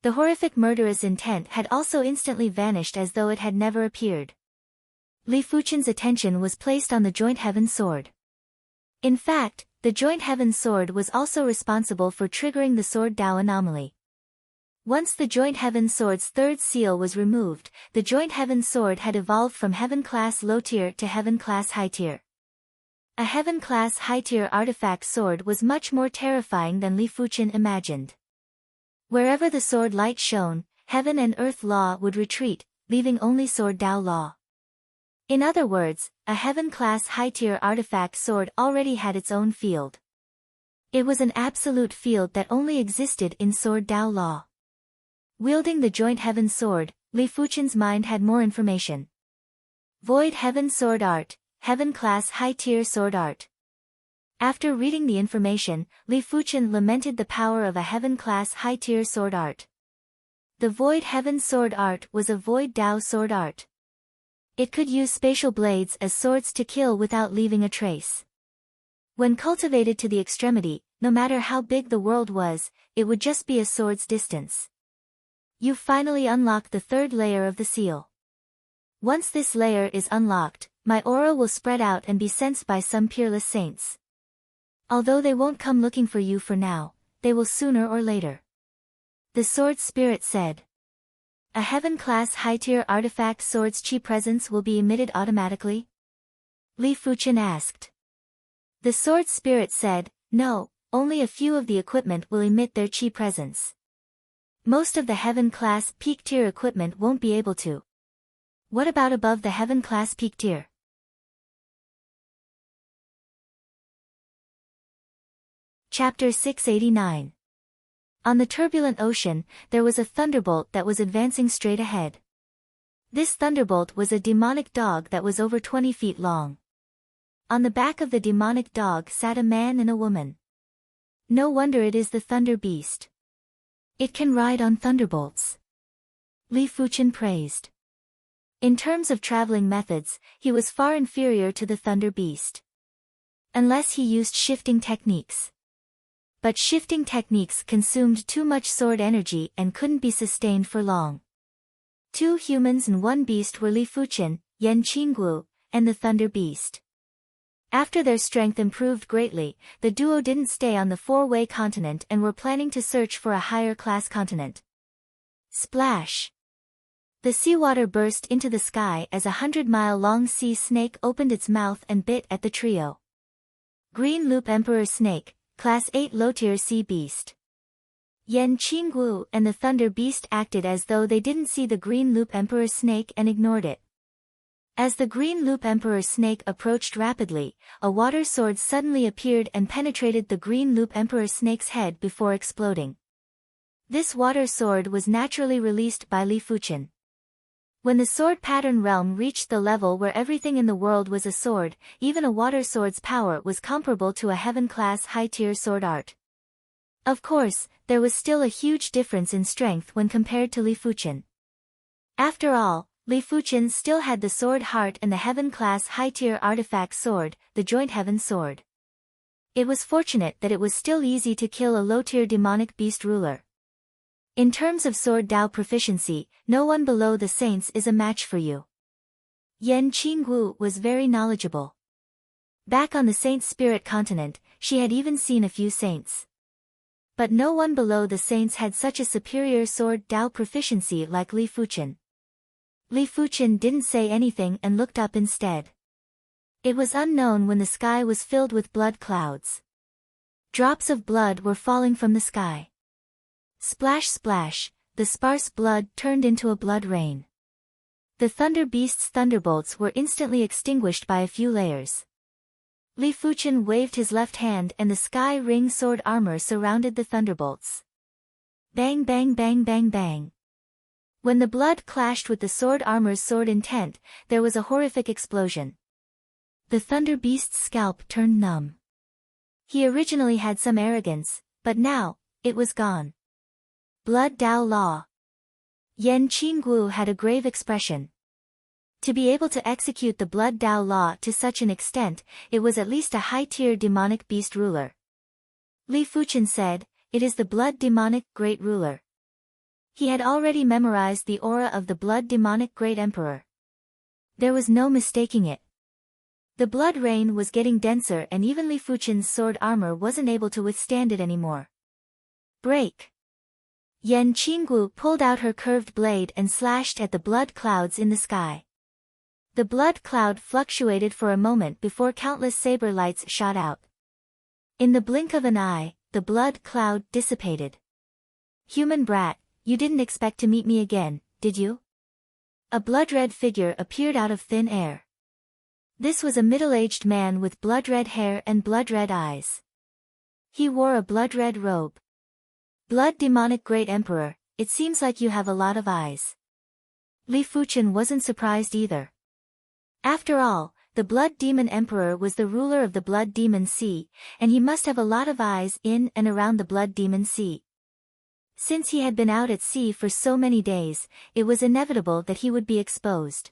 The horrific murderous intent had also instantly vanished as though it had never appeared. Li Fuchen's attention was placed on the joint heaven sword. In fact, the joint heaven sword was also responsible for triggering the sword Dao anomaly. Once the joint heaven sword's third seal was removed, the joint heaven sword had evolved from heaven-class low-tier to heaven-class high-tier. A heaven-class high-tier artifact sword was much more terrifying than Li Fuchen imagined. Wherever the sword light shone, heaven and earth law would retreat, leaving only sword Dao law. In other words, a heaven-class high-tier artifact sword already had its own field. It was an absolute field that only existed in sword Dao law. Wielding the joint heaven sword, Li Fuchen's mind had more information. Void heaven sword art, heaven-class high-tier sword art. After reading the information, Li Fuchen lamented the power of a heaven-class high-tier sword art. The Void Heaven Sword Art was a Void Dao sword art. It could use spatial blades as swords to kill without leaving a trace. When cultivated to the extremity, no matter how big the world was, it would just be a sword's distance. You've finally unlocked the third layer of the seal. Once this layer is unlocked, my aura will spread out and be sensed by some peerless saints. Although they won't come looking for you for now, they will sooner or later. The sword spirit said. A heaven-class high-tier artifact sword's chi presence will be emitted automatically? Li Fuchen asked. The sword spirit said, no, only a few of the equipment will emit their chi presence. Most of the heaven-class peak-tier equipment won't be able to. What about above the heaven-class peak tier? Chapter 689. On the turbulent ocean, there was a thunderbolt that was advancing straight ahead. This thunderbolt was a demonic dog that was over 20 feet long. On the back of the demonic dog sat a man and a woman. No wonder it is the Thunder Beast. It can ride on thunderbolts. Li Fuchen praised. In terms of traveling methods, he was far inferior to the Thunder Beast. Unless he used shifting techniques. But shifting techniques consumed too much sword energy and couldn't be sustained for long. 2 humans and 1 beast were Li Fuchen, Yan Qinggu, and the Thunder Beast. After their strength improved greatly, the duo didn't stay on the 4-way continent and were planning to search for a higher-class continent. Splash! The seawater burst into the sky as a 100-mile-long sea snake opened its mouth and bit at the trio. Green Loop Emperor Snake, Class 8 low-tier sea beast. Yan Qinggu and the Thunder Beast acted as though they didn't see the Green Loop Emperor Snake and ignored it. As the Green Loop Emperor Snake approached rapidly, a water sword suddenly appeared and penetrated the Green Loop Emperor Snake's head before exploding. This water sword was naturally released by Li Fuchen. When the sword pattern realm reached the level where everything in the world was a sword, even a water sword's power was comparable to a heaven-class high-tier sword art. Of course, there was still a huge difference in strength when compared to Li Fuchen. After all, Li Fuchen still had the sword heart and the heaven-class high-tier artifact sword, the Joint Heaven Sword. It was fortunate that it was still easy to kill a low-tier demonic beast ruler. In terms of sword Dao proficiency, no one below the saints is a match for you. Yan Qinggu was very knowledgeable. Back on the Saint Spirit continent, she had even seen a few saints. But no one below the saints had such a superior sword Dao proficiency like Li Fuchen. Li Fuchen didn't say anything and looked up instead. It was unknown when the sky was filled with blood clouds. Drops of blood were falling from the sky. Splash splash, the sparse blood turned into a blood rain. The Thunder Beast's thunderbolts were instantly extinguished by a few layers. Li Fuchen waved his left hand and the sky ring sword armor surrounded the thunderbolts. Bang bang bang bang bang. When the blood clashed with the sword armor's sword intent, there was a horrific explosion. The Thunder Beast's scalp turned numb. He originally had some arrogance, but now, it was gone. Blood Dao Law. Yan Qinggu had a grave expression. To be able to execute the Blood Dao Law to such an extent, it was at least a high-tier demonic beast ruler. Li Fuchen said, it is the Blood Demonic Great Ruler. He had already memorized the aura of the Blood Demonic Great Emperor. There was no mistaking it. The blood rain was getting denser and even Li Fuchen's sword armor wasn't able to withstand it anymore. Break! Yan Qinggu pulled out her curved blade and slashed at the blood clouds in the sky. The blood cloud fluctuated for a moment before countless saber lights shot out. In the blink of an eye, the blood cloud dissipated. Human brat, you didn't expect to meet me again, did you? A blood-red figure appeared out of thin air. This was a middle-aged man with blood-red hair and blood-red eyes. He wore a blood-red robe. Blood Demonic Great Emperor, it seems like you have a lot of eyes. Li Fuchen wasn't surprised either. After all, the Blood Demon Emperor was the ruler of the Blood Demon Sea, and he must have a lot of eyes in and around the Blood Demon Sea. Since he had been out at sea for so many days, it was inevitable that he would be exposed.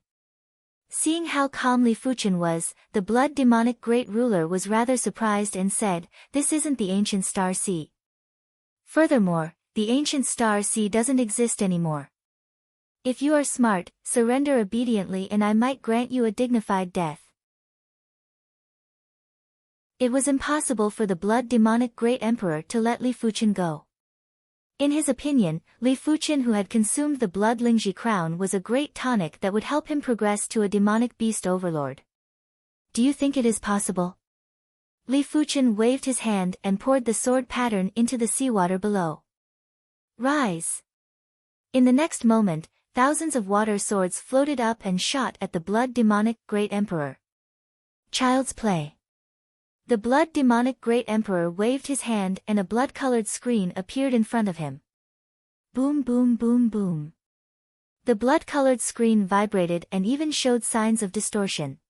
Seeing how calm Li Fuchen was, the blood demonic great ruler was rather surprised and said, "This isn't the ancient Star Sea. Furthermore, the ancient Star Sea doesn't exist anymore. If you are smart, surrender obediently and I might grant you a dignified death." It was impossible for the blood demonic great emperor to let Li Fuchen go. In his opinion, Li Fuchen, who had consumed the blood Lingji crown, was a great tonic that would help him progress to a demonic beast overlord. "Do you think it is possible?" Li Fuchen waved his hand and poured the sword pattern into the seawater below. "Rise!" In the next moment, thousands of water swords floated up and shot at the blood demonic great emperor. Child's play. The blood demonic great emperor waved his hand and a blood-colored screen appeared in front of him. Boom boom boom boom. The blood-colored screen vibrated and even showed signs of distortion.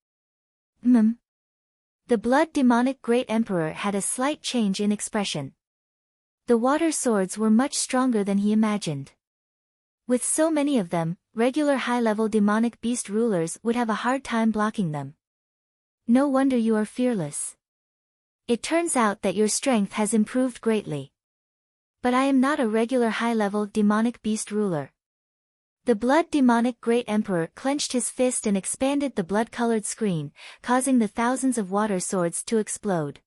The blood demonic great emperor had a slight change in expression. The water swords were much stronger than he imagined. With so many of them, regular high-level demonic beast rulers would have a hard time blocking them. "No wonder you are fearless. It turns out that your strength has improved greatly. But I am not a regular high-level demonic beast ruler." The blood demonic great emperor clenched his fist and expanded the blood-colored screen, causing the thousands of water swords to explode.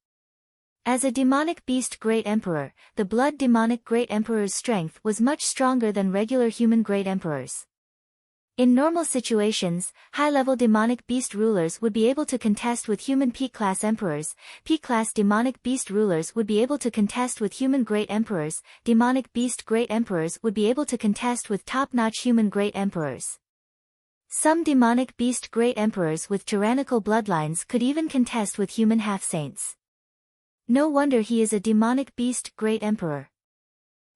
As a demonic beast great emperor, the blood demonic great emperor's strength was much stronger than regular human great emperors. In normal situations, high-level demonic beast rulers would be able to contest with human peak-class emperors, peak-class demonic beast rulers would be able to contest with human great emperors, demonic beast great emperors would be able to contest with top-notch human great emperors. Some demonic beast great emperors with tyrannical bloodlines could even contest with human half-saints. No wonder he is a demonic beast great emperor.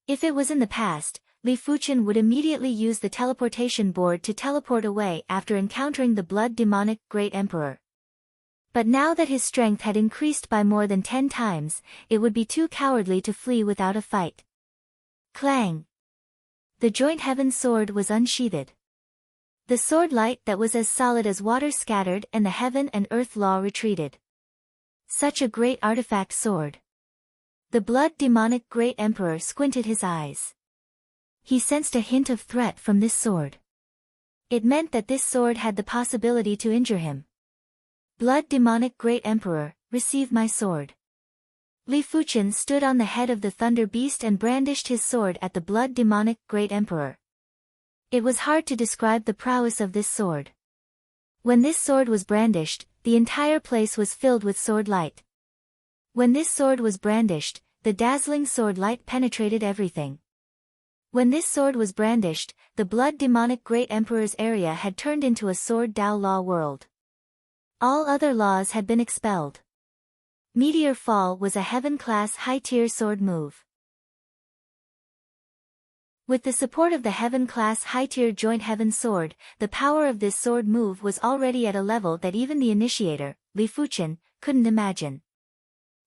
If it was in the past, Li Fuchen would immediately use the teleportation board to teleport away after encountering the blood demonic great emperor. But now that his strength had increased by more than 10 times, it would be too cowardly to flee without a fight. Clang! The joint heaven sword was unsheathed. The sword light that was as solid as water scattered and the heaven and earth law retreated. Such a great artifact sword. The blood demonic great emperor squinted his eyes. He sensed a hint of threat from this sword. It meant that this sword had the possibility to injure him. "Blood demonic great emperor, receive my sword." Li Fuchen stood on the head of the thunder beast and brandished his sword at the blood demonic great emperor. It was hard to describe the prowess of this sword. When this sword was brandished, the entire place was filled with sword light. When this sword was brandished, the dazzling sword light penetrated everything. When this sword was brandished, the blood demonic great emperor's area had turned into a sword Dao law world. All other laws had been expelled. Meteor Fall was a heaven-class high-tier sword move. With the support of the heaven-class high-tier joint heaven sword, the power of this sword move was already at a level that even the initiator, Li Fuchen, couldn't imagine.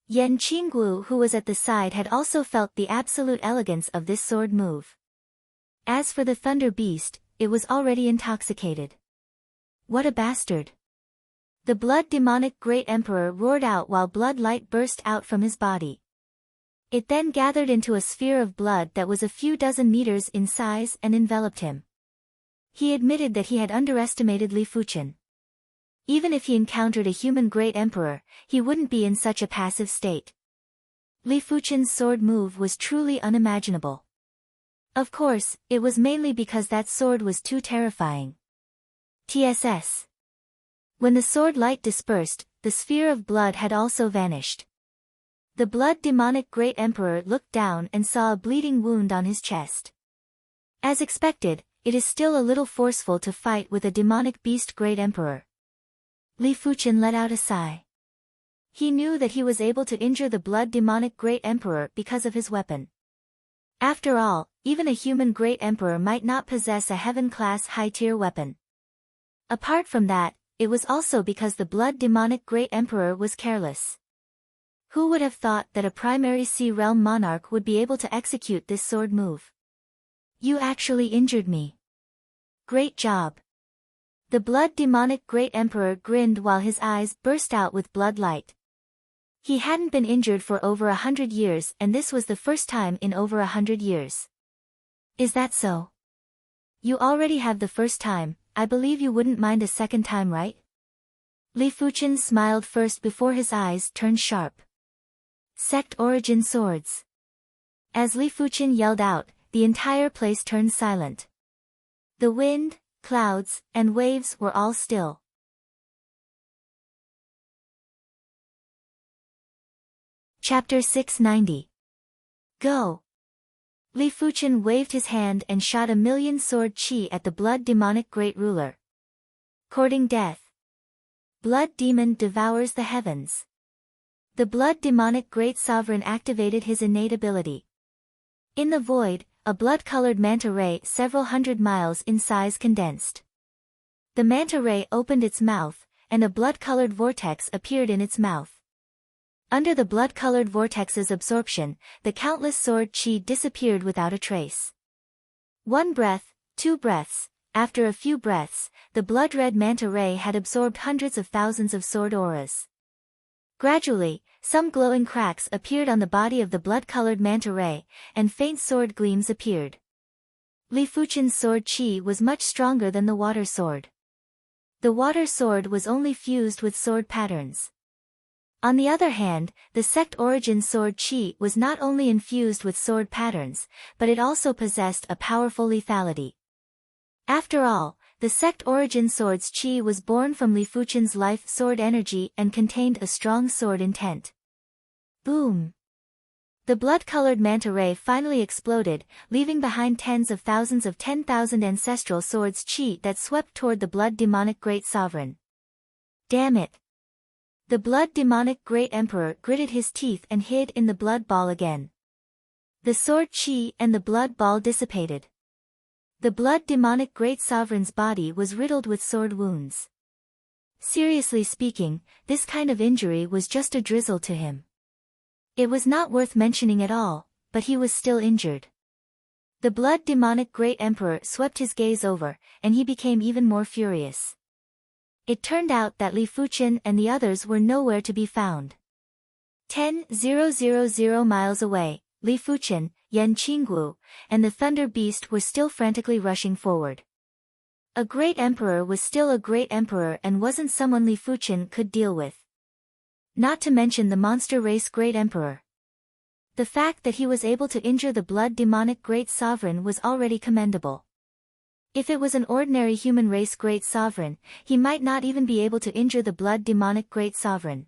Yan Qingguo, who was at the side, had also felt the absolute elegance of this sword move. As for the thunder beast, it was already intoxicated. What a bastard! The blood demonic great emperor roared out while blood light burst out from his body. It then gathered into a sphere of blood that was a few dozen meters in size and enveloped him. He admitted that he had underestimated Li Fuchen. Even if he encountered a human great emperor, he wouldn't be in such a passive state. Li Fuchen's sword move was truly unimaginable. Of course, it was mainly because that sword was too terrifying. TSS. When the sword light dispersed, the sphere of blood had also vanished. The blood demonic great emperor looked down and saw a bleeding wound on his chest. As expected, it is still a little forceful to fight with a demonic beast great emperor. Li Fuchen let out a sigh. He knew that he was able to injure the blood demonic great emperor because of his weapon. After all, even a human great emperor might not possess a heaven-class high-tier weapon. Apart from that, it was also because the blood demonic great emperor was careless. Who would have thought that a primary sea realm monarch would be able to execute this sword move? You actually injured me. Great job. The blood demonic great emperor grinned while his eyes burst out with blood light. He hadn't been injured for over 100 years, and this was the first time in over 100 years. Is that so? You already have the first time, I believe you wouldn't mind a second time, right? Li Fuchen smiled first before his eyes turned sharp. Sect origin swords. As Li Fuchen yelled out, the entire place turned silent. The wind, clouds, and waves were all still. Chapter 690. Go! Li Fuchen waved his hand and shot 1,000,000 sword chi at the blood demonic great ruler. Courting death. Blood demon devours the heavens. The blood demonic great sovereign activated his innate ability. In the void, a blood-colored manta ray several hundred miles in size condensed. The manta ray opened its mouth, and a blood-colored vortex appeared in its mouth. Under the blood-colored vortex's absorption, the countless sword chi disappeared without a trace. 1 breath, 2 breaths, after a few breaths, the blood-red manta ray had absorbed hundreds of thousands of sword auras. Gradually, some glowing cracks appeared on the body of the blood-colored manta ray, and faint sword gleams appeared. Li Fuchen's sword chi was much stronger than the water sword. The water sword was only fused with sword patterns. On the other hand, the sect origin sword chi was not only infused with sword patterns, but it also possessed a powerful lethality. After all, the sect origin sword's chi was born from Li Fuchen's life sword energy and contained a strong sword intent. Boom! The blood-colored manta ray finally exploded, leaving behind tens of thousands of 10,000 ancestral swords chi that swept toward the blood demonic great sovereign. Damn it! The blood demonic great emperor gritted his teeth and hid in the blood ball again. The sword chi and the blood ball dissipated. The blood demonic great sovereign's body was riddled with sword wounds. Seriously speaking, this kind of injury was just a drizzle to him. It was not worth mentioning at all, but he was still injured. The blood demonic great emperor swept his gaze over, and he became even more furious. It turned out that Li Fuchen and the others were nowhere to be found. 10,000 miles away, Li Fuchen, Yan Qinggu, and the Thunder Beast were still frantically rushing forward. A great emperor was still a great emperor and wasn't someone Li Fuchen could deal with. Not to mention the monster race great emperor. The fact that he was able to injure the blood demonic great sovereign was already commendable. If it was an ordinary human race great sovereign, he might not even be able to injure the blood demonic great sovereign.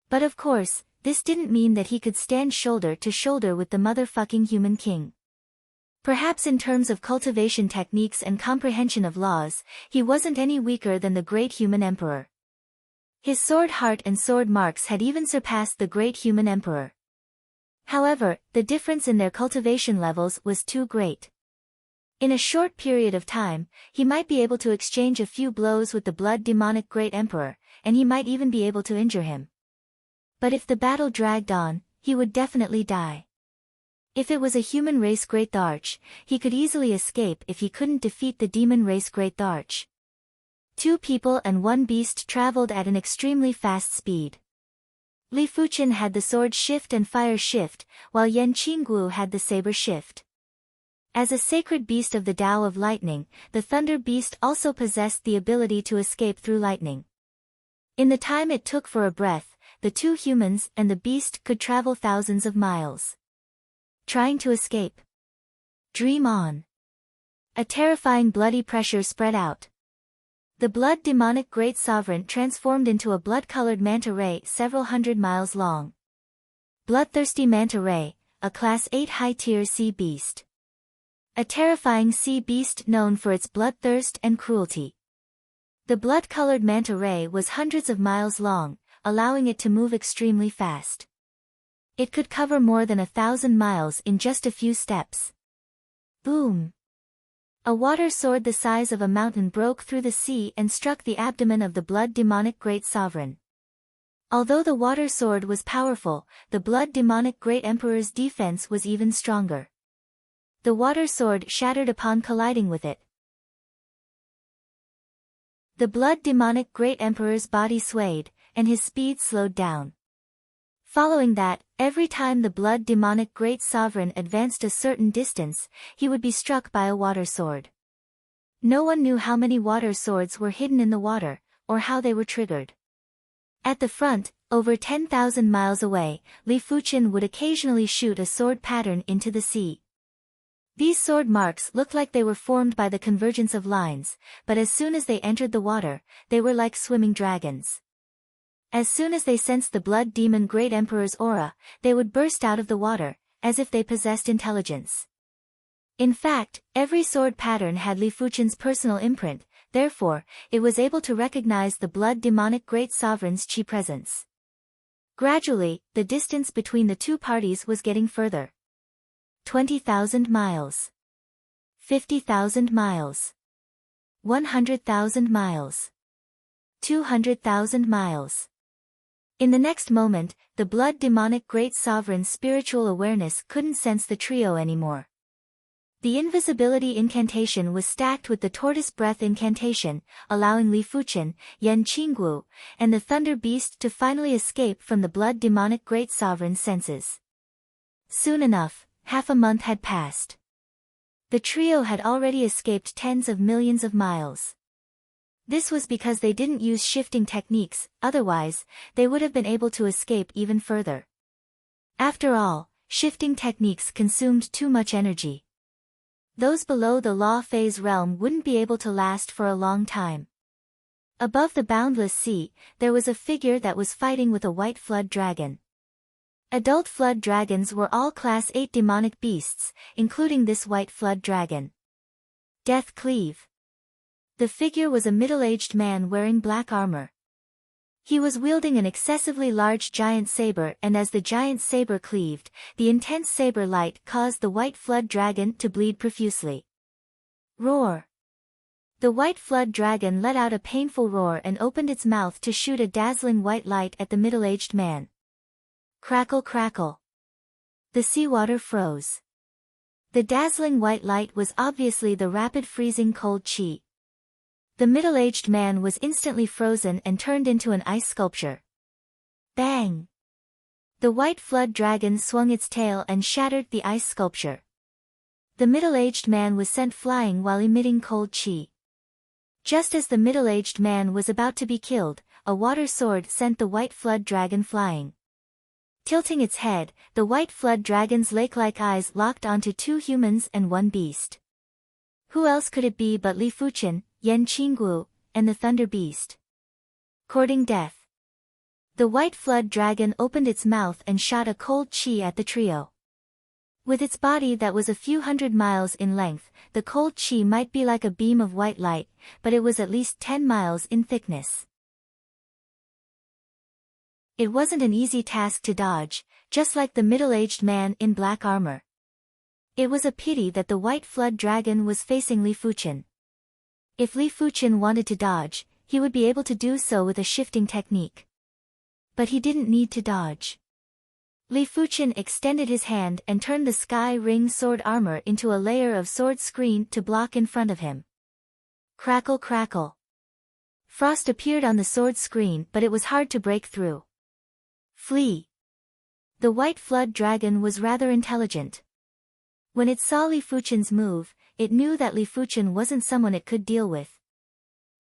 But of course, this didn't mean that he could stand shoulder to shoulder with the motherfucking human king. Perhaps in terms of cultivation techniques and comprehension of laws, he wasn't any weaker than the great human emperor. His sword heart and sword marks had even surpassed the great human emperor. However, the difference in their cultivation levels was too great. In a short period of time, he might be able to exchange a few blows with the blood demonic great emperor, and he might even be able to injure him. But if the battle dragged on, he would definitely die. If it was a human race great Tharch, he could easily escape if he couldn't defeat the demon race great Tharch. 2 people and 1 beast traveled at an extremely fast speed. Li Fuchen had the sword shift and fire shift, while Yan Qinggu had the saber shift. As a sacred beast of the Tao of lightning, the Thunder Beast also possessed the ability to escape through lightning. In the time it took for a breath, the 2 humans and the beast could travel thousands of miles. Trying to escape. Dream on. A terrifying bloody pressure spread out. The blood demonic great sovereign transformed into a blood-colored manta ray several hundred miles long. Bloodthirsty manta ray, a Class 8 high-tier sea beast. A terrifying sea beast known for its bloodthirst and cruelty. The blood-colored manta ray was hundreds of miles long, allowing it to move extremely fast. It could cover more than 1,000 miles in just a few steps. Boom! A water sword the size of a mountain broke through the sea and struck the abdomen of the blood demonic great sovereign. Although the water sword was powerful, the blood demonic great emperor's defense was even stronger. The water sword shattered upon colliding with it. The blood demonic great emperor's body swayed, and his speed slowed down. Following that, every time the blood demonic great sovereign advanced a certain distance, he would be struck by a water sword. No one knew how many water swords were hidden in the water, or how they were triggered. At the front, over 10,000 miles away, Li Fuqian would occasionally shoot a sword pattern into the sea. These sword marks looked like they were formed by the convergence of lines, but as soon as they entered the water, they were like swimming dragons. As soon as they sensed the blood demon great emperor's aura, they would burst out of the water, as if they possessed intelligence. In fact, every sword pattern had Li Fuqian's personal imprint, therefore, it was able to recognize the blood demonic great sovereign's chi presence. Gradually, the distance between the two parties was getting further. 20,000 miles. 50,000 miles. 100,000 miles. 200,000 miles. In the next moment, the blood demonic great sovereign's spiritual awareness couldn't sense the trio anymore. The invisibility incantation was stacked with the tortoise breath incantation, allowing Li Fuqian, Yan Qinggu, and the thunder beast to finally escape from the blood demonic great sovereign's senses. Soon enough, half a month had passed. The trio had already escaped tens of millions of miles. This was because they didn't use shifting techniques, otherwise, they would have been able to escape even further. After all, shifting techniques consumed too much energy. Those below the law phase realm wouldn't be able to last for a long time. Above the boundless sea, there was a figure that was fighting with a white flood dragon. Adult flood dragons were all Class 8 demonic beasts, including this white flood dragon. Death Cleave. The figure was a middle-aged man wearing black armor. He was wielding an excessively large giant saber, and as the giant saber cleaved, the intense saber light caused the white flood dragon to bleed profusely. Roar! The white flood dragon let out a painful roar and opened its mouth to shoot a dazzling white light at the middle-aged man. Crackle crackle. The seawater froze. The dazzling white light was obviously the rapid freezing cold chi. The middle-aged man was instantly frozen and turned into an ice sculpture. Bang! The white flood dragon swung its tail and shattered the ice sculpture. The middle-aged man was sent flying while emitting cold chi. Just as the middle-aged man was about to be killed, a water sword sent the white flood dragon flying. Tilting its head, the white flood dragon's lake-like eyes locked onto two humans and one beast. Who else could it be but Li Fuqian, Yan Qinggu, and the thunder beast? Courting death. The white flood dragon opened its mouth and shot a cold chi at the trio. With its body that was a few hundred miles in length, the cold chi might be like a beam of white light, but it was at least 10 miles in thickness. It wasn't an easy task to dodge, just like the middle-aged man in black armor. It was a pity that the white flood dragon was facing Li Fuqian. If Li Fuqian wanted to dodge, he would be able to do so with a shifting technique. But he didn't need to dodge. Li Fuqian extended his hand and turned the sky ring sword armor into a layer of sword screen to block in front of him. Crackle crackle. Frost appeared on the sword screen, but it was hard to break through. Flee. The white flood dragon was rather intelligent. When it saw Li Fuqian's move, it knew that Li Fuqian wasn't someone it could deal with.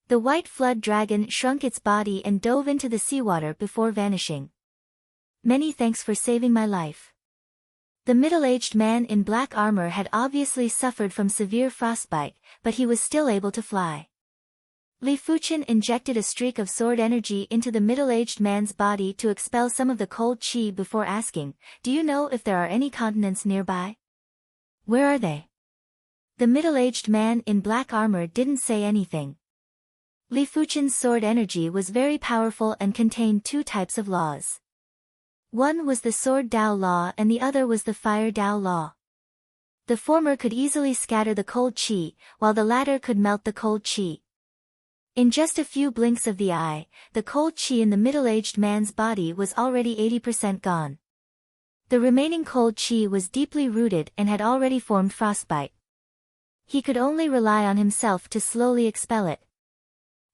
The white flood dragon shrunk its body and dove into the seawater before vanishing. Many thanks for saving my life. The middle-aged man in black armor had obviously suffered from severe frostbite, but he was still able to fly. Li Fuqian injected a streak of sword energy into the middle-aged man's body to expel some of the cold chi before asking, "Do you know if there are any continents nearby? Where are they?" The middle-aged man in black armor didn't say anything. Li Fuqian's sword energy was very powerful and contained two types of laws. One was the sword Dao law and the other was the fire Dao law. The former could easily scatter the cold chi, while the latter could melt the cold chi. In just a few blinks of the eye, the cold chi in the middle-aged man's body was already 80% gone. The remaining cold chi was deeply rooted and had already formed frostbite. He could only rely on himself to slowly expel it.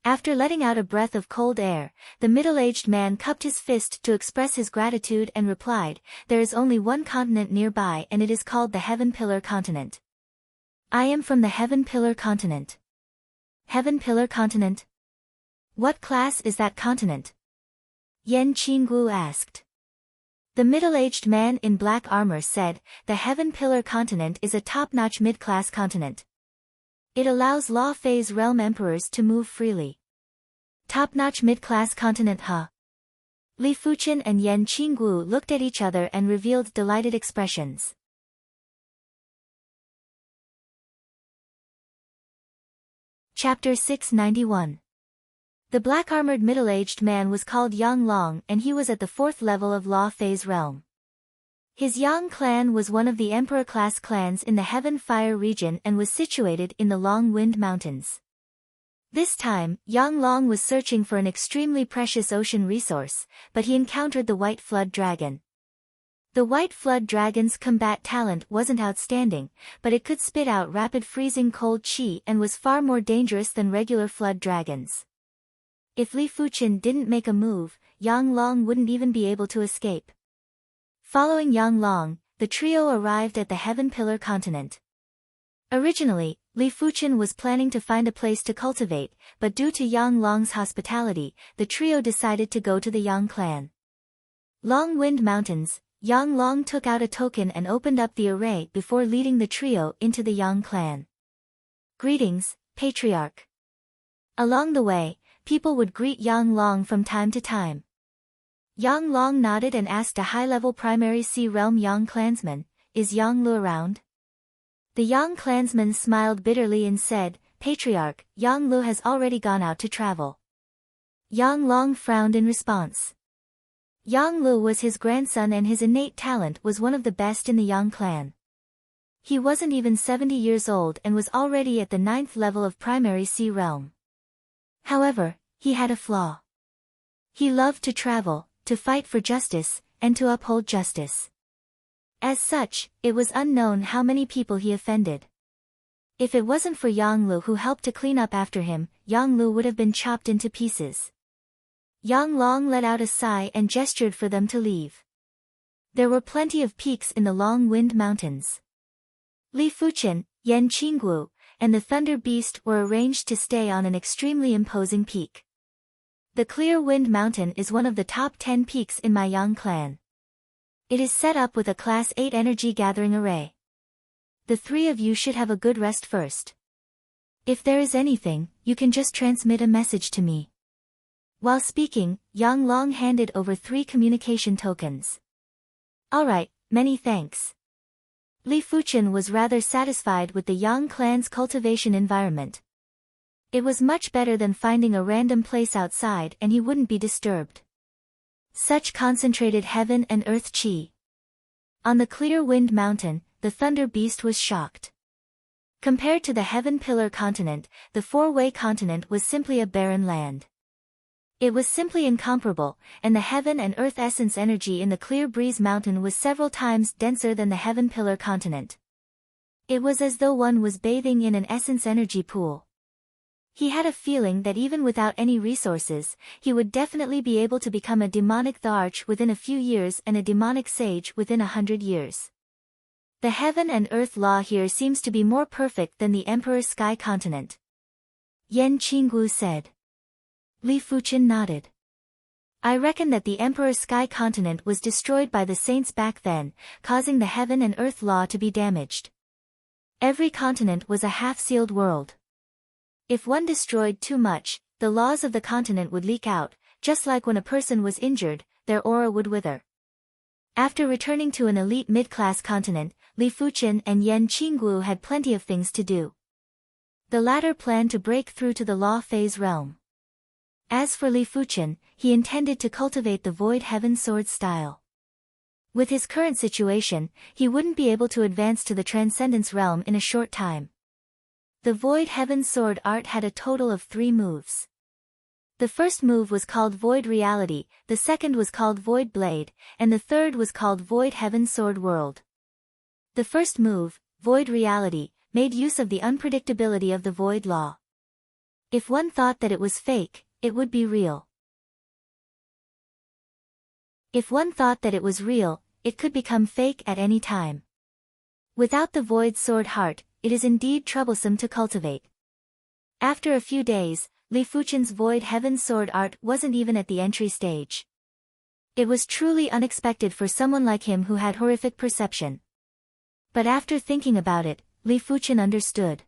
After letting out a breath of cold air, the middle-aged man cupped his fist to express his gratitude and replied, "There is only one continent nearby and it is called the Heaven Pillar Continent. I am from the Heaven Pillar Continent." Heaven Pillar Continent? What class is that continent? Yan Qinggu asked. The middle-aged man in black armor said, "The Heaven Pillar Continent is a top-notch mid-class continent. It allows Law Phase realm emperors to move freely." Top-notch mid-class continent, huh? Li Fuqian and Yan Qinggu looked at each other and revealed delighted expressions. Chapter 691. The black-armored middle-aged man was called Yang Long and he was at the 4th level of Law Phase realm. His Yang clan was one of the emperor-class clans in the Heaven Fire region and was situated in the Long Wind Mountains. This time, Yang Long was searching for an extremely precious ocean resource, but he encountered the White Flood Dragon. The White Flood Dragon's combat talent wasn't outstanding, but it could spit out rapid freezing cold chi and was far more dangerous than regular flood dragons. If Li Fuqian didn't make a move, Yang Long wouldn't even be able to escape. Following Yang Long, the trio arrived at the Heaven Pillar Continent. Originally, Li Fuqian was planning to find a place to cultivate, but due to Yang Long's hospitality, the trio decided to go to the Yang clan. Long Wind Mountains, Yang Long took out a token and opened up the array before leading the trio into the Yang clan. Greetings, Patriarch. Along the way, people would greet Yang Long from time to time. Yang Long nodded and asked a high-level primary Sea Realm Yang clansman, "Is Yang Lu around?" The Yang clansman smiled bitterly and said, "Patriarch, Yang Lu has already gone out to travel." Yang Long frowned in response. Yang Lu was his grandson and his innate talent was one of the best in the Yang clan. He wasn't even 70 years old and was already at the 9th level of primary Sea Realm. However, he had a flaw. He loved to travel, to fight for justice, and to uphold justice. As such, it was unknown how many people he offended. If it wasn't for Yang Lu who helped to clean up after him, Yang Lu would have been chopped into pieces. Yang Long let out a sigh and gestured for them to leave. There were plenty of peaks in the Long Wind Mountains. Li Fuqian, Yan Qinggu, and the Thunder Beast were arranged to stay on an extremely imposing peak. The Clear Wind Mountain is one of the top 10 peaks in my Yang clan. It is set up with a Class 8 energy gathering array. The three of you should have a good rest first. If there is anything, you can just transmit a message to me. While speaking, Yang Long handed over 3 communication tokens. Alright, many thanks. Li Fuqian was rather satisfied with the Yang clan's cultivation environment. It was much better than finding a random place outside and he wouldn't be disturbed. Such concentrated heaven and earth chi. On the Clear Wind Mountain, the Thunder Beast was shocked. Compared to the Heaven Pillar Continent, the Four-Way Continent was simply a barren land. It was simply incomparable, and the heaven and earth essence energy in the Clear Breeze Mountain was several times denser than the Heaven Pillar Continent. It was as though one was bathing in an essence energy pool. He had a feeling that even without any resources, he would definitely be able to become a demonic Tharch within a few years and a demonic sage within 100 years. The heaven and earth law here seems to be more perfect than the Emperor Sky Continent. Yan Qinggu said. Li Fuqian nodded. I reckon that the Emperor Sky Continent was destroyed by the saints back then, causing the heaven and earth law to be damaged. Every continent was a half-sealed world. If one destroyed too much, the laws of the continent would leak out, just like when a person was injured, their aura would wither. After returning to an elite mid-class continent, Li Fuqian and Yan Qinggu had plenty of things to do. The latter planned to break through to the Law Phase realm. As for Li Fuqian, he intended to cultivate the Void Heaven Sword style. With his current situation, he wouldn't be able to advance to the Transcendence realm in a short time. The Void Heaven Sword art had a total of 3 moves. The first move was called Void Reality, the second was called Void Blade, and the third was called Void Heaven Sword World. The first move, Void Reality, made use of the unpredictability of the Void Law. If one thought that it was fake, it would be real. If one thought that it was real, it could become fake at any time. Without the Void Sword Heart, it is indeed troublesome to cultivate. After a few days, Li Fuchen's Void Heaven Sword Art wasn't even at the entry stage. It was truly unexpected for someone like him who had horrific perception. But after thinking about it, Li Fuchen understood.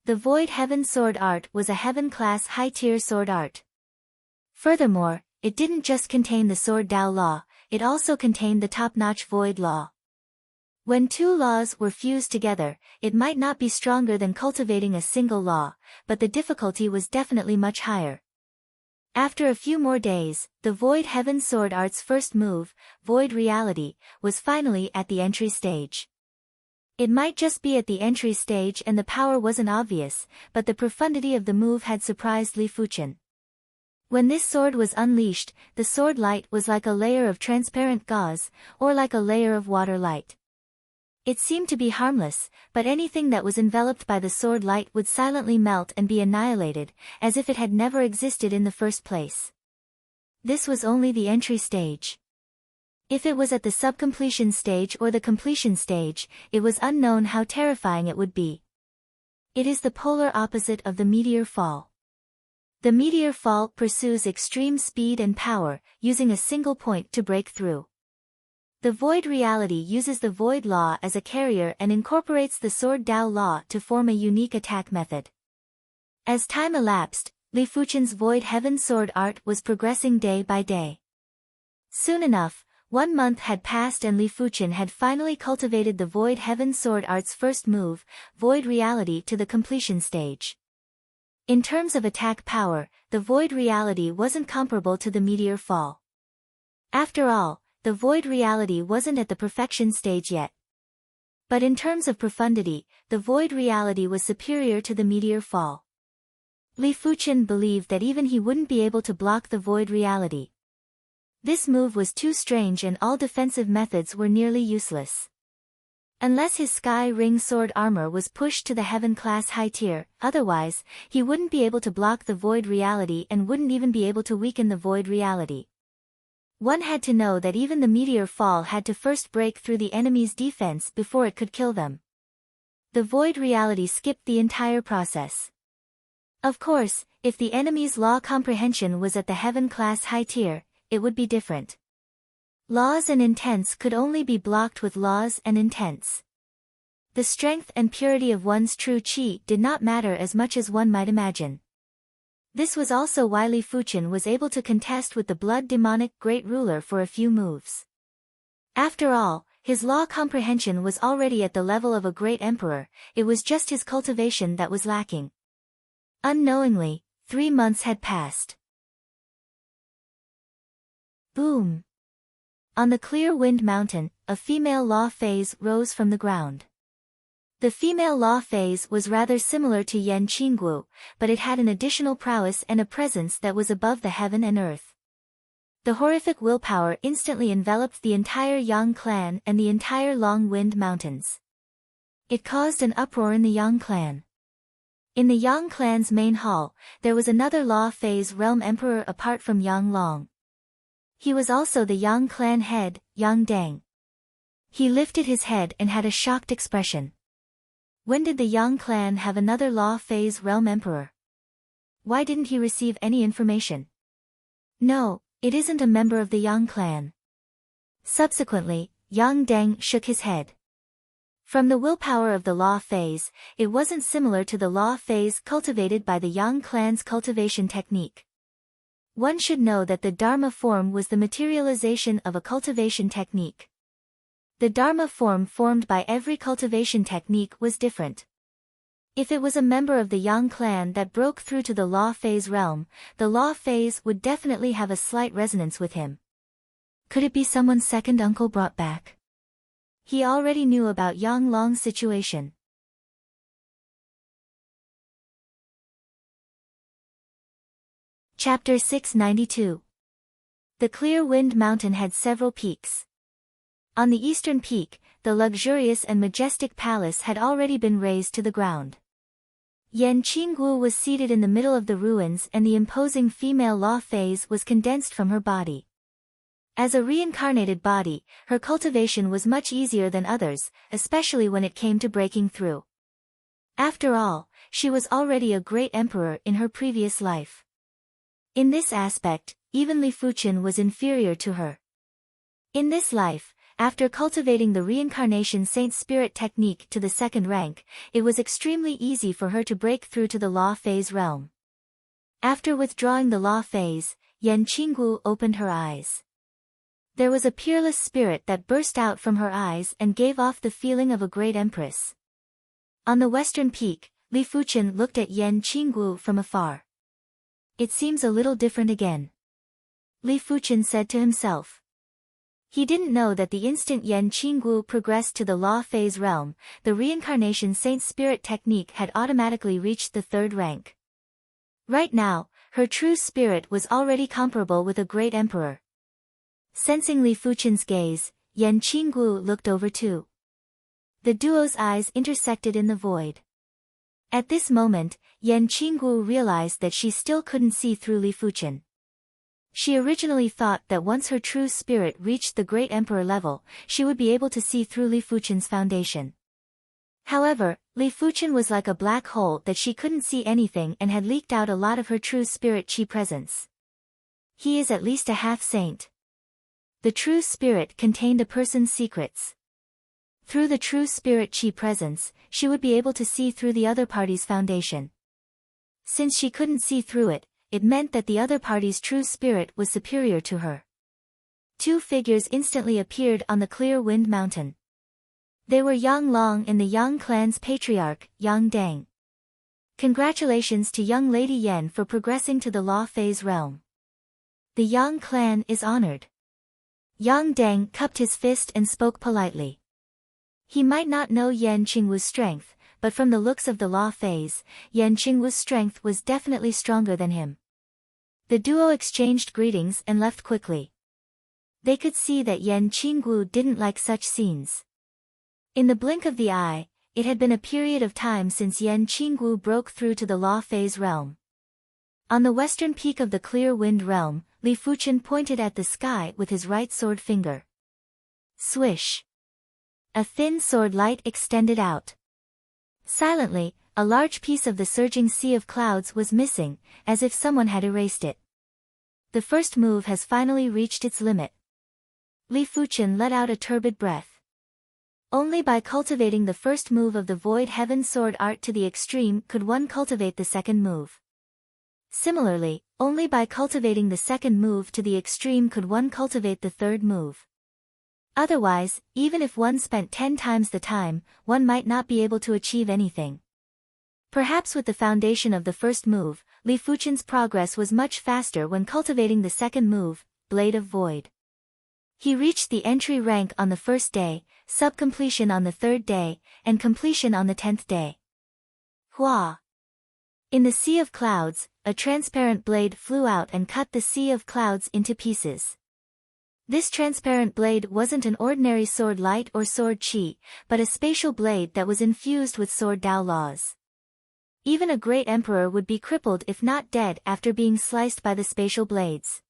The Void Heaven Sword Art was a heaven-class high-tier sword art. Furthermore, it didn't just contain the Sword Dao Law, it also contained the top-notch Void Law. When two laws were fused together, it might not be stronger than cultivating a single law, but the difficulty was definitely much higher. After a few more days, the Void Heaven Sword Art's first move, Void Reality, was finally at the entry stage. It might just be at the entry stage and the power wasn't obvious, but the profundity of the move had surprised Li Fuchen. When this sword was unleashed, the sword light was like a layer of transparent gauze, or like a layer of water light. It seemed to be harmless, but anything that was enveloped by the sword light would silently melt and be annihilated, as if it had never existed in the first place. This was only the entry stage. If it was at the subcompletion stage or the completion stage, it was unknown how terrifying it would be. It is the polar opposite of the meteor fall. The meteor fall pursues extreme speed and power, using a single point to break through. The Void Reality uses the Void Law as a carrier and incorporates the Sword Dao Law to form a unique attack method. As time elapsed, Li Fuchen's Void Heaven Sword Art was progressing day by day. Soon enough, 1 month had passed and Li Fuchen had finally cultivated the Void Heaven Sword Art's first move, Void Reality, to the completion stage. In terms of attack power, the Void Reality wasn't comparable to the meteor fall. After all, the Void Reality wasn't at the perfection stage yet. But in terms of profundity, the Void Reality was superior to the meteor fall. Li Fuchen believed that even he wouldn't be able to block the Void Reality. This move was too strange and all defensive methods were nearly useless. Unless his Sky Ring sword armor was pushed to the Heaven class high tier, otherwise, he wouldn't be able to block the Void Reality and wouldn't even be able to weaken the Void Reality. One had to know that even the meteor fall had to first break through the enemy's defense before it could kill them. The Void Reality skipped the entire process. Of course, if the enemy's law comprehension was at the Heaven class high tier, it would be different. Laws and intents could only be blocked with laws and intents. The strength and purity of one's true chi did not matter as much as one might imagine. This was also why Li Fuchen was able to contest with the blood demonic great ruler for a few moves. After all, his law comprehension was already at the level of a great emperor, it was just his cultivation that was lacking. Unknowingly, 3 months had passed. Boom! On the clear wind mountain, a female law phase rose from the ground. The female law phase was rather similar to Yan Qinggu, but it had an additional prowess and a presence that was above the heaven and earth. The horrific willpower instantly enveloped the entire Yang clan and the entire Long Wind Mountains. It caused an uproar in the Yang clan. In the Yang clan's main hall, there was another law phase realm emperor apart from Yang Long. He was also the Yang clan head, Yang Dang. He lifted his head and had a shocked expression. When did the Yang clan have another law phase realm emperor? Why didn't he receive any information? No, it isn't a member of the Yang clan. Subsequently, Yang Dang shook his head. From the willpower of the law phase, it wasn't similar to the law phase cultivated by the Yang clan's cultivation technique. One should know that the Dharma form was the materialization of a cultivation technique. The Dharma form formed by every cultivation technique was different. If it was a member of the Yang clan that broke through to the law phase realm, the law phase would definitely have a slight resonance with him. Could it be someone's second uncle brought back? He already knew about Yang Long's situation. Chapter 692. The Clear Wind Mountain had several peaks. On the eastern peak, the luxurious and majestic palace had already been razed to the ground. Yan Qinggu was seated in the middle of the ruins and the imposing female law phase was condensed from her body. As a reincarnated body, her cultivation was much easier than others, especially when it came to breaking through. After all, she was already a great emperor in her previous life. In this aspect, even Li Fuchen was inferior to her. In this life, after cultivating the reincarnation saint spirit technique to the second rank, it was extremely easy for her to break through to the law phase realm. After withdrawing the law phase, Yan Qinggu opened her eyes. There was a peerless spirit that burst out from her eyes and gave off the feeling of a great empress. On the western peak, Li Fuchen looked at Yan Qinggu from afar. It seems a little different again, Li Fuchen said to himself. He didn't know that the instant Yan Qinggu progressed to the law phase realm, the reincarnation saint spirit technique had automatically reached the third rank. Right now, her true spirit was already comparable with a great emperor. Sensing Li Fuchen's gaze, Yan Qinggu looked over too. The duo's eyes intersected in the void. At this moment, Yan Qinggu realized that she still couldn't see through Li Fuchen. She originally thought that once her true spirit reached the great emperor level, she would be able to see through Li Fuchen's foundation. However, Li Fuchen was like a black hole that she couldn't see anything and had leaked out a lot of her true spirit chi presence. He is at least a half-saint. The true spirit contained a person's secrets. Through the true spirit chi presence, she would be able to see through the other party's foundation. Since she couldn't see through it, it meant that the other party's true spirit was superior to her. Two figures instantly appeared on the clear wind mountain. They were Yang Long and the Yang clan's patriarch, Yang Deng. Congratulations to young Lady Yan for progressing to the law phase realm. The Yang clan is honored. Yang Deng cupped his fist and spoke politely. He might not know Yan Qingwu's strength, but from the looks of the law phase, Yan Qingwu's strength was definitely stronger than him. The duo exchanged greetings and left quickly. They could see that Yan Qingwu didn't like such scenes. In the blink of the eye, it had been a period of time since Yan Qingwu broke through to the law phase realm. On the western peak of the clear wind realm, Li Fuchen pointed at the sky with his right sword finger. Swish! A thin sword light extended out. Silently, a large piece of the surging sea of clouds was missing, as if someone had erased it. The first move has finally reached its limit. Li Fuchen let out a turbid breath. Only by cultivating the first move of the Void Heaven Sword art to the extreme could one cultivate the second move. Similarly, only by cultivating the second move to the extreme could one cultivate the third move. Otherwise, even if one spent 10 times the time, one might not be able to achieve anything. Perhaps with the foundation of the first move, Li Fuchen's progress was much faster when cultivating the second move, Blade of Void. He reached the entry rank on the first day, sub-completion on the third day, and completion on the 10th day. Hua! In the sea of clouds, a transparent blade flew out and cut the sea of clouds into pieces. This transparent blade wasn't an ordinary sword light or sword chi, but a spatial blade that was infused with sword Dao laws. Even a great emperor would be crippled if not dead after being sliced by the spatial blades.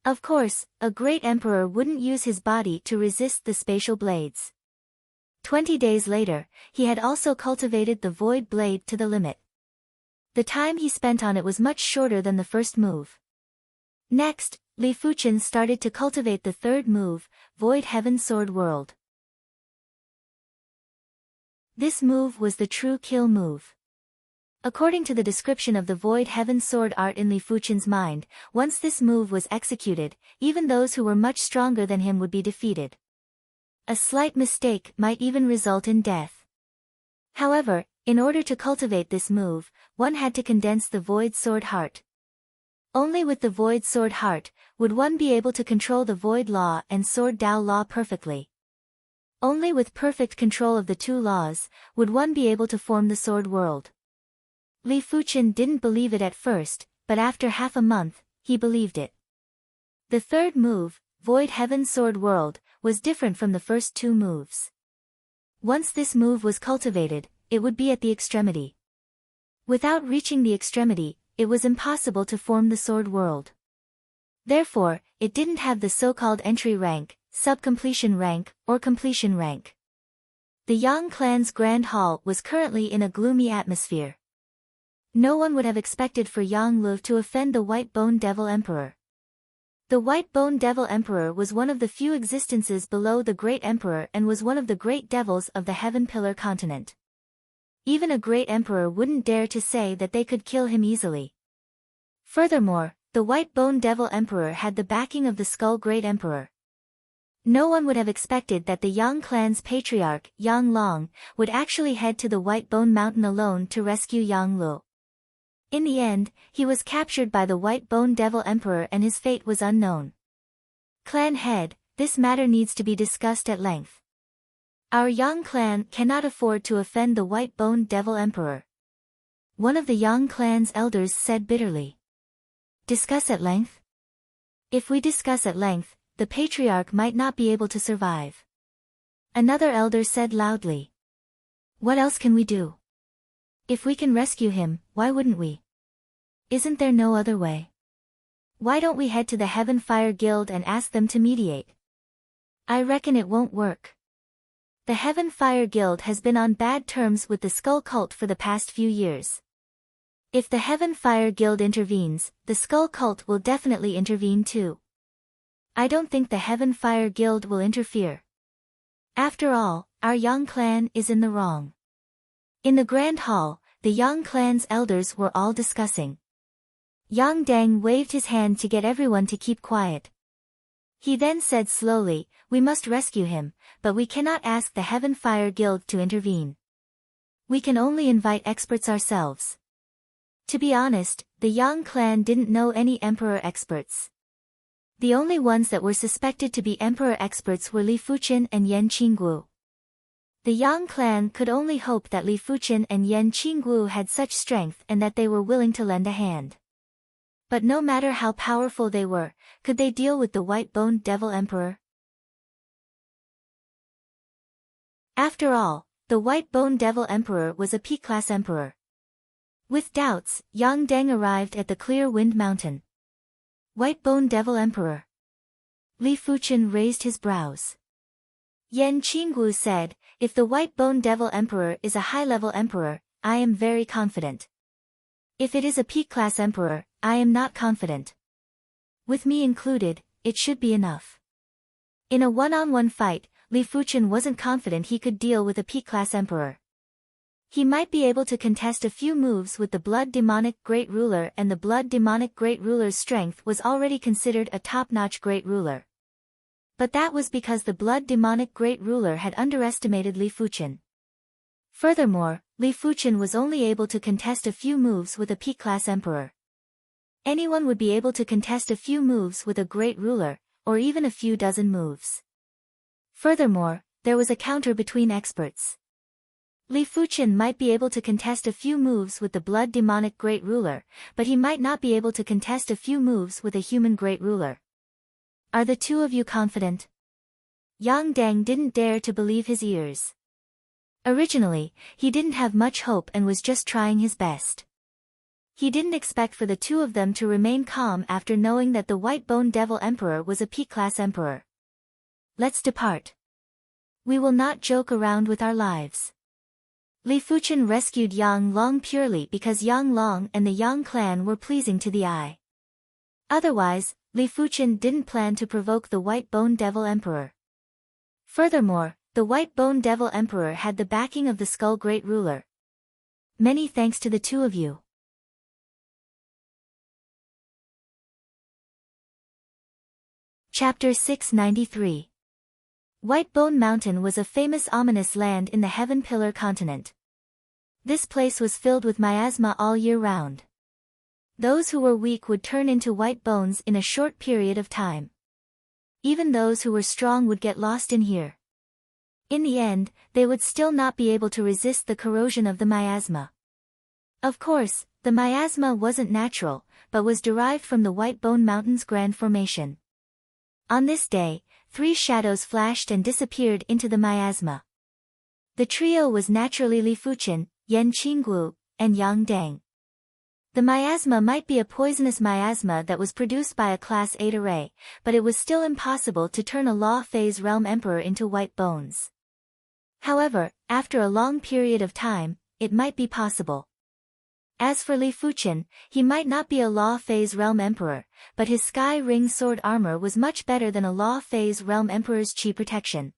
Of course, a great emperor wouldn't use his body to resist the spatial blades. 20 days later, he had also cultivated the void blade to the limit. The time he spent on it was much shorter than the first move. Next, Li Fuchen started to cultivate the third move, Void Heaven Sword World. This move was the true kill move. According to the description of the Void Heaven Sword art in Li Fuchen's mind, once this move was executed, even those who were much stronger than him would be defeated. A slight mistake might even result in death. However, in order to cultivate this move, one had to condense the Void Sword Heart. Only with the Void Sword Heart would one be able to control the Void Law and Sword Dao Law perfectly. Only with perfect control of the two laws would one be able to form the Sword World. Li Fuchen didn't believe it at first, but after half a month, he believed it. The third move, Void Heaven Sword World, was different from the first two moves. Once this move was cultivated, it would be at the extremity. Without reaching the extremity, it was impossible to form the Sword World. Therefore, it didn't have the so-called entry rank, sub-completion rank, or completion rank. The Yang clan's Grand Hall was currently in a gloomy atmosphere. No one would have expected for Yang Lu to offend the White Bone Devil Emperor. The White Bone Devil Emperor was one of the few existences below the Great Emperor and was one of the great devils of the Heaven Pillar continent. Even a great emperor wouldn't dare to say that they could kill him easily. Furthermore, the White Bone Devil Emperor had the backing of the Skull Great Emperor. No one would have expected that the Yang clan's patriarch, Yang Long, would actually head to the White Bone Mountain alone to rescue Yang Lu. In the end, he was captured by the White Bone Devil Emperor and his fate was unknown. Clan head, this matter needs to be discussed at length. Our Yang clan cannot afford to offend the White Bone Devil Emperor. One of the Yang clan's elders said bitterly. Discuss at length? If we discuss at length, the patriarch might not be able to survive. Another elder said loudly. What else can we do? If we can rescue him, why wouldn't we? Isn't there no other way? Why don't we head to the Heaven Fire Guild and ask them to mediate? I reckon it won't work. The Heaven Fire Guild has been on bad terms with the Skull Cult for the past few years. If the Heaven Fire Guild intervenes, the Skull Cult will definitely intervene too. I don't think the Heaven Fire Guild will interfere. After all, our Yang clan is in the wrong. In the Grand Hall, the Yang clan's elders were all discussing. Yang Deng waved his hand to get everyone to keep quiet. He then said slowly, we must rescue him, but we cannot ask the Heaven Fire Guild to intervene. We can only invite experts ourselves. To be honest, the Yang clan didn't know any emperor experts. The only ones that were suspected to be emperor experts were Li Fuqin and Yan Qinggu. The Yang clan could only hope that Li Fuqin and Yan Qinggu had such strength and that they were willing to lend a hand. But no matter how powerful they were, could they deal with the White Bone Devil Emperor? After all, the White Bone Devil Emperor was a P-class emperor. With doubts, Yang Deng arrived at the Clear Wind Mountain. White Bone Devil Emperor. Li Fuqin raised his brows. Yan Qinggu said, if the White Bone Devil Emperor is a high-level emperor, I am very confident. If it is a P-class emperor, I am not confident. With me included, it should be enough. In a one-on-one fight, Li Fuqin wasn't confident he could deal with a P-class emperor. He might be able to contest a few moves with the Blood Demonic Great Ruler, and the Blood Demonic Great Ruler's strength was already considered a top-notch Great Ruler. But that was because the Blood Demonic Great Ruler had underestimated Li Fuqin. Furthermore, Li Fuqin was only able to contest a few moves with a P-class emperor. Anyone would be able to contest a few moves with a Great Ruler, or even a few dozen moves. Furthermore, there was a counter between experts. Li Fuqin might be able to contest a few moves with the Blood Demonic Great Ruler, but he might not be able to contest a few moves with a human Great Ruler. Are the two of you confident? Yang Deng didn't dare to believe his ears. Originally, he didn't have much hope and was just trying his best. He didn't expect for the two of them to remain calm after knowing that the White Bone Devil Emperor was a P-class emperor. Let's depart. We will not joke around with our lives. Li Fuqin rescued Yang Long purely because Yang Long and the Yang clan were pleasing to the eye. Otherwise, Li Fuqin didn't plan to provoke the White Bone Devil Emperor. Furthermore, the White Bone Devil Emperor had the backing of the Skull Great Ruler. Many thanks to the two of you. Chapter 693. White Bone Mountain was a famous ominous land in the Heaven Pillar continent. This place was filled with miasma all year round. Those who were weak would turn into white bones in a short period of time. Even those who were strong would get lost in here. In the end, they would still not be able to resist the corrosion of the miasma. Of course, The miasma wasn't natural, but was derived from the White Bone Mountain's Grand Formation. On this day, 3 shadows flashed and disappeared into the miasma. The trio was naturally Li Fuchen, Yan Qinggu, and Yang Deng. The miasma might be a poisonous miasma that was produced by a Class 8 array, but it was still impossible to turn a Law Phase Realm Emperor into white bones. However, after a long period of time, it might be possible. As for Li Fuchen, he might not be a Law Phase Realm Emperor, but his Sky Ring Sword armor was much better than a Law Phase Realm Emperor's Qi protection.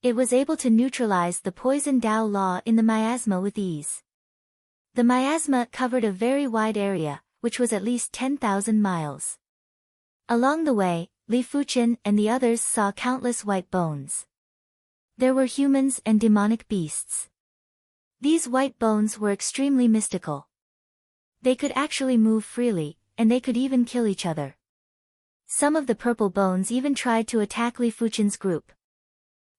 It was able to neutralize the poison Dao Law in the miasma with ease. The miasma covered a very wide area, which was at least 10,000 miles. Along the way, Li Fuchen and the others saw countless white bones. There were humans and demonic beasts. These white bones were extremely mystical. They could actually move freely, and they could even kill each other. Some of the purple bones even tried to attack Li Fuchen's group.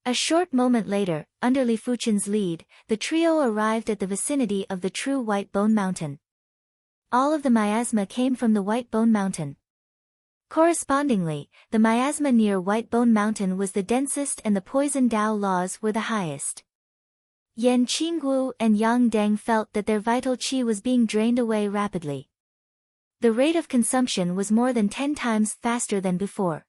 A short moment later, under Li Fuchen's lead, the trio arrived at the vicinity of the true White Bone Mountain. All of the miasma came from the White Bone Mountain. Correspondingly, the miasma near White Bone Mountain was the densest and the poison Dao laws were the highest. Yan Qinggu and Yang Deng felt that their vital qi was being drained away rapidly. The rate of consumption was more than 10 times faster than before.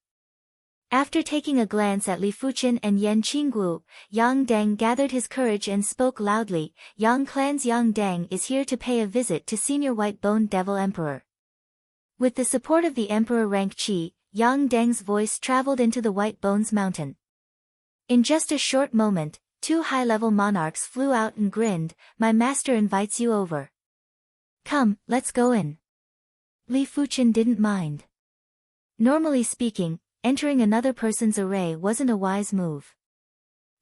After taking a glance at Li Fuchen and Yan Qinggu, Yang Deng gathered his courage and spoke loudly, "Yang Clan's Yang Deng is here to pay a visit to Senior White Bone Devil Emperor." With the support of the Emperor rank Qi, Yang Deng's voice traveled into the White Bones Mountain. In just a short moment, 2 high-level monarchs flew out and grinned, "My master invites you over. Come, let's go in." Li Fuchen didn't mind. Normally speaking, entering another person's array wasn't a wise move.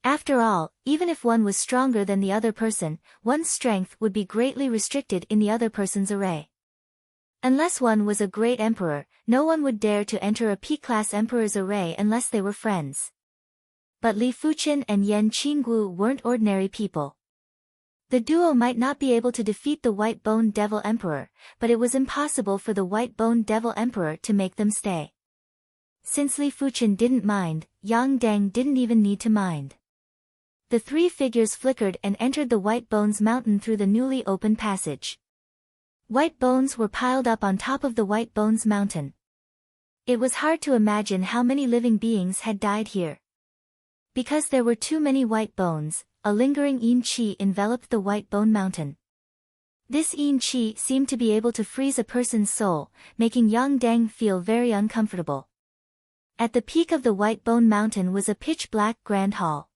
After all, even if one was stronger than the other person, one's strength would be greatly restricted in the other person's array. Unless one was a great emperor, no one would dare to enter a P-class emperor's array unless they were friends. But Li Fuchen and Yan Qinggu weren't ordinary people. The duo might not be able to defeat the White Bone Devil Emperor, but it was impossible for the White Bone Devil Emperor to make them stay. Since Li Fuchen didn't mind, Yang Deng didn't even need to mind. The 3 figures flickered and entered the White Bones Mountain through the newly opened passage. White bones were piled up on top of the White Bones Mountain. It was hard to imagine how many living beings had died here. Because there were too many white bones, a lingering Yin Qi enveloped the White Bone Mountain. This Yin Qi seemed to be able to freeze a person's soul, making Yang Deng feel very uncomfortable. At the peak of the White Bone Mountain was a pitch-black Grand Hall.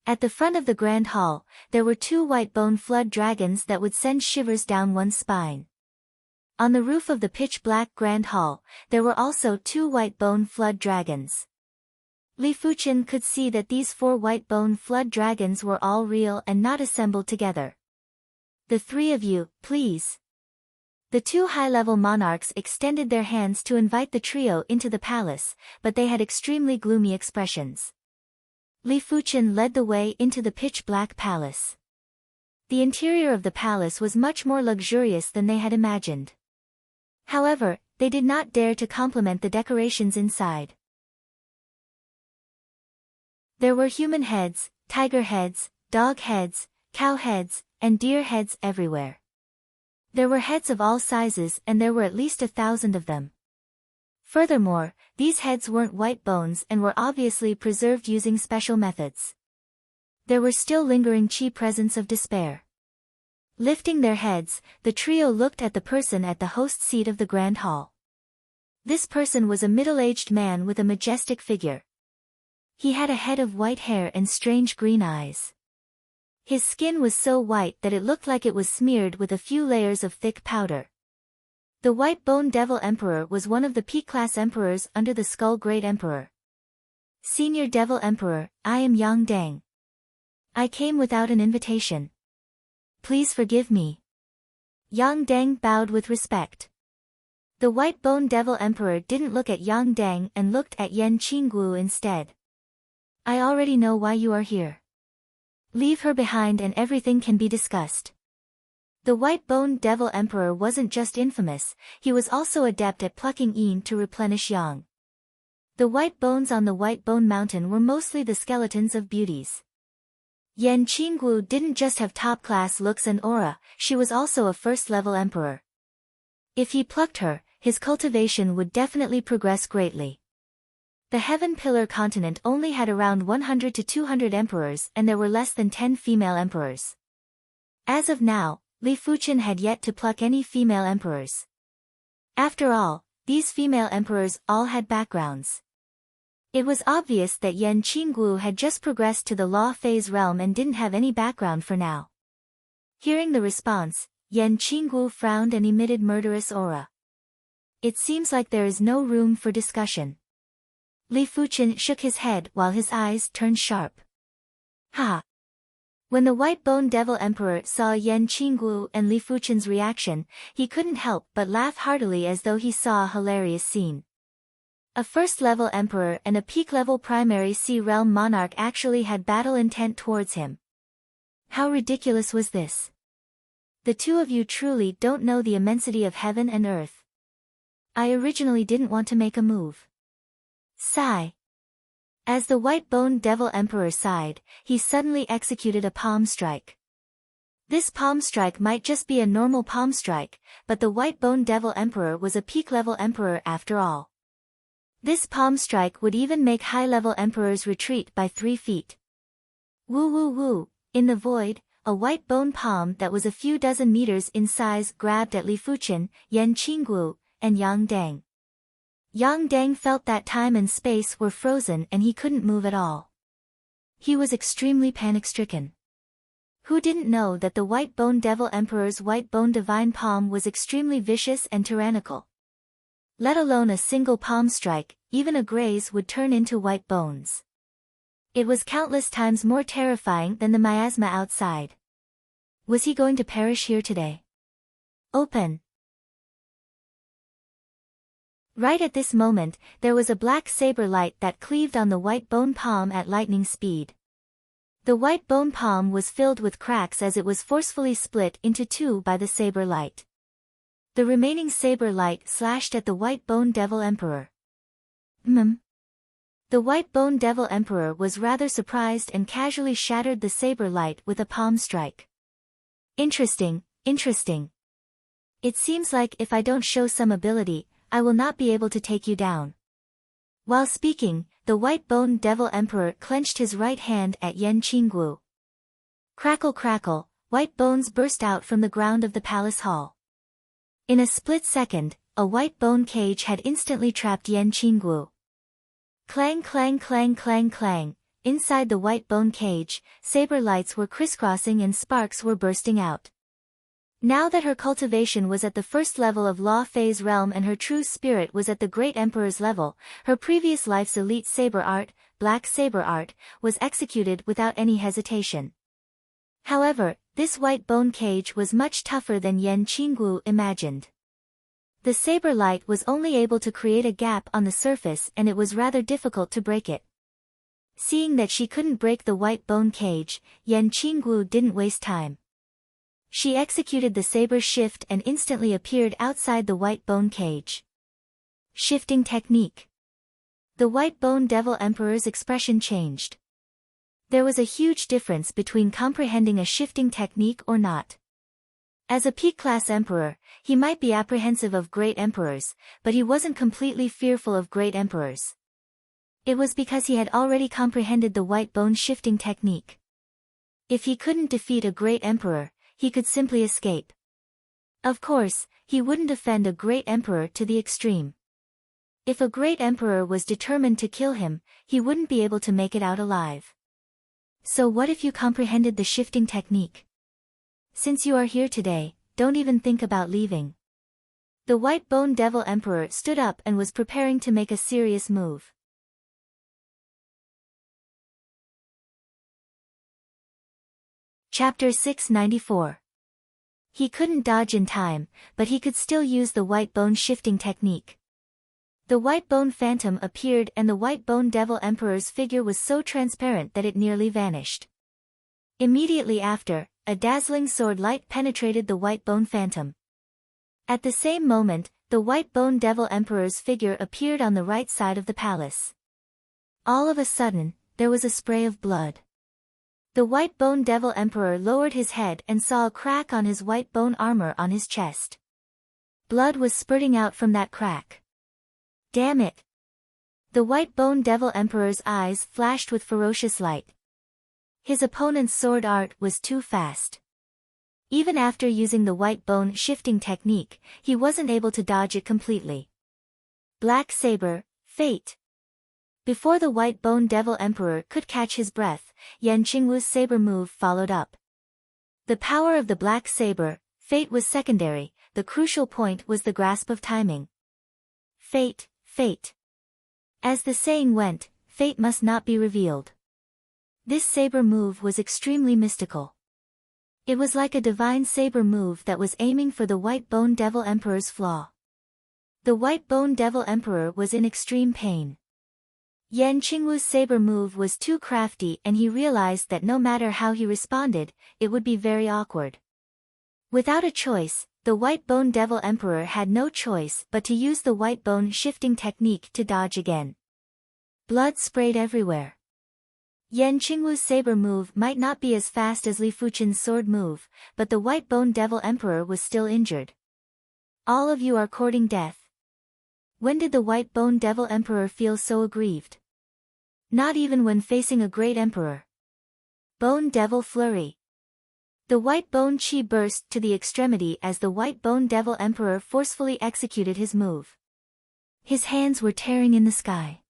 At the front of the Grand Hall, there were 2 white bone flood dragons that would send shivers down one's spine. On the roof of the pitch-black Grand Hall, there were also 2 white bone flood dragons. Li Fuchen could see that these 4 white bone flood dragons were all real and not assembled together. "The 3 of you, please." The 2 high-level monarchs extended their hands to invite the trio into the palace, but they had extremely gloomy expressions. Li Fuchen led the way into the pitch-black palace. The interior of the palace was much more luxurious than they had imagined. However, they did not dare to compliment the decorations inside. There were human heads, tiger heads, dog heads, cow heads, and deer heads everywhere. There were heads of all sizes and there were at least 1,000 of them. Furthermore, these heads weren't white bones and were obviously preserved using special methods. There were still lingering qi presence of despair. Lifting their heads, the trio looked at the person at the host seat of the Grand Hall. This person was a middle-aged man with a majestic figure. He had a head of white hair and strange green eyes. His skin was so white that it looked like it was smeared with a few layers of thick powder. The White Bone Devil Emperor was one of the P-class emperors under the Skull Great Emperor. "Senior Devil Emperor, I am Yang Deng. I came without an invitation. Please forgive me." Yang Deng bowed with respect. The White Bone Devil Emperor didn't look at Yang Deng and looked at Yan Qinggu instead. "I already know why you are here. Leave her behind and everything can be discussed." The white-boned devil emperor wasn't just infamous, he was also adept at plucking yin to replenish yang. The white bones on the white bone mountain were mostly the skeletons of beauties. Yan Qinggu didn't just have top-class looks and aura, she was also a first-level emperor. If he plucked her, his cultivation would definitely progress greatly. The Heaven Pillar continent only had around 100 to 200 emperors and there were less than 10 female emperors. As of now, Li Fuqian had yet to pluck any female emperors. After all, these female emperors all had backgrounds. It was obvious that Yan Qinggu had just progressed to the law phase realm and didn't have any background for now. Hearing the response, Yan Qinggu frowned and emitted murderous aura. It seems like there is no room for discussion. Li Fuqian shook his head while his eyes turned sharp. Ha! When the white-boned devil emperor saw Yan Qinggu and Li Fuqian's reaction, he couldn't help but laugh heartily as though he saw a hilarious scene. A first-level emperor and a peak-level primary sea realm monarch actually had battle intent towards him. How ridiculous was this? The two of you truly don't know the immensity of heaven and earth. I originally didn't want to make a move. Sigh. As the white-boned devil emperor sighed, he suddenly executed a palm strike. This palm strike might just be a normal palm strike, but the white-boned devil emperor was a peak-level emperor after all. This palm strike would even make high-level emperors retreat by 3 feet. Woo woo woo, in the void, a white bone palm that was a few dozen meters in size grabbed at Li Fuqian, Yan Qinggu, and Yang Dang. Yang Dang felt that time and space were frozen and he couldn't move at all. He was extremely panic-stricken. Who didn't know that the white-bone devil emperor's white-bone divine palm was extremely vicious and tyrannical? Let alone a single palm strike, even a graze would turn into white bones. It was countless times more terrifying than the miasma outside. Was he going to perish here today? Open. Right at this moment, there was a black saber light that cleaved on the white bone palm at lightning speed. The white bone palm was filled with cracks as it was forcefully split into 2 by the saber light. The remaining saber light slashed at the white-bone devil emperor. The white-bone devil emperor was rather surprised and casually shattered the saber light with a palm strike. Interesting, interesting. It seems like if I don't show some ability, I will not be able to take you down. While speaking, the white-bone devil emperor clenched his right hand at Yan Qinggu. Crackle crackle, white bones burst out from the ground of the palace hall. In a split second, a white bone cage had instantly trapped Yan Qinggu. Clang clang clang clang clang, inside the white bone cage, saber lights were crisscrossing and sparks were bursting out. Now that her cultivation was at the first level of law phase realm and her true spirit was at the great emperor's level, her previous life's elite saber art, black saber art, was executed without any hesitation. However, this white bone cage was much tougher than Yan Qinggu imagined. The saber light was only able to create a gap on the surface and it was rather difficult to break it. Seeing that she couldn't break the white bone cage, Yan Qinggu didn't waste time. She executed the saber shift and instantly appeared outside the white bone cage. Shifting technique. The white bone devil emperor's expression changed. There was a huge difference between comprehending a shifting technique or not. As a peak-class emperor, he might be apprehensive of great emperors, but he wasn't completely fearful of great emperors. It was because he had already comprehended the white bone shifting technique. If he couldn't defeat a great emperor, he could simply escape. Of course, he wouldn't offend a great emperor to the extreme. If a great emperor was determined to kill him, he wouldn't be able to make it out alive. So what if you comprehended the shifting technique? Since you are here today, don't even think about leaving. The white bone devil emperor stood up and was preparing to make a serious move. Chapter 694. He couldn't dodge in time, but he could still use the white bone shifting technique. The white bone phantom appeared and the white bone devil emperor's figure was so transparent that it nearly vanished. Immediately after, a dazzling sword light penetrated the white bone phantom. At the same moment, the white bone devil emperor's figure appeared on the right side of the palace. All of a sudden, there was a spray of blood. The white bone devil emperor lowered his head and saw a crack on his white bone armor on his chest. Blood was spurting out from that crack. Damn it! The white bone devil emperor's eyes flashed with ferocious light. His opponent's sword art was too fast. Even after using the white bone shifting technique, he wasn't able to dodge it completely. Black Saber, Fate. Before the white bone devil emperor could catch his breath, Yan Qingwu's saber move followed up. The power of the black saber, Fate, was secondary. The crucial point was the grasp of timing. Fate, fate. As the saying went, fate must not be revealed. This saber move was extremely mystical. It was like a divine saber move that was aiming for the white bone devil emperor's flaw. The white bone devil emperor was in extreme pain. Yan Qingwu's saber move was too crafty, and he realized that no matter how he responded, it would be very awkward. Without a choice, the white bone devil emperor had no choice but to use the white bone shifting technique to dodge again. Blood sprayed everywhere. Yan Qingwu's saber move might not be as fast as Li Fuchen's sword move, but the white bone devil emperor was still injured. All of you are courting death. When did the white bone devil emperor feel so aggrieved? Not even when facing a great emperor. Bone devil flurry. The white bone chi burst to the extremity as the white bone devil emperor forcefully executed his move. His hands were tearing in the sky.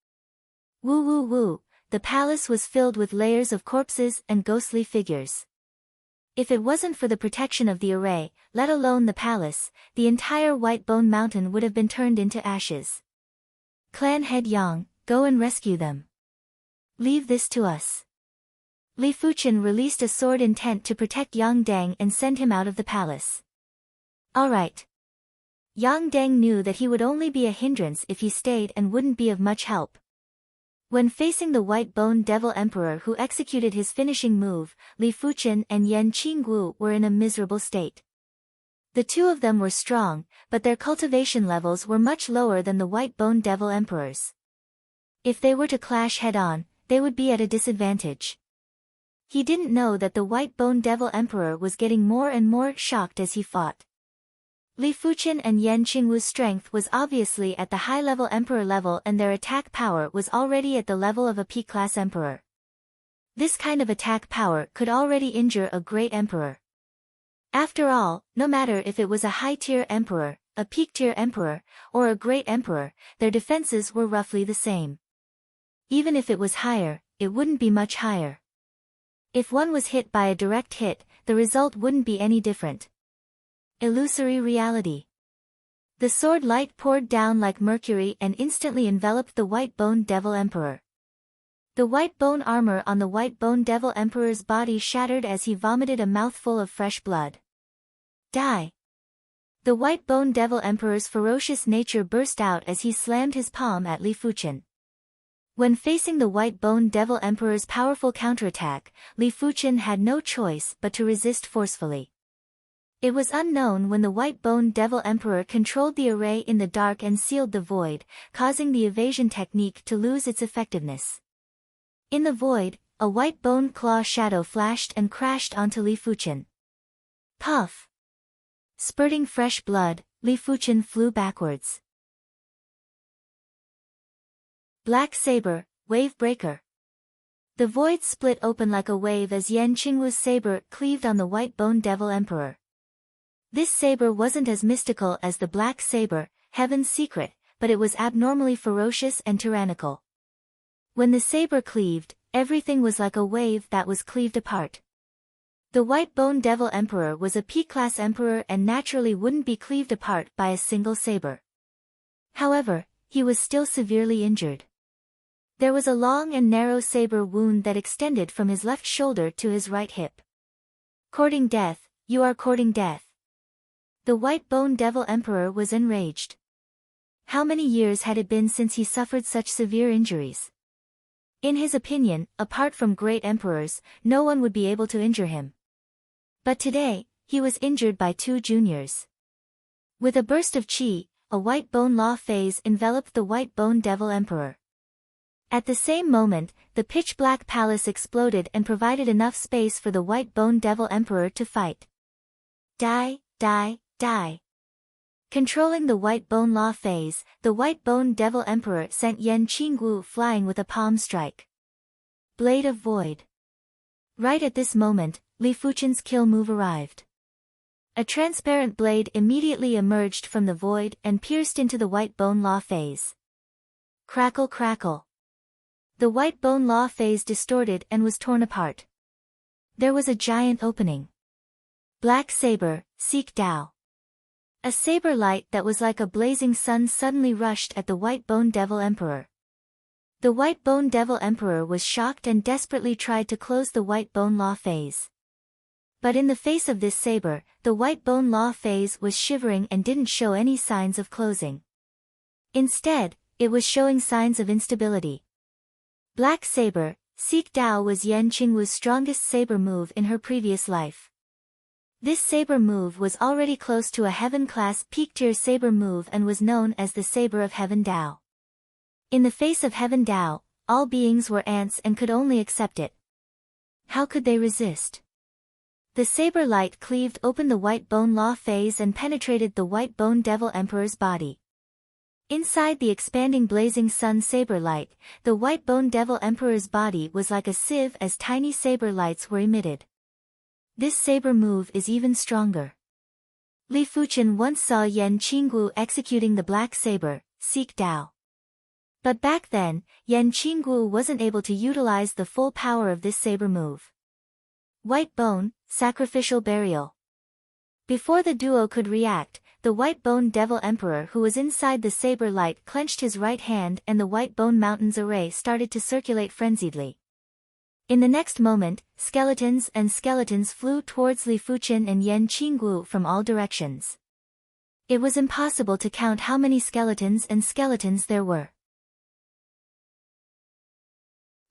Woo woo woo, the palace was filled with layers of corpses and ghostly figures. If it wasn't for the protection of the array, let alone the palace, the entire white bone mountain would have been turned into ashes. Clan head Yang, go and rescue them. Leave this to us. Li Fuchen released a sword intent to protect Yang Dang and send him out of the palace. Alright. Yang Dang knew that he would only be a hindrance if he stayed and wouldn't be of much help. When facing the white bone devil emperor who executed his finishing move, Li Fuchen and Yan Qingwu were in a miserable state. The two of them were strong, but their cultivation levels were much lower than the white bone devil emperor's. If they were to clash head-on, they would be at a disadvantage. He didn't know that the white bone devil emperor was getting more and more shocked as he fought. Li Fuchen and Yan Qingwu's strength was obviously at the high-level emperor level, and their attack power was already at the level of a peak-class emperor. This kind of attack power could already injure a great emperor. After all, no matter if it was a high-tier emperor, a peak-tier emperor, or a great emperor, their defenses were roughly the same. Even if it was higher, it wouldn't be much higher. If one was hit by a direct hit, the result wouldn't be any different. Illusory reality. The sword light poured down like mercury and instantly enveloped the white bone devil emperor. The white bone armor on the white bone devil emperor's body shattered as he vomited a mouthful of fresh blood. Die! The white bone devil emperor's ferocious nature burst out as he slammed his palm at Li Fuchen. When facing the white bone devil emperor's powerful counterattack, Li Fuchen had no choice but to resist forcefully. It was unknown when the white bone devil emperor controlled the array in the dark and sealed the void, causing the evasion technique to lose its effectiveness. In the void, a white bone claw shadow flashed and crashed onto Li Fuchen. Puff! Spurting fresh blood, Li Fuchen flew backwards. Black Saber, Wave Breaker. The void split open like a wave as Yan Qingwu's saber cleaved on the white bone devil emperor. This saber wasn't as mystical as the black saber, Heaven's Secret, but it was abnormally ferocious and tyrannical. When the saber cleaved, everything was like a wave that was cleaved apart. The white bone devil emperor was a peak-class emperor and naturally wouldn't be cleaved apart by a single saber. However, he was still severely injured. There was a long and narrow saber wound that extended from his left shoulder to his right hip. Courting death, you are courting death. The white bone devil emperor was enraged. How many years had it been since he suffered such severe injuries? In his opinion, apart from great emperors, no one would be able to injure him. But today, he was injured by two juniors. With a burst of chi, a white bone law phase enveloped the white bone devil emperor. At the same moment, the pitch-black palace exploded and provided enough space for the white bone devil emperor to fight. Die, die, die. Controlling the white bone law phase, the white bone devil emperor sent Yan Qinggu flying with a palm strike. Blade of Void. Right at this moment, Li Fuchen's kill move arrived. A transparent blade immediately emerged from the void and pierced into the white bone law phase. Crackle crackle. The white bone law phase distorted and was torn apart. There was a giant opening. Black saber, seek Dao. A saber light that was like a blazing sun suddenly rushed at the white bone devil emperor. The white bone devil emperor was shocked and desperately tried to close the white bone law phase. But in the face of this saber, the white bone law phase was shivering and didn't show any signs of closing. Instead, it was showing signs of instability. Black saber, seek Dao was Yan Qingwu's strongest saber move in her previous life. This saber move was already close to a heaven-class peak-tier saber move and was known as the Saber of Heaven Dao. In the face of Heaven Dao, all beings were ants and could only accept it. How could they resist? The saber light cleaved open the white bone law phase and penetrated the white bone devil emperor's body. Inside the expanding blazing sun saber light, the white bone devil emperor's body was like a sieve as tiny saber lights were emitted. This saber move is even stronger. Li Fuchen once saw Yan Qinggu executing the black saber, seek Dao. But back then, Yan Qinggu wasn't able to utilize the full power of this saber move. White bone, sacrificial burial. Before the duo could react, the white bone devil emperor who was inside the saber light clenched his right hand and the white bone mountains array started to circulate frenziedly. In the next moment, skeletons and skeletons flew towards Li Fuchen and Yan Qinggu from all directions. It was impossible to count how many skeletons and skeletons there were.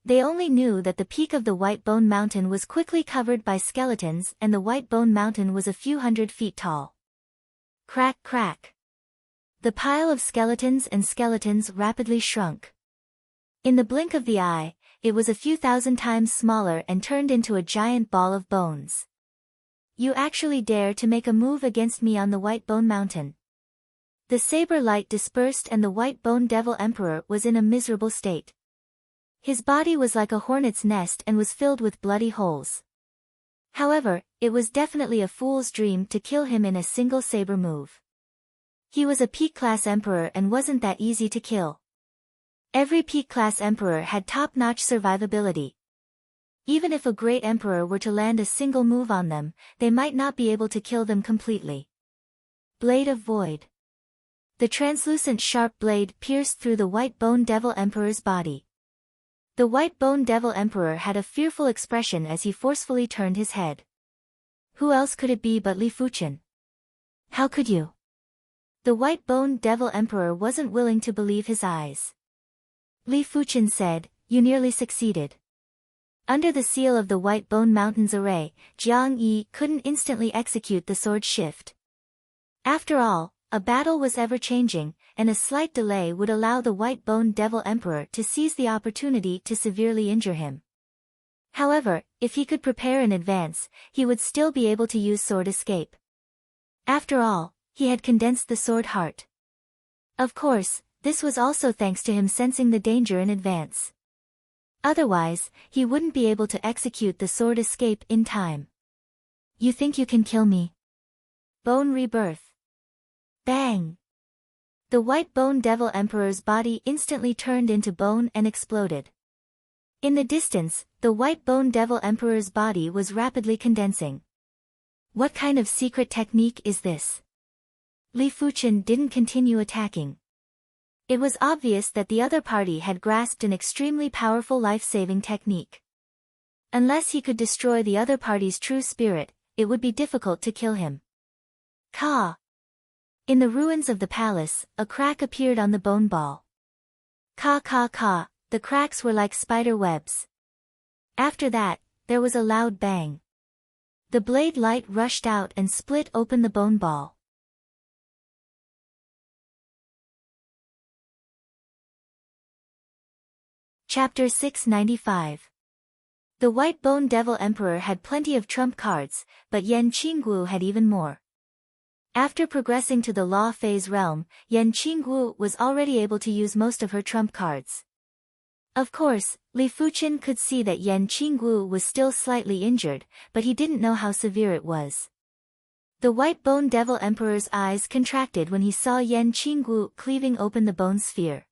They only knew that the peak of the White Bone Mountain was quickly covered by skeletons and the White Bone Mountain was a few hundred feet tall. Crack crack. The pile of skeletons and skeletons rapidly shrunk. In the blink of the eye, it was a few thousand times smaller and turned into a giant ball of bones. You actually dare to make a move against me on the White Bone Mountain. The saber light dispersed and the White Bone Devil Emperor was in a miserable state. His body was like a hornet's nest and was filled with bloody holes. However, it was definitely a fool's dream to kill him in a single saber move. He was a peak-class emperor and wasn't that easy to kill. Every peak-class emperor had top-notch survivability. Even if a great emperor were to land a single move on them, they might not be able to kill them completely. Blade of Void. The translucent sharp blade pierced through the White Bone Devil Emperor's body. The White Bone Devil Emperor had a fearful expression as he forcefully turned his head. Who else could it be but Li Fuchen? How could you? The White Bone Devil Emperor wasn't willing to believe his eyes. Li Fuchen said, "You nearly succeeded." Under the seal of the White Bone Mountains array, Jiang Yi couldn't instantly execute the sword shift. After all, a battle was ever-changing, and a slight delay would allow the White Bone Devil Emperor to seize the opportunity to severely injure him. However, if he could prepare in advance, he would still be able to use sword escape. After all, he had condensed the sword heart. Of course, this was also thanks to him sensing the danger in advance. Otherwise, he wouldn't be able to execute the sword escape in time. You think you can kill me? Bone Rebirth. Bang! The White Bone Devil Emperor's body instantly turned into bone and exploded. In the distance, the White Bone Devil Emperor's body was rapidly condensing. What kind of secret technique is this? Li Fuchen didn't continue attacking. It was obvious that the other party had grasped an extremely powerful life-saving technique. Unless he could destroy the other party's true spirit, it would be difficult to kill him. Ka! In the ruins of the palace, a crack appeared on the bone ball. Ka ka ka, the cracks were like spider webs. After that, there was a loud bang. The blade light rushed out and split open the bone ball. Chapter 695. The White Bone Devil Emperor had plenty of trump cards, but Yan Qingwu had even more. After progressing to the Law Phase realm, Yan Qingwu was already able to use most of her trump cards. Of course, Li Fuqin could see that Yan Qingwu was still slightly injured, but he didn't know how severe it was. The White Bone Devil Emperor's eyes contracted when he saw Yan Qingwu cleaving open the bone sphere.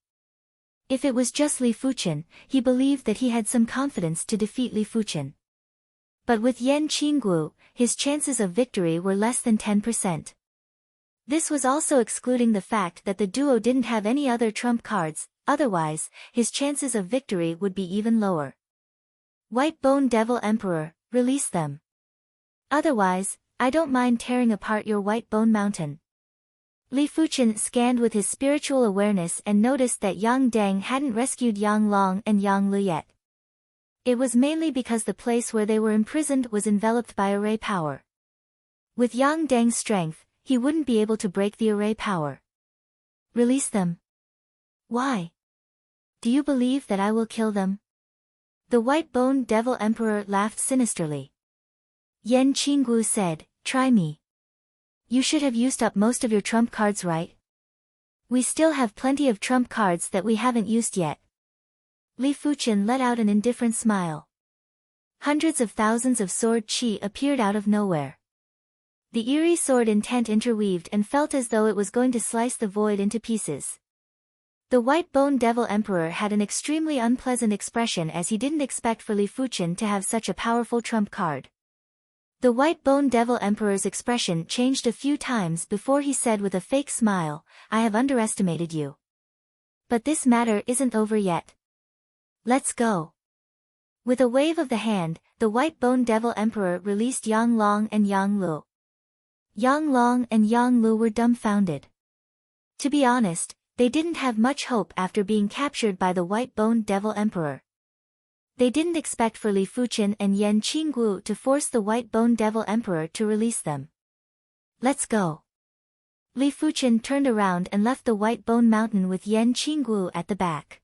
If it was just Li Fuqin, he believed that he had some confidence to defeat Li Fuqin. But with Yan Qingwu, his chances of victory were less than 10%. This was also excluding the fact that the duo didn't have any other trump cards, otherwise, his chances of victory would be even lower. White Bone Devil Emperor, release them. Otherwise, I don't mind tearing apart your White Bone Mountain. Li Fuqin scanned with his spiritual awareness and noticed that Yang Deng hadn't rescued Yang Long and Yang Lu yet. It was mainly because the place where they were imprisoned was enveloped by array power. With Yang Deng's strength, he wouldn't be able to break the array power. Release them. Why? Do you believe that I will kill them? The White Bone Devil Emperor laughed sinisterly. Yan Qingwu said, try me. You should have used up most of your trump cards, right? We still have plenty of trump cards that we haven't used yet. Li Fuqin let out an indifferent smile. Hundreds of thousands of sword qi appeared out of nowhere. The eerie sword intent interweaved and felt as though it was going to slice the void into pieces. The White Bone Devil Emperor had an extremely unpleasant expression as he didn't expect for Li Fuqin to have such a powerful trump card. The White Bone Devil Emperor's expression changed a few times before he said with a fake smile, I have underestimated you. But this matter isn't over yet. Let's go. With a wave of the hand, the White Bone Devil Emperor released Yang Long and Yang Lu. Yang Long and Yang Lu were dumbfounded. To be honest, they didn't have much hope after being captured by the White Bone Devil Emperor. They didn't expect for Li Fuqin and Yan Qingwu to force the White Bone Devil Emperor to release them. Let's go. Li Fuqin turned around and left the White Bone Mountain with Yan Qingwu at the back.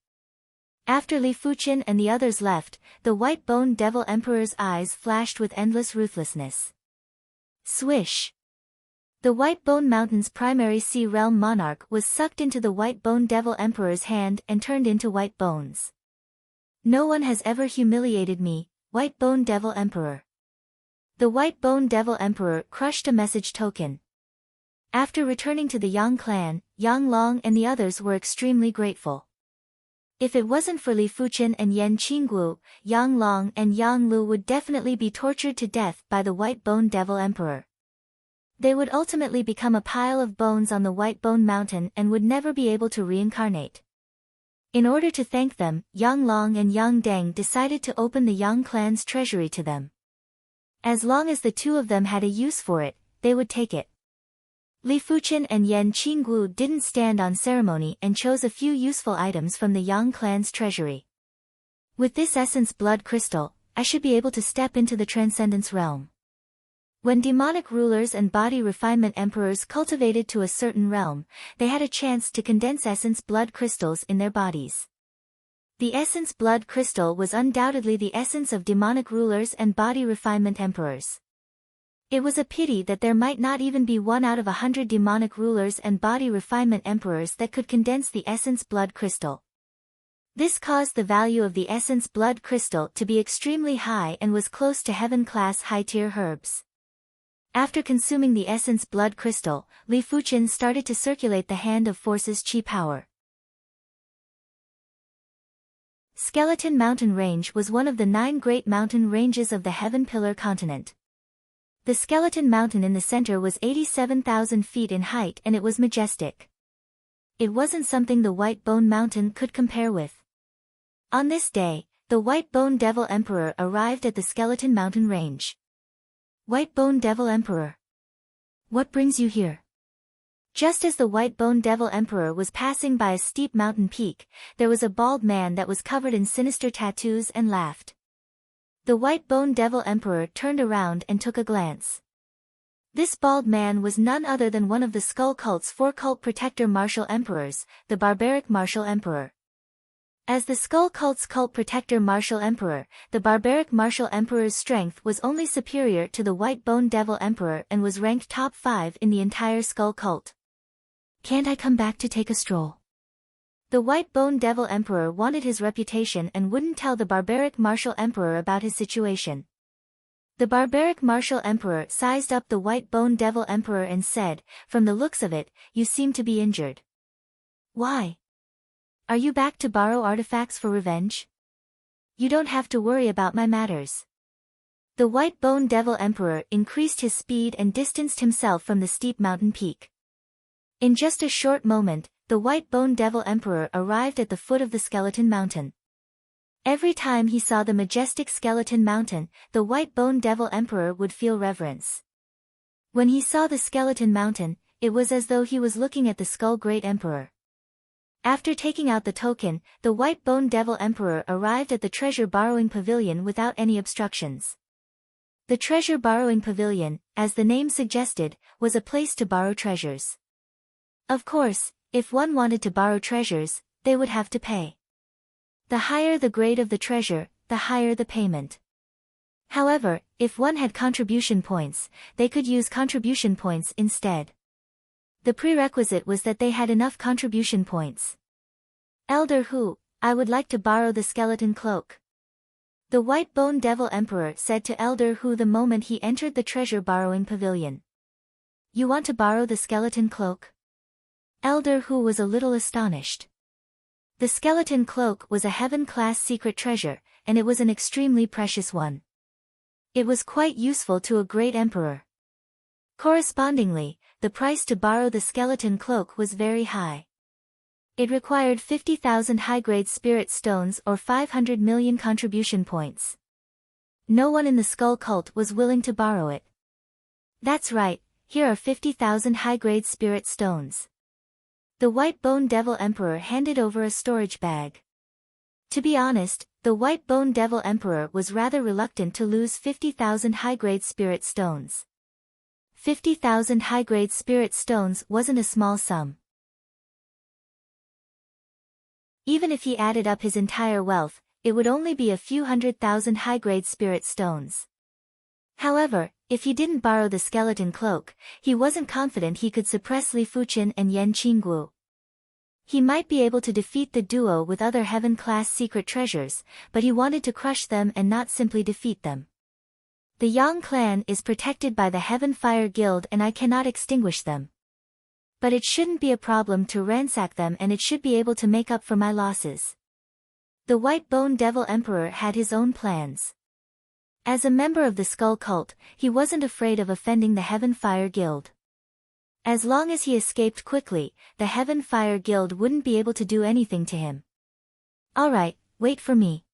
After Li Fuqin and the others left, the White Bone Devil Emperor's eyes flashed with endless ruthlessness. Swish! The White Bone Mountain's primary sea realm monarch was sucked into the White Bone Devil Emperor's hand and turned into white bones. No one has ever humiliated me, White Bone Devil Emperor. The White Bone Devil Emperor crushed a message token. After returning to the Yang clan, Yang Long and the others were extremely grateful. If it wasn't for Li Fuqin and Yan Qingwu, Yang Long and Yang Lu would definitely be tortured to death by the White Bone Devil Emperor. They would ultimately become a pile of bones on the White Bone Mountain and would never be able to reincarnate. In order to thank them, Yang Long and Yang Deng decided to open the Yang clan's treasury to them. As long as the two of them had a use for it, they would take it. Li Fuqin and Yan Qingwu didn't stand on ceremony and chose a few useful items from the Yang clan's treasury. With this essence blood crystal, I should be able to step into the transcendence realm. When demonic rulers and body refinement emperors cultivated to a certain realm, they had a chance to condense essence blood crystals in their bodies. The essence blood crystal was undoubtedly the essence of demonic rulers and body refinement emperors. It was a pity that there might not even be 1 out of 100 demonic rulers and body refinement emperors that could condense the essence blood crystal. This caused the value of the essence blood crystal to be extremely high and was close to heaven-class high-tier herbs. After consuming the essence blood crystal, Li Fuqin started to circulate the hand of forces qi power. Skeleton Mountain Range was one of the 9 great mountain ranges of the Heaven Pillar continent. The Skeleton Mountain in the center was 87,000 feet in height and it was majestic. It wasn't something the White Bone Mountain could compare with. On this day, the White Bone Devil Emperor arrived at the Skeleton Mountain Range. White Bone Devil Emperor. What brings you here? Just as the White Bone Devil Emperor was passing by a steep mountain peak, there was a bald man that was covered in sinister tattoos and laughed. The White Bone Devil Emperor turned around and took a glance. This bald man was none other than one of the Skull Cult's 4 cult protector martial emperors, the barbaric martial emperor. As the Skull Cult's cult protector martial emperor, the barbaric martial emperor's strength was only superior to the White Bone Devil Emperor and was ranked top 5 in the entire Skull Cult. Can't I come back to take a stroll? The White Bone Devil Emperor wanted his reputation and wouldn't tell the barbaric martial emperor about his situation. The barbaric martial emperor sized up the White Bone Devil Emperor and said, "From the looks of it, you seem to be injured. Why? Are you back to borrow artifacts for revenge? You don't have to worry about my matters." The White Bone Devil Emperor increased his speed and distanced himself from the steep mountain peak. In just a short moment, the White Bone Devil Emperor arrived at the foot of the Skeleton Mountain. Every time he saw the majestic Skeleton Mountain, the White Bone Devil Emperor would feel reverence. When he saw the Skeleton Mountain, it was as though he was looking at the Skull Great Emperor. After taking out the token, the White Bone Devil Emperor arrived at the Treasure Borrowing Pavilion without any obstructions. The Treasure Borrowing Pavilion, as the name suggested, was a place to borrow treasures. Of course, if one wanted to borrow treasures, they would have to pay. The higher the grade of the treasure, the higher the payment. However, if one had contribution points, they could use contribution points instead. The prerequisite was that they had enough contribution points. "Elder Hu, I would like to borrow the skeleton cloak," the White Bone Devil Emperor said to Elder Hu the moment he entered the Treasure Borrowing Pavilion. "You want to borrow the skeleton cloak?" Elder Hu was a little astonished. The skeleton cloak was a heaven-class secret treasure, and it was an extremely precious one. It was quite useful to a great emperor. Correspondingly, the price to borrow the skeleton cloak was very high. It required 50,000 high-grade spirit stones or 500 million contribution points. No one in the Skull Cult was willing to borrow it. "That's right, here are 50,000 high-grade spirit stones." The White Bone Devil Emperor handed over a storage bag. To be honest, the White Bone Devil Emperor was rather reluctant to lose 50,000 high-grade spirit stones. 50,000 high-grade spirit stones wasn't a small sum. Even if he added up his entire wealth, it would only be a few 100,000 high-grade spirit stones. However, if he didn't borrow the skeleton cloak, he wasn't confident he could suppress Li Fuqin and Yan Qingguo. He might be able to defeat the duo with other heaven-class secret treasures, but he wanted to crush them and not simply defeat them. "The Yang clan is protected by the Heaven Fire Guild and I cannot extinguish them. But it shouldn't be a problem to ransack them and it should be able to make up for my losses." The White Bone Devil Emperor had his own plans. As a member of the Skull Cult, he wasn't afraid of offending the Heaven Fire Guild. As long as he escaped quickly, the Heaven Fire Guild wouldn't be able to do anything to him. "Alright, wait for me."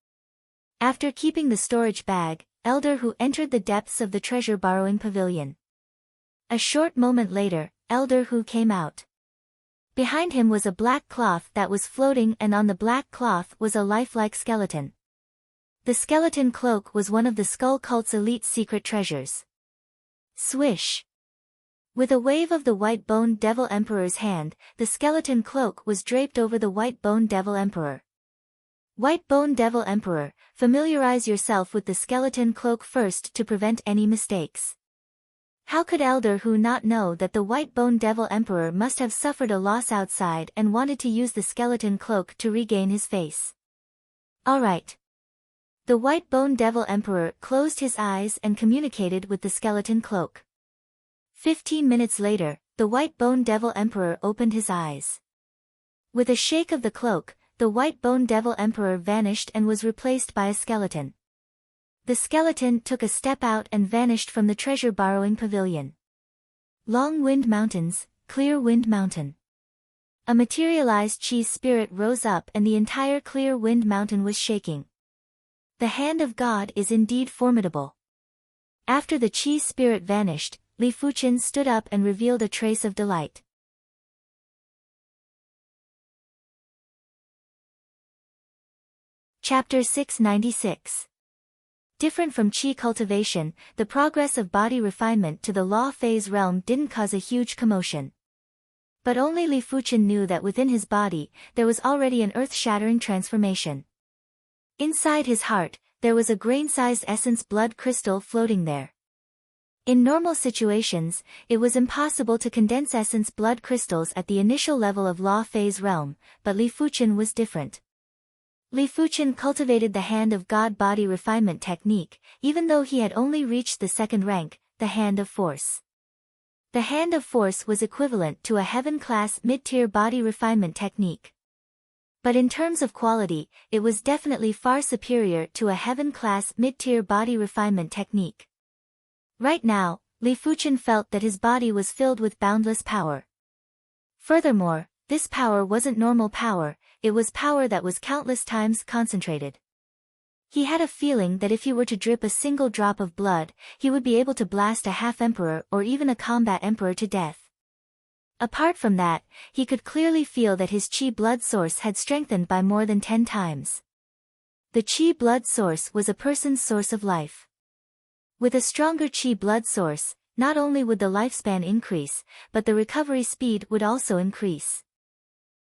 After keeping the storage bag, Elder Hu entered the depths of the Treasure Borrowing Pavilion. A short moment later, Elder Hu came out. Behind him was a black cloth that was floating and on the black cloth was a lifelike skeleton. The skeleton cloak was one of the Skull Cult's elite secret treasures. Swish! With a wave of the White Bone Devil Emperor's hand, the skeleton cloak was draped over the White Bone Devil Emperor. White Bone Devil Emperor, familiarize yourself with the skeleton cloak first to prevent any mistakes. How could Elder Hu not know that the White Bone Devil Emperor must have suffered a loss outside and wanted to use the skeleton cloak to regain his face? Alright. The White Bone Devil Emperor closed his eyes and communicated with the skeleton cloak. 15 minutes later, the White Bone Devil Emperor opened his eyes. With a shake of the cloak, the White Bone Devil Emperor vanished and was replaced by a skeleton. The skeleton took a step out and vanished from the Treasure Borrowing Pavilion. Long Wind Mountains, Clear Wind Mountain. A materialized Chi spirit rose up and the entire Clear Wind Mountain was shaking. The hand of God is indeed formidable. After the Chi spirit vanished, Li Fuqin stood up and revealed a trace of delight. Chapter 696. Different from qi cultivation, the progress of body refinement to the law phase realm didn't cause a huge commotion. But only Li Fuchen knew that within his body, there was already an earth-shattering transformation. Inside his heart, there was a grain-sized essence blood crystal floating there. In normal situations, it was impossible to condense essence blood crystals at the initial level of law phase realm, but Li Fuchen was different. Li Fuchen cultivated the Hand of God body refinement technique, even though he had only reached the second rank, the Hand of Force. The Hand of Force was equivalent to a heaven-class mid-tier body refinement technique. But in terms of quality, it was definitely far superior to a heaven-class mid-tier body refinement technique. Right now, Li Fuchen felt that his body was filled with boundless power. Furthermore, this power wasn't normal power, it was power that was countless times concentrated. He had a feeling that if he were to drip a single drop of blood, he would be able to blast a half-emperor or even a combat emperor to death. Apart from that, he could clearly feel that his qi blood source had strengthened by more than 10 times. The qi blood source was a person's source of life. With a stronger qi blood source, not only would the lifespan increase, but the recovery speed would also increase.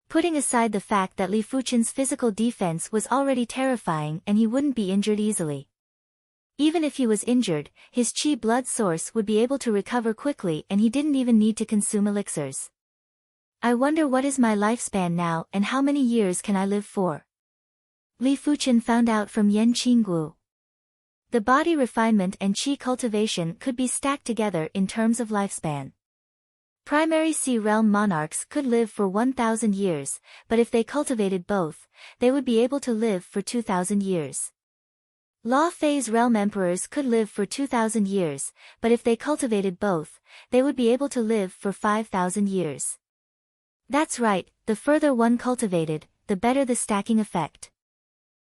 Putting aside the fact that Li Fuchen's physical defense was already terrifying and he wouldn't be injured easily. Even if he was injured, his qi blood source would be able to recover quickly and he didn't even need to consume elixirs. I wonder what is my lifespan now and how many years can I live for? Li Fuchen found out from Yan Qinggu. The body refinement and qi cultivation could be stacked together in terms of lifespan. Primary Sea Realm monarchs could live for 1,000 years, but if they cultivated both, they would be able to live for 2,000 years. Law Phase Realm emperors could live for 2,000 years, but if they cultivated both, they would be able to live for 5,000 years. That's right, the further one cultivated, the better the stacking effect.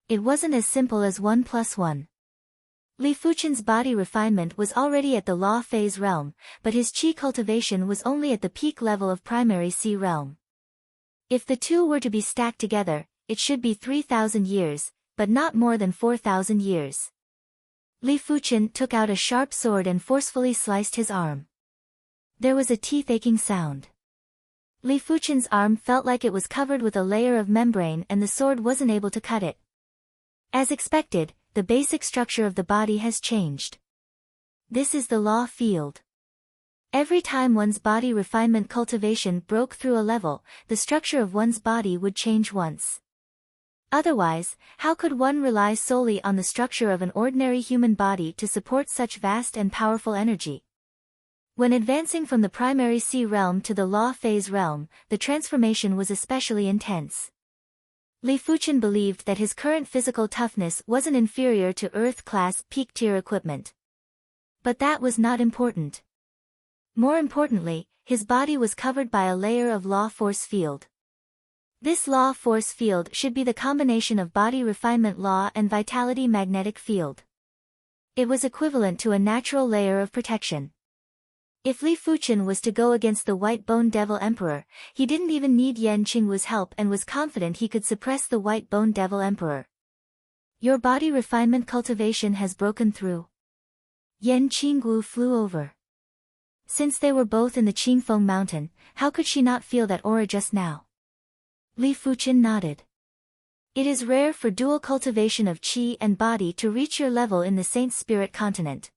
It wasn't as simple as 1 plus 1. Li Fuchen's body refinement was already at the law phase realm, but his qi cultivation was only at the peak level of primary sea realm. If the two were to be stacked together, it should be 3,000 years, but not more than 4,000 years. Li Fuchen took out a sharp sword and forcefully sliced his arm. There was a teeth-aching sound. Li Fuchen's arm felt like it was covered with a layer of membrane and the sword wasn't able to cut it. As expected, the basic structure of the body has changed. This is the law field. Every time one's body refinement cultivation broke through a level, the structure of one's body would change once. Otherwise, how could one rely solely on the structure of an ordinary human body to support such vast and powerful energy? When advancing from the primary sea realm to the law phase realm, the transformation was especially intense. Li Fuchen believed that his current physical toughness wasn't inferior to Earth-class peak-tier equipment. But that was not important. More importantly, his body was covered by a layer of law force field. This law force field should be the combination of body refinement law and vitality magnetic field. It was equivalent to a natural layer of protection. If Li Fuchen was to go against the White Bone Devil Emperor, he didn't even need Yan Qingwu's help and was confident he could suppress the White Bone Devil Emperor. Your body refinement cultivation has broken through. Yan Qingwu flew over. Since they were both in the Qingfeng mountain, how could she not feel that aura just now? Li Fuchen nodded. It is rare for dual cultivation of qi and body to reach your level in the Saint Spirit continent.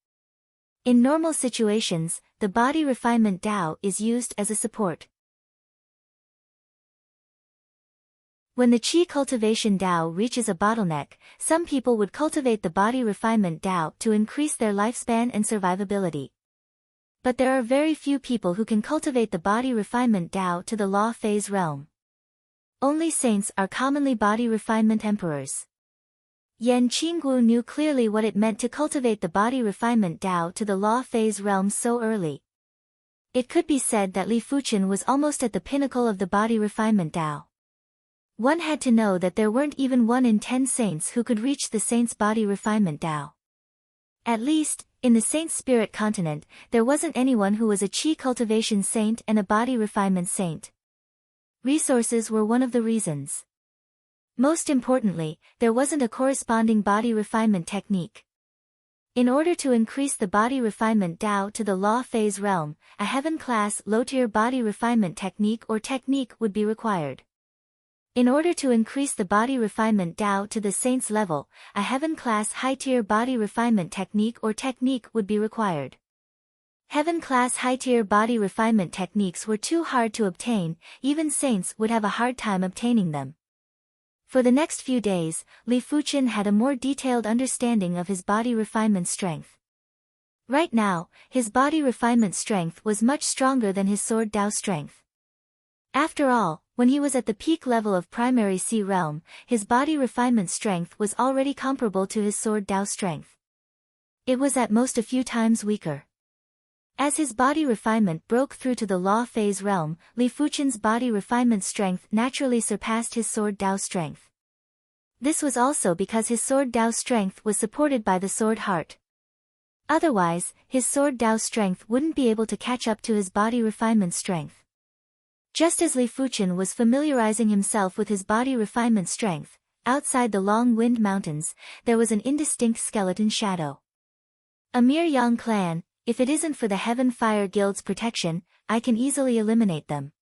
In normal situations, the body refinement Tao is used as a support. When the qi cultivation Tao reaches a bottleneck, some people would cultivate the body refinement Tao to increase their lifespan and survivability. But there are very few people who can cultivate the body refinement Tao to the law phase realm. Only saints are commonly body refinement emperors. Yan Qingwu knew clearly what it meant to cultivate the body refinement Tao to the law phase realm so early. It could be said that Li Fuchen was almost at the pinnacle of the body refinement Tao. One had to know that there weren't even 1 in 10 saints who could reach the saint's body refinement Tao. At least, in the Saint Spirit continent, there wasn't anyone who was a qi cultivation saint and a body refinement saint. Resources were one of the reasons. Most importantly, there wasn't a corresponding body refinement technique. In order to increase the body refinement Tao to the law phase realm, a heaven-class low-tier body refinement technique would be required. In order to increase the body refinement Tao to the saint's level, a heaven-class high-tier body refinement technique would be required. Heaven-class high-tier body refinement techniques were too hard to obtain, even saints would have a hard time obtaining them. For the next few days, Li Fuqian had a more detailed understanding of his body refinement strength. Right now, his body refinement strength was much stronger than his sword Dao strength. After all, when he was at the peak level of primary sea realm, his body refinement strength was already comparable to his sword Dao strength. It was at most a few times weaker. As his body refinement broke through to the law phase realm, Li Fuqian's body refinement strength naturally surpassed his sword Dao strength. This was also because his sword Dao strength was supported by the sword heart. Otherwise, his sword Dao strength wouldn't be able to catch up to his body refinement strength. Just as Li Fuqian was familiarizing himself with his body refinement strength, outside the Long Wind Mountains, there was an indistinct skeleton shadow. A mere Yang clan. If it isn't for the Heaven Fire Guild's protection, I can easily eliminate them.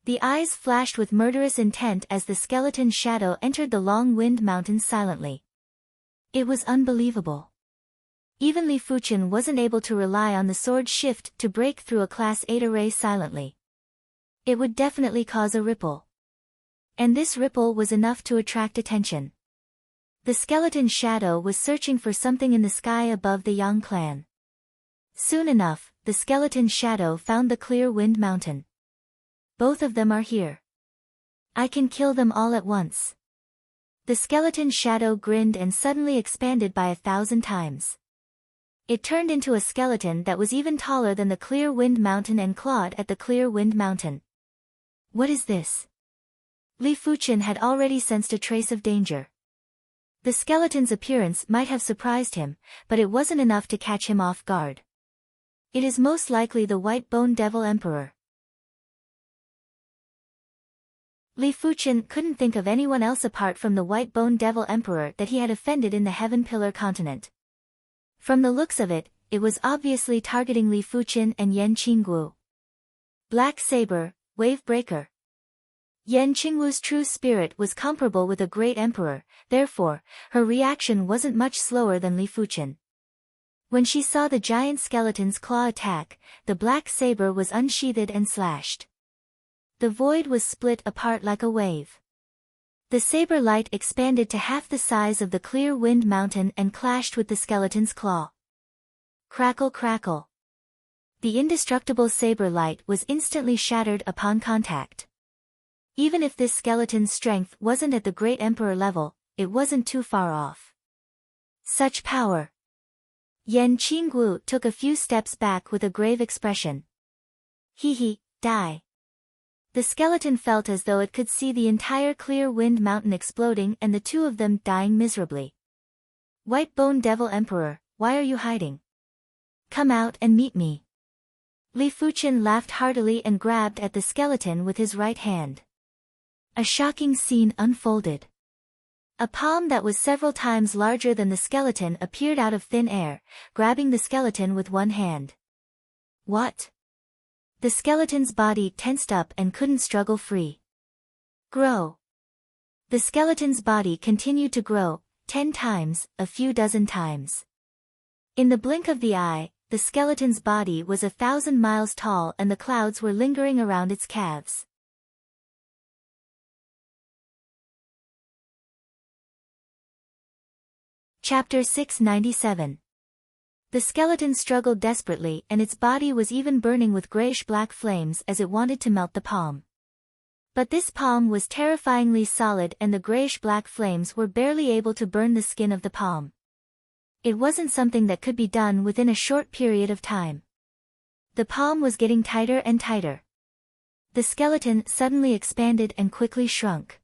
The eyes flashed with murderous intent as the skeleton shadow entered the Long Wind Mountains silently. It was unbelievable. Even Li Fuqian wasn't able to rely on the sword shift to break through a Class 8 array silently. It would definitely cause a ripple. And this ripple was enough to attract attention. The skeleton shadow was searching for something in the sky above the Yang clan. Soon enough, the skeleton shadow found the Clear Wind Mountain. Both of them are here. I can kill them all at once. The skeleton shadow grinned and suddenly expanded by 1,000 times. It turned into a skeleton that was even taller than the Clear Wind Mountain and clawed at the Clear Wind Mountain. What is this? Li Fuqian had already sensed a trace of danger. The skeleton's appearance might have surprised him, but it wasn't enough to catch him off guard. It is most likely the White Bone Devil Emperor. Li Fuqian couldn't think of anyone else apart from the White Bone Devil Emperor that he had offended in the Heaven Pillar continent. From the looks of it, it was obviously targeting Li Fuqian and Yan Qingwu. Black Saber, Wave Breaker. Yan Qingwu's true spirit was comparable with a great emperor, therefore, her reaction wasn't much slower than Li Fuqian. When she saw the giant skeleton's claw attack, the black saber was unsheathed and slashed. The void was split apart like a wave. The saber light expanded to half the size of the Clear Wind Mountain and clashed with the skeleton's claw. Crackle crackle. The indestructible saber light was instantly shattered upon contact. Even if this skeleton's strength wasn't at the Great Emperor level, it wasn't too far off. Such power. Yan Qingwu took a few steps back with a grave expression. He, die. The skeleton felt as though it could see the entire Clear Wind Mountain exploding and the two of them dying miserably. White Bone Devil Emperor, why are you hiding? Come out and meet me. Li Fuqian laughed heartily and grabbed at the skeleton with his right hand. A shocking scene unfolded. A palm that was several times larger than the skeleton appeared out of thin air, grabbing the skeleton with one hand. What? The skeleton's body tensed up and couldn't struggle free. Grow. The skeleton's body continued to grow, 10 times, a few dozen times. In the blink of the eye, the skeleton's body was 1,000 miles tall and the clouds were lingering around its calves. Chapter 697. The skeleton struggled desperately and its body was even burning with grayish-black flames as it wanted to melt the palm. But this palm was terrifyingly solid and the grayish-black flames were barely able to burn the skin of the palm. It wasn't something that could be done within a short period of time. The palm was getting tighter and tighter. The skeleton suddenly expanded and quickly shrunk.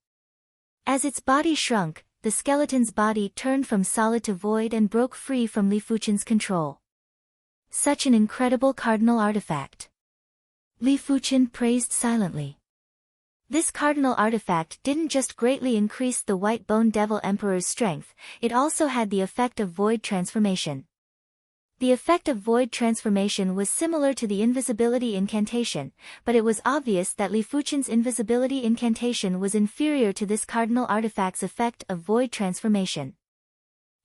As its body shrunk, the skeleton's body turned from solid to void and broke free from Li Fuqian's control. Such an incredible cardinal artifact. Li Fuqian praised silently. This cardinal artifact didn't just greatly increase the White Bone Devil Emperor's strength, it also had the effect of void transformation. The effect of void transformation was similar to the invisibility incantation, but it was obvious that Li Fuchen's invisibility incantation was inferior to this cardinal artifact's effect of void transformation.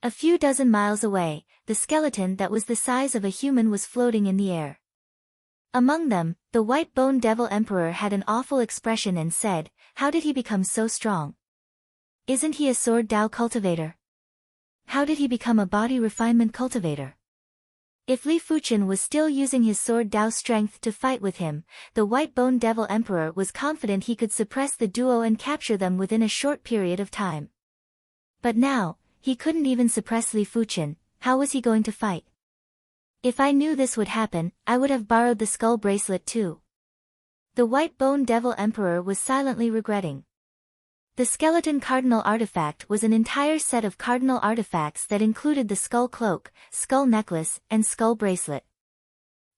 A few dozen miles away, the skeleton that was the size of a human was floating in the air. Among them, the white bone devil emperor had an awful expression and said, "How did he become so strong? Isn't he a sword Dao cultivator? How did he become a body refinement cultivator?" If Li Fuchen was still using his sword Dao strength to fight with him, the white bone devil emperor was confident he could suppress the duo and capture them within a short period of time. But now, he couldn't even suppress Li Fuchen. How was he going to fight? "If I knew this would happen, I would have borrowed the skull bracelet too." The white bone devil emperor was silently regretting. The skeleton cardinal artifact was an entire set of cardinal artifacts that included the skull cloak, skull necklace, and skull bracelet.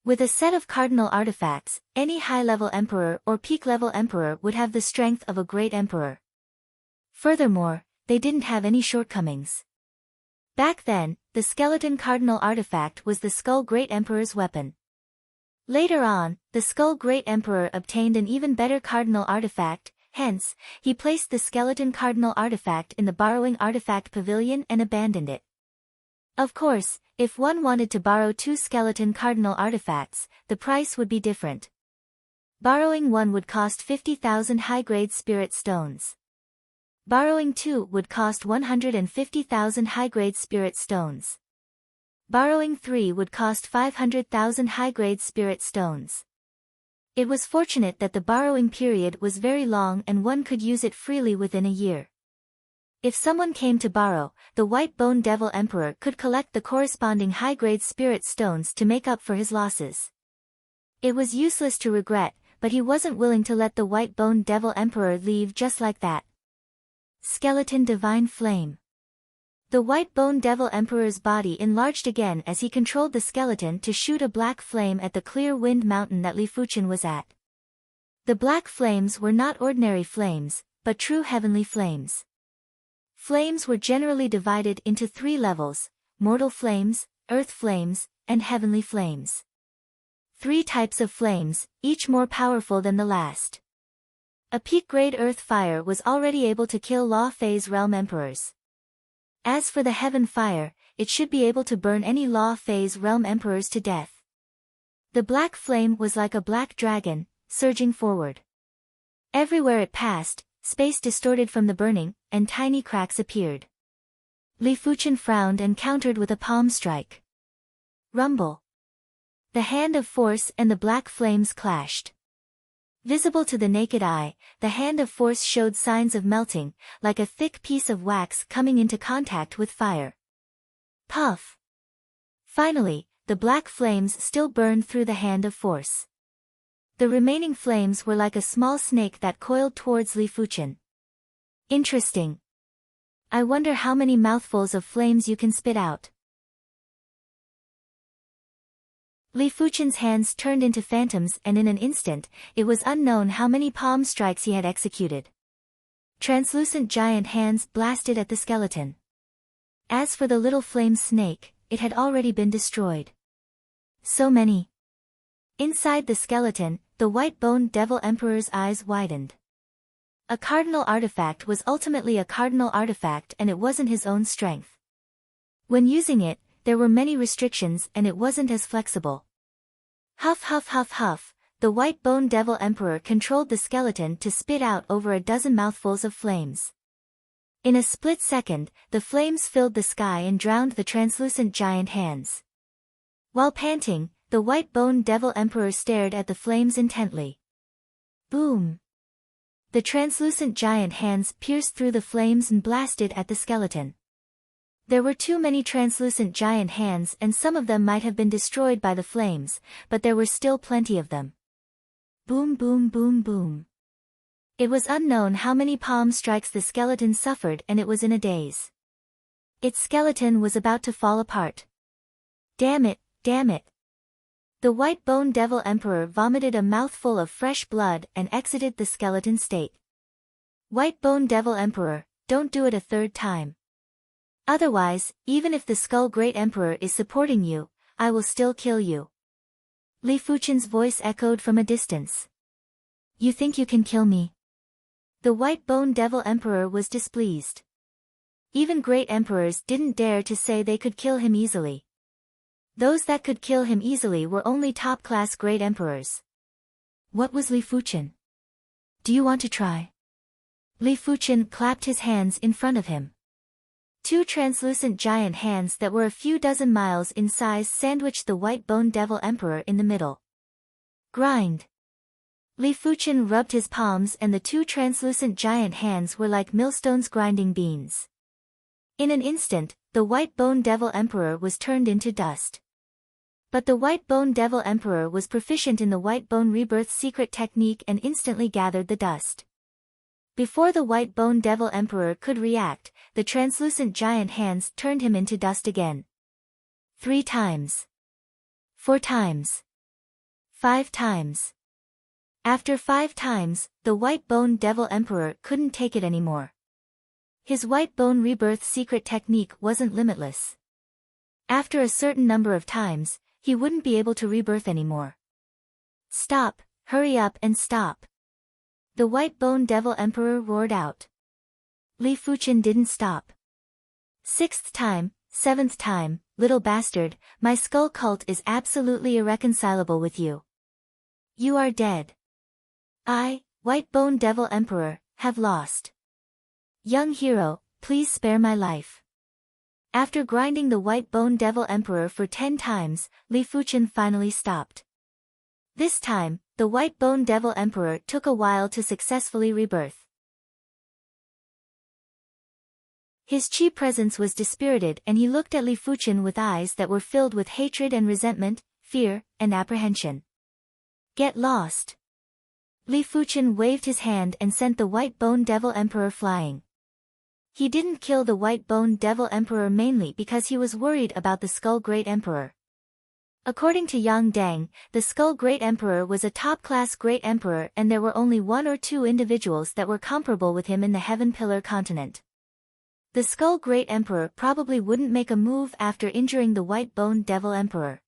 With a set of cardinal artifacts, any high-level emperor or peak-level emperor would have the strength of a great emperor. Furthermore, they didn't have any shortcomings. Back then, the skeleton cardinal artifact was the skull great emperor's weapon. Later on, the skull great emperor obtained an even better cardinal artifact. Hence, he placed the skeleton cardinal artifact in the borrowing artifact pavilion and abandoned it. Of course, if one wanted to borrow 2 skeleton cardinal artifacts, the price would be different. Borrowing one would cost 50,000 high-grade spirit stones. Borrowing 2 would cost 150,000 high-grade spirit stones. Borrowing 3 would cost 500,000 high-grade spirit stones. It was fortunate that the borrowing period was very long and one could use it freely within a year. If someone came to borrow, the white bone devil emperor could collect the corresponding high-grade spirit stones to make up for his losses. It was useless to regret, but he wasn't willing to let the white bone devil emperor leave just like that. Skeleton divine flame. The white bone devil emperor's body enlarged again as he controlled the skeleton to shoot a black flame at the clear wind mountain that Li Fuchen was at. The black flames were not ordinary flames, but true heavenly flames. Flames were generally divided into 3 levels: mortal flames, earth flames, and heavenly flames. 3 types of flames, each more powerful than the last. A peak-grade earth fire was already able to kill Law Phase realm emperors. As for the heaven fire, it should be able to burn any Law Phase realm emperors to death. The black flame was like a black dragon, surging forward. Everywhere it passed, space distorted from the burning, and tiny cracks appeared. Li Fuchen frowned and countered with a palm strike. Rumble. The hand of force and the black flames clashed. Visible to the naked eye, the hand of force showed signs of melting, like a thick piece of wax coming into contact with fire. Puff! Finally, the black flames still burned through the hand of force. The remaining flames were like a small snake that coiled towards Li Fuchen. Interesting. I wonder how many mouthfuls of flames you can spit out. Li Fuchen's hands turned into phantoms and in an instant, it was unknown how many palm strikes he had executed. Translucent giant hands blasted at the skeleton. As for the little flame snake, it had already been destroyed. So many. Inside the skeleton, the white bone devil emperor's eyes widened. A cardinal artifact was ultimately a cardinal artifact and it wasn't his own strength. When using it, there were many restrictions and it wasn't as flexible. Huff huff huff huff, the white bone devil emperor controlled the skeleton to spit out over a dozen mouthfuls of flames. In a split second, the flames filled the sky and drowned the translucent giant hands. While panting, the white bone devil emperor stared at the flames intently. Boom! The translucent giant hands pierced through the flames and blasted at the skeleton. There were too many translucent giant hands and some of them might have been destroyed by the flames, but there were still plenty of them. Boom boom boom boom. It was unknown how many palm strikes the skeleton suffered and it was in a daze. Its skeleton was about to fall apart. Damn it, damn it. The white bone devil emperor vomited a mouthful of fresh blood and exited the skeleton state. White bone devil emperor, don't do it a third time. Otherwise, even if the skull great emperor is supporting you, I will still kill you. Li Fuchen's voice echoed from a distance. You think you can kill me? The White Bone Devil Emperor was displeased. Even great emperors didn't dare to say they could kill him easily. Those that could kill him easily were only top-class great emperors. What was Li Fuchen? Do you want to try? Li Fuchen clapped his hands in front of him. Two translucent giant hands that were a few dozen miles in size sandwiched the White Bone Devil Emperor in the middle. Grind. Li Fuchen rubbed his palms and the two translucent giant hands were like millstones grinding beans. In an instant, the White Bone Devil Emperor was turned into dust. But the White Bone Devil Emperor was proficient in the White Bone Rebirth secret technique and instantly gathered the dust. Before the White Bone Devil Emperor could react, the translucent giant hands turned him into dust again. 3 times. 4 times. 5 times. After 5 times, the White Bone Devil Emperor couldn't take it anymore. His White Bone Rebirth secret technique wasn't limitless. After a certain number of times, he wouldn't be able to rebirth anymore. Stop, hurry up and stop. The White Bone Devil Emperor roared out. Li Fuchen didn't stop. 6th time, 7th time, little bastard, my skull cult is absolutely irreconcilable with you. You are dead. I, White Bone Devil Emperor, have lost. Young hero, please spare my life. After grinding the White Bone Devil Emperor for 10 times, Li Fuchen finally stopped. This time, the White Bone Devil Emperor took a while to successfully rebirth. His chi presence was dispirited and he looked at Li Fuchen with eyes that were filled with hatred and resentment, fear, and apprehension. Get lost. Li Fuchen waved his hand and sent the White Bone Devil Emperor flying. He didn't kill the White Bone Devil Emperor mainly because he was worried about the Skull Great Emperor. According to Yang Dang, the Skull Great Emperor was a top-class Great Emperor and there were only 1 or 2 individuals that were comparable with him in the Heaven Pillar continent. The Skull Great Emperor probably wouldn't make a move after injuring the White Bone Devil Emperor.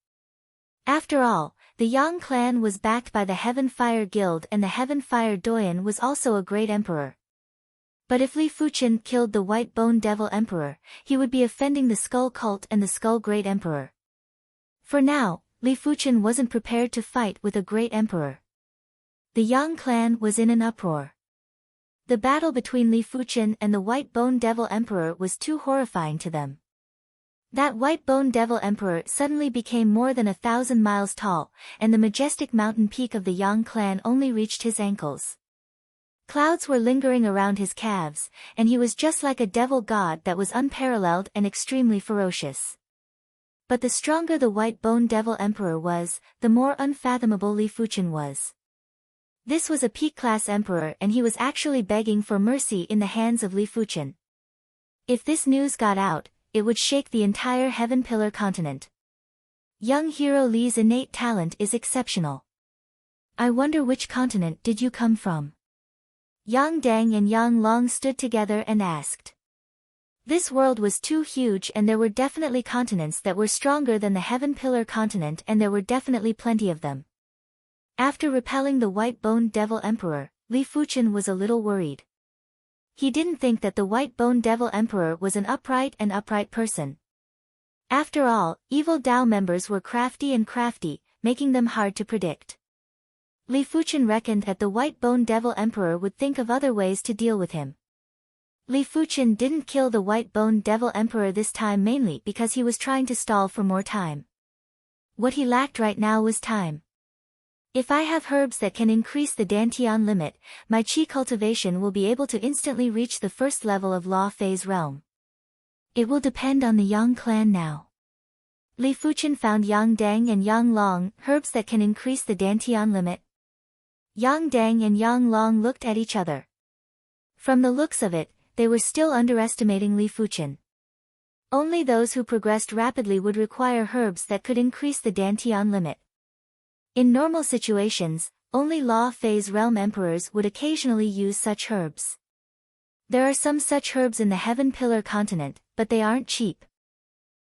After all, the Yang clan was backed by the Heaven Fire Guild and the Heaven Fire Doyen was also a great emperor. But if Li Fuchen killed the White Bone Devil Emperor, he would be offending the Skull Cult and the Skull Great Emperor. For now, Li Fuchen wasn't prepared to fight with a great emperor. The Yang clan was in an uproar. The battle between Li Fuchen and the White Bone Devil Emperor was too horrifying to them. That White Bone Devil Emperor suddenly became more than 1,000 miles tall, and the majestic mountain peak of the Yang clan only reached his ankles. Clouds were lingering around his calves, and he was just like a devil god that was unparalleled and extremely ferocious. But the stronger the White Bone Devil Emperor was, the more unfathomable Li Fuchen was. This was a peak-class emperor and he was actually begging for mercy in the hands of Li Fuchen. If this news got out, it would shake the entire Heaven Pillar continent. Young hero Li's innate talent is exceptional. I wonder which continent did you come from? Yang Dang and Yang Long stood together and asked. This world was too huge and there were definitely continents that were stronger than the Heaven Pillar continent and there were definitely plenty of them. After repelling the White Bone Devil Emperor, Li Fuchen was a little worried. He didn't think that the White Bone Devil Emperor was an upright person. After all, evil Dao members were crafty, making them hard to predict. Li Fuchen reckoned that the White Bone Devil Emperor would think of other ways to deal with him. Li Fuchen didn't kill the White Bone Devil Emperor this time mainly because he was trying to stall for more time. What he lacked right now was time. If I have herbs that can increase the Dantian limit, my chi cultivation will be able to instantly reach the first level of Law Phase realm. It will depend on the Yang clan now. Li Fuchen found Yang Dang and Yang Long herbs that can increase the Dantian limit. Yang Dang and Yang Long looked at each other. From the looks of it, they were still underestimating Li Fuchen. Only those who progressed rapidly would require herbs that could increase the Dantian limit. In normal situations, only Law Phase realm emperors would occasionally use such herbs. There are some such herbs in the Heaven Pillar continent, but they aren't cheap.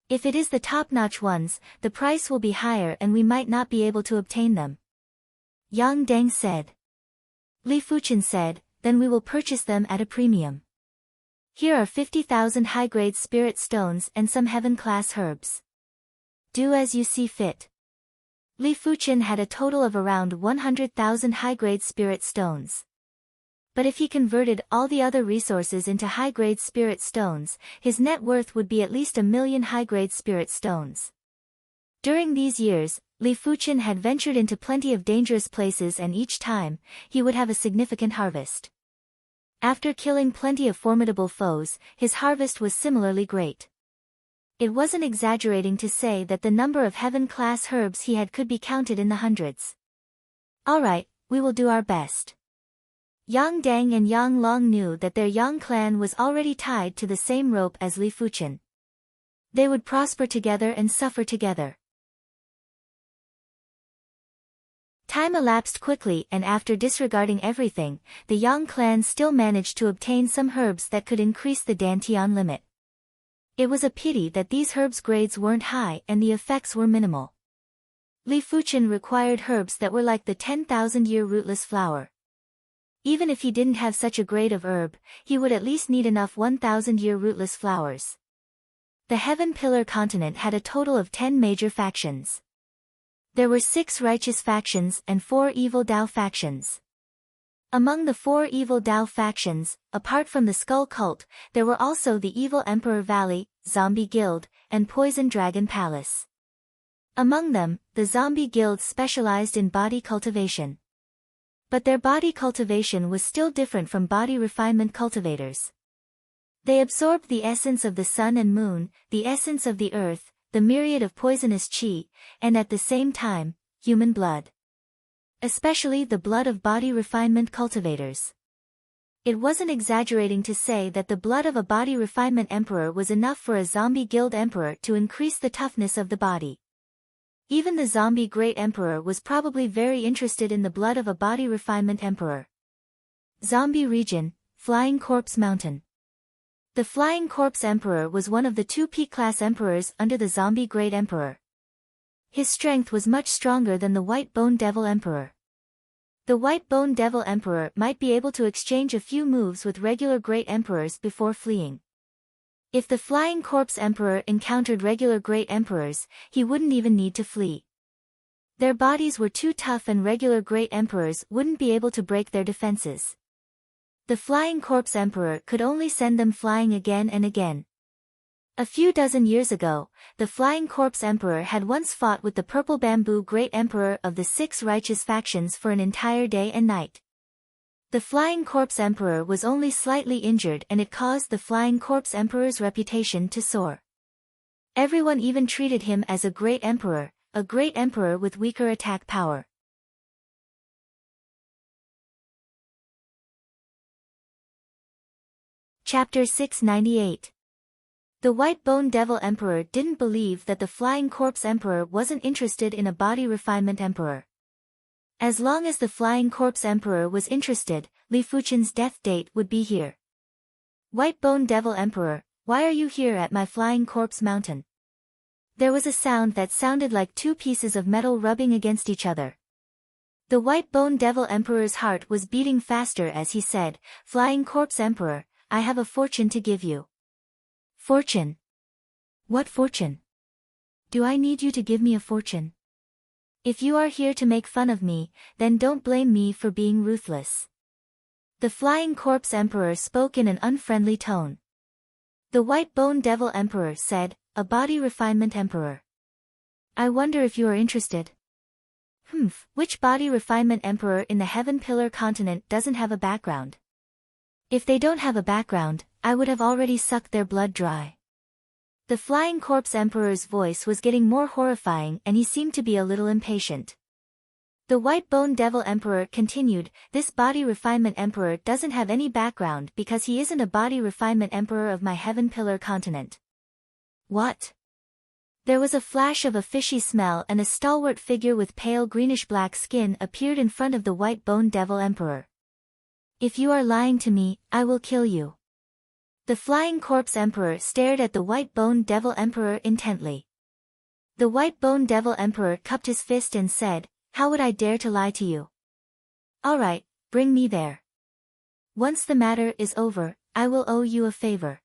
If it is the top-notch ones, the price will be higher and we might not be able to obtain them. Yang Deng said. Li Fuchen said, then we will purchase them at a premium. Here are 50,000 high-grade spirit stones and some heaven-class herbs. Do as you see fit. Li Fuchen had a total of around 100,000 high-grade spirit stones. But if he converted all the other resources into high-grade spirit stones, his net worth would be at least 1,000,000 high-grade spirit stones. During these years, Li Fuchen had ventured into plenty of dangerous places and each time, he would have a significant harvest. After killing plenty of formidable foes, his harvest was similarly great. It wasn't exaggerating to say that the number of heaven-class herbs he had could be counted in the hundreds. Alright, we will do our best. Yang Deng and Yang Long knew that their Yang clan was already tied to the same rope as Li Fuchen. They would prosper together and suffer together. Time elapsed quickly and after disregarding everything, the Yang clan still managed to obtain some herbs that could increase the Dantian limit. It was a pity that these herbs' grades weren't high and the effects were minimal. Li Fuchen required herbs that were like the 10,000-year rootless flower. Even if he didn't have such a grade of herb, he would at least need enough 1,000-year rootless flowers. The Heaven Pillar continent had a total of 10 major factions. There were 6 righteous factions and 4 evil Dao factions. Among the 4 evil Dao factions, apart from the Skull Cult, there were also the Evil Emperor Valley, Zombie Guild, and Poison Dragon Palace. Among them, the Zombie Guild specialized in body cultivation. But their body cultivation was still different from body refinement cultivators. They absorbed the essence of the sun and moon, the essence of the earth, the myriad of poisonous qi, and at the same time, human blood. Especially the blood of body refinement cultivators. It wasn't exaggerating to say that the blood of a body refinement emperor was enough for a zombie guild emperor to increase the toughness of the body. Even the zombie great emperor was probably very interested in the blood of a body refinement emperor. Zombie region, Flying Corpse Mountain. The Flying Corpse Emperor was one of the 2 peak-class emperors under the zombie great emperor. His strength was much stronger than the White Bone Devil Emperor. The White Bone Devil Emperor might be able to exchange a few moves with regular great emperors before fleeing. If the Flying Corpse Emperor encountered regular great emperors, he wouldn't even need to flee. Their bodies were too tough and regular great emperors wouldn't be able to break their defenses. The Flying Corpse Emperor could only send them flying again and again. A few dozen years ago, the Flying Corpse Emperor had once fought with the Purple Bamboo Great Emperor of the 6 righteous factions for an entire day and night. The Flying Corpse Emperor was only slightly injured and it caused the Flying Corpse Emperor's reputation to soar. Everyone even treated him as a great emperor with weaker attack power. Chapter 698. The White Bone Devil Emperor didn't believe that the Flying Corpse Emperor wasn't interested in a body refinement emperor. As long as the Flying Corpse Emperor was interested, Li Fuchen's death date would be here. White Bone Devil Emperor, why are you here at my Flying Corpse Mountain? There was a sound that sounded like 2 pieces of metal rubbing against each other. The White Bone Devil Emperor's heart was beating faster as he said, Flying Corpse Emperor, I have a fortune to give you. Fortune? What fortune? Do I need you to give me a fortune? If you are here to make fun of me, then don't blame me for being ruthless. The Flying Corpse Emperor spoke in an unfriendly tone. The White Bone Devil Emperor said, a body refinement emperor. I wonder if you are interested. Which body refinement emperor in the Heaven Pillar continent doesn't have a background? If they don't have a background, I would have already sucked their blood dry. The Flying Corpse Emperor's voice was getting more horrifying and he seemed to be a little impatient. The White Bone Devil Emperor continued, this body refinement emperor doesn't have any background because he isn't a body refinement emperor of my Heaven Pillar continent. What? There was a flash of a fishy smell and a stalwart figure with pale greenish-black skin appeared in front of the White Bone Devil Emperor. If you are lying to me, I will kill you. The Flying Corpse Emperor stared at the White-Boned Devil Emperor intently. The White-Boned Devil Emperor cupped his fist and said, "How would I dare to lie to you? All right, bring me there. Once the matter is over, I will owe you a favor."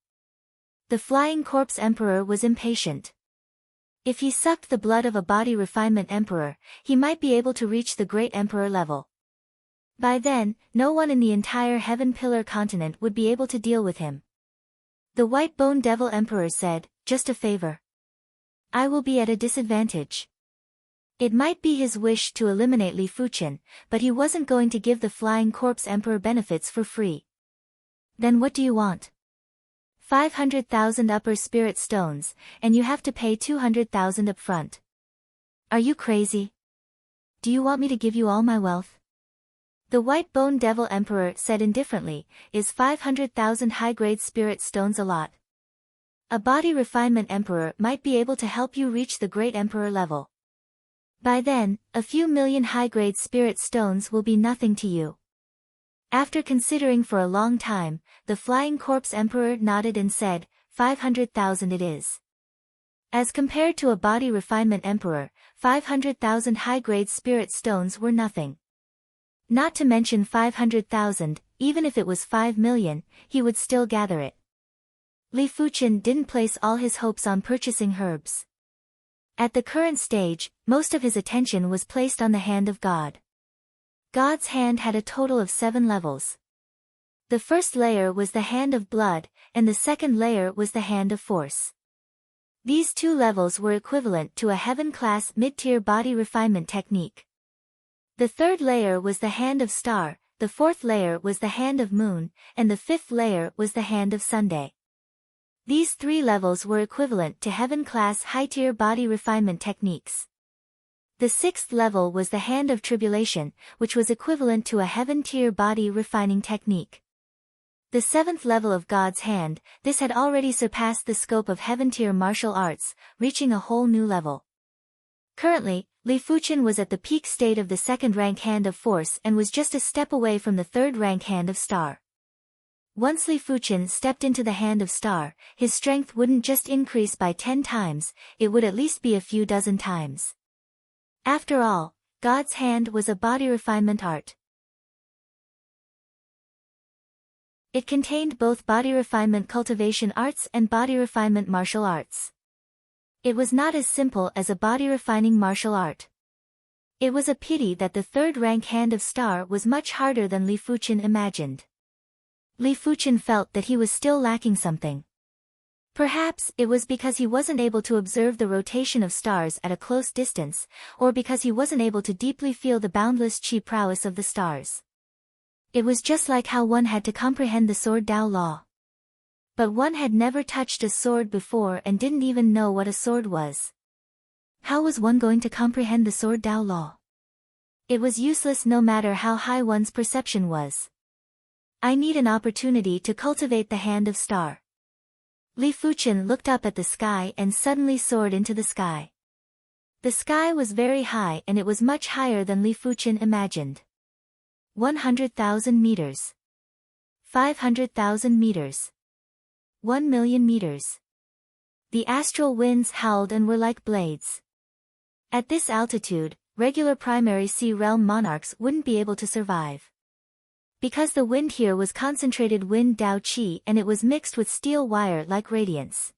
The Flying Corpse Emperor was impatient. If he sucked the blood of a body refinement emperor, he might be able to reach the great emperor level. By then, no one in the entire Heaven Pillar continent would be able to deal with him. The White-Boned Devil Emperor said, "Just a favor. I will be at a disadvantage." It might be his wish to eliminate Li Fuchen, but he wasn't going to give the Flying Corpse Emperor benefits for free. "Then what do you want?" 500,000 upper spirit stones, and you have to pay 200,000 up front. "Are you crazy? Do you want me to give you all my wealth?" The White-Boned Devil Emperor said indifferently, "Is 500,000 high-grade spirit stones a lot? A body refinement emperor might be able to help you reach the great emperor level. By then, a few million high-grade spirit stones will be nothing to you." After considering for a long time, the Flying Corpse Emperor nodded and said, 500,000 it is. As compared to a body refinement emperor, 500,000 high-grade spirit stones were nothing. Not to mention 500,000, even if it was 5 million, he would still gather it. Li Fuchen didn't place all his hopes on purchasing herbs. At the current stage, most of his attention was placed on the Hand of God. God's hand had a total of 7 levels. The first layer was the Hand of Blood, and the second layer was the Hand of Force. These 2 levels were equivalent to a heaven-class mid-tier body refinement technique. The third layer was the Hand of Star, the fourth layer was the Hand of Moon, and the fifth layer was the Hand of Sunday. These 3 levels were equivalent to heaven-class high-tier body refinement techniques. The 6th level was the Hand of Tribulation, which was equivalent to a heaven-tier body refining technique. The 7th level of God's Hand, this had already surpassed the scope of heaven-tier martial arts, reaching a whole new level. Currently, Li Fuchen was at the peak state of the 2nd-rank Hand of Force and was just a step away from the 3rd-rank Hand of Star. Once Li Fuchen stepped into the Hand of Star, his strength wouldn't just increase by 10 times, it would at least be a few dozen times. After all, God's Hand was a body refinement art. It contained both body refinement cultivation arts and body refinement martial arts. It was not as simple as a body refining martial art. It was a pity that the 3rd-rank Hand of Star was much harder than Li Fuchen imagined. Li Fuchen felt that he was still lacking something. Perhaps it was because he wasn't able to observe the rotation of stars at a close distance, or because he wasn't able to deeply feel the boundless qi prowess of the stars. It was just like how one had to comprehend the Sword Dao law. But one had never touched a sword before and didn't even know what a sword was. How was one going to comprehend the Sword Dao law? It was useless no matter how high one's perception was. I need an opportunity to cultivate the Hand of Star. Li Fuchen looked up at the sky and suddenly soared into the sky. The sky was very high and it was much higher than Li Fuchen imagined. 100,000 meters. 500,000 meters. 1,000,000 meters. The astral winds howled and were like blades. At this altitude, regular primary sea realm monarchs wouldn't be able to survive. Because the wind here was concentrated wind Dao Qi and it was mixed with steel wire like radiance.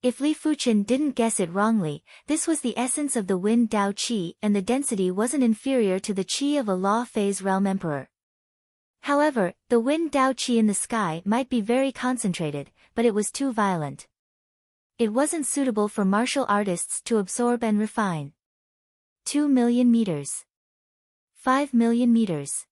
If Li Fuchen didn't guess it wrongly, this was the essence of the wind Dao Qi and the density wasn't inferior to the Qi of a law phase realm emperor. However, the wind Dao Qi in the sky might be very concentrated, but it was too violent. It wasn't suitable for martial artists to absorb and refine. 2 million meters. 5 million meters.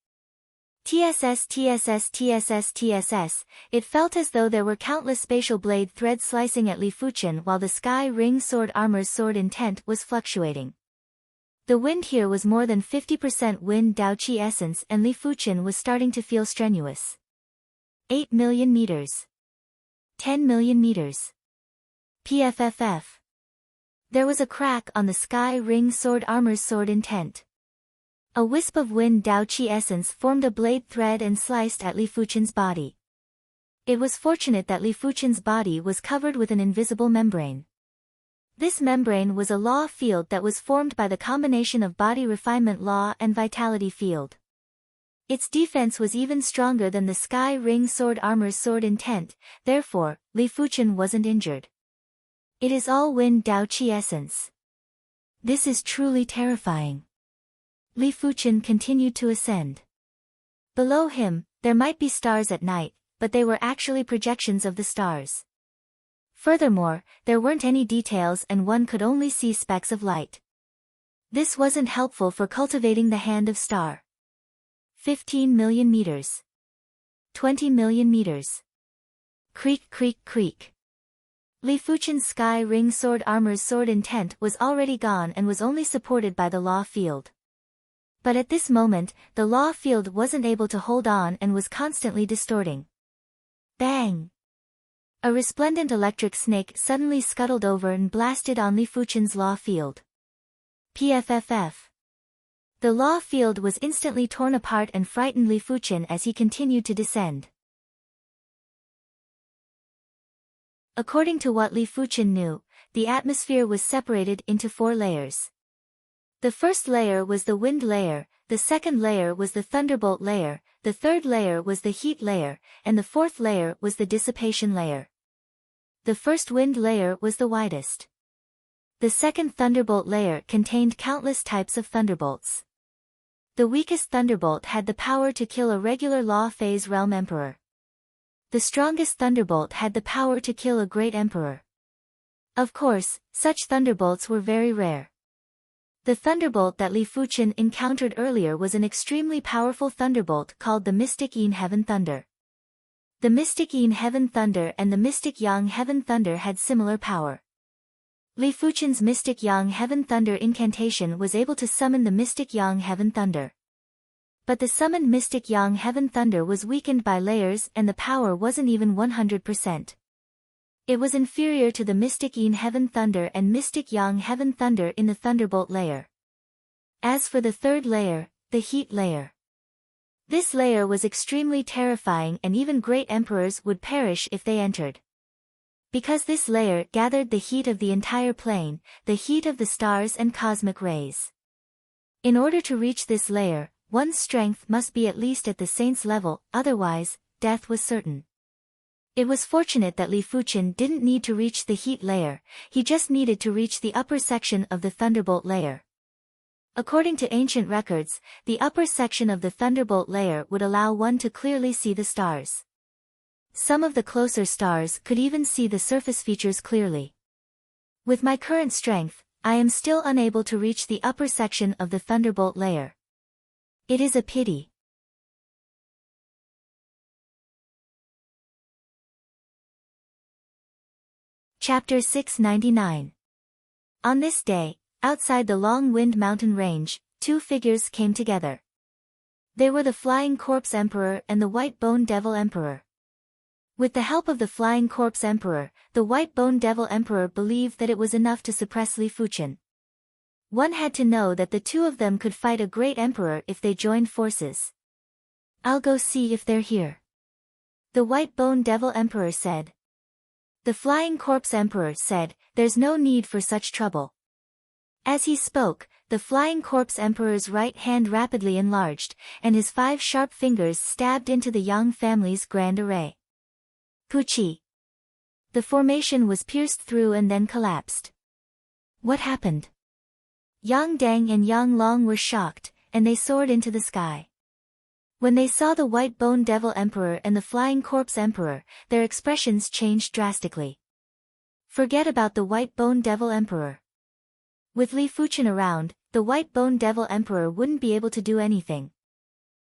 TSS TSS TSS TSS, it felt as though there were countless spatial blade threads slicing at Li Fuchen while the Sky Ring Sword Armor's sword intent was fluctuating. The wind here was more than 50% wind Dao Qi essence and Li Fuchen was starting to feel strenuous. 8 million meters. 10 million meters. PFFF. There was a crack on the Sky Ring Sword Armor's sword intent. A wisp of wind Dao Qi essence formed a blade thread and sliced at Li Fuchen's body. It was fortunate that Li Fuchen's body was covered with an invisible membrane. This membrane was a law field that was formed by the combination of body refinement law and vitality field. Its defense was even stronger than the Sky Ring Sword Armor's sword intent, therefore, Li Fuchen wasn't injured. It is all Wind Dao Qi essence. This is truly terrifying. Li Fuchen continued to ascend. Below him, there might be stars at night, but they were actually projections of the stars. Furthermore, there weren't any details and one could only see specks of light. This wasn't helpful for cultivating the hand of star. 15 million meters. 20 million meters. Creak creak creak. Li Fuchen's Sky Ring Sword Armor's sword intent was already gone and was only supported by the law field. But at this moment, the law field wasn't able to hold on and was constantly distorting. Bang! A resplendent electric snake suddenly scuttled over and blasted on Li Fuchen's law field. PFFF. The law field was instantly torn apart and frightened Li Fuchen as he continued to descend. According to what Li Fuchen knew, the atmosphere was separated into 4 layers. The first layer was the wind layer, the second layer was the thunderbolt layer, the third layer was the heat layer, and the fourth layer was the dissipation layer. The first wind layer was the widest. The second thunderbolt layer contained countless types of thunderbolts. The weakest thunderbolt had the power to kill a regular law phase realm emperor. The strongest thunderbolt had the power to kill a great emperor. Of course, such thunderbolts were very rare. The thunderbolt that Li Fuchen encountered earlier was an extremely powerful thunderbolt called the Mystic Yin Heaven Thunder. The Mystic Yin Heaven Thunder and the Mystic Yang Heaven Thunder had similar power. Li Fuchen's Mystic Yang Heaven Thunder incantation was able to summon the Mystic Yang Heaven Thunder. But the summoned Mystic Yang Heaven Thunder was weakened by layers and the power wasn't even 100%. It was inferior to the Mystic Yin Heaven Thunder and Mystic Yang Heaven Thunder in the Thunderbolt layer. As for the third layer, the Heat layer. This layer was extremely terrifying and even great emperors would perish if they entered. Because this layer gathered the heat of the entire plane, the heat of the stars and cosmic rays. In order to reach this layer, one's strength must be at least at the saint's level, otherwise, death was certain. It was fortunate that Li Fuchen didn't need to reach the heat layer, he just needed to reach the upper section of the thunderbolt layer. According to ancient records, the upper section of the thunderbolt layer would allow one to clearly see the stars. Some of the closer stars could even see the surface features clearly. With my current strength, I am still unable to reach the upper section of the thunderbolt layer. It is a pity. Chapter 699. On this day, outside the Long Wind Mountain Range, 2 figures came together. They were the Flying Corpse Emperor and the White Bone Devil Emperor. With the help of the Flying Corpse Emperor, the White Bone Devil Emperor believed that it was enough to suppress Li Fuchen. One had to know that the 2 of them could fight a great emperor if they joined forces. I'll go see if they're here. The White Bone Devil Emperor said. The Flying Corpse Emperor said, there's no need for such trouble. As he spoke, the Flying Corpse Emperor's right hand rapidly enlarged, and his 5 sharp fingers stabbed into the Yang family's grand array. Puchi. The formation was pierced through and then collapsed. What happened? Yang Dang and Yang Long were shocked, and they soared into the sky. When they saw the White Bone Devil Emperor and the Flying Corpse Emperor, their expressions changed drastically. Forget about the White Bone Devil Emperor. With Li Fuchen around, the White Bone Devil Emperor wouldn't be able to do anything.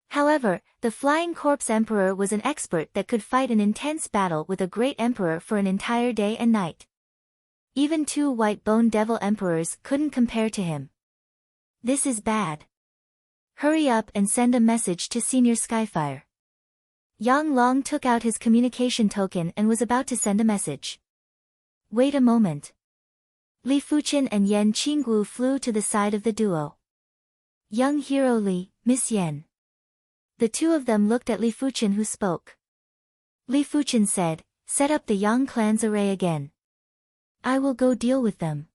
However, the Flying Corpse Emperor was an expert that could fight an intense battle with a great emperor for an entire day and night. Even 2 White Bone Devil Emperors couldn't compare to him. This is bad. Hurry up and send a message to Senior Skyfire. Yang Long took out his communication token and was about to send a message. Wait a moment. Li Fuchen and Yan Qinggu flew to the side of the duo. Young hero Li, Miss Yan. The 2 of them looked at Li Fuchen who spoke. Li Fuchen said, "Set up the Yang clan's array again. I will go deal with them."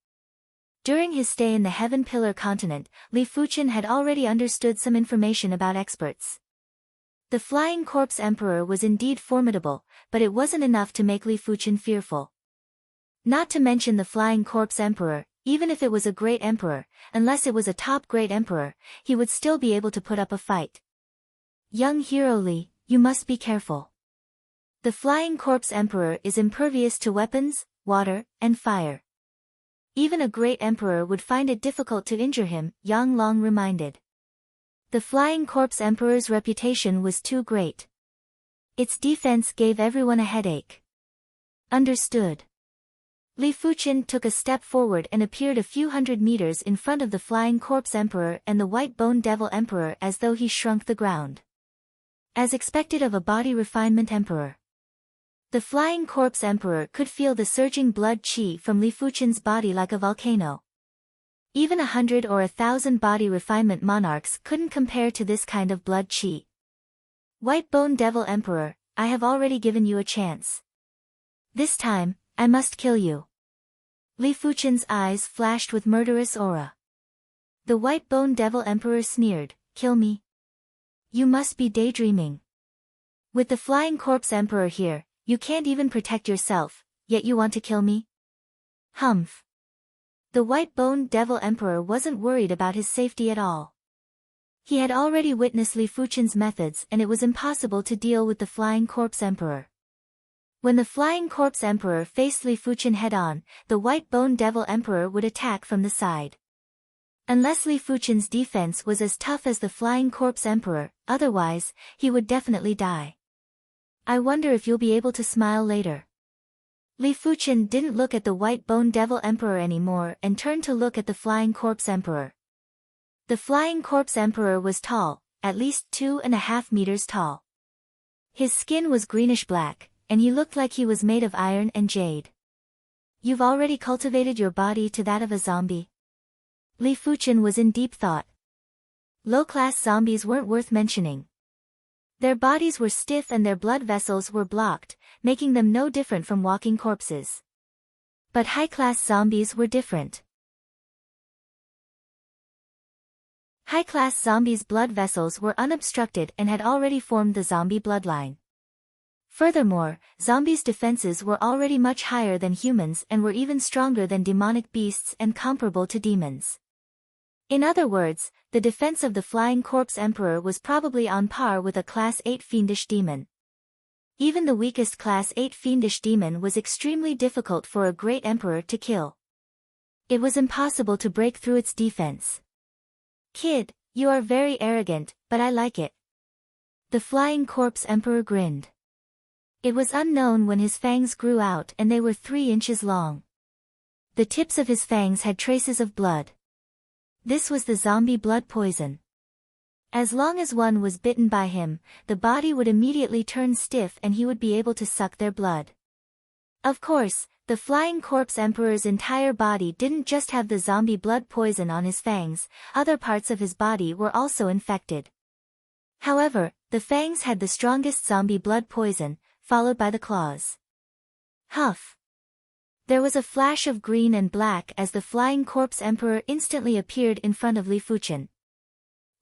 During his stay in the Heaven Pillar continent, Li Fuchen had already understood some information about experts. The Flying Corpse Emperor was indeed formidable, but it wasn't enough to make Li Fuchen fearful. Not to mention the Flying Corpse Emperor, even if it was a great emperor, unless it was a top great emperor, he would still be able to put up a fight. "Young hero Li, you must be careful. The Flying Corpse Emperor is impervious to weapons, water, and fire. Even a great emperor would find it difficult to injure him," Yang Long reminded. The Flying Corpse Emperor's reputation was too great. Its defense gave everyone a headache. Understood. Li Fuchen took a step forward and appeared a few hundred meters in front of the Flying Corpse Emperor and the White Bone Devil Emperor as though he shrunk the ground. As expected of a body refinement emperor. The Flying Corpse Emperor could feel the surging blood qi from Li Fuchen's body like a volcano. Even 100 or 1,000 body refinement monarchs couldn't compare to this kind of blood qi. "White Bone Devil Emperor, I have already given you a chance. This time, I must kill you." Li Fuchen's eyes flashed with murderous aura. The White Bone Devil Emperor sneered, "Kill me? You must be daydreaming. With the Flying Corpse Emperor here, you can't even protect yourself, yet you want to kill me? Humph." The White Bone Devil Emperor wasn't worried about his safety at all. He had already witnessed Li Fuchen's methods and it was impossible to deal with the Flying Corpse Emperor. When the Flying Corpse Emperor faced Li Fuchen head-on, the White Bone Devil Emperor would attack from the side. Unless Li Fuchen's defense was as tough as the Flying Corpse Emperor, otherwise, he would definitely die. "I wonder if you'll be able to smile later." Li Fuchen didn't look at the White Bone Devil Emperor anymore and turned to look at the Flying Corpse Emperor. The Flying Corpse Emperor was tall, at least 2.5 meters tall. His skin was greenish-black, and he looked like he was made of iron and jade. "You've already cultivated your body to that of a zombie?" Li Fuchen was in deep thought. Low-class zombies weren't worth mentioning. Their bodies were stiff and their blood vessels were blocked, making them no different from walking corpses. But high-class zombies were different. High-class zombies' blood vessels were unobstructed and had already formed the zombie bloodline. Furthermore, zombies' defenses were already much higher than humans and were even stronger than demonic beasts and comparable to demons. In other words, the defense of the Flying Corpse Emperor was probably on par with a Class 8 fiendish demon. Even the weakest Class 8 fiendish demon was extremely difficult for a great emperor to kill. It was impossible to break through its defense. "Kid, you are very arrogant, but I like it." The Flying Corpse Emperor grinned. It was unknown when his fangs grew out and they were 3 inches long. The tips of his fangs had traces of blood. This was the zombie blood poison. As long as one was bitten by him, the body would immediately turn stiff and he would be able to suck their blood. Of course, the Flying Corpse Emperor's entire body didn't just have the zombie blood poison on his fangs, other parts of his body were also infected. However, the fangs had the strongest zombie blood poison, followed by the claws. Huff! There was a flash of green and black as the Flying Corpse Emperor instantly appeared in front of Li Fuchen.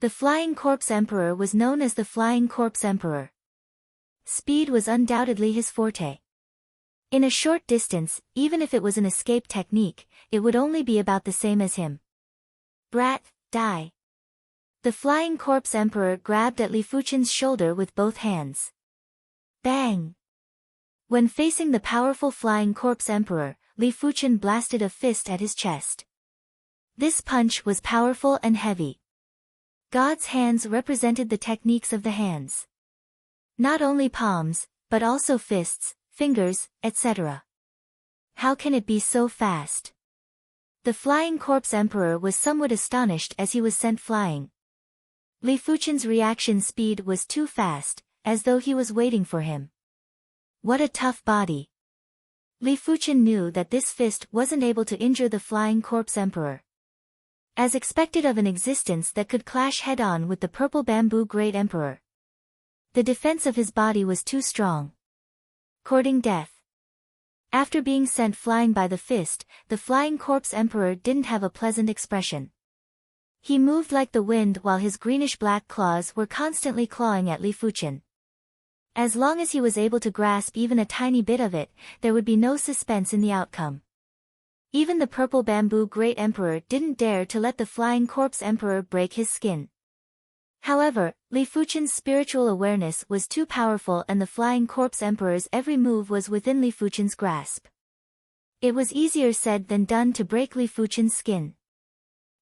The Flying Corpse Emperor was known as the Flying Corpse Emperor. Speed was undoubtedly his forte. In a short distance, even if it was an escape technique, it would only be about the same as him. "Brat, die." The Flying Corpse Emperor grabbed at Li Fuchen's shoulder with both hands. Bang! When facing the powerful Flying Corpse Emperor, Li Fuchen blasted a fist at his chest. This punch was powerful and heavy. God's hands represented the techniques of the hands. Not only palms, but also fists, fingers, etc. How can it be so fast? The Flying Corpse Emperor was somewhat astonished as he was sent flying. Li Fuchen's reaction speed was too fast, as though he was waiting for him. What a tough body. Li Fuchen knew that this fist wasn't able to injure the Flying Corpse Emperor. As expected of an existence that could clash head-on with the Purple Bamboo Great Emperor. The defense of his body was too strong. Courting death. After being sent flying by the fist, the Flying Corpse Emperor didn't have a pleasant expression. He moved like the wind while his greenish-black claws were constantly clawing at Li Fuchen. As long as he was able to grasp even a tiny bit of it, there would be no suspense in the outcome. Even the purple bamboo Great Emperor didn't dare to let the Flying Corpse Emperor break his skin. However, Li Fuchen's spiritual awareness was too powerful and the Flying Corpse Emperor's every move was within Li Fuchen's grasp. It was easier said than done to break Li Fuchen's skin.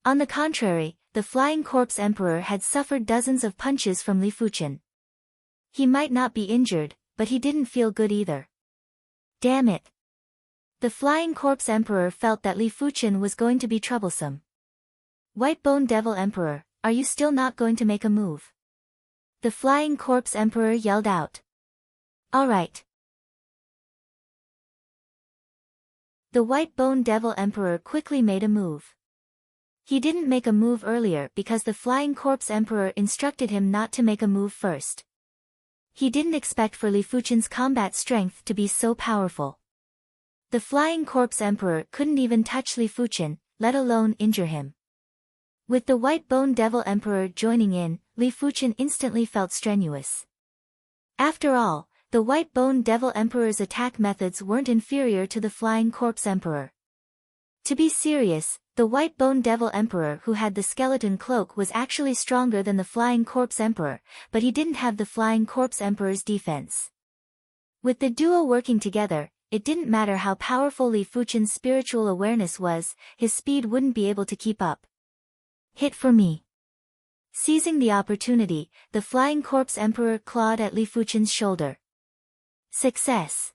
On the contrary, the Flying Corpse Emperor had suffered dozens of punches from Li Fuchen. He might not be injured, but he didn't feel good either. Damn it! The Flying Corpse Emperor felt that Li Fuchen was going to be troublesome. White Bone Devil Emperor, are you still not going to make a move? The Flying Corpse Emperor yelled out. All right. The White Bone Devil Emperor quickly made a move. He didn't make a move earlier because the Flying Corpse Emperor instructed him not to make a move first. He didn't expect for Li Fuchen's combat strength to be so powerful. The Flying Corpse Emperor couldn't even touch Li Fuchen, let alone injure him. With the White Bone Devil Emperor joining in, Li Fuchen instantly felt strenuous. After all, the White Bone Devil Emperor's attack methods weren't inferior to the Flying Corpse Emperor. To be serious, the White Bone Devil Emperor who had the skeleton cloak was actually stronger than the Flying Corpse Emperor, but he didn't have the Flying Corpse Emperor's defense. With the duo working together, it didn't matter how powerful Li Fuchen's spiritual awareness was, his speed wouldn't be able to keep up. Hit for me. Seizing the opportunity, the Flying Corpse Emperor clawed at Li Fuchen's shoulder. Success!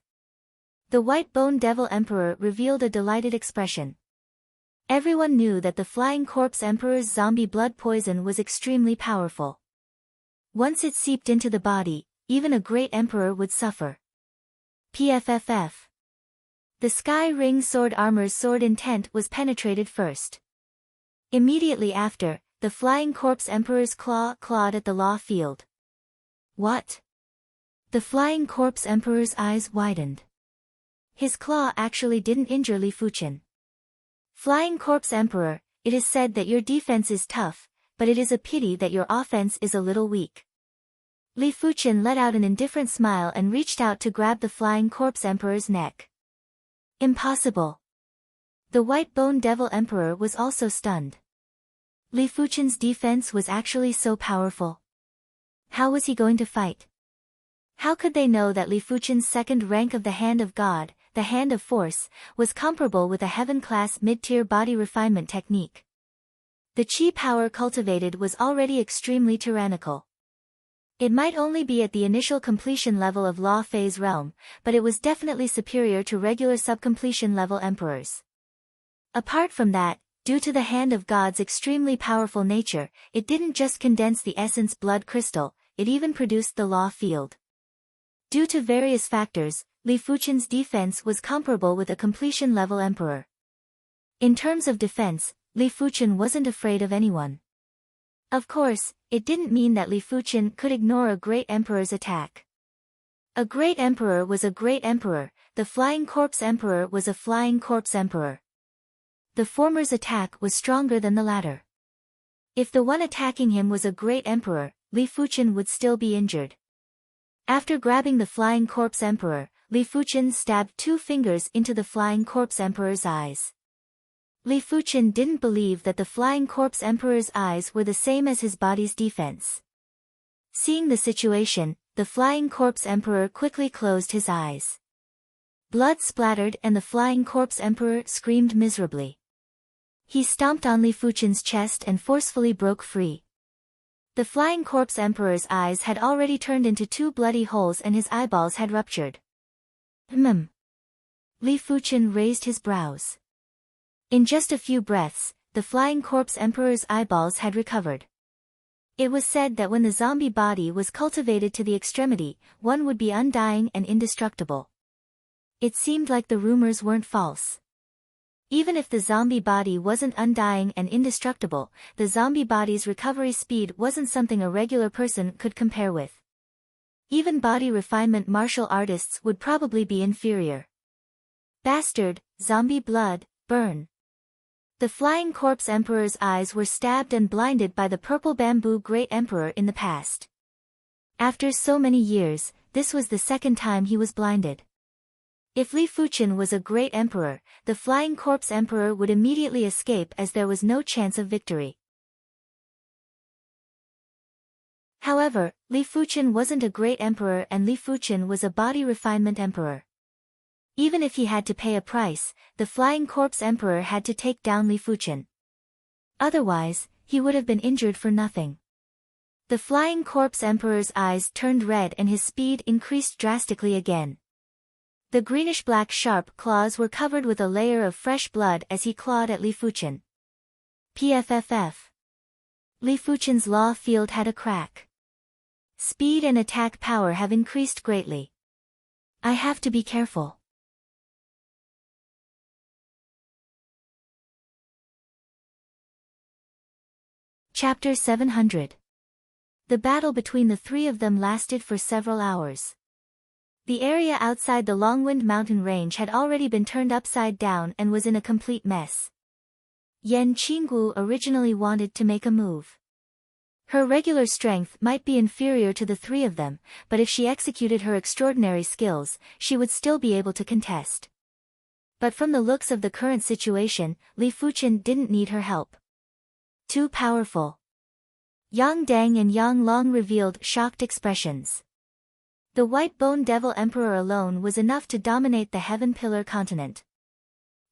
The White Bone Devil Emperor revealed a delighted expression. Everyone knew that the Flying Corpse Emperor's zombie blood poison was extremely powerful. Once it seeped into the body, even a great emperor would suffer. PFFF. The Sky Ring Sword Armor's sword intent was penetrated first. Immediately after, the Flying Corpse Emperor's claw clawed at the law field. What? The Flying Corpse Emperor's eyes widened. His claw actually didn't injure Li Fuchen. Flying Corpse Emperor, it is said that your defense is tough, but it is a pity that your offense is a little weak. Li Fuchen let out an indifferent smile and reached out to grab the Flying Corpse Emperor's neck. Impossible. The White Bone Devil Emperor was also stunned. Li Fuchen's defense was actually so powerful. How was he going to fight? How could they know that Li Fuchen's second rank of the Hand of God, the Hand of Force, was comparable with a heaven-class mid-tier body refinement technique? The chi power cultivated was already extremely tyrannical. It might only be at the initial completion level of Law Phase Realm, but it was definitely superior to regular subcompletion level emperors. Apart from that, due to the Hand of God's extremely powerful nature, it didn't just condense the essence blood crystal, it even produced the law field. Due to various factors, Li Fuchen's defense was comparable with a completion-level emperor. In terms of defense, Li Fuchen wasn't afraid of anyone. Of course, it didn't mean that Li Fuchen could ignore a great emperor's attack. A great emperor was a great emperor, the Flying Corpse Emperor was a Flying Corpse Emperor. The former's attack was stronger than the latter. If the one attacking him was a great emperor, Li Fuchen would still be injured. After grabbing the Flying Corpse Emperor, Li Fuchen stabbed 2 fingers into the Flying Corpse Emperor's eyes. Li Fuchen didn't believe that the Flying Corpse Emperor's eyes were the same as his body's defense. Seeing the situation, the Flying Corpse Emperor quickly closed his eyes. Blood splattered and the Flying Corpse Emperor screamed miserably. He stomped on Li Fuchen's chest and forcefully broke free. The Flying Corpse Emperor's eyes had already turned into 2 bloody holes and his eyeballs had ruptured. Li Fuchen raised his brows. In just a few breaths, the Flying Corpse Emperor's eyeballs had recovered. It was said that when the zombie body was cultivated to the extremity, one would be undying and indestructible. It seemed like the rumors weren't false. Even if the zombie body wasn't undying and indestructible, the zombie body's recovery speed wasn't something a regular person could compare with. Even body refinement martial artists would probably be inferior. Bastard, zombie blood, burn. The Flying Corpse Emperor's eyes were stabbed and blinded by the purple bamboo Great Emperor in the past. After so many years, this was the second time he was blinded. If Li Fuchen was a great emperor, the Flying Corpse Emperor would immediately escape as there was no chance of victory. However, Li Fuchen wasn't a great emperor and Li Fuchen was a body refinement emperor. Even if he had to pay a price, the Flying Corpse Emperor had to take down Li Fuchen. Otherwise, he would have been injured for nothing. The Flying Corpse Emperor's eyes turned red and his speed increased drastically again. The greenish-black sharp claws were covered with a layer of fresh blood as he clawed at Li Fuchen. PFFF. Li Fuchen's law field had a crack. Speed and attack power have increased greatly. I have to be careful. Chapter 700. The battle between the three of them lasted for several hours. The area outside the Longwind mountain range had already been turned upside down and was in a complete mess. Yan Qinggu originally wanted to make a move. Her regular strength might be inferior to the three of them, but if she executed her extraordinary skills, she would still be able to contest. But from the looks of the current situation, Li Fuchen didn't need her help. Too powerful. Yang Dang and Yang Long revealed shocked expressions. The White Bone Devil Emperor alone was enough to dominate the Heaven Pillar continent.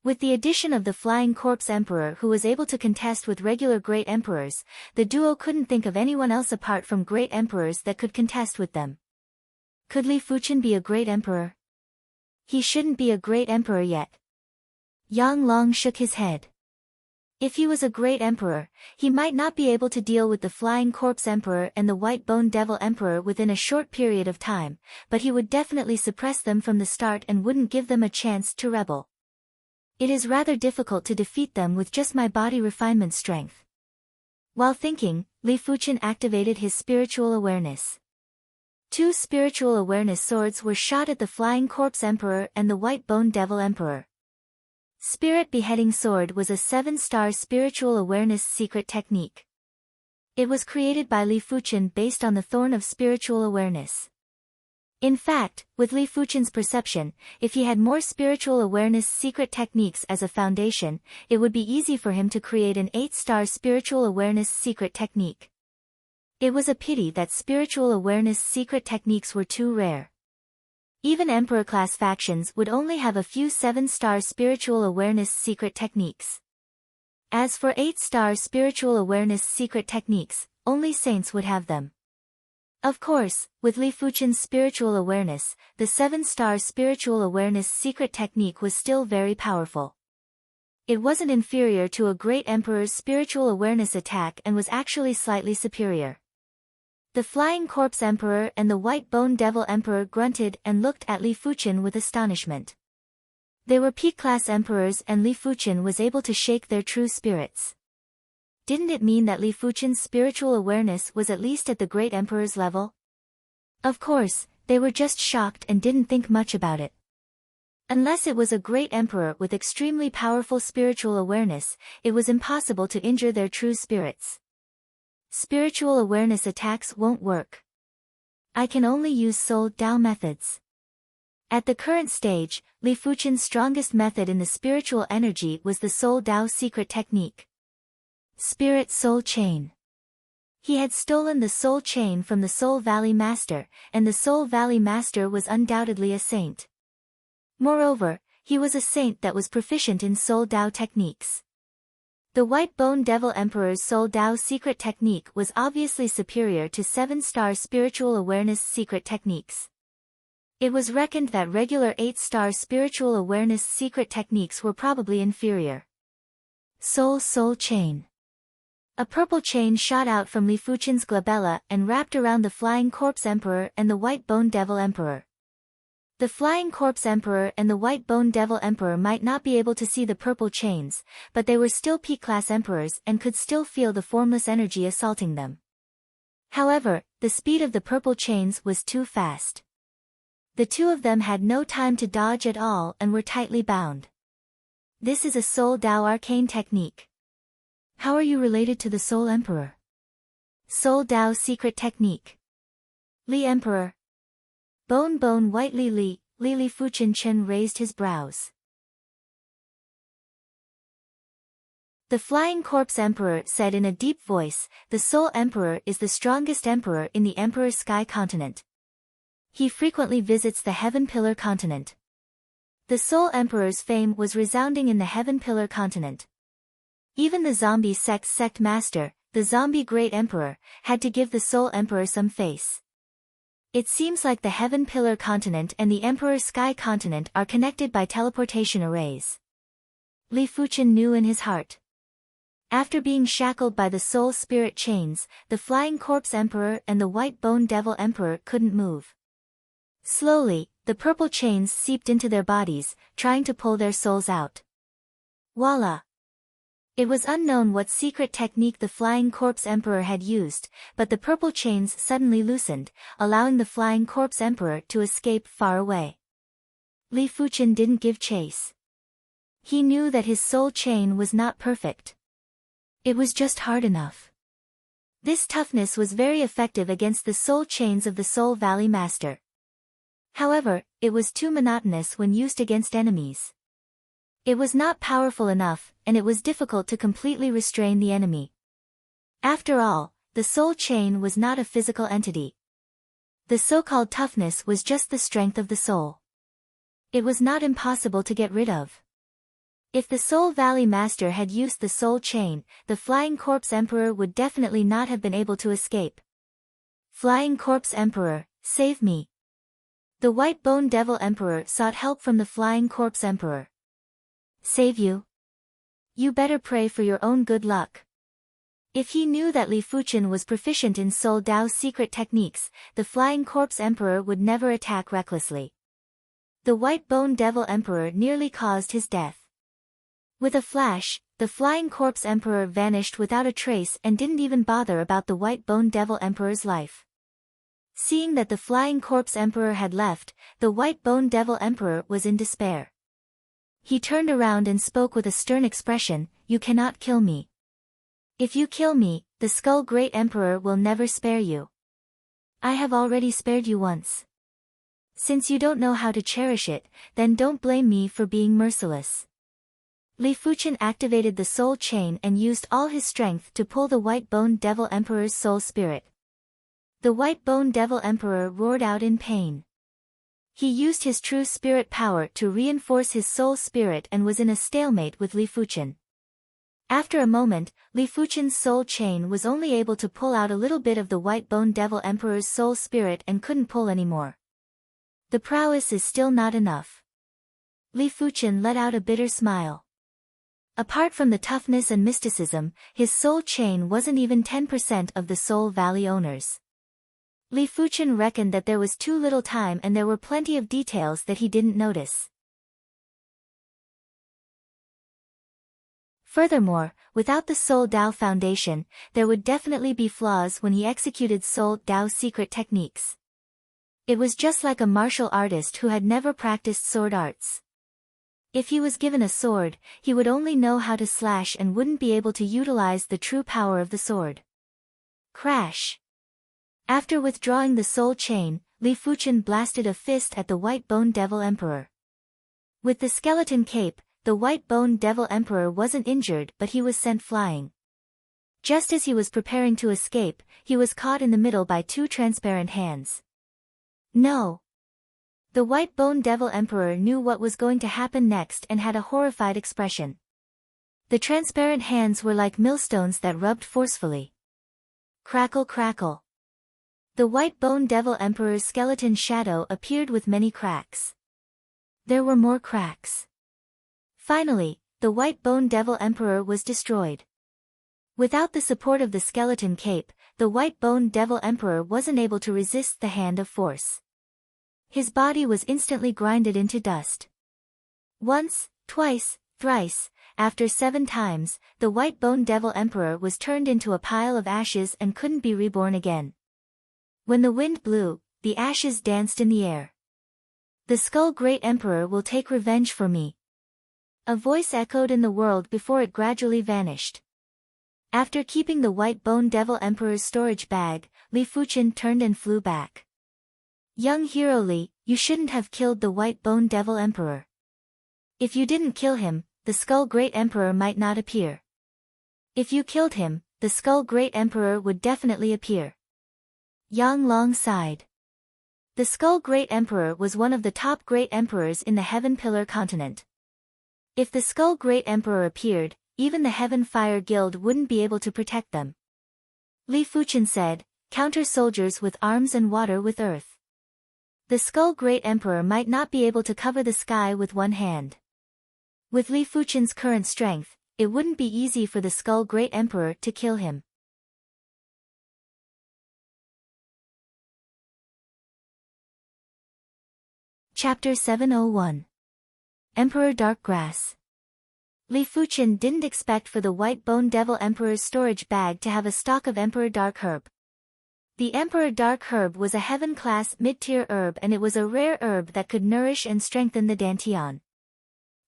With the addition of the Flying Corpse Emperor who was able to contest with regular Great Emperors, the duo couldn't think of anyone else apart from Great Emperors that could contest with them. Could Li Fuchen be a Great Emperor? He shouldn't be a Great Emperor yet. Yang Long shook his head. If he was a great emperor, he might not be able to deal with the Flying Corpse Emperor and the White Bone Devil Emperor within a short period of time, but he would definitely suppress them from the start and wouldn't give them a chance to rebel. It is rather difficult to defeat them with just my body refinement strength. While thinking, Li Fuchen activated his spiritual awareness. 2 spiritual awareness swords were shot at the Flying Corpse Emperor and the White Bone Devil Emperor. Spirit Beheading Sword was a 7-star spiritual awareness secret technique. It was created by Li Fuchen based on the Thorn of Spiritual Awareness. In fact, with Li Fuchen's perception, if he had more spiritual awareness secret techniques as a foundation, it would be easy for him to create an 8-star spiritual awareness secret technique. It was a pity that spiritual awareness secret techniques were too rare. Even Emperor-class factions would only have a few 7-star spiritual awareness secret techniques. As for 8-star spiritual awareness secret techniques, only saints would have them. Of course, with Li Fuchen's spiritual awareness, the 7-star spiritual awareness secret technique was still very powerful. It wasn't inferior to a great emperor's spiritual awareness attack and was actually slightly superior. The Flying Corpse Emperor and the White Bone Devil Emperor grunted and looked at Li Fuchen with astonishment. They were peak-class emperors and Li Fuchen was able to shake their true spirits. Didn't it mean that Li Fuchen's spiritual awareness was at least at the Great Emperor's level? Of course, they were just shocked and didn't think much about it. Unless it was a great emperor with extremely powerful spiritual awareness, it was impossible to injure their true spirits. Spiritual awareness attacks won't work. I can only use Soul Dao methods. At the current stage, Li Fuchen's strongest method in the spiritual energy was the Soul Dao secret technique. Spirit Soul Chain. He had stolen the Soul Chain from the Soul Valley Master, and the Soul Valley Master was undoubtedly a saint. Moreover, he was a saint that was proficient in Soul Dao techniques. The White Bone Devil Emperor's Soul Dao secret technique was obviously superior to 7-star spiritual awareness secret techniques. It was reckoned that regular 8-star spiritual awareness secret techniques were probably inferior. Soul Chain. A purple chain shot out from Li Fuchen's glabella and wrapped around the Flying Corpse Emperor and the White Bone Devil Emperor. The Flying Corpse Emperor and the White Bone Devil Emperor might not be able to see the purple chains, but they were still peak-class emperors and could still feel the formless energy assaulting them. However, the speed of the purple chains was too fast. The two of them had no time to dodge at all and were tightly bound. This is a Soul Dao arcane technique. How are you related to the Soul Emperor? Soul Dao secret technique. Li Emperor. Bone white Li Fuchen Chen raised his brows. The Flying Corpse Emperor said in a deep voice, the Soul Emperor is the strongest emperor in the Emperor's Sky continent. He frequently visits the Heaven Pillar continent. The Soul Emperor's fame was resounding in the Heaven Pillar continent. Even the zombie sect master, the zombie Great Emperor, had to give the Soul Emperor some face. It seems like the Heaven Pillar continent and the Emperor's Sky continent are connected by teleportation arrays. Li Fuchen knew in his heart. After being shackled by the Soul Spirit chains, the Flying Corpse Emperor and the White Bone Devil Emperor couldn't move. Slowly, the purple chains seeped into their bodies, trying to pull their souls out. Voila! It was unknown what secret technique the Flying Corpse Emperor had used, but the purple chains suddenly loosened, allowing the Flying Corpse Emperor to escape far away. Li Fuchen didn't give chase. He knew that his soul chain was not perfect. It was just hard enough. This toughness was very effective against the soul chains of the Soul Valley Master. However, it was too monotonous when used against enemies. It was not powerful enough, and it was difficult to completely restrain the enemy. After all, the soul chain was not a physical entity. The so-called toughness was just the strength of the soul. It was not impossible to get rid of. If the Soul Valley Master had used the soul chain, the Flying Corpse Emperor would definitely not have been able to escape. Flying Corpse Emperor, save me. The White Bone Devil Emperor sought help from the Flying Corpse Emperor. Save you? You better pray for your own good luck. If he knew that Li Fuchen was proficient in Soul Dao's secret techniques, the Flying Corpse Emperor would never attack recklessly. The White Bone Devil Emperor nearly caused his death. With a flash, the Flying Corpse Emperor vanished without a trace and didn't even bother about the White Bone Devil Emperor's life. Seeing that the Flying Corpse Emperor had left, the White Bone Devil Emperor was in despair. He turned around and spoke with a stern expression, "You cannot kill me. If you kill me, the Skull Great Emperor will never spare you. I have already spared you once. Since you don't know how to cherish it, then don't blame me for being merciless." Li Fuchen activated the soul chain and used all his strength to pull the White Bone Devil Emperor's soul spirit. The White Bone Devil Emperor roared out in pain. He used his true spirit power to reinforce his soul spirit and was in a stalemate with Li Fuchen. After a moment, Li Fuchen's soul chain was only able to pull out a little bit of the White Bone Devil Emperor's soul spirit and couldn't pull anymore. The prowess is still not enough. Li Fuchen let out a bitter smile. Apart from the toughness and mysticism, his soul chain wasn't even 10% of the Soul Valley owners. Li Fuchen reckoned that there was too little time and there were plenty of details that he didn't notice. Furthermore, without the Soul Dao Foundation, there would definitely be flaws when he executed Soul Dao's secret techniques. It was just like a martial artist who had never practiced sword arts. If he was given a sword, he would only know how to slash and wouldn't be able to utilize the true power of the sword. Crash! After withdrawing the soul chain, Li Fuchen blasted a fist at the White Bone Devil Emperor. With the skeleton cape, the White Bone Devil Emperor wasn't injured but he was sent flying. Just as he was preparing to escape, he was caught in the middle by two transparent hands. No! The White Bone Devil Emperor knew what was going to happen next and had a horrified expression. The transparent hands were like millstones that rubbed forcefully. Crackle crackle. The White Bone Devil Emperor's skeleton shadow appeared with many cracks. There were more cracks. Finally, the White Bone Devil Emperor was destroyed. Without the support of the skeleton cape, the White Bone Devil Emperor wasn't able to resist the hand of force. His body was instantly grinded into dust. Once, twice, thrice, after 7 times, the White Bone Devil Emperor was turned into a pile of ashes and couldn't be reborn again. When the wind blew, the ashes danced in the air. The Skull Great Emperor will take revenge for me. A voice echoed in the world before it gradually vanished. After keeping the White Bone Devil Emperor's storage bag, Li Fuchen turned and flew back. Young hero Li, you shouldn't have killed the White Bone Devil Emperor. If you didn't kill him, the Skull Great Emperor might not appear. If you killed him, the Skull Great Emperor would definitely appear. Yang Long sighed. The Skull Great Emperor was one of the top Great Emperors in the Heaven Pillar continent. If the Skull Great Emperor appeared, even the Heaven Fire Guild wouldn't be able to protect them. Li Fuchen said, counter soldiers with arms and water with earth. The Skull Great Emperor might not be able to cover the sky with one hand. With Li Fuchen's current strength, it wouldn't be easy for the Skull Great Emperor to kill him. Chapter 701. Emperor Darkgrass. Li Fuchen didn't expect for the White Bone Devil Emperor's storage bag to have a stock of Emperor Dark Herb. The Emperor Dark Herb was a heaven-class mid-tier herb, and it was a rare herb that could nourish and strengthen the Dantian.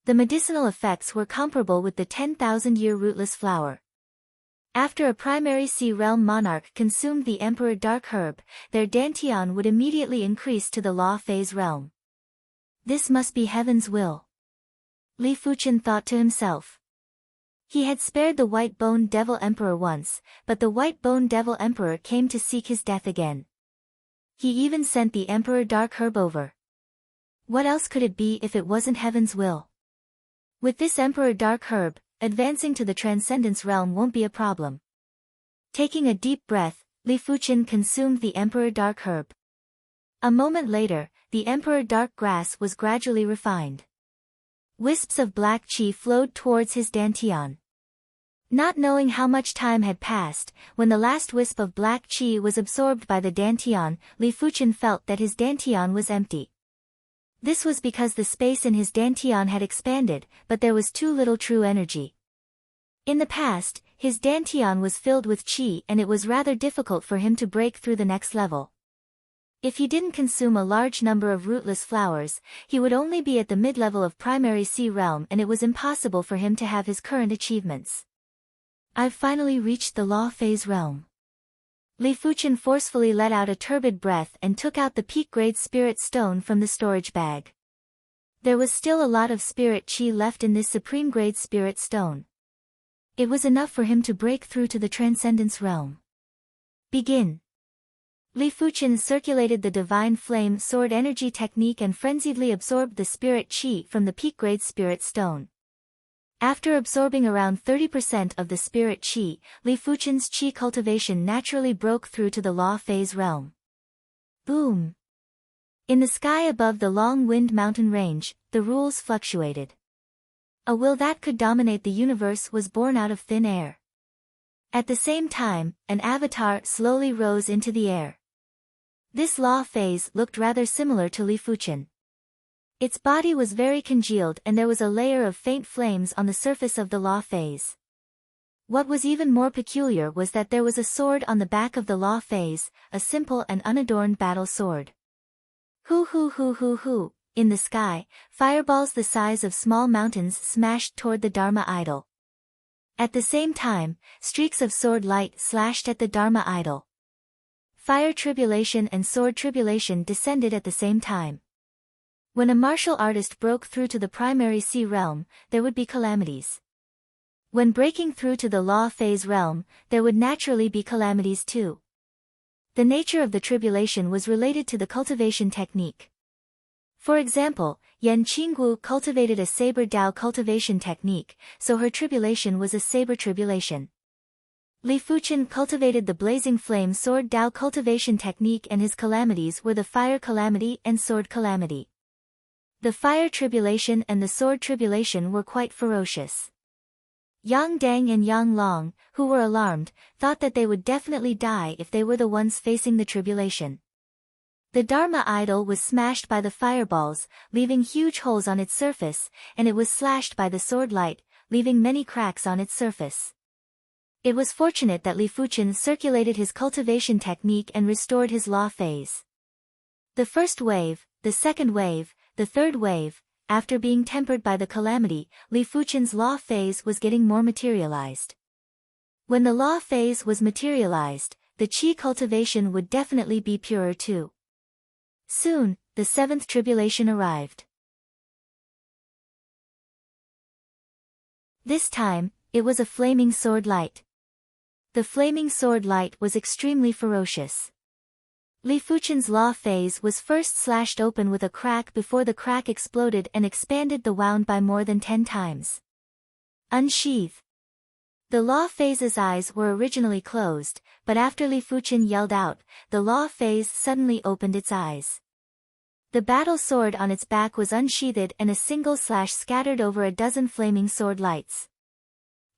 The medicinal effects were comparable with the 10,000-year rootless flower. After a primary sea realm monarch consumed the Emperor Dark Herb, their Dantian would immediately increase to the Law Phase realm. This must be heaven's will. Li Fuchen thought to himself. He had spared the White Bone Devil Emperor once, but the White Bone Devil Emperor came to seek his death again. He even sent the Emperor Dark Herb over. What else could it be if it wasn't heaven's will? With this Emperor Dark Herb, advancing to the Transcendence realm won't be a problem. Taking a deep breath, Li Fuchen consumed the Emperor Dark Herb. A moment later, the Emperor Dark Grass was gradually refined. Wisps of black chi flowed towards his Dantian. Not knowing how much time had passed, when the last wisp of black chi was absorbed by the Dantian, Li Fuchen felt that his Dantian was empty. This was because the space in his Dantian had expanded, but there was too little true energy. In the past, his Dantian was filled with chi, and it was rather difficult for him to break through the next level. If he didn't consume a large number of rootless flowers, he would only be at the mid-level of primary sea realm, and it was impossible for him to have his current achievements. I've finally reached the Law Phase realm. Li Fuchen forcefully let out a turbid breath and took out the peak-grade spirit stone from the storage bag. There was still a lot of spirit chi left in this supreme-grade spirit stone. It was enough for him to break through to the Transcendence realm. Begin. Li Fuchen circulated the Divine Flame Sword Energy technique and frenziedly absorbed the spirit chi from the peak-grade spirit stone. After absorbing around 30% of the spirit chi, Li Fuchen's chi cultivation naturally broke through to the Law Phase realm. Boom! In the sky above the Long Wind Mountain range, the rules fluctuated. A will that could dominate the universe was born out of thin air. At the same time, an avatar slowly rose into the air. This Law Phase looked rather similar to Li Fuchen. Its body was very congealed, and there was a layer of faint flames on the surface of the Law Phase. What was even more peculiar was that there was a sword on the back of the Law Phase, a simple and unadorned battle sword. Hoo hoo hoo hoo hoo, in the sky, fireballs the size of small mountains smashed toward the Dharma idol. At the same time, streaks of sword light slashed at the Dharma idol. Fire tribulation and sword tribulation descended at the same time. When a martial artist broke through to the primary sea realm, there would be calamities. When breaking through to the Law Phase realm, there would naturally be calamities too. The nature of the tribulation was related to the cultivation technique. For example, Yan Qinggu cultivated a saber Dao cultivation technique, so her tribulation was a saber tribulation. Li Fuchen cultivated the blazing flame sword Dao cultivation technique, and his calamities were the fire calamity and sword calamity. The fire tribulation and the sword tribulation were quite ferocious. Yang Dang and Yang Long, who were alarmed, thought that they would definitely die if they were the ones facing the tribulation. The Dharma idol was smashed by the fireballs, leaving huge holes on its surface, and it was slashed by the sword light, leaving many cracks on its surface. It was fortunate that Li Fuchen circulated his cultivation technique and restored his law phase. The first wave, the second wave, the third wave, after being tempered by the calamity, Li Fuchen's law phase was getting more materialized. When the law phase was materialized, the qi cultivation would definitely be purer too. Soon, the seventh tribulation arrived. This time, it was a flaming sword light. The flaming sword light was extremely ferocious. Li Fuchen's law phase was first slashed open with a crack before the crack exploded and expanded the wound by more than 10 times. Unsheath. The law phase's eyes were originally closed, but after Li Fuchen yelled out, the law phase suddenly opened its eyes. The battle sword on its back was unsheathed and a single slash scattered over a dozen flaming sword lights.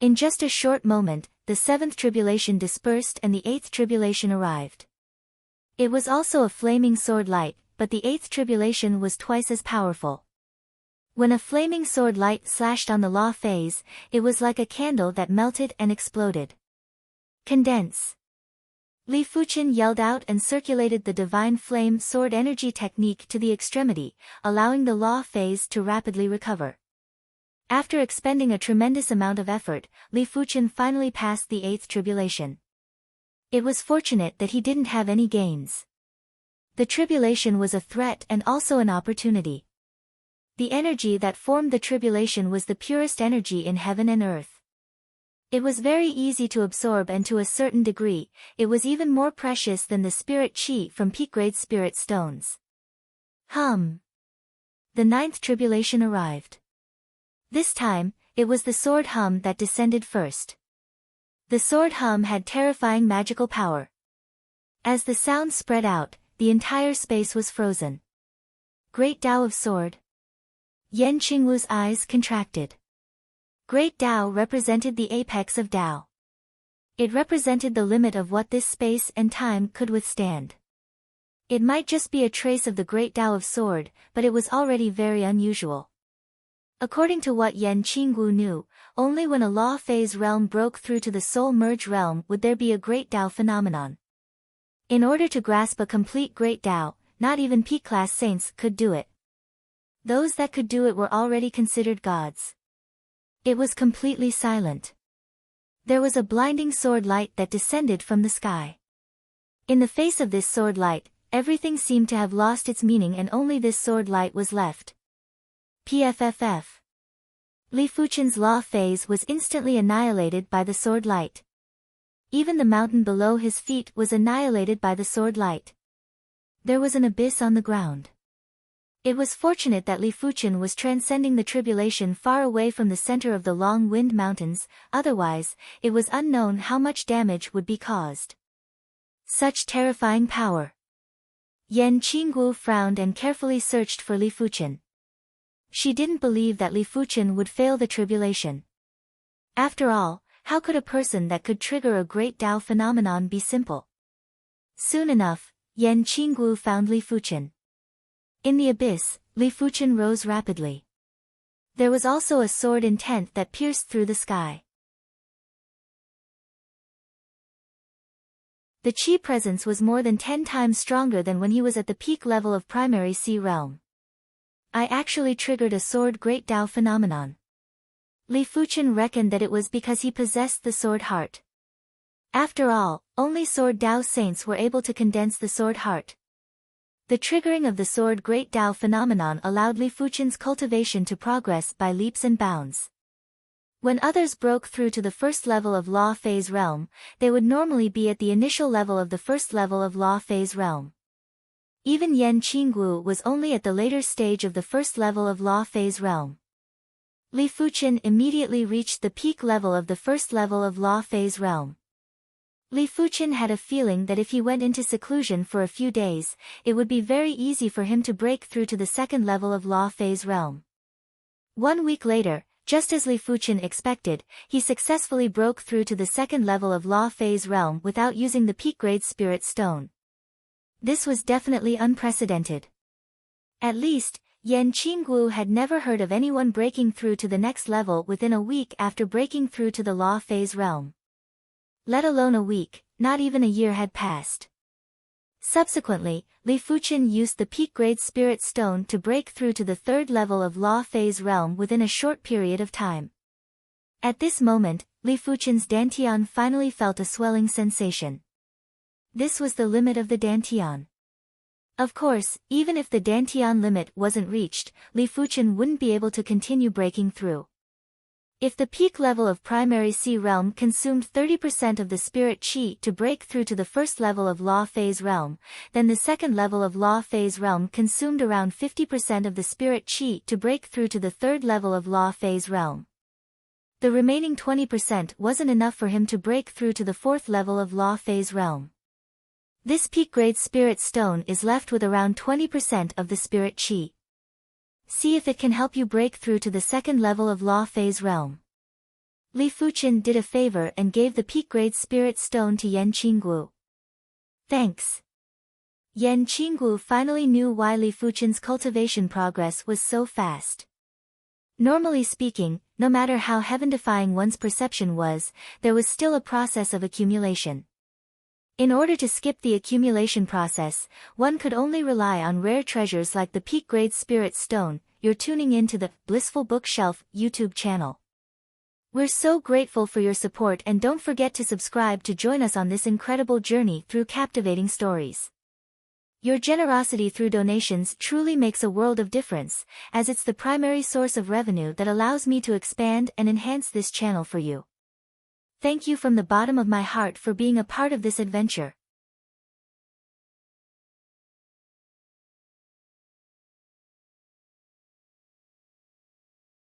In just a short moment, the seventh tribulation dispersed and the eighth tribulation arrived. It was also a flaming sword light, but the eighth tribulation was twice as powerful. When a flaming sword light slashed on the law phase, it was like a candle that melted and exploded. Condense. Li Fuchen yelled out and circulated the divine flame sword energy technique to the extremity, allowing the law phase to rapidly recover. After expending a tremendous amount of effort, Li Fuchen finally passed the eighth tribulation. It was fortunate that he didn't have any gains. The tribulation was a threat and also an opportunity. The energy that formed the tribulation was the purest energy in heaven and earth. It was very easy to absorb and to a certain degree, it was even more precious than the spirit qi from peak-grade spirit stones. The ninth tribulation arrived. This time, it was the sword that descended first. The sword had terrifying magical power. As the sound spread out, the entire space was frozen. Great Tao of Sword. Yan Qingwu's eyes contracted. Great Tao represented the apex of Tao. It represented the limit of what this space and time could withstand. It might just be a trace of the Great Tao of Sword, but it was already very unusual. According to what Yan Qingwu knew, only when a law phase realm broke through to the soul merge realm would there be a Great Tao phenomenon. In order to grasp a complete Great Tao, not even peak-class saints could do it. Those that could do it were already considered gods. It was completely silent. There was a blinding sword light that descended from the sky. In the face of this sword light, everything seemed to have lost its meaning and only this sword light was left. PFFF. Li Fuchen's law phase was instantly annihilated by the sword light. Even the mountain below his feet was annihilated by the sword light. There was an abyss on the ground. It was fortunate that Li Fuchen was transcending the tribulation far away from the center of the long wind mountains, otherwise, it was unknown how much damage would be caused. Such terrifying power. Yan Qingwu frowned and carefully searched for Li Fuchen. She didn't believe that Li Fuchen would fail the tribulation. After all, how could a person that could trigger a Great Tao phenomenon be simple? Soon enough, Yan Qingwu found Li Fuchen. In the abyss, Li Fuchen rose rapidly. There was also a sword intent that pierced through the sky. The qi presence was more than 10 times stronger than when he was at the peak level of primary sea realm. I actually triggered a sword Great Tao phenomenon. Li Fuchen reckoned that it was because he possessed the sword heart. After all, only sword Tao saints were able to condense the sword heart. The triggering of the sword Great Tao phenomenon allowed Li Fuchen's cultivation to progress by leaps and bounds. When others broke through to the first level of law phase realm, they would normally be at the initial level of the first level of law phase realm. Even Yan Qingwu was only at the later stage of the first level of law phase realm. Li Fuchen immediately reached the peak level of the first level of law phase realm. Li Fuchen had a feeling that if he went into seclusion for a few days, it would be very easy for him to break through to the second level of law phase realm. 1 week later, just as Li Fuchen expected, he successfully broke through to the second level of law phase realm without using the peak-grade spirit stone. This was definitely unprecedented. At least, Yan Qingwu had never heard of anyone breaking through to the next level within a week after breaking through to the law phase realm. Let alone a week, not even a year had passed. Subsequently, Li Fuchen used the peak-grade Spirit Stone to break through to the third level of Law Phase realm within a short period of time. At this moment, Li Fuchen's Dantian finally felt a swelling sensation. This was the limit of the Dantian. Of course, even if the Dantian limit wasn't reached, Li Fuchen wouldn't be able to continue breaking through. If the peak level of primary Sea realm consumed 30% of the spirit chi to break through to the first level of Law Phase realm, then the second level of Law Phase realm consumed around 50% of the spirit chi to break through to the third level of Law Phase realm. The remaining 20% wasn't enough for him to break through to the fourth level of Law Phase realm. This peak-grade Spirit Stone is left with around 20% of the spirit chi. See if it can help you break through to the second level of Law Phase realm. Li Fuchen did a favor and gave the peak-grade Spirit Stone to Yan Qinggu. Thanks. Yan Qinggu finally knew why Li Fuchen's cultivation progress was so fast. Normally speaking, no matter how heaven-defying one's perception was, there was still a process of accumulation. In order to skip the accumulation process, one could only rely on rare treasures like the peak-grade Spirit Stone. You're tuning into the Blissful Bookshelf YouTube channel. We're so grateful for your support, and don't forget to subscribe to join us on this incredible journey through captivating stories. Your generosity through donations truly makes a world of difference, as it's the primary source of revenue that allows me to expand and enhance this channel for you. Thank you from the bottom of my heart for being a part of this adventure.